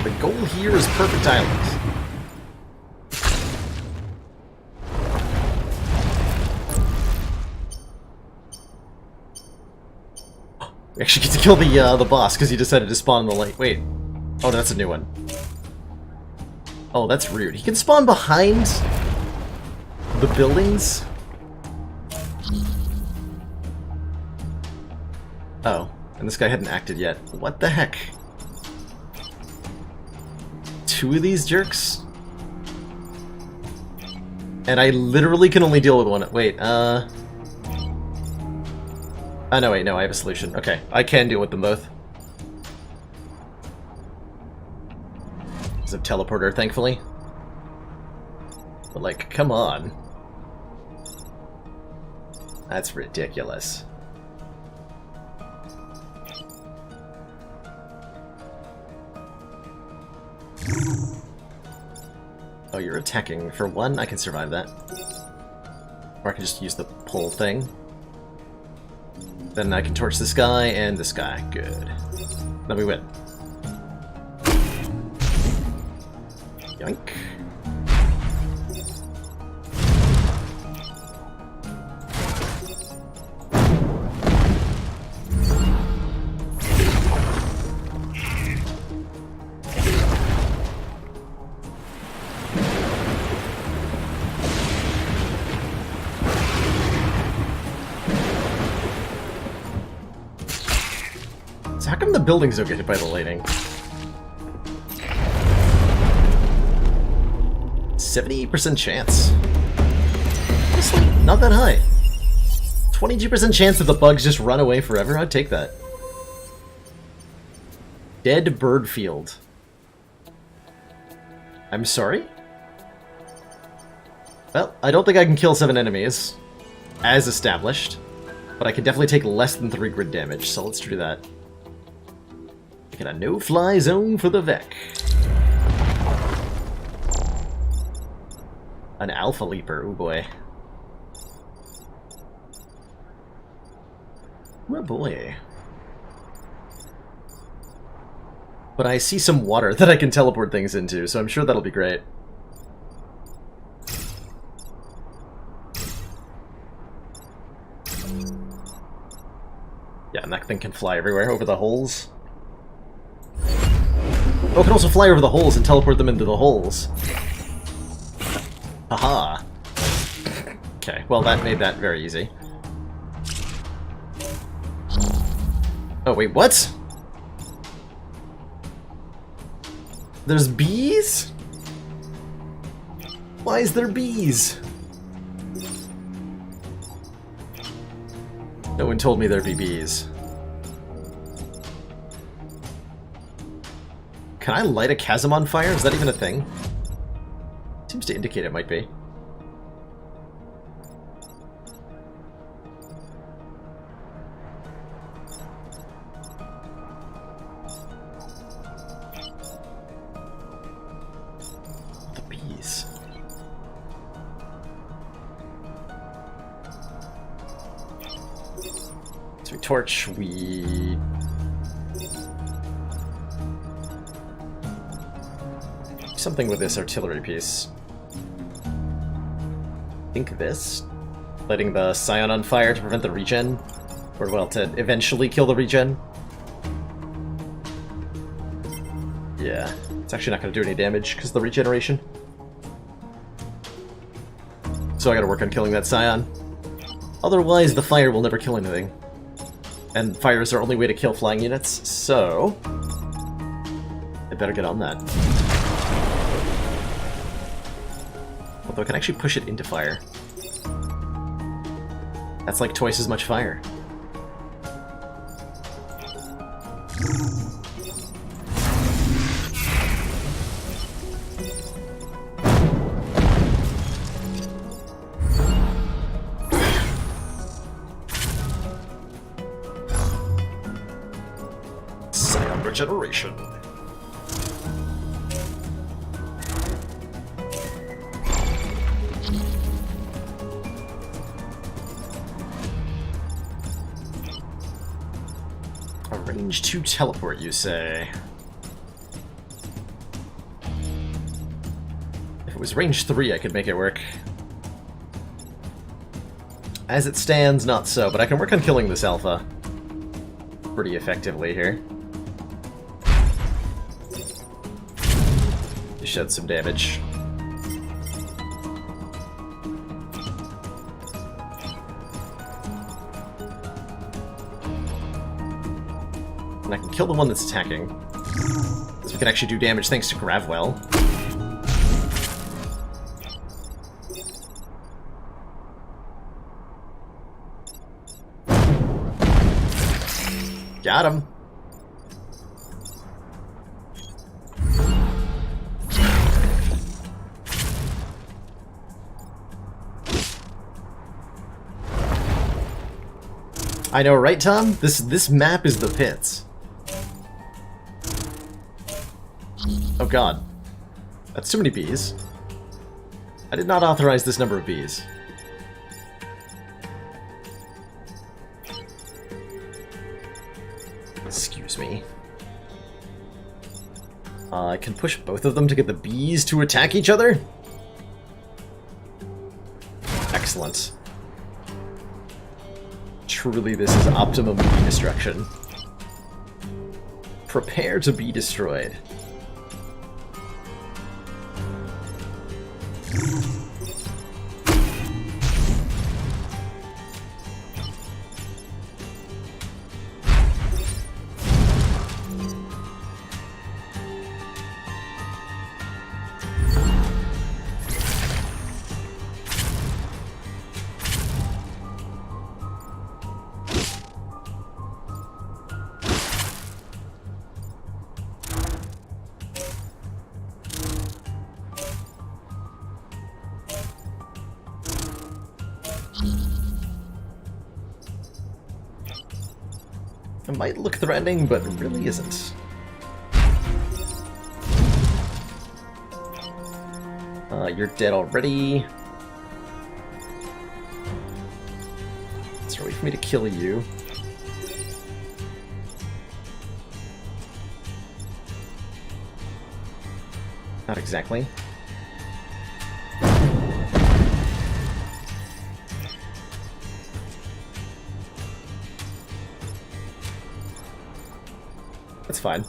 [SPEAKER 2] The goal here is Perfect Island. We actually get to kill the boss because he decided to spawn in the light. Wait, oh, that's a new one. Oh, that's rude. He can spawn behind the buildings. Oh, and this guy hadn't acted yet. What the heck? Two of these jerks? And I literally can only deal with one. Wait, oh, no, wait, no, I have a solution. Okay, I can deal with them both. There's a teleporter, thankfully. But, like, come on. That's ridiculous. Oh, you're attacking. For one, I can survive that. Or I can just use the pull thing. Then I can torch this guy and this guy. Good. Then we win. Yoink. How come the buildings don't get hit by the lightning? 78% chance. Honestly, not that high. 22% chance that the bugs just run away forever? I'd take that. Dead bird field. I'm sorry? Well, I don't think I can kill 7 enemies, as established, but I can definitely take less than 3 grid damage, so let's do that. Making a no-fly zone for the Vec. An Alpha Leaper, oh boy. Oh boy. But I see some water that I can teleport things into, so I'm sure that'll be great. Yeah, and that thing can fly everywhere over the holes. Oh, I can also fly over the holes and teleport them into the holes. Haha. Okay, well that made that very easy. Oh wait, what? There's bees? Why is there bees? No one told me there'd be bees. Can I light a chasm on fire? Is that even a thing? Seems to indicate it might be. The bees. So we torch, we... something with this artillery piece. I think this? Lighting the Scion on fire to prevent the regen? Or, well, to eventually kill the regen? Yeah, it's actually not going to do any damage because of the regeneration. So I gotta work on killing that Scion. Otherwise, the fire will never kill anything. And fire is our only way to kill flying units, so... I better get on that. Although I can actually push it into fire. That's like twice as much fire. Scion regeneration. Range 2 teleport, you say? If it was range 3, I could make it work. As it stands, not so, but I can work on killing this alpha pretty effectively here. To shed some damage. And I can kill the one that's attacking. So we can actually do damage thanks to Gravwell. Got him! I know, right, Tom? This map is the pits. Oh god. That's too many bees. I did not authorize this number of bees. Excuse me. I can push both of them to get the bees to attack each other? Excellent. Truly, this is optimum bee destruction. Prepare to be destroyed. It might look threatening, but it really isn't. You're dead already. Is there a way for me to kill you? Not exactly. That's fine.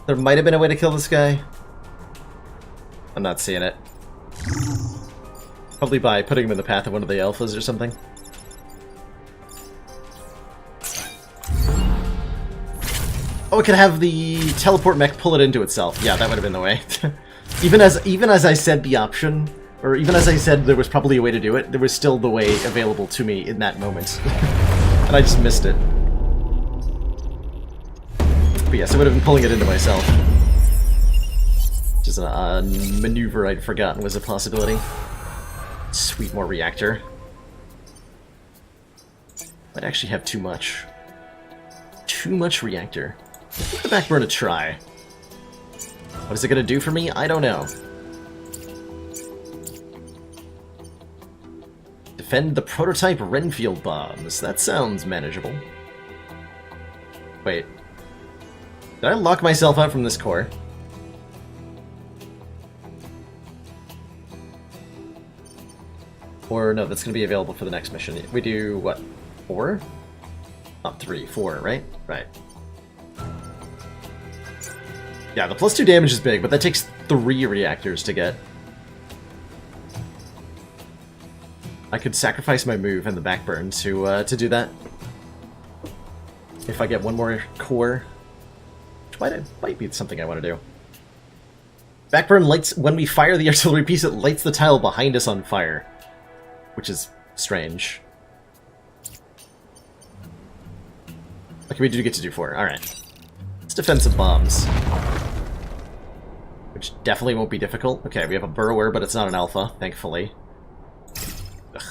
[SPEAKER 2] There might have been a way to kill this guy. I'm not seeing it. Probably by putting him in the path of one of the alphas or something. Oh, it could have the teleport mech pull it into itself. Yeah, that would have been the way. even as I said the option, or even as I said there was probably a way to do it, there was still the way available to me in that moment. And I just missed it. But yes, I would have been pulling it into myself. Which is a maneuver I'd forgotten was a possibility. Sweet, more reactor. Might actually have too much. Too much reactor. Give the Backburn a try. What is it going to do for me? I don't know. Defend the prototype Renfield bombs. That sounds manageable. Wait. Did I lock myself out from this core? Or no, that's going to be available for the next mission. We do, what, 4? Not 3, 4, right? Right. Yeah, the +2 damage is big, but that takes 3 reactors to get. I could sacrifice my move and the Backburn to do that. If I get one more core. Which might be something I want to do. Backburn lights, when we fire the artillery piece, it lights the tile behind us on fire. Which is strange. Okay, we do get to do 4. Alright. Let's defend some bombs. Which definitely won't be difficult. Okay, we have a burrower, but it's not an alpha, thankfully. Ugh.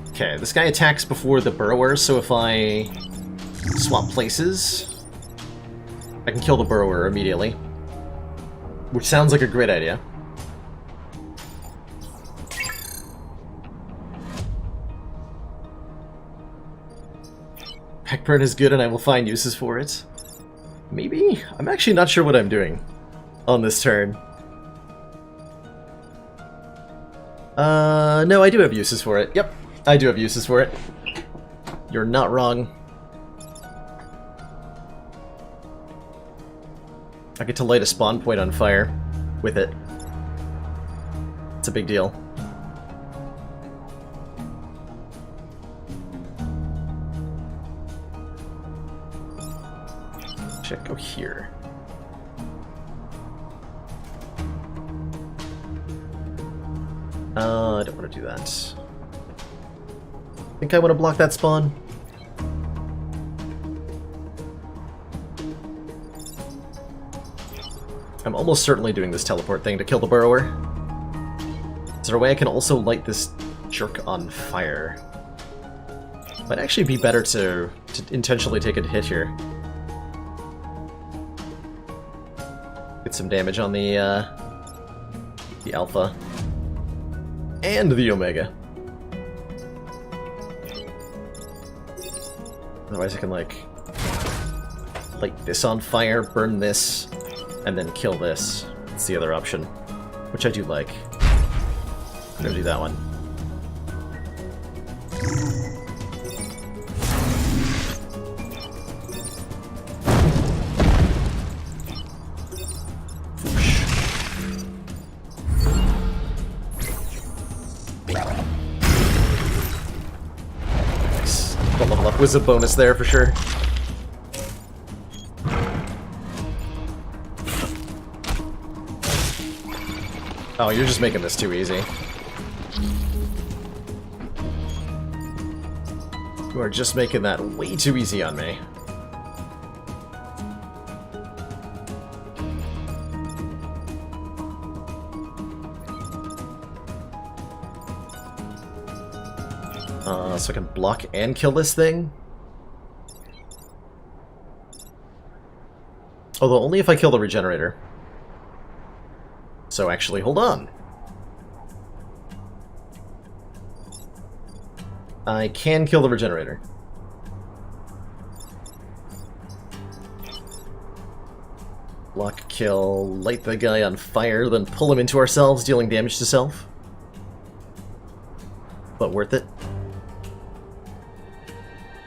[SPEAKER 2] Okay, this guy attacks before the burrower, so if I swap places, I can kill the burrower immediately. Which sounds like a great idea. Backburn is good and I will find uses for it. Maybe? I'm actually not sure what I'm doing on this turn. No, I do have uses for it. Yep, I do have uses for it. You're not wrong. I get to light a spawn point on fire with it. It's a big deal. Should go here. I don't want to do that. I think I want to block that spawn. I'm almost certainly doing this teleport thing to kill the burrower. Is there a way I can also light this jerk on fire? Might actually be better to intentionally take a hit here. Get some damage on the alpha. And the omega. Otherwise I can, like, light this on fire, burn this, and then kill this. That's the other option, which I do like. I'm gonna do that one. Nice. The level up was a bonus there for sure. Oh, you're just making this too easy. You are just making that way too easy on me. So I can block and kill this thing? Although only if I kill the regenerator. So actually, hold on. I can kill the regenerator. Block, kill, light the guy on fire, then pull him into ourselves, dealing damage to self. But worth it.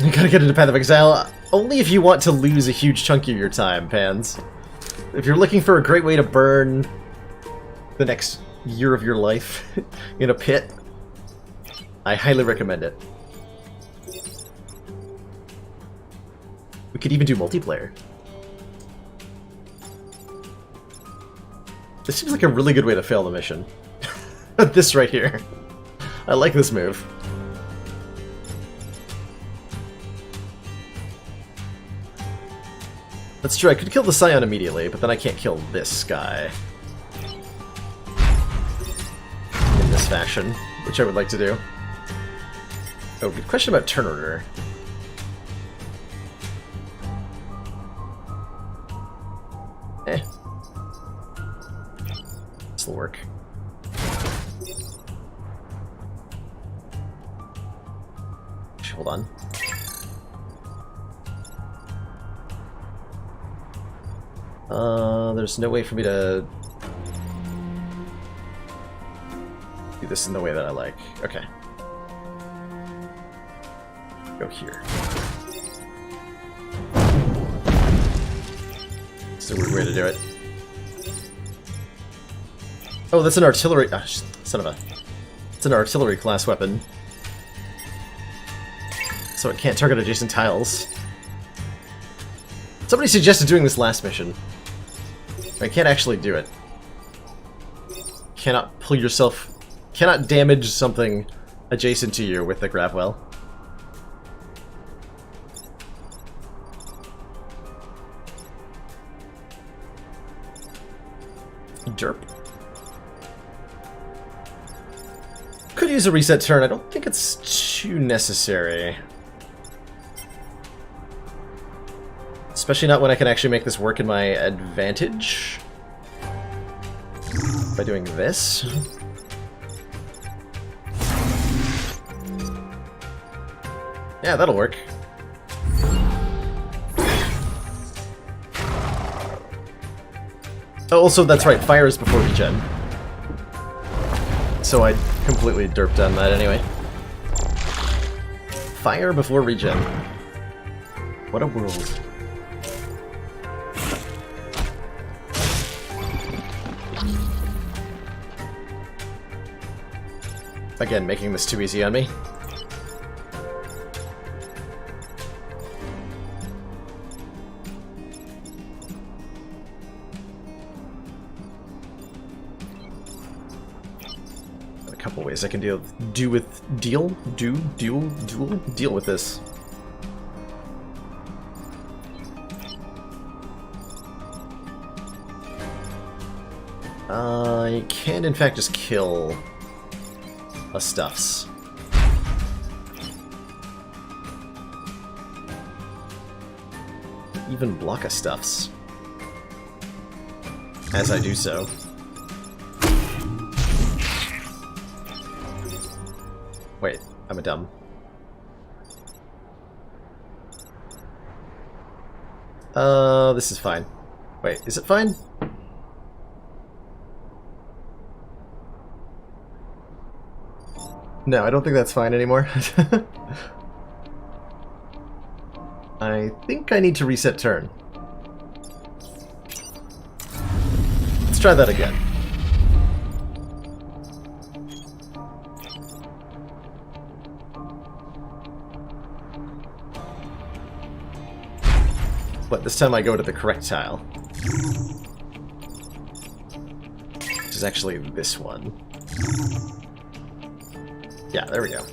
[SPEAKER 2] You gotta get into Path of Exile, only if you want to lose a huge chunk of your time, Pans. If you're looking for a great way to burn the next year of your life in a pit, I highly recommend it. We could even do multiplayer. This seems like a really good way to fail the mission. This right here. I like this move. That's true, I could kill the Scion immediately, but then I can't kill this guy. In this fashion, which I would like to do. Oh, good question about turn order. This'll work. Hold on. There's no way for me to do this in the way that I like. Okay. Go here. It's a weird way to do it. Oh, that's an artillery. Oh, son of a. It's an artillery class weapon. So it can't target adjacent tiles. Somebody suggested doing this last mission. I can't actually do it. Cannot pull yourself... Cannot damage something adjacent to you with the grab well. Derp. Could use a reset turn. I don't think it's too necessary. Especially not when I can actually make this work in my advantage. By doing this. Yeah, that'll work. Oh, also, that's right, fire is before regen. So I completely derped on that anyway. Fire before regen. What a world. Again, making this too easy on me. A couple ways I can deal with this. I can in fact just kill a stuffs. Even block a stuffs. As I do so. Wait, I'm a dumb. This is fine. Wait, is it fine? No, I don't think that's fine anymore. I think I need to reset turn. Let's try that again. But this time I go to the correct tile. Which is actually this one. Yeah, there we go.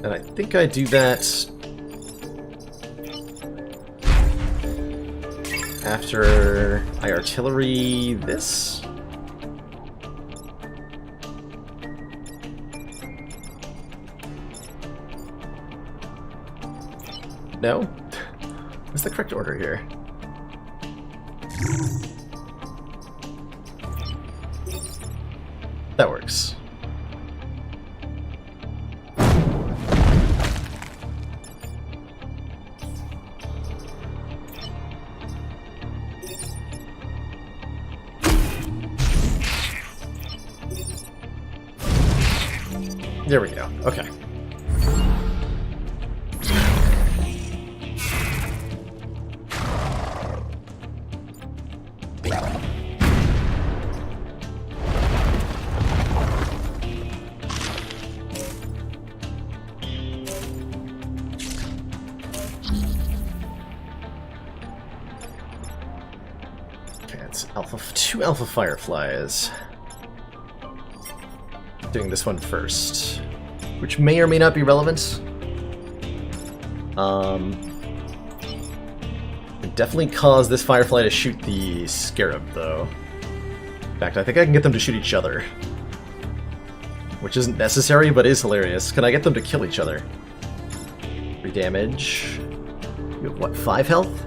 [SPEAKER 2] And I think I do that after I artillery this. No? What's the correct order here? That works. There we go. Okay. Okay, it's two alpha fireflies. Doing this one first, which may or may not be relevant. It definitely caused this firefly to shoot the scarab, though. In fact, I think I can get them to shoot each other, which isn't necessary, but is hilarious. Can I get them to kill each other? 3 damage. You have what, 5 health?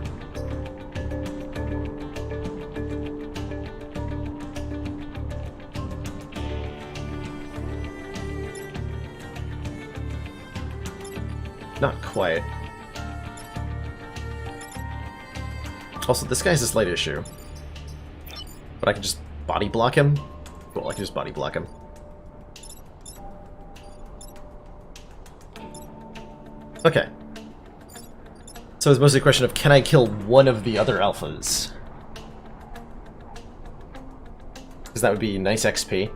[SPEAKER 2] Not quite. Also, this guy's a slight issue. But I can just body block him? Cool, I can just body block him. Okay. So it's mostly a question of, can I kill one of the other alphas? Because that would be nice XP.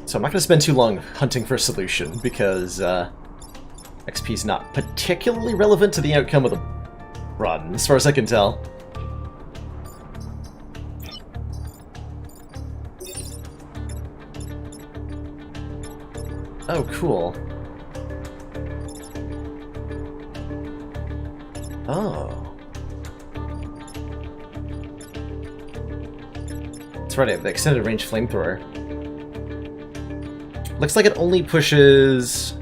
[SPEAKER 2] So I'm not going to spend too long hunting for a solution, because XP is not particularly relevant to the outcome of the run, as far as I can tell. Oh, cool. Oh. That's right, I have the extended range flamethrower. Looks like it only pushes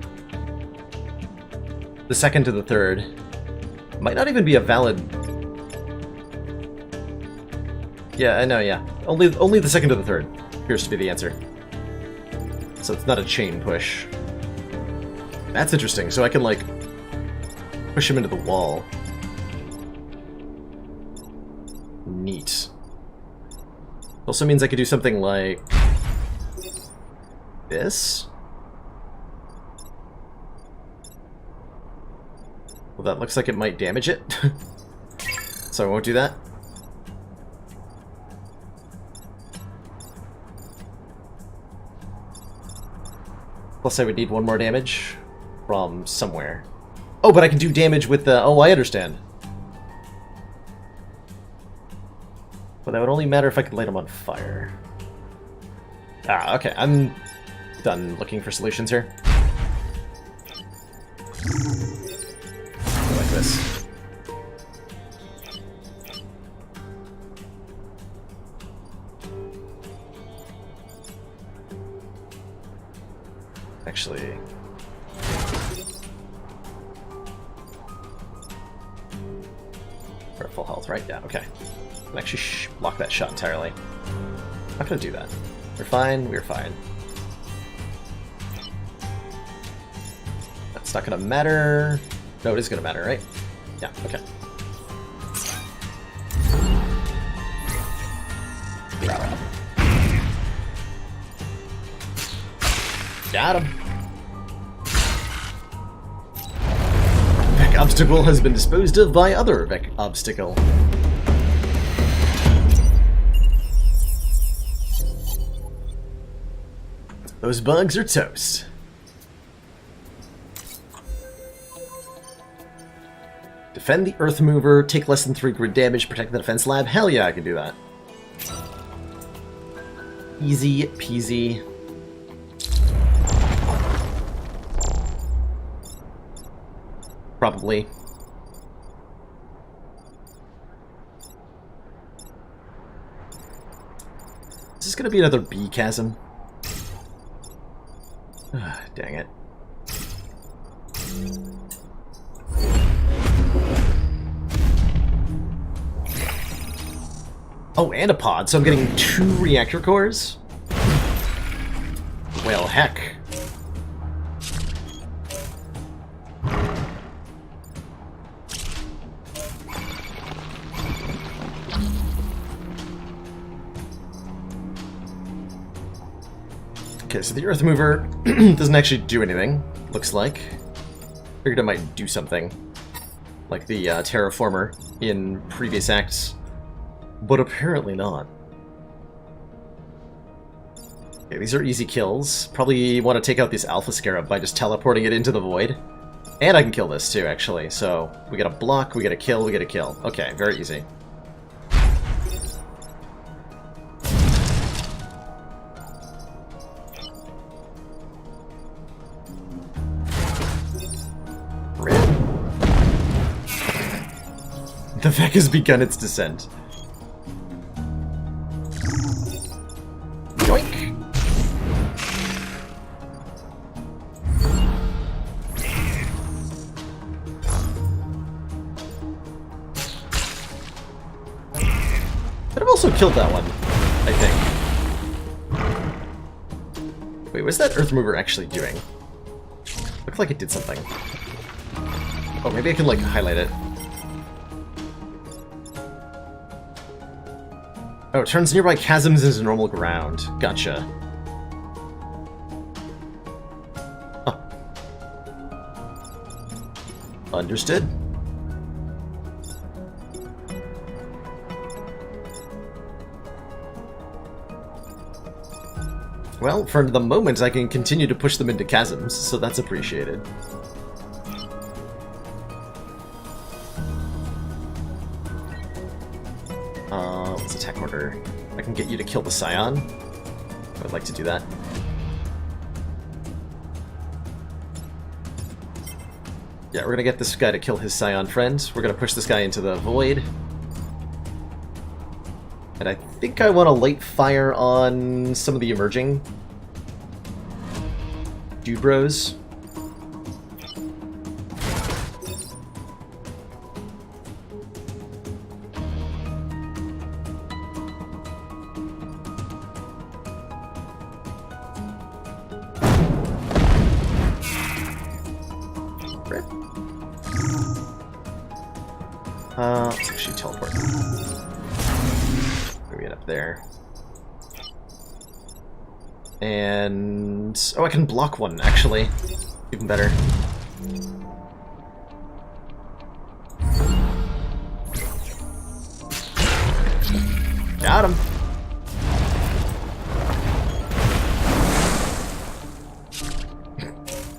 [SPEAKER 2] the second to the third. Might not even be a valid... Yeah, I know, yeah. Only the second to the third appears to be the answer. So it's not a chain push. That's interesting, so I can, like, push him into the wall. Neat. Also means I could do something like... this? Well, that looks like it might damage it. So I won't do that. Plus I would need 1 more damage from somewhere. Oh, but I can do damage with the... Oh, I understand. But that would only matter if I could light him on fire. Ah, okay, I'm done looking for solutions here. Like this. Actually... we're at full health, right? Yeah, okay. I can actually block that shot entirely. I'm not gonna do that. We're fine, we're fine. That's not gonna matter. No, it is gonna matter, right? Yeah, okay. Got him. Vec obstacle has been disposed of by other Vec obstacle. Those bugs are toast. Defend the Earth Mover, take less than 3 grid damage, protect the defense lab. Hell yeah, I can do that. Easy peasy. Probably. Is this gonna be another B chasm? Dang it. Oh, and a pod, so I'm getting 2 reactor cores? Well, heck. Okay, so the Earth Mover doesn't actually do anything, looks like. Figured it might do something, like the Terraformer in previous acts, but apparently not. Okay, these are easy kills. Probably want to take out this Alpha Scarab by just teleporting it into the void. And I can kill this too, actually, so we get a block, we get a kill, we get a kill. Okay, very easy. The Vec has begun its descent. Yoink! Could have also killed that one, I think. Wait, what's that Earth Mover actually doing? Looked like it did something. Oh, maybe I can, like, highlight it. Oh, it turns nearby chasms into normal ground. Gotcha. Huh. Understood. Well, for the moment, I can continue to push them into chasms, so that's appreciated. Let's attack order. I can get you to kill the Scion. I would like to do that. Yeah, we're gonna get this guy to kill his Scion friend. We're gonna push this guy into the void. And I think I want to light fire on some of the emerging dude bros. Let's actually teleport. We get up there. And... oh, I can block one, actually. Even better. Got him!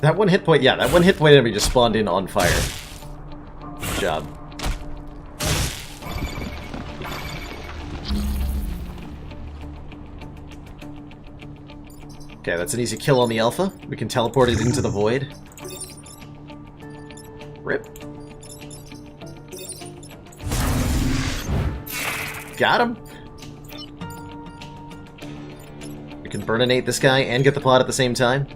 [SPEAKER 2] That one hit point, yeah, that one hit point enemy just spawned in on fire. Good job. Okay, that's an easy kill on the Alpha. We can teleport it into the void. Rip. Got him! We can burninate this guy and get the pod at the same time.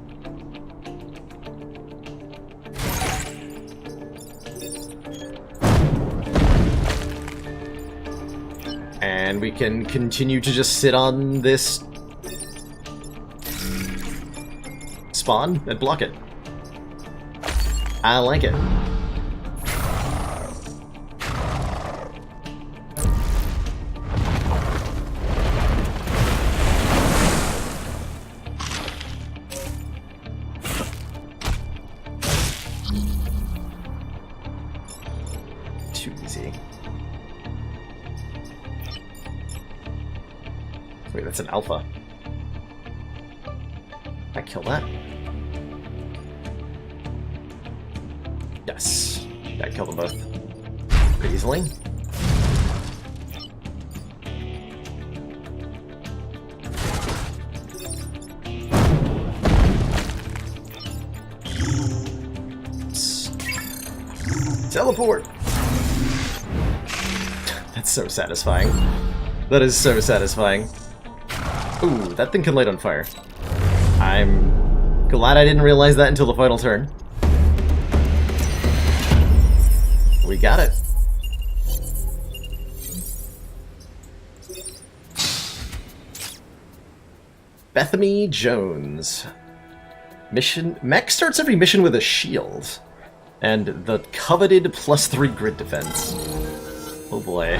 [SPEAKER 2] And we can continue to just sit on this spawn and block it. I like it. Too easy. Wait, that's an Alpha. I kill that? Yes. I killed them both pretty easily. Teleport! That's so satisfying. That is so satisfying. Ooh, that thing can light on fire. I'm glad I didn't realize that until the final turn. We got it. Bethany Jones. Mission. Mech starts every mission with a shield. And the coveted +3 grid defense. Oh boy.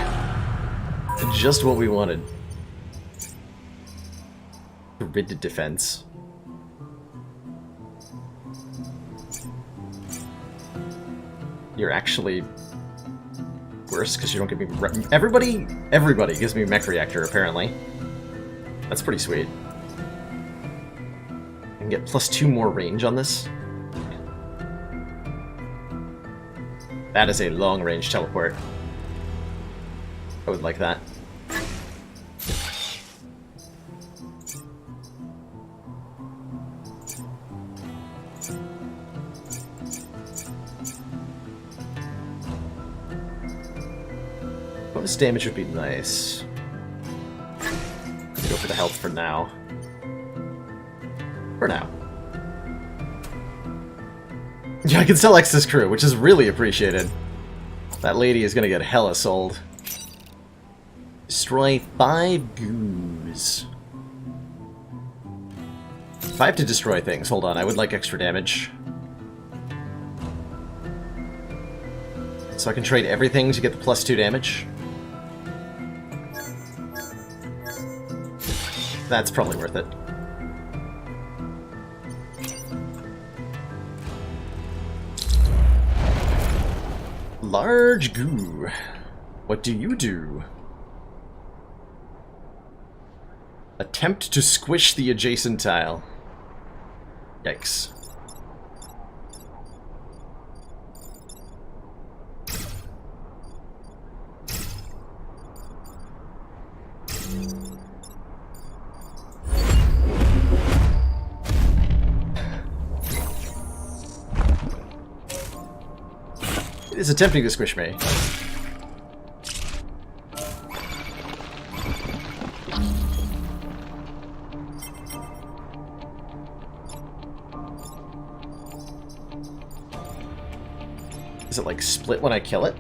[SPEAKER 2] Just what we wanted. Grid defense. You're actually worse because you don't give me... Everybody gives me mech reactor, apparently. That's pretty sweet. I can get +2 more range on this. That is a long-range teleport. I would like that. Bonus damage would be nice. Go for the health for now. For now. Yeah, I can sell Exodus Crew, which is really appreciated. That lady is gonna get hella sold. Destroy 5 goos. If I have to destroy things, hold on, I would like extra damage. So I can trade everything to get the +2 damage. That's probably worth it. Large goo. What do you do? Attempt to squish the adjacent tile. Yikes. It is attempting to squish me. Is it like split when I kill it?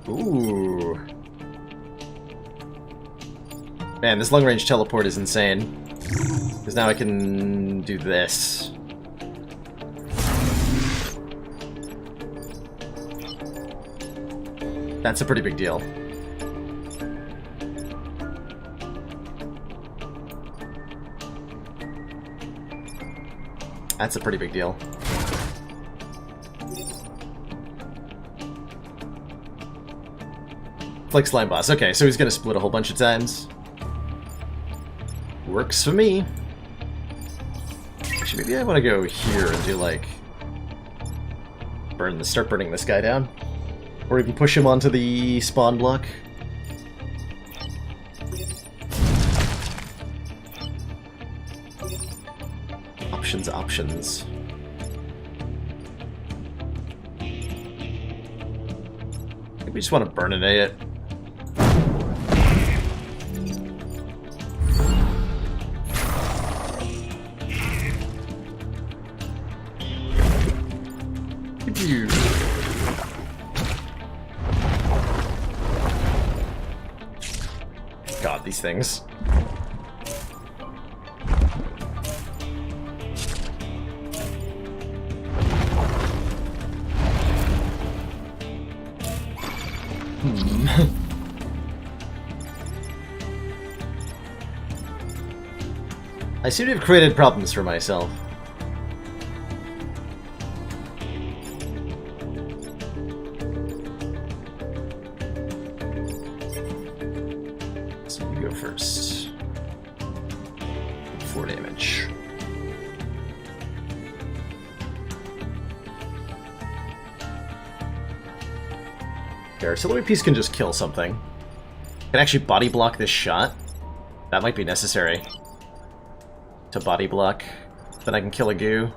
[SPEAKER 2] Ooh. Man, this long-range teleport is insane. Because now I can do this. That's a pretty big deal. That's a pretty big deal. Like Slime Boss. Okay, so he's gonna split a whole bunch of times. Works for me. Actually, maybe I want to go here and do like start burning this guy down, or even push him onto the spawn block. Options. Maybe we just want to burninate it. God, these things. I seem to have created problems for myself. So you go first. 4 damage. The artillery piece can just kill something. Can actually body block this shot. That might be necessary. To body block. Then I can kill a goo.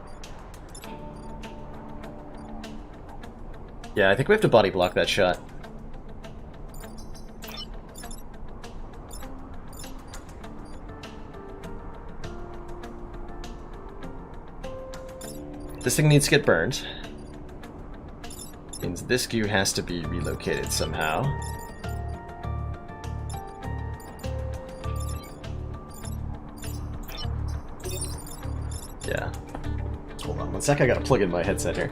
[SPEAKER 2] Yeah, I think we have to body block that shot. this thing needs to get burned. Means this goo has to be relocated somehow. Yeah. Hold on one sec, I gotta plug in my headset here.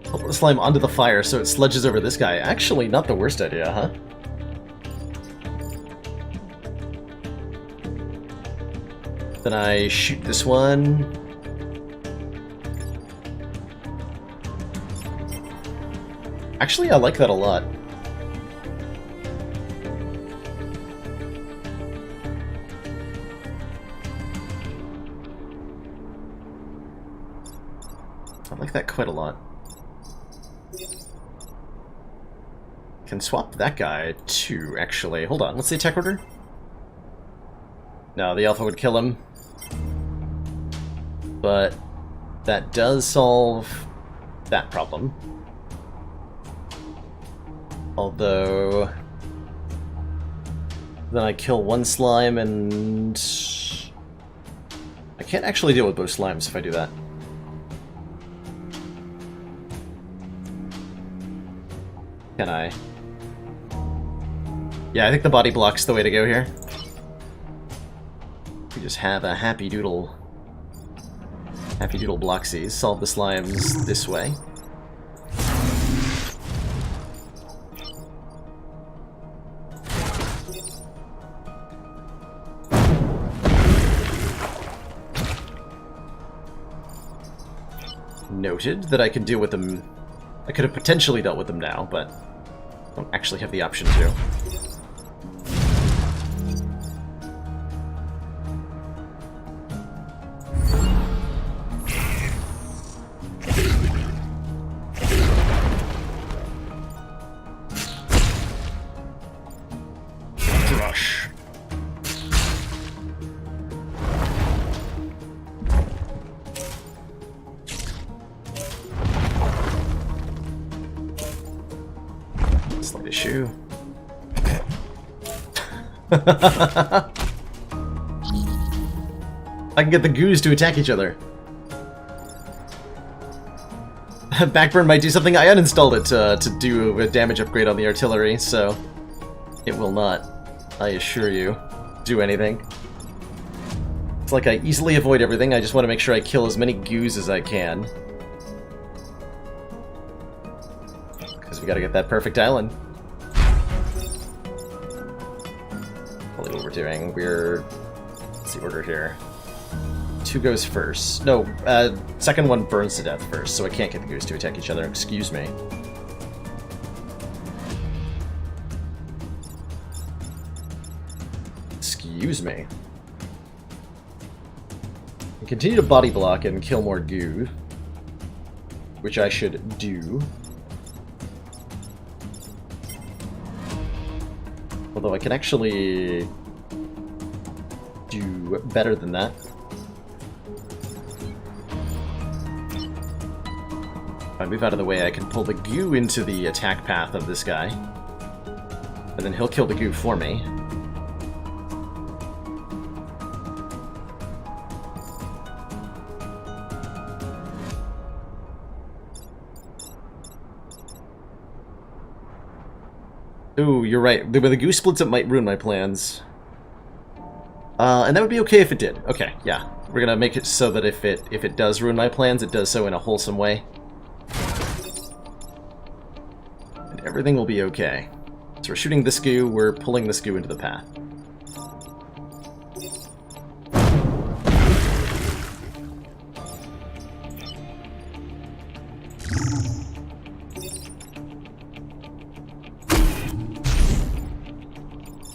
[SPEAKER 2] Put the slime onto the fire so it sludges over this guy. Actually, not the worst idea, huh? Then I shoot this one. Actually, I like that a lot. I like that quite a lot. Can swap that guy too, actually. Hold on, what's the attack order? No, the alpha would kill him. But that does solve that problem. Although then I kill one slime and I can't actually deal with both slimes if I do that. Can I? Yeah, I think the body block's the way to go here. We just have a happy doodle bloxies. Solve the slimes this way. Noted that I can deal with them. I could have potentially dealt with them now, but don't actually have the option to. Brush. Slight issue. I can get the goos to attack each other. Backburn might do something. I uninstalled it to do a damage upgrade on the artillery, so it will not, I assure you, do anything. It's like I easily avoid everything. I just want to make sure I kill as many goos as I can. Because we gotta get that perfect island. Probably what we're doing. What's the order here? 2 goes first. No, second one burns to death first, so I can't get the goose to attack each other. Excuse me. Excuse me. I continue to body block and kill more goo, which I should do. Although I can actually do better than that. If I move out of the way, I can pull the goo into the attack path of this guy. And then he'll kill the goo for me. Ooh, you're right. With the goo splits, it might ruin my plans. And that would be okay if it did. Okay, yeah. We're gonna make it so that if it does ruin my plans, it does so in a wholesome way. And everything will be okay. So we're shooting this goo, we're pulling this goo into the path.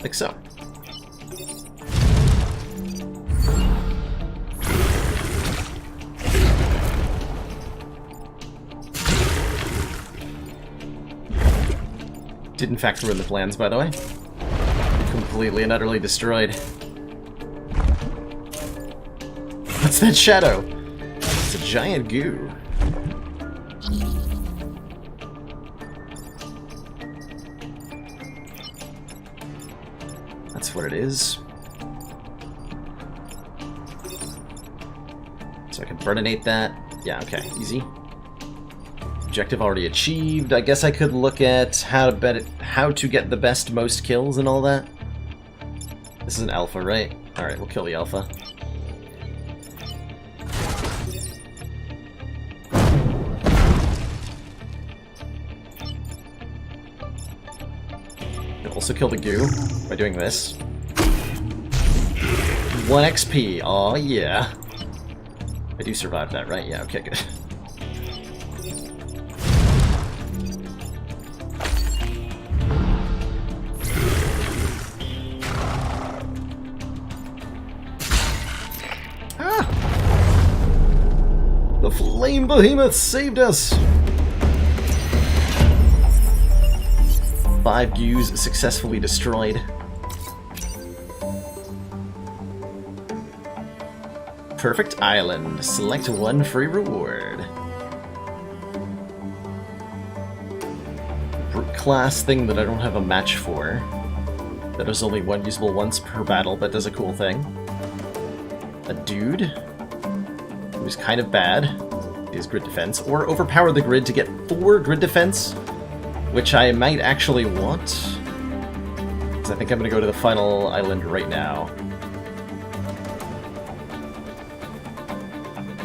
[SPEAKER 2] Like so. Did in fact ruin the plans, by the way. Completely and utterly destroyed. What's that shadow? It's a giant goo. That's what it is. So I can burninate that. Yeah, okay, easy. Objective already achieved. I guess I could look at how to get the best most kills and all that. This is an alpha, right? Alright, we'll kill the alpha. We'll also kill the goo by doing this. 1 XP, aw yeah. I do survive that, right? Yeah, okay, good. The Flame Behemoth saved us! 5 Gews successfully destroyed. Perfect Island. Select 1 free reward. Brute class thing that I don't have a match for. That is only 1 usable once per battle, but does a cool thing. A dude who's kind of bad is grid defense, or overpower the grid to get 4 grid defense, which I might actually want, because I think I'm going to go to the final island right now.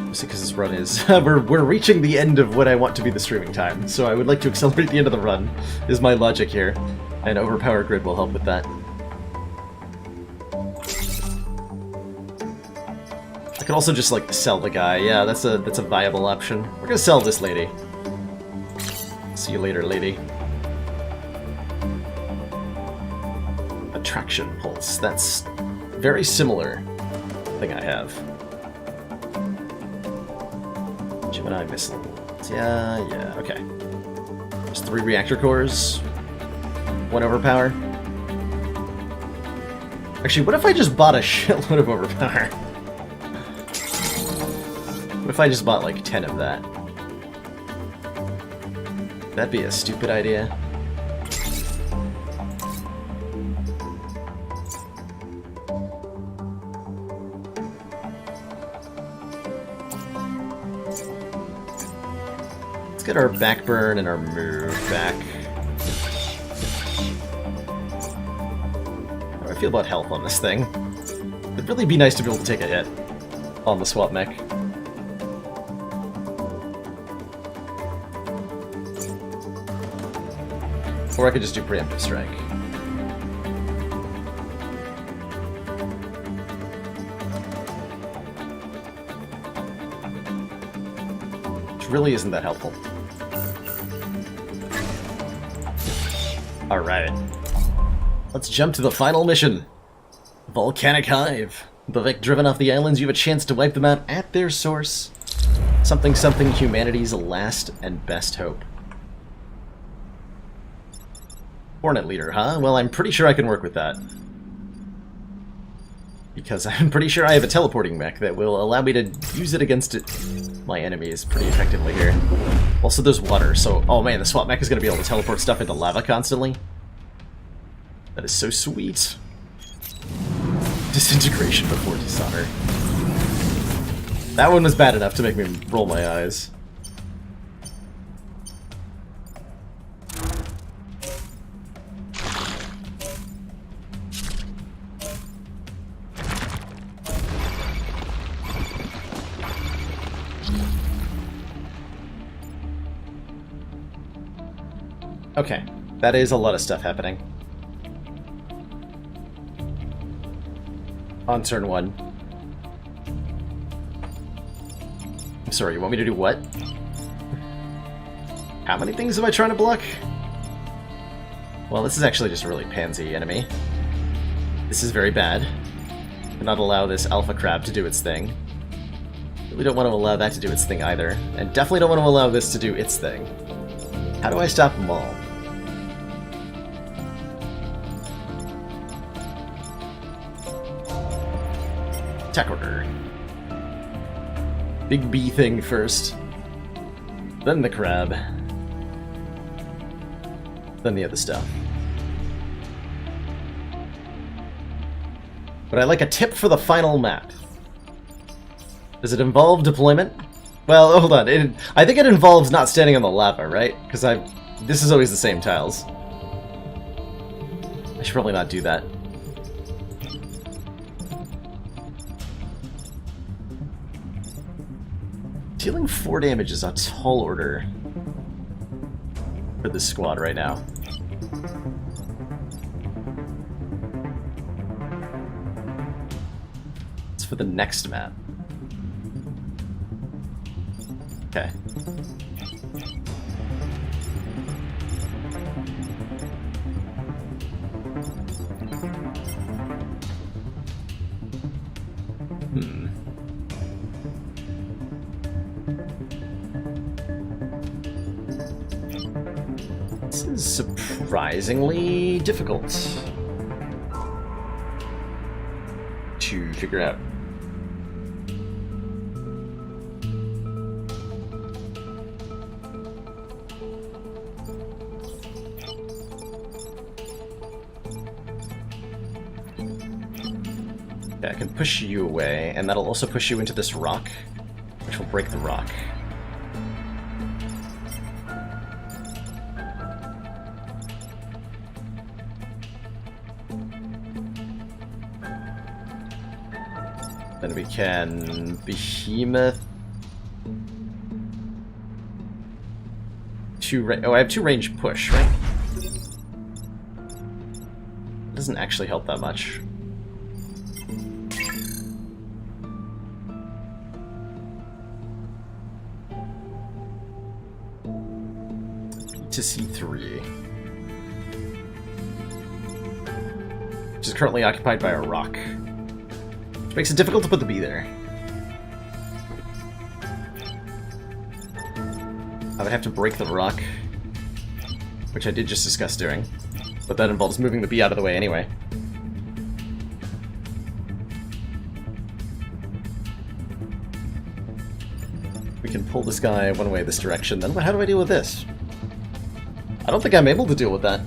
[SPEAKER 2] Mostly because this run is... we're reaching the end of what I want to be the streaming time, so I would like to accelerate the end of the run, is my logic here, and overpower grid will help with that. I could also just, like, sell the guy. Yeah, that's a viable option. We're gonna sell this lady. See you later, lady. Attraction Pulse. That's very similar thing I have. Gemini Missile. Yeah, okay. There's 3 reactor cores. 1 overpower. Actually, what if I just bought a shitload of overpower? What if I just bought like 10 of that? That'd be a stupid idea. Let's get our backburn and our move back. How do I feel about health on this thing? It'd really be nice to be able to take a hit on the swap mech. Or I could just do preemptive strike. Which really isn't that helpful. Alright. Let's jump to the final mission. Volcanic Hive. The Vec driven off the islands, you have a chance to wipe them out at their source. Something something humanity's last and best hope. Hornet Leader, huh? Well, I'm pretty sure I can work with that. Because I'm pretty sure I have a teleporting mech that will allow me to use it against my enemies pretty effectively here. Also, there's water, so... Oh man, the swap mech is going to be able to teleport stuff into lava constantly. That is so sweet. Disintegration before dishonor. That one was bad enough to make me roll my eyes. Okay, that is a lot of stuff happening. On turn 1. I'm sorry, you want me to do what? How many things am I trying to block? Well, this is actually just a really pansy enemy. This is very bad. Cannot allow this alpha crab to do its thing. Really don't want to allow that to do its thing either. And definitely don't want to allow this to do its thing. How do I stop them all? Tech order. Big B thing first. Then the crab. Then the other stuff. But I'd like a tip for the final map. Does it involve deployment? Well, hold on. I think it involves not standing on the lava, right? Because this is always the same tiles. I should probably not do that. Dealing 4 damage is a tall order for this squad right now. It's for the next map. Okay. This is surprisingly difficult to figure out. Okay, I can push you away, and that'll also push you into this rock, which will break the rock. Then we can Behemoth. Oh, I have 2 range push, right? Doesn't actually help that much. To C3, which is currently occupied by a rock, which makes it difficult to put the B there. I would have to break the rock, which I did just discuss doing, but that involves moving the B out of the way anyway. We can pull this guy one way this direction, then how do I deal with this? I don't think I'm able to deal with that.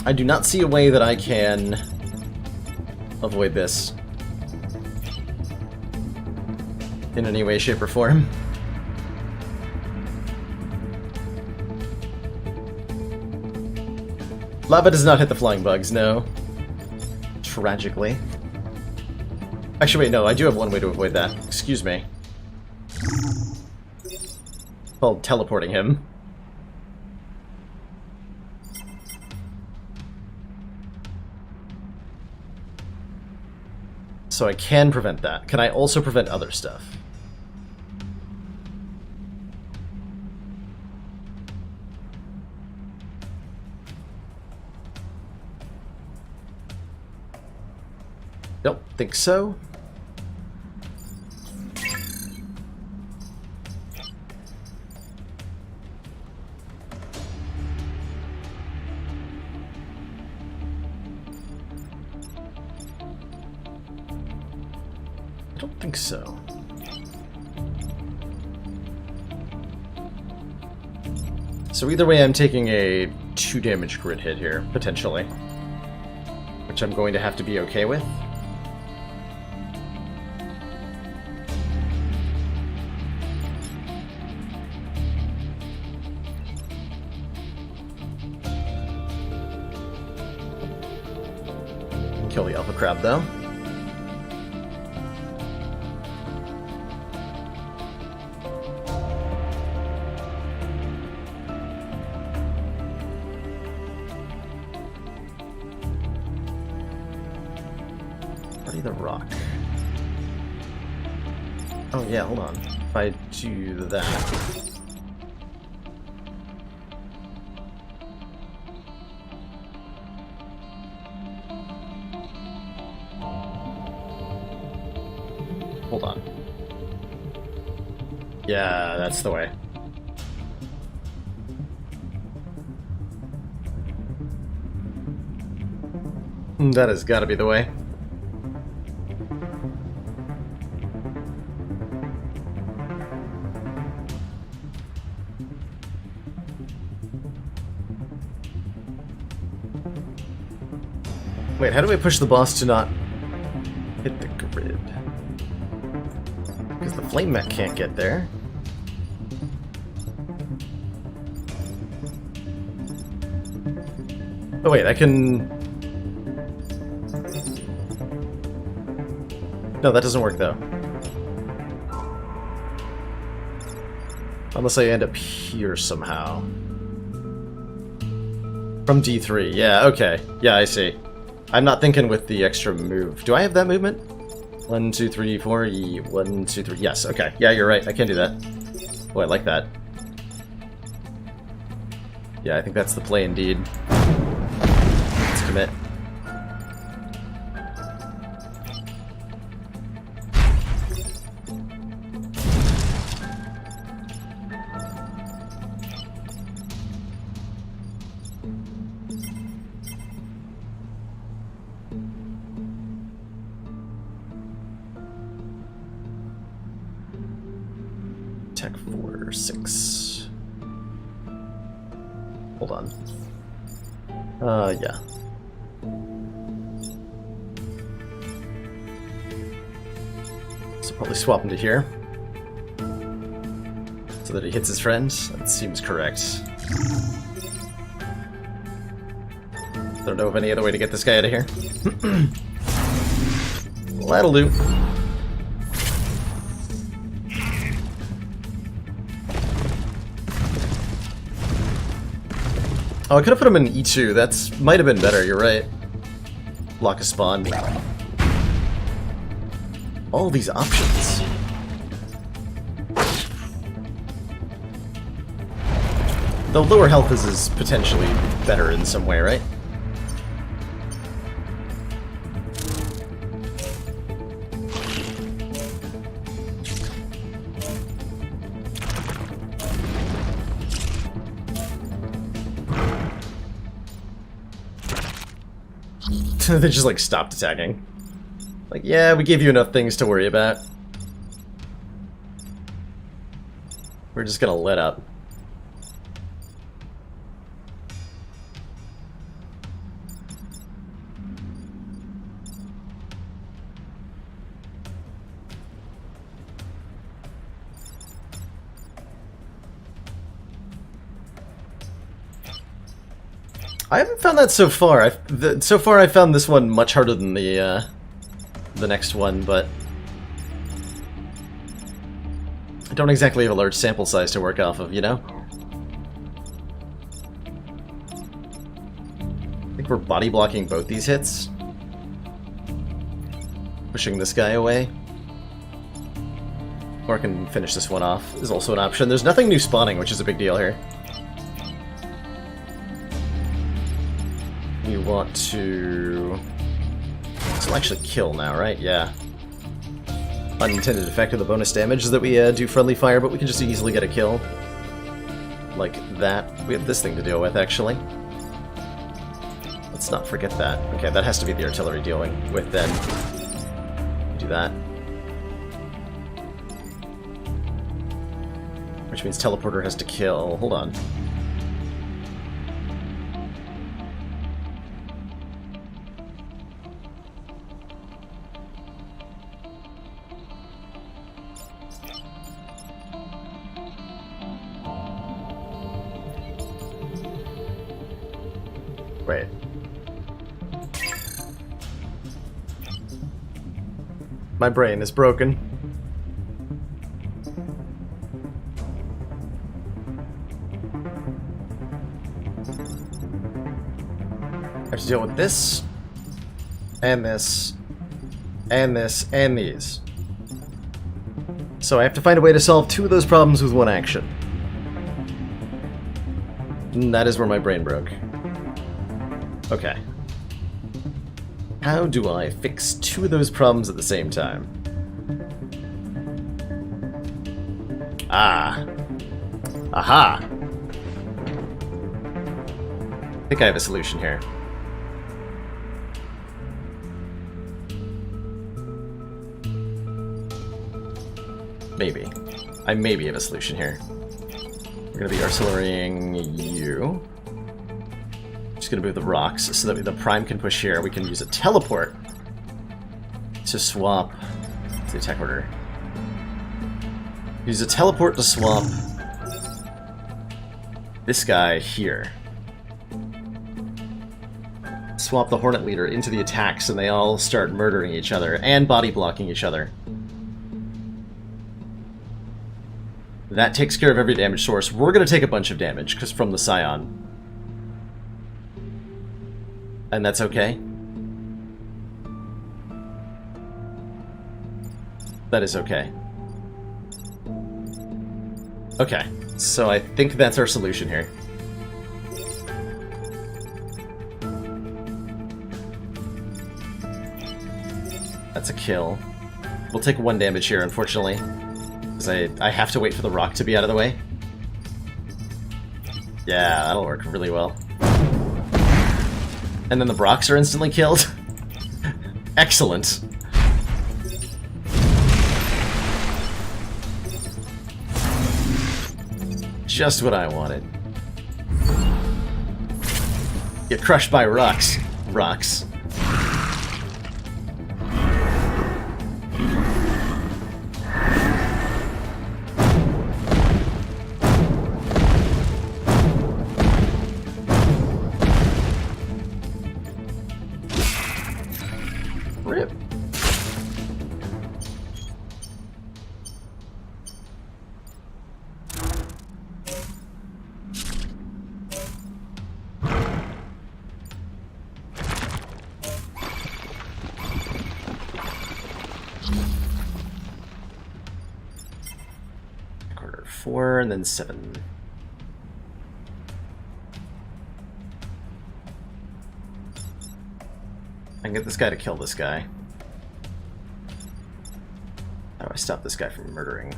[SPEAKER 2] I do not see a way that I can avoid this in any way, shape, or form. Lava does not hit the flying bugs, no. Tragically. Actually, wait, no, I do have one way to avoid that. Excuse me. Called teleporting him. So I can prevent that. Can I also prevent other stuff? Don't think so. I don't think so. So either way, I'm taking a 2 damage crit hit here, potentially. Which I'm going to have to be okay with. Kill the alpha crab, though. The rock. Oh yeah, hold on. If I do that... Hold on. Yeah, that's the way. That has got to be the way. Wait, how do I push the boss to not hit the grid? Because the flame mech can't get there. Oh wait, I can... No, that doesn't work though. Unless I end up here somehow. From D3, yeah, okay. Yeah, I see. I'm not thinking with the extra move. Do I have that movement? 1, 2, 3, 4, 1, 2, 3. Yes, okay. Yeah, you're right. I can do that. Oh, I like that. Yeah, I think that's the play indeed. Let's commit. Tech 4, 6. Hold on. Yeah. So probably swap him to here. So that he hits his friends. That seems correct. Don't know of any other way to get this guy out of here. Well, that'll do. Oh, I could have put him in E2. That's might have been better, you're right. Block a spawn. All these options. The lower health is potentially better in some way, right? They just like stopped attacking. Like, yeah, we gave you enough things to worry about. We're just gonna let up. I haven't found that so far. So far I found this one much harder than the next one, but I don't exactly have a large sample size to work off of, you know? I think we're body blocking both these hits. Pushing this guy away. Or I can finish this one off is also an option. There's nothing new spawning, which is a big deal here. You want to... This will actually kill now, right? Yeah. Unintended effect of the bonus damage is that we do friendly fire, but we can just easily get a kill. Like that. We have this thing to deal with, actually. Let's not forget that. Okay, that has to be the artillery dealing with then. Do that. Which means teleporter has to kill. Hold on. Wait. My brain is broken. I have to deal with this, and this, and this, and these. So I have to find a way to solve two of those problems with one action. And that is where my brain broke. Okay. How do I fix two of those problems at the same time? Ah. Aha! I think I have a solution here. Maybe. I maybe have a solution here. We're gonna be artillerying you. Just Just gonna move the rocks so that the Prime can push here. We can use a teleport to swap the attack order. Use a teleport to swap this guy here. Swap the Hornet Leader into the attacks and they all start murdering each other and body blocking each other. That takes care of every damage source. We're going to take a bunch of damage because from the Scion. And that's okay. That is okay. Okay, so I think that's our solution here. That's a kill. We'll take 1 damage here, unfortunately. Because I have to wait for the rock to be out of the way. Yeah, that'll work really well. And then the Brocs are instantly killed. Excellent. Just what I wanted. Get crushed by rocks. Rocks. Rip. Quarter 4 and then 7. I can get this guy to kill this guy. How do I stop this guy from murdering?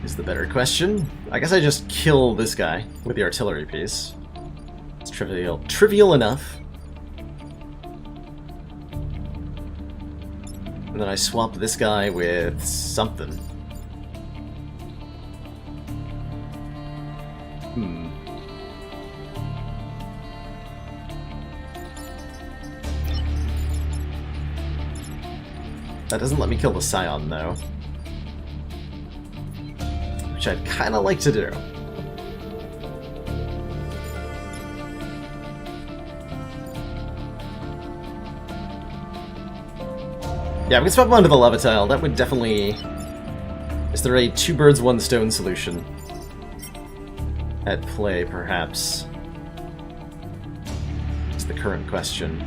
[SPEAKER 2] Is the better question. I guess I just kill this guy with the artillery piece. It's trivial enough. And then I swap this guy with something. That doesn't let me kill the Scion, though. Which I'd kind of like to do. Yeah, we can swap him onto the Leviatile. That would definitely... Is there a 2 birds, 1 stone solution at play, perhaps? It's the current question.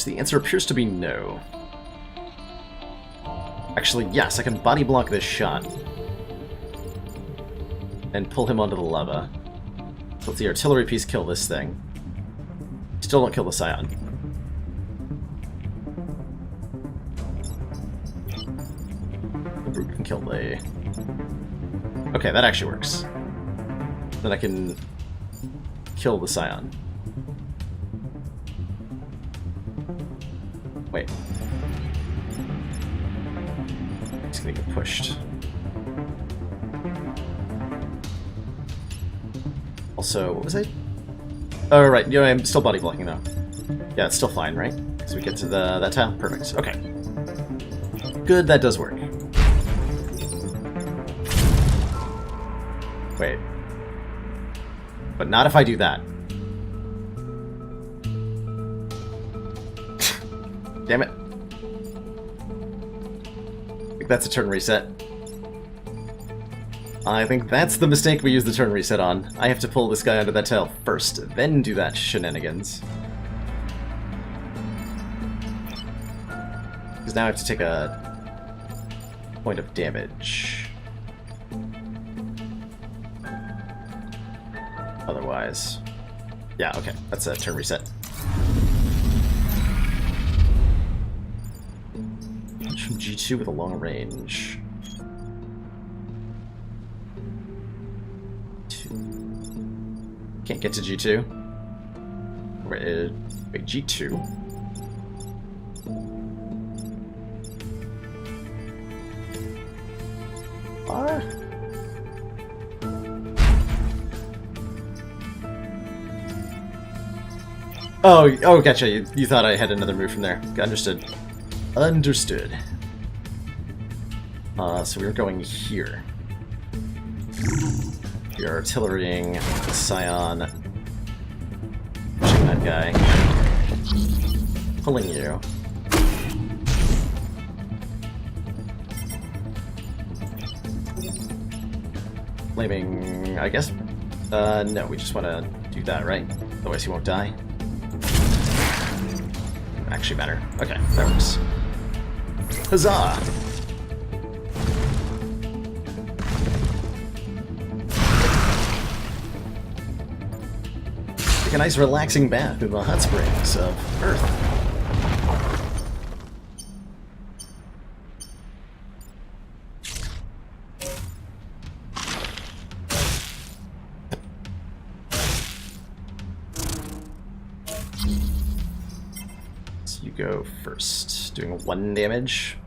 [SPEAKER 2] The answer appears to be no. Actually, yes, I can body block this shot. And pull him onto the lava. So let the artillery piece kill this thing. Still don't kill the Scion. The Brute can kill the... Okay, that actually works. Then I can kill the Scion. Wait. He's gonna get pushed. Also, what was I? Oh, right. You know, I'm still body blocking though. Yeah, it's still fine, right? So we get to that tile. Perfect. Okay. Good. That does work. Wait. But not if I do that. Damn it. I think that's a turn reset. I think that's the mistake we use the turn reset on. I have to pull this guy onto that tile first, then do that shenanigans. Because now I have to take a point of damage. Otherwise... Yeah, okay. That's a turn reset. From G2 with a long range. 2. Can't get to G2. Wait, G2. Ah. Oh, gotcha. You thought I had another move from there. Understood. Understood. So we were going here. We are artillerying Scion. Pushing that guy. Pulling you. Flaming, I guess? No, we just want to do that, right? Otherwise he won't die. Actually matter. Okay, that works. Huzzah! Take a nice relaxing bath in the hot springs of Earth. So you go first, doing 1 damage.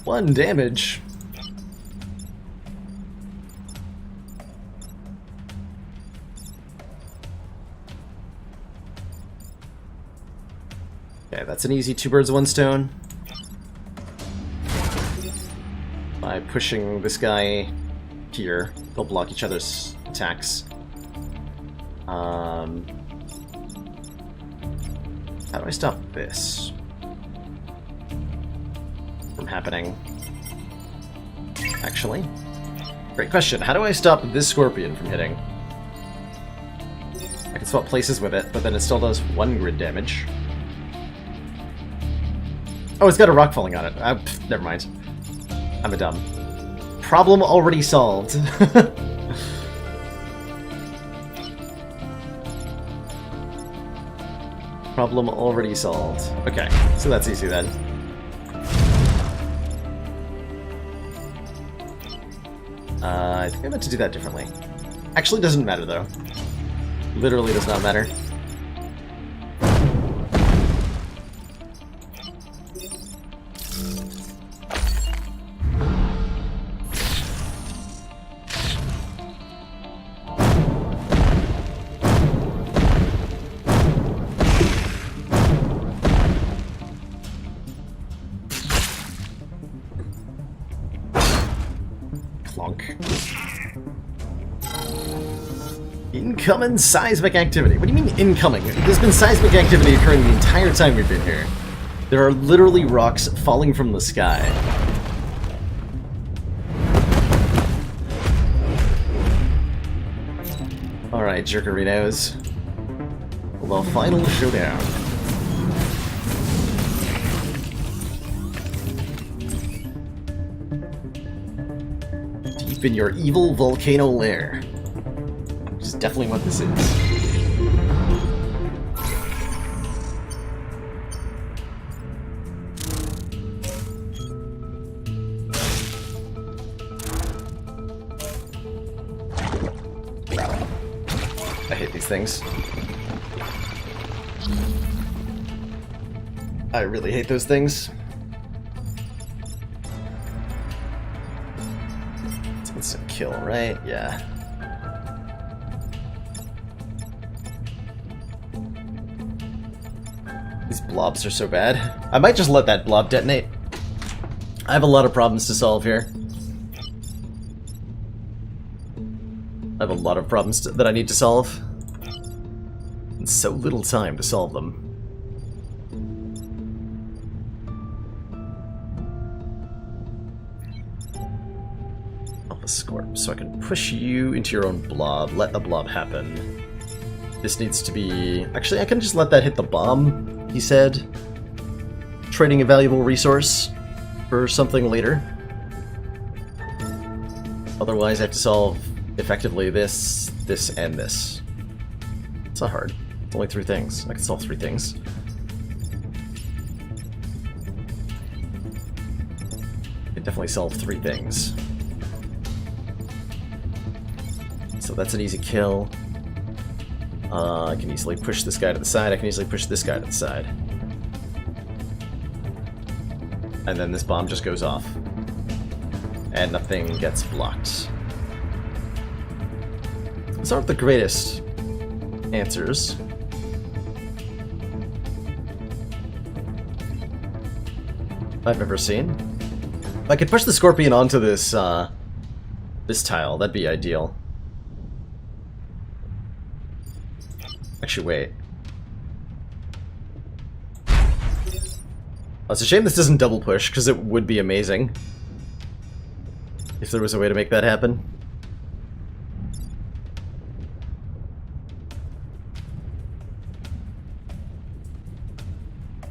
[SPEAKER 2] 1 damage! Okay, that's an easy 2 birds, 1 stone. By pushing this guy here, they'll block each other's attacks. How do I stop this from happening? Actually, great question. How do I stop this scorpion from hitting? I can swap places with it, but then it still does 1 grid damage. Oh, it's got a rock falling on it. Never mind. I'm a dumb. Problem already solved. Problem already solved. Okay, so that's easy then. I think I meant to do that differently. Actually, doesn't matter though. Literally does not matter. Incoming seismic activity. What do you mean incoming? There's been seismic activity occurring the entire time we've been here. There are literally rocks falling from the sky. Alright, jerkerinos. The final showdown. Deep in your evil volcano lair. Which is definitely what this is. I hate these things. I really hate those things. It's instant kill, right? Yeah. These blobs are so bad. I might just let that blob detonate. I have a lot of problems to solve here. I have a lot of problems that I need to solve. And so little time to solve them. Alpha Scorp. So I can push you into your own blob. Let the blob happen. This needs to be... Actually, I can just let that hit the bomb, he said. Trading a valuable resource for something later. Otherwise, I have to solve effectively this, this, and this. It's not hard. It's only 3 things. I can solve 3 things. I can definitely solve 3 things. So that's an easy kill. I can easily push this guy to the side. I can easily push this guy to the side. And then this bomb just goes off. And nothing gets blocked. These aren't the greatest answers. I've ever seen. If I could push the Scorpion onto this, this tile, that'd be ideal. Actually, wait. Oh, it's a shame this doesn't double push, because it would be amazing. If there was a way to make that happen.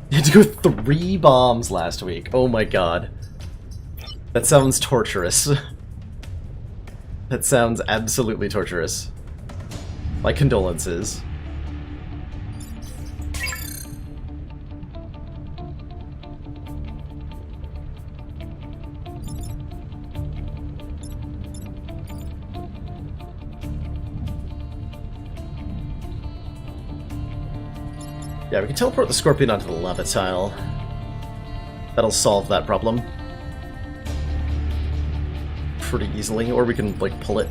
[SPEAKER 2] You had to go 3 bombs last week. Oh my god. That sounds torturous. That sounds absolutely torturous. My condolences. Yeah, we can teleport the Scorpion onto the lava tile. That'll solve that problem pretty easily, or we can, like, pull it.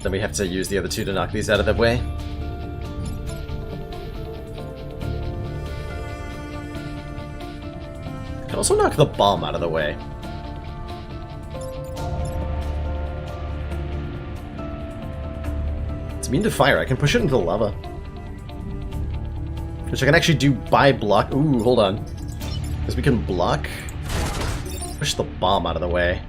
[SPEAKER 2] Then we have to use the other two to knock these out of the way. Can also knock the bomb out of the way. It's immune to fire. I can push it into the lava. Which I can actually do by block. Ooh, hold on. Because we can block. Push the bomb out of the way.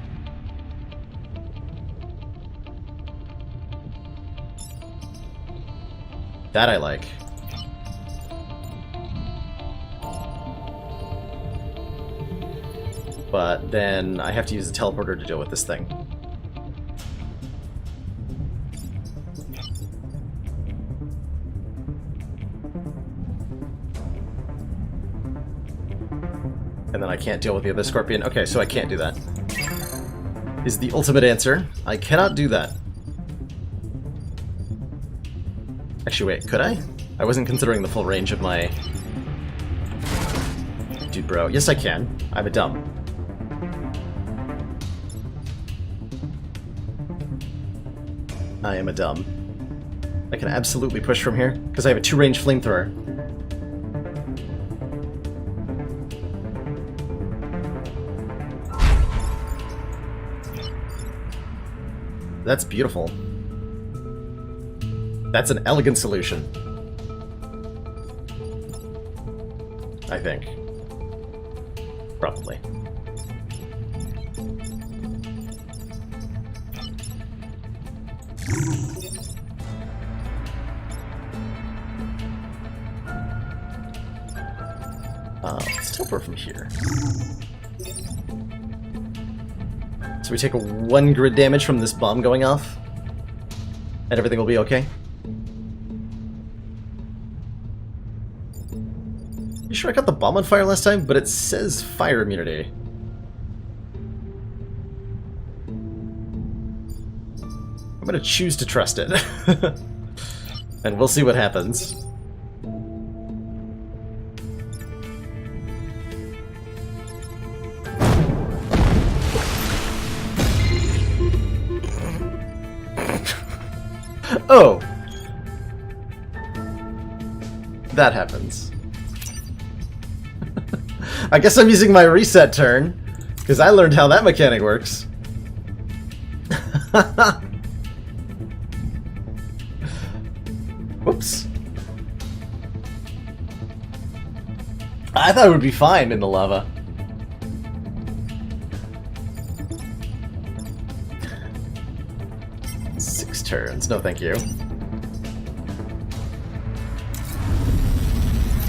[SPEAKER 2] That I like. But then I have to use the teleporter to deal with this thing. And then I can't deal with the other Scorpion. Okay, so I can't do that. Is the ultimate answer. I cannot do that. Actually, wait, could I? I wasn't considering the full range of my... Dude, bro. Yes, I can. I'm a dumb. I am a dumb. I can absolutely push from here, because I have a 2-range flamethrower. That's beautiful. That's an elegant solution. I think. Probably. Let's teleport from here. So we take a 1 grid damage from this bomb going off, and everything will be okay. You sure I got the bomb on fire last time? But it says fire immunity. I'm gonna choose to trust it. And we'll see what happens. Oh! That happens. I guess I'm using my reset turn, because I learned how that mechanic works. Whoops. I thought it would be fine in the lava. Turns. No, thank you.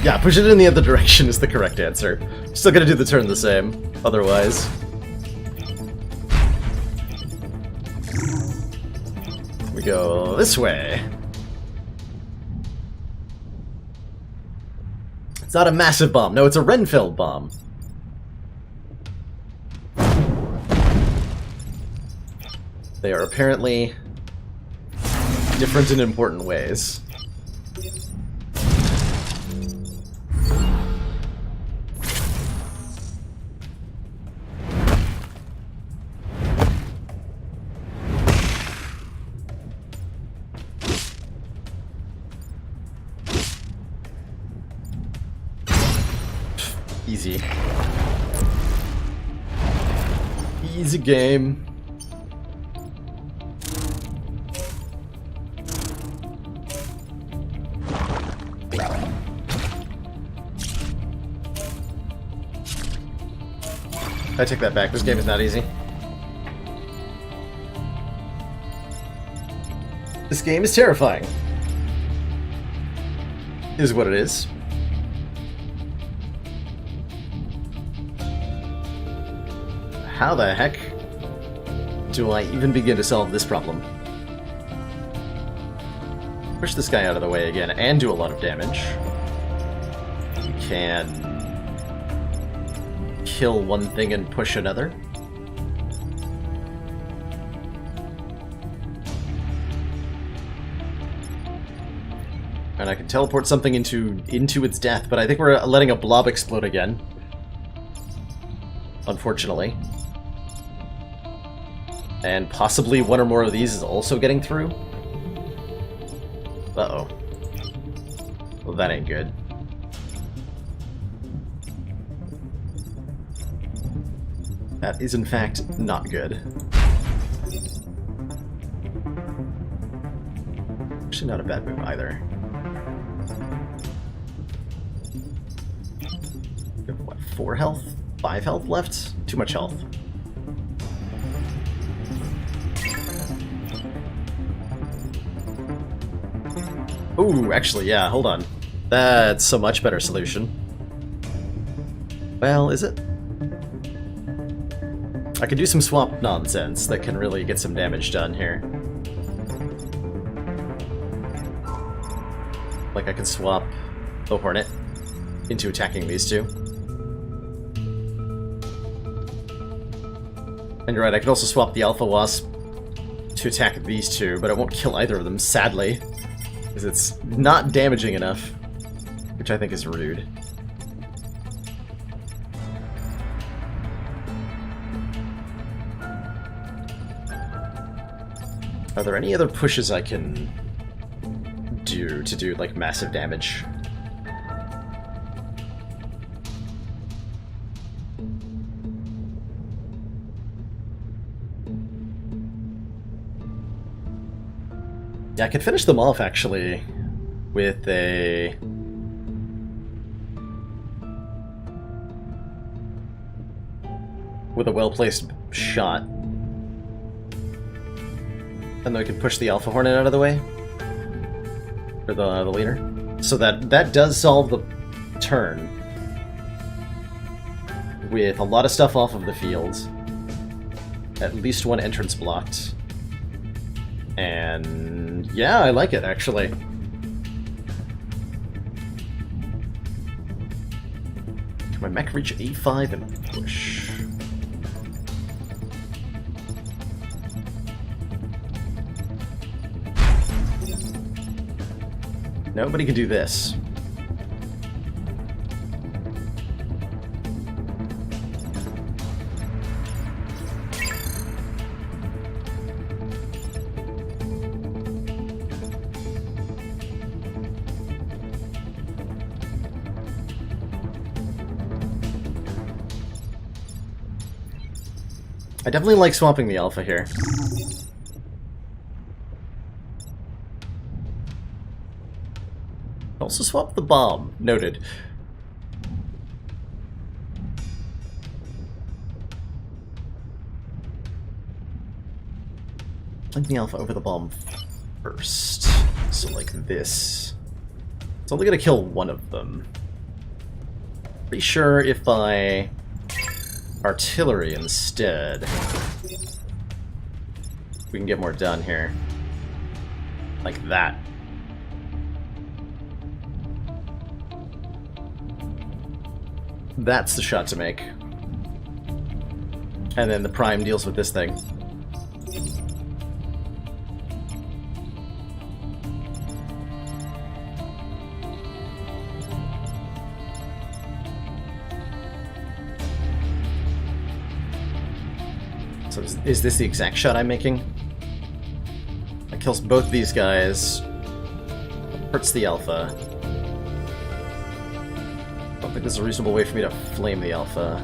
[SPEAKER 2] Yeah, push it in the other direction is the correct answer. Still gonna do the turn the same, otherwise. We go this way. It's not a massive bomb. No, it's a Renfield bomb. They are apparently different in important ways. Easy. Easy game. I take that back. This game is not easy. This game is terrifying. Is what it is. How the heck do I even begin to solve this problem? Push this guy out of the way again and do a lot of damage. You can kill one thing and push another. And I can teleport something into its death, but I think we're letting a blob explode again. Unfortunately. And possibly one or more of these is also getting through. Uh-oh. Well, that ain't good. That is, in fact, not good. Actually, not a bad move either. We have, what, 4 health? 5 health left? Too much health. Ooh, actually, yeah, hold on. That's a much better solution. Well, is it? I could do some swamp nonsense that can really get some damage done here. Like I can swap the Hornet into attacking these two. And you're right, I could also swap the Alpha Wasp to attack these two, but it won't kill either of them, sadly. Because it's not damaging enough, which I think is rude. Are there any other pushes I can do to do, like, massive damage? Yeah, I could finish them off, actually, with a... with a well-placed shot. And then we can push the Alpha Hornet out of the way. Or the leader. So that does solve the turn. With a lot of stuff off of the field. At least one entrance blocked. And yeah, I like it, actually. Can my mech reach A5 and push? Nobody can do this. I definitely like swapping the Alpha here. Also swap the bomb. Noted. Link the Alpha over the bomb first. So like this. It's only gonna kill one of them. Pretty sure if I... artillery instead, we can get more done here. Like that. That's the shot to make. And then the Prime deals with this thing. So is this the exact shot I'm making? That kills both these guys. Hurts the Alpha. don't think there's a reasonable way for me to flame the alpha.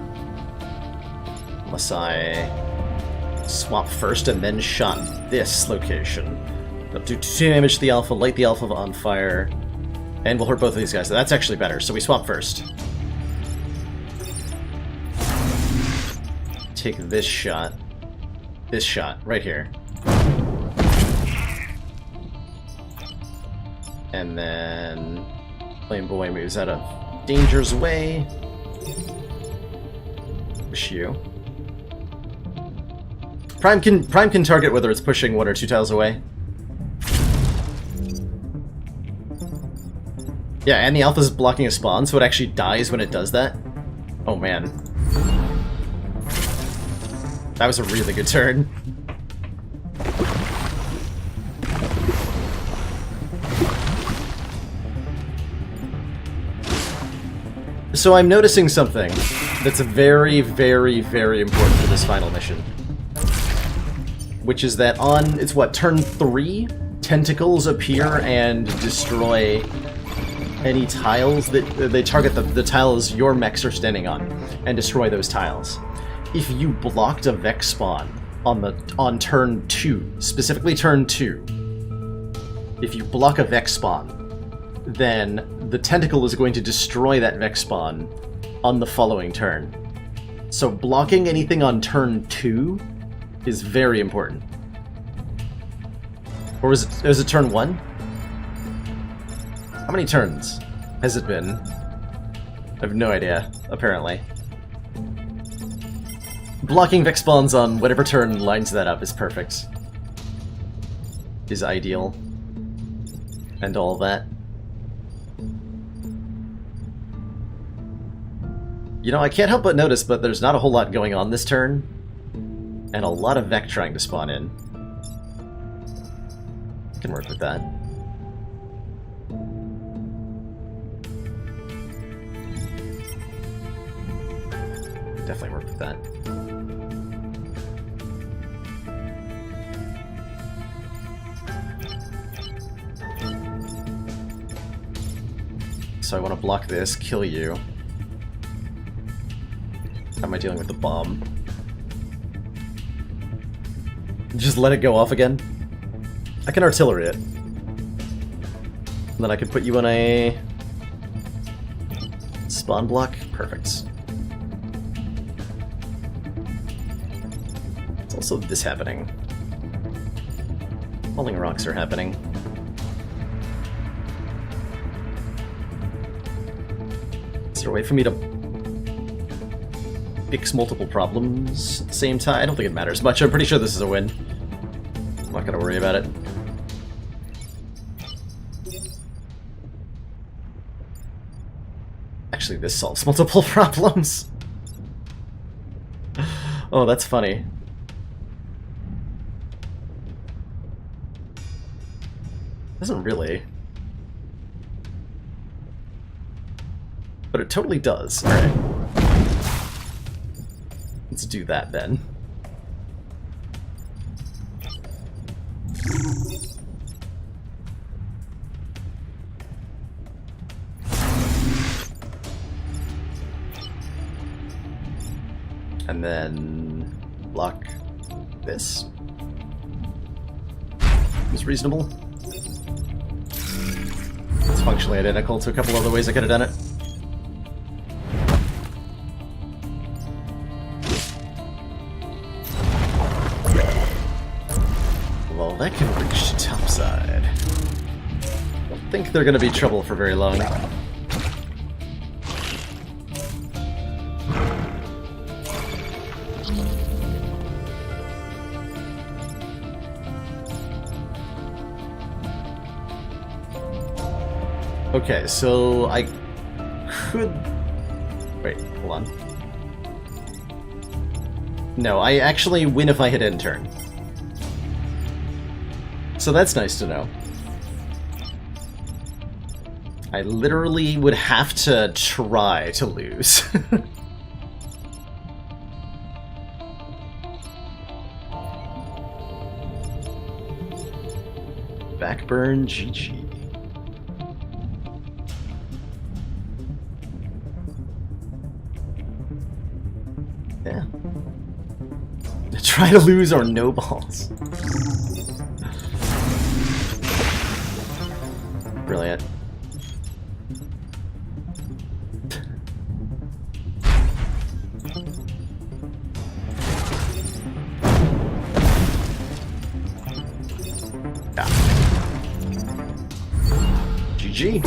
[SPEAKER 2] Unless I swap first and then shot this location. That'll do 2 damage to the alpha, light the alpha on fire, and we'll hurt both of these guys. So that's actually better, so we swap first. Take this shot, right here. And then Flame Boy moves out of danger's way. Push you. Prime can target whether it's pushing 1 or 2 tiles away. Yeah, and the alpha's blocking a spawn, so it actually dies when it does that. Oh man. That was a really good turn. So I'm noticing something that's very, very, very important for this final mission. Which is that on, it's what, turn 3? Tentacles appear and destroy any tiles that they target the tiles your mechs are standing on and destroy those tiles. If you blocked a Vex spawn on turn 2, specifically turn 2, if you block a Vex spawn, then the tentacle is going to destroy that Vex spawn on the following turn. So blocking anything on turn 2 is very important. Or was it turn 1? How many turns has it been? I have no idea, apparently. Blocking Vex spawns on whatever turn lines that up is perfect. Is ideal. And all that. You know, I can't help but notice, but there's not a whole lot going on this turn. And a lot of Vec trying to spawn in. I can work with that. Definitely work with that. So I want to block this, kill you. How am I dealing with the bomb? Just let it go off again? I can artillery it. And then I can put you on a spawn block. Perfect. It's also this happening. Falling rocks are happening. Is there a way for me to fix multiple problems at the same time? I don't think it matters much. I'm pretty sure this is a win. I'm not gonna worry about it. Actually, this solves multiple problems. Oh, that's funny. Doesn't really. But it totally does. Alright. Let's do that then. And then block this. Is reasonable. It's functionally identical to a couple other ways I could have done it. Well, that can reach topside. I don't think they're gonna be trouble for very long. Okay, so I could... Wait, hold on. No, I actually win if I hit end turn. So that's nice to know. I literally would have to try to lose. Backburn GG. Yeah. Try to lose or no balls. Brilliant. Yeah. GG.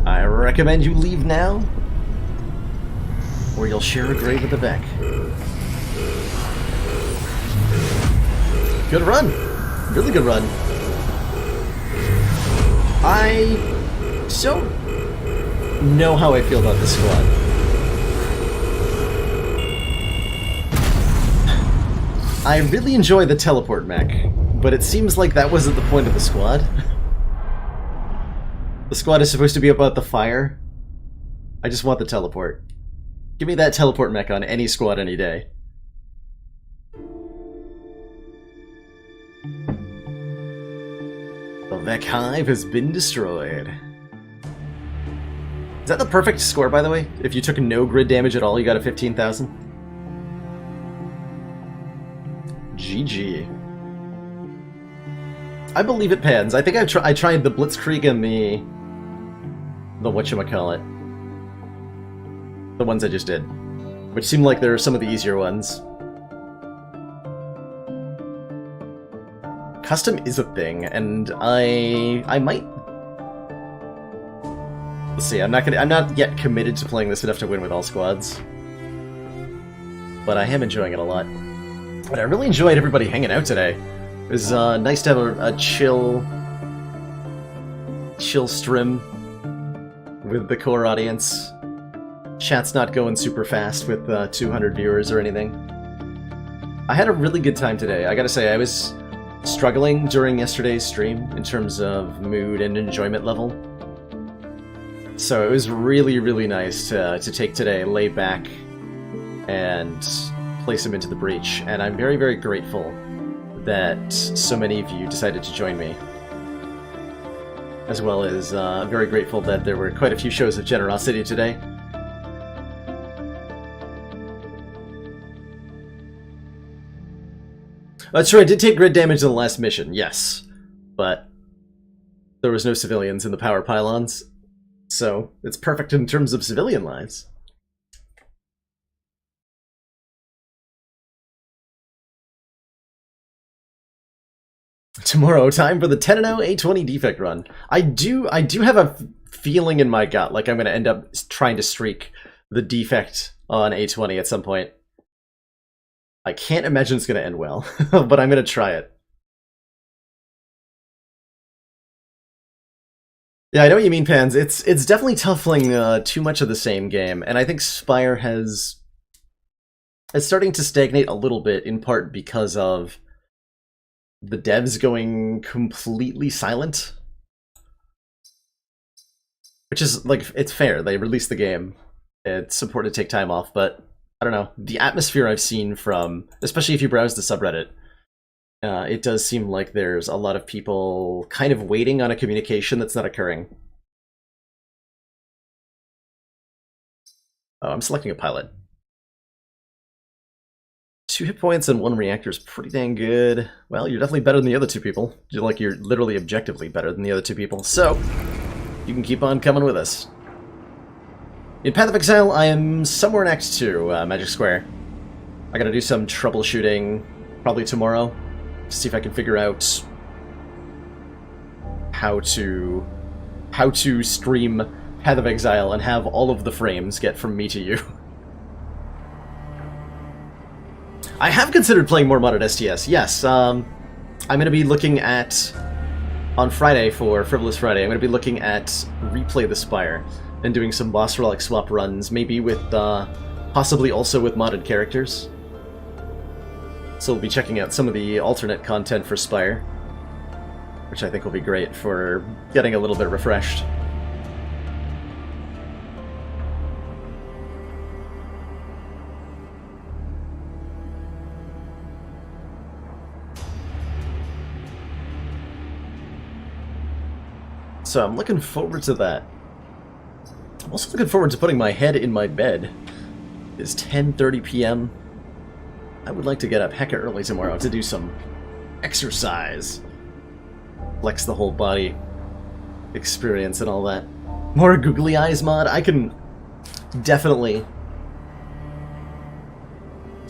[SPEAKER 2] I recommend you leave now, or you'll share a grave with the Vec. Good run. Really good run. I don't know how I feel about this squad. I really enjoy the teleport mech, but it seems like that wasn't the point of the squad. The squad is supposed to be about the fire. I just want the teleport. Give me that teleport mech on any squad any day. The Vec Hive has been destroyed. Is that the perfect score, by the way? If you took no grid damage at all, you got a 15,000? GG. I believe it pans. I think I tried the Blitzkrieg and the whatchamacallit. The ones I just did. Which seemed like they're some of the easier ones. Custom is a thing, and I might... Let's see, I'm not yet committed to playing this enough to win with all squads. But I am enjoying it a lot. But I really enjoyed everybody hanging out today. It was nice to have a chill stream with the core audience. Chat's not going super fast with 200 viewers or anything. I had a really good time today. I gotta say, I was struggling during yesterday's stream in terms of mood and enjoyment level. So it was really, really nice to take today, lay back, and place him into the breach. And I'm very, very grateful that so many of you decided to join me. As well as very grateful that there were quite a few shows of generosity today. That's true, I did take grid damage in the last mission, yes. But there was no civilians in the power pylons, so it's perfect in terms of civilian lives. Tomorrow, time for the 10-0 A20 defect run. I do have a feeling in my gut like I'm going to end up trying to streak the defect on A20 at some point. I can't imagine it's going to end well, but I'm going to try it. Yeah, I know what you mean, Pans. It's definitely tough playing too much of the same game, and I think Spire is starting to stagnate a little bit, in part because of the devs going completely silent. Which is, like, it's fair. They released the game. It's important to take time off, but I don't know. The atmosphere I've seen from, especially if you browse the subreddit, it does seem like there's a lot of people kind of waiting on a communication that's not occurring. Oh, I'm selecting a pilot. 2 hit points and 1 reactor is pretty dang good. Well, you're definitely better than the other 2 people. You're literally objectively better than the other 2 people. So, you can keep on coming with us. In Path of Exile, I am somewhere next to Magic Square. I gotta do some troubleshooting probably tomorrow to see if I can figure out how to stream Path of Exile and have all of the frames get from me to you. I have considered playing more modded STS, yes. I'm going to be looking at, on Friday for Frivolous Friday, I'm going to be looking at Replay the Spire and doing some boss relic swap runs, maybe with, possibly also with modded characters. So we'll be checking out some of the alternate content for Spire, which I think will be great for getting a little bit refreshed. So I'm looking forward to that. I'm also looking forward to putting my head in my bed. It's 10:30 p.m. I would like to get up hecka early tomorrow to do some exercise. Flex the whole body experience and all that. More googly eyes mod? I can definitely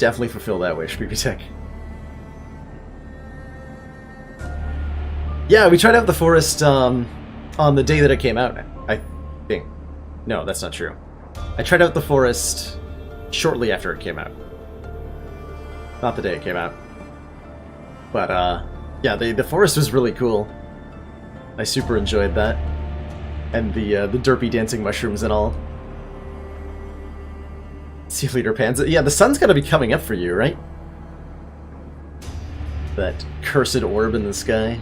[SPEAKER 2] fulfill that wish, BB Tech. Yeah, we tried out the forest on the day that it came out, I think. No, that's not true. I tried out the forest shortly after it came out. Not the day it came out. But, yeah, the forest was really cool. I super enjoyed that. And the derpy dancing mushrooms and all. Sea Leader Panza. Yeah, the sun's gotta be coming up for you, right? That cursed orb in the sky.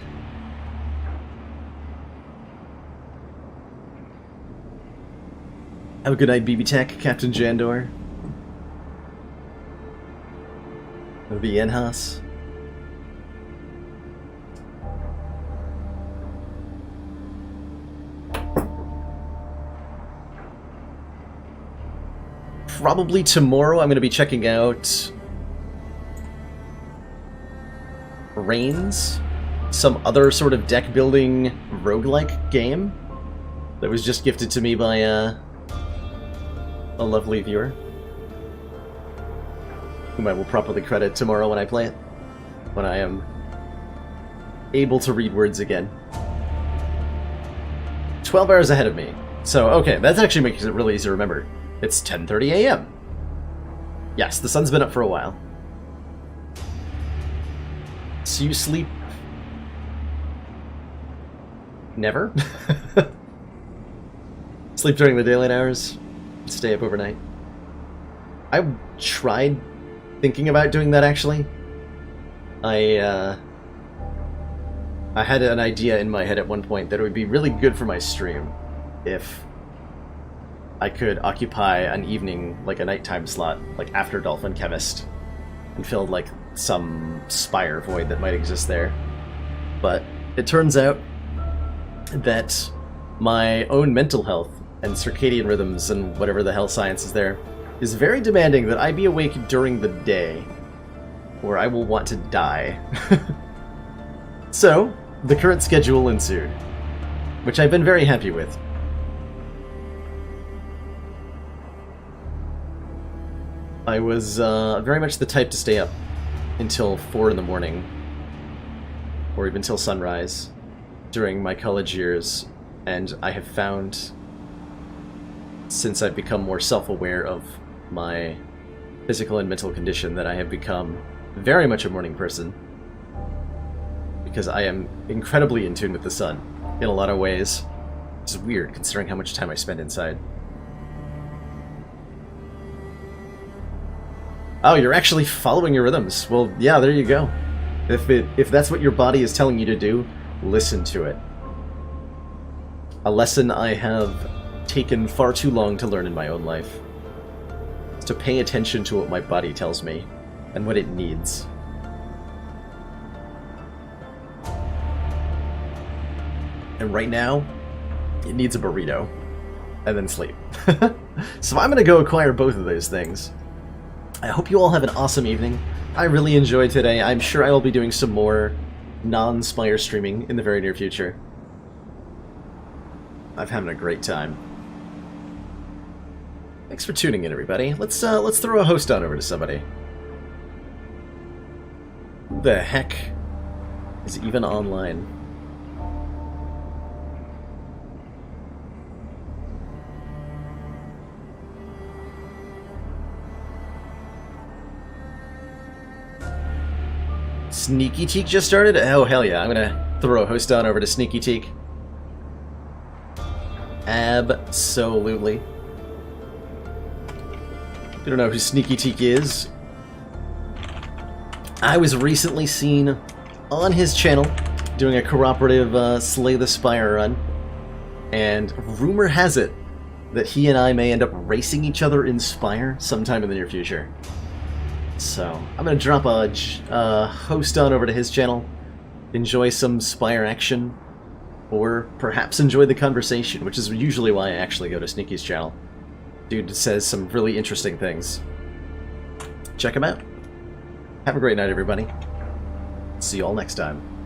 [SPEAKER 2] Have a good night, BB Tech, Captain Jandor. The Enhas. Probably tomorrow I'm going to be checking out Reigns, some other sort of deck building roguelike game that was just gifted to me by a lovely viewer, whom I will properly credit tomorrow when I play it, when I am able to read words again. 12 hours ahead of me. So, okay, that actually makes it really easy to remember. It's 10:30 a.m. Yes, the sun's been up for a while. So you sleep... never? Sleep during the daylight hours? Stay up overnight? I tried thinking about doing that, actually. I had an idea in my head at one point that it would be really good for my stream if I could occupy an evening, like a nighttime slot, like after Dolphin Chemist, and filled like some spire void that might exist there. But it turns out that my own mental health and circadian rhythms and whatever the hell science is there is very demanding that I be awake during the day, or I will want to die. So, the current schedule ensued, which I've been very happy with. I was very much the type to stay up until 4 in the morning, or even till sunrise, during my college years, and I have found, since I've become more self-aware of my physical and mental condition, that I have become very much a morning person, because I am incredibly in tune with the sun, in a lot of ways. It's weird, considering how much time I spend inside. Oh, you're actually following your rhythms. Well, yeah, there you go. If that's what your body is telling you to do, listen to it. A lesson I have taken far too long to learn in my own life. Is to pay attention to what my body tells me, and what it needs. And right now, it needs a burrito. And then sleep. So I'm gonna go acquire both of those things. I hope you all have an awesome evening. I really enjoyed today. I'm sure I will be doing some more non-Spire streaming in the very near future. I'm having a great time. Thanks for tuning in, everybody. Let's throw a host on over to somebody. Who the heck is even online? Sneaky Teak just started? Oh, hell yeah. I'm gonna throw a host on over to Sneaky Teak. Absolutely. You don't know who Sneaky Teak is? I was recently seen on his channel doing a cooperative Slay the Spire run, and rumor has it that he and I may end up racing each other in Spire sometime in the near future. So, I'm going to drop a host on over to his channel, enjoy some Spire action, or perhaps enjoy the conversation, which is usually why I actually go to Sneaky's channel. Dude says some really interesting things. Check him out. Have a great night, everybody. See you all next time.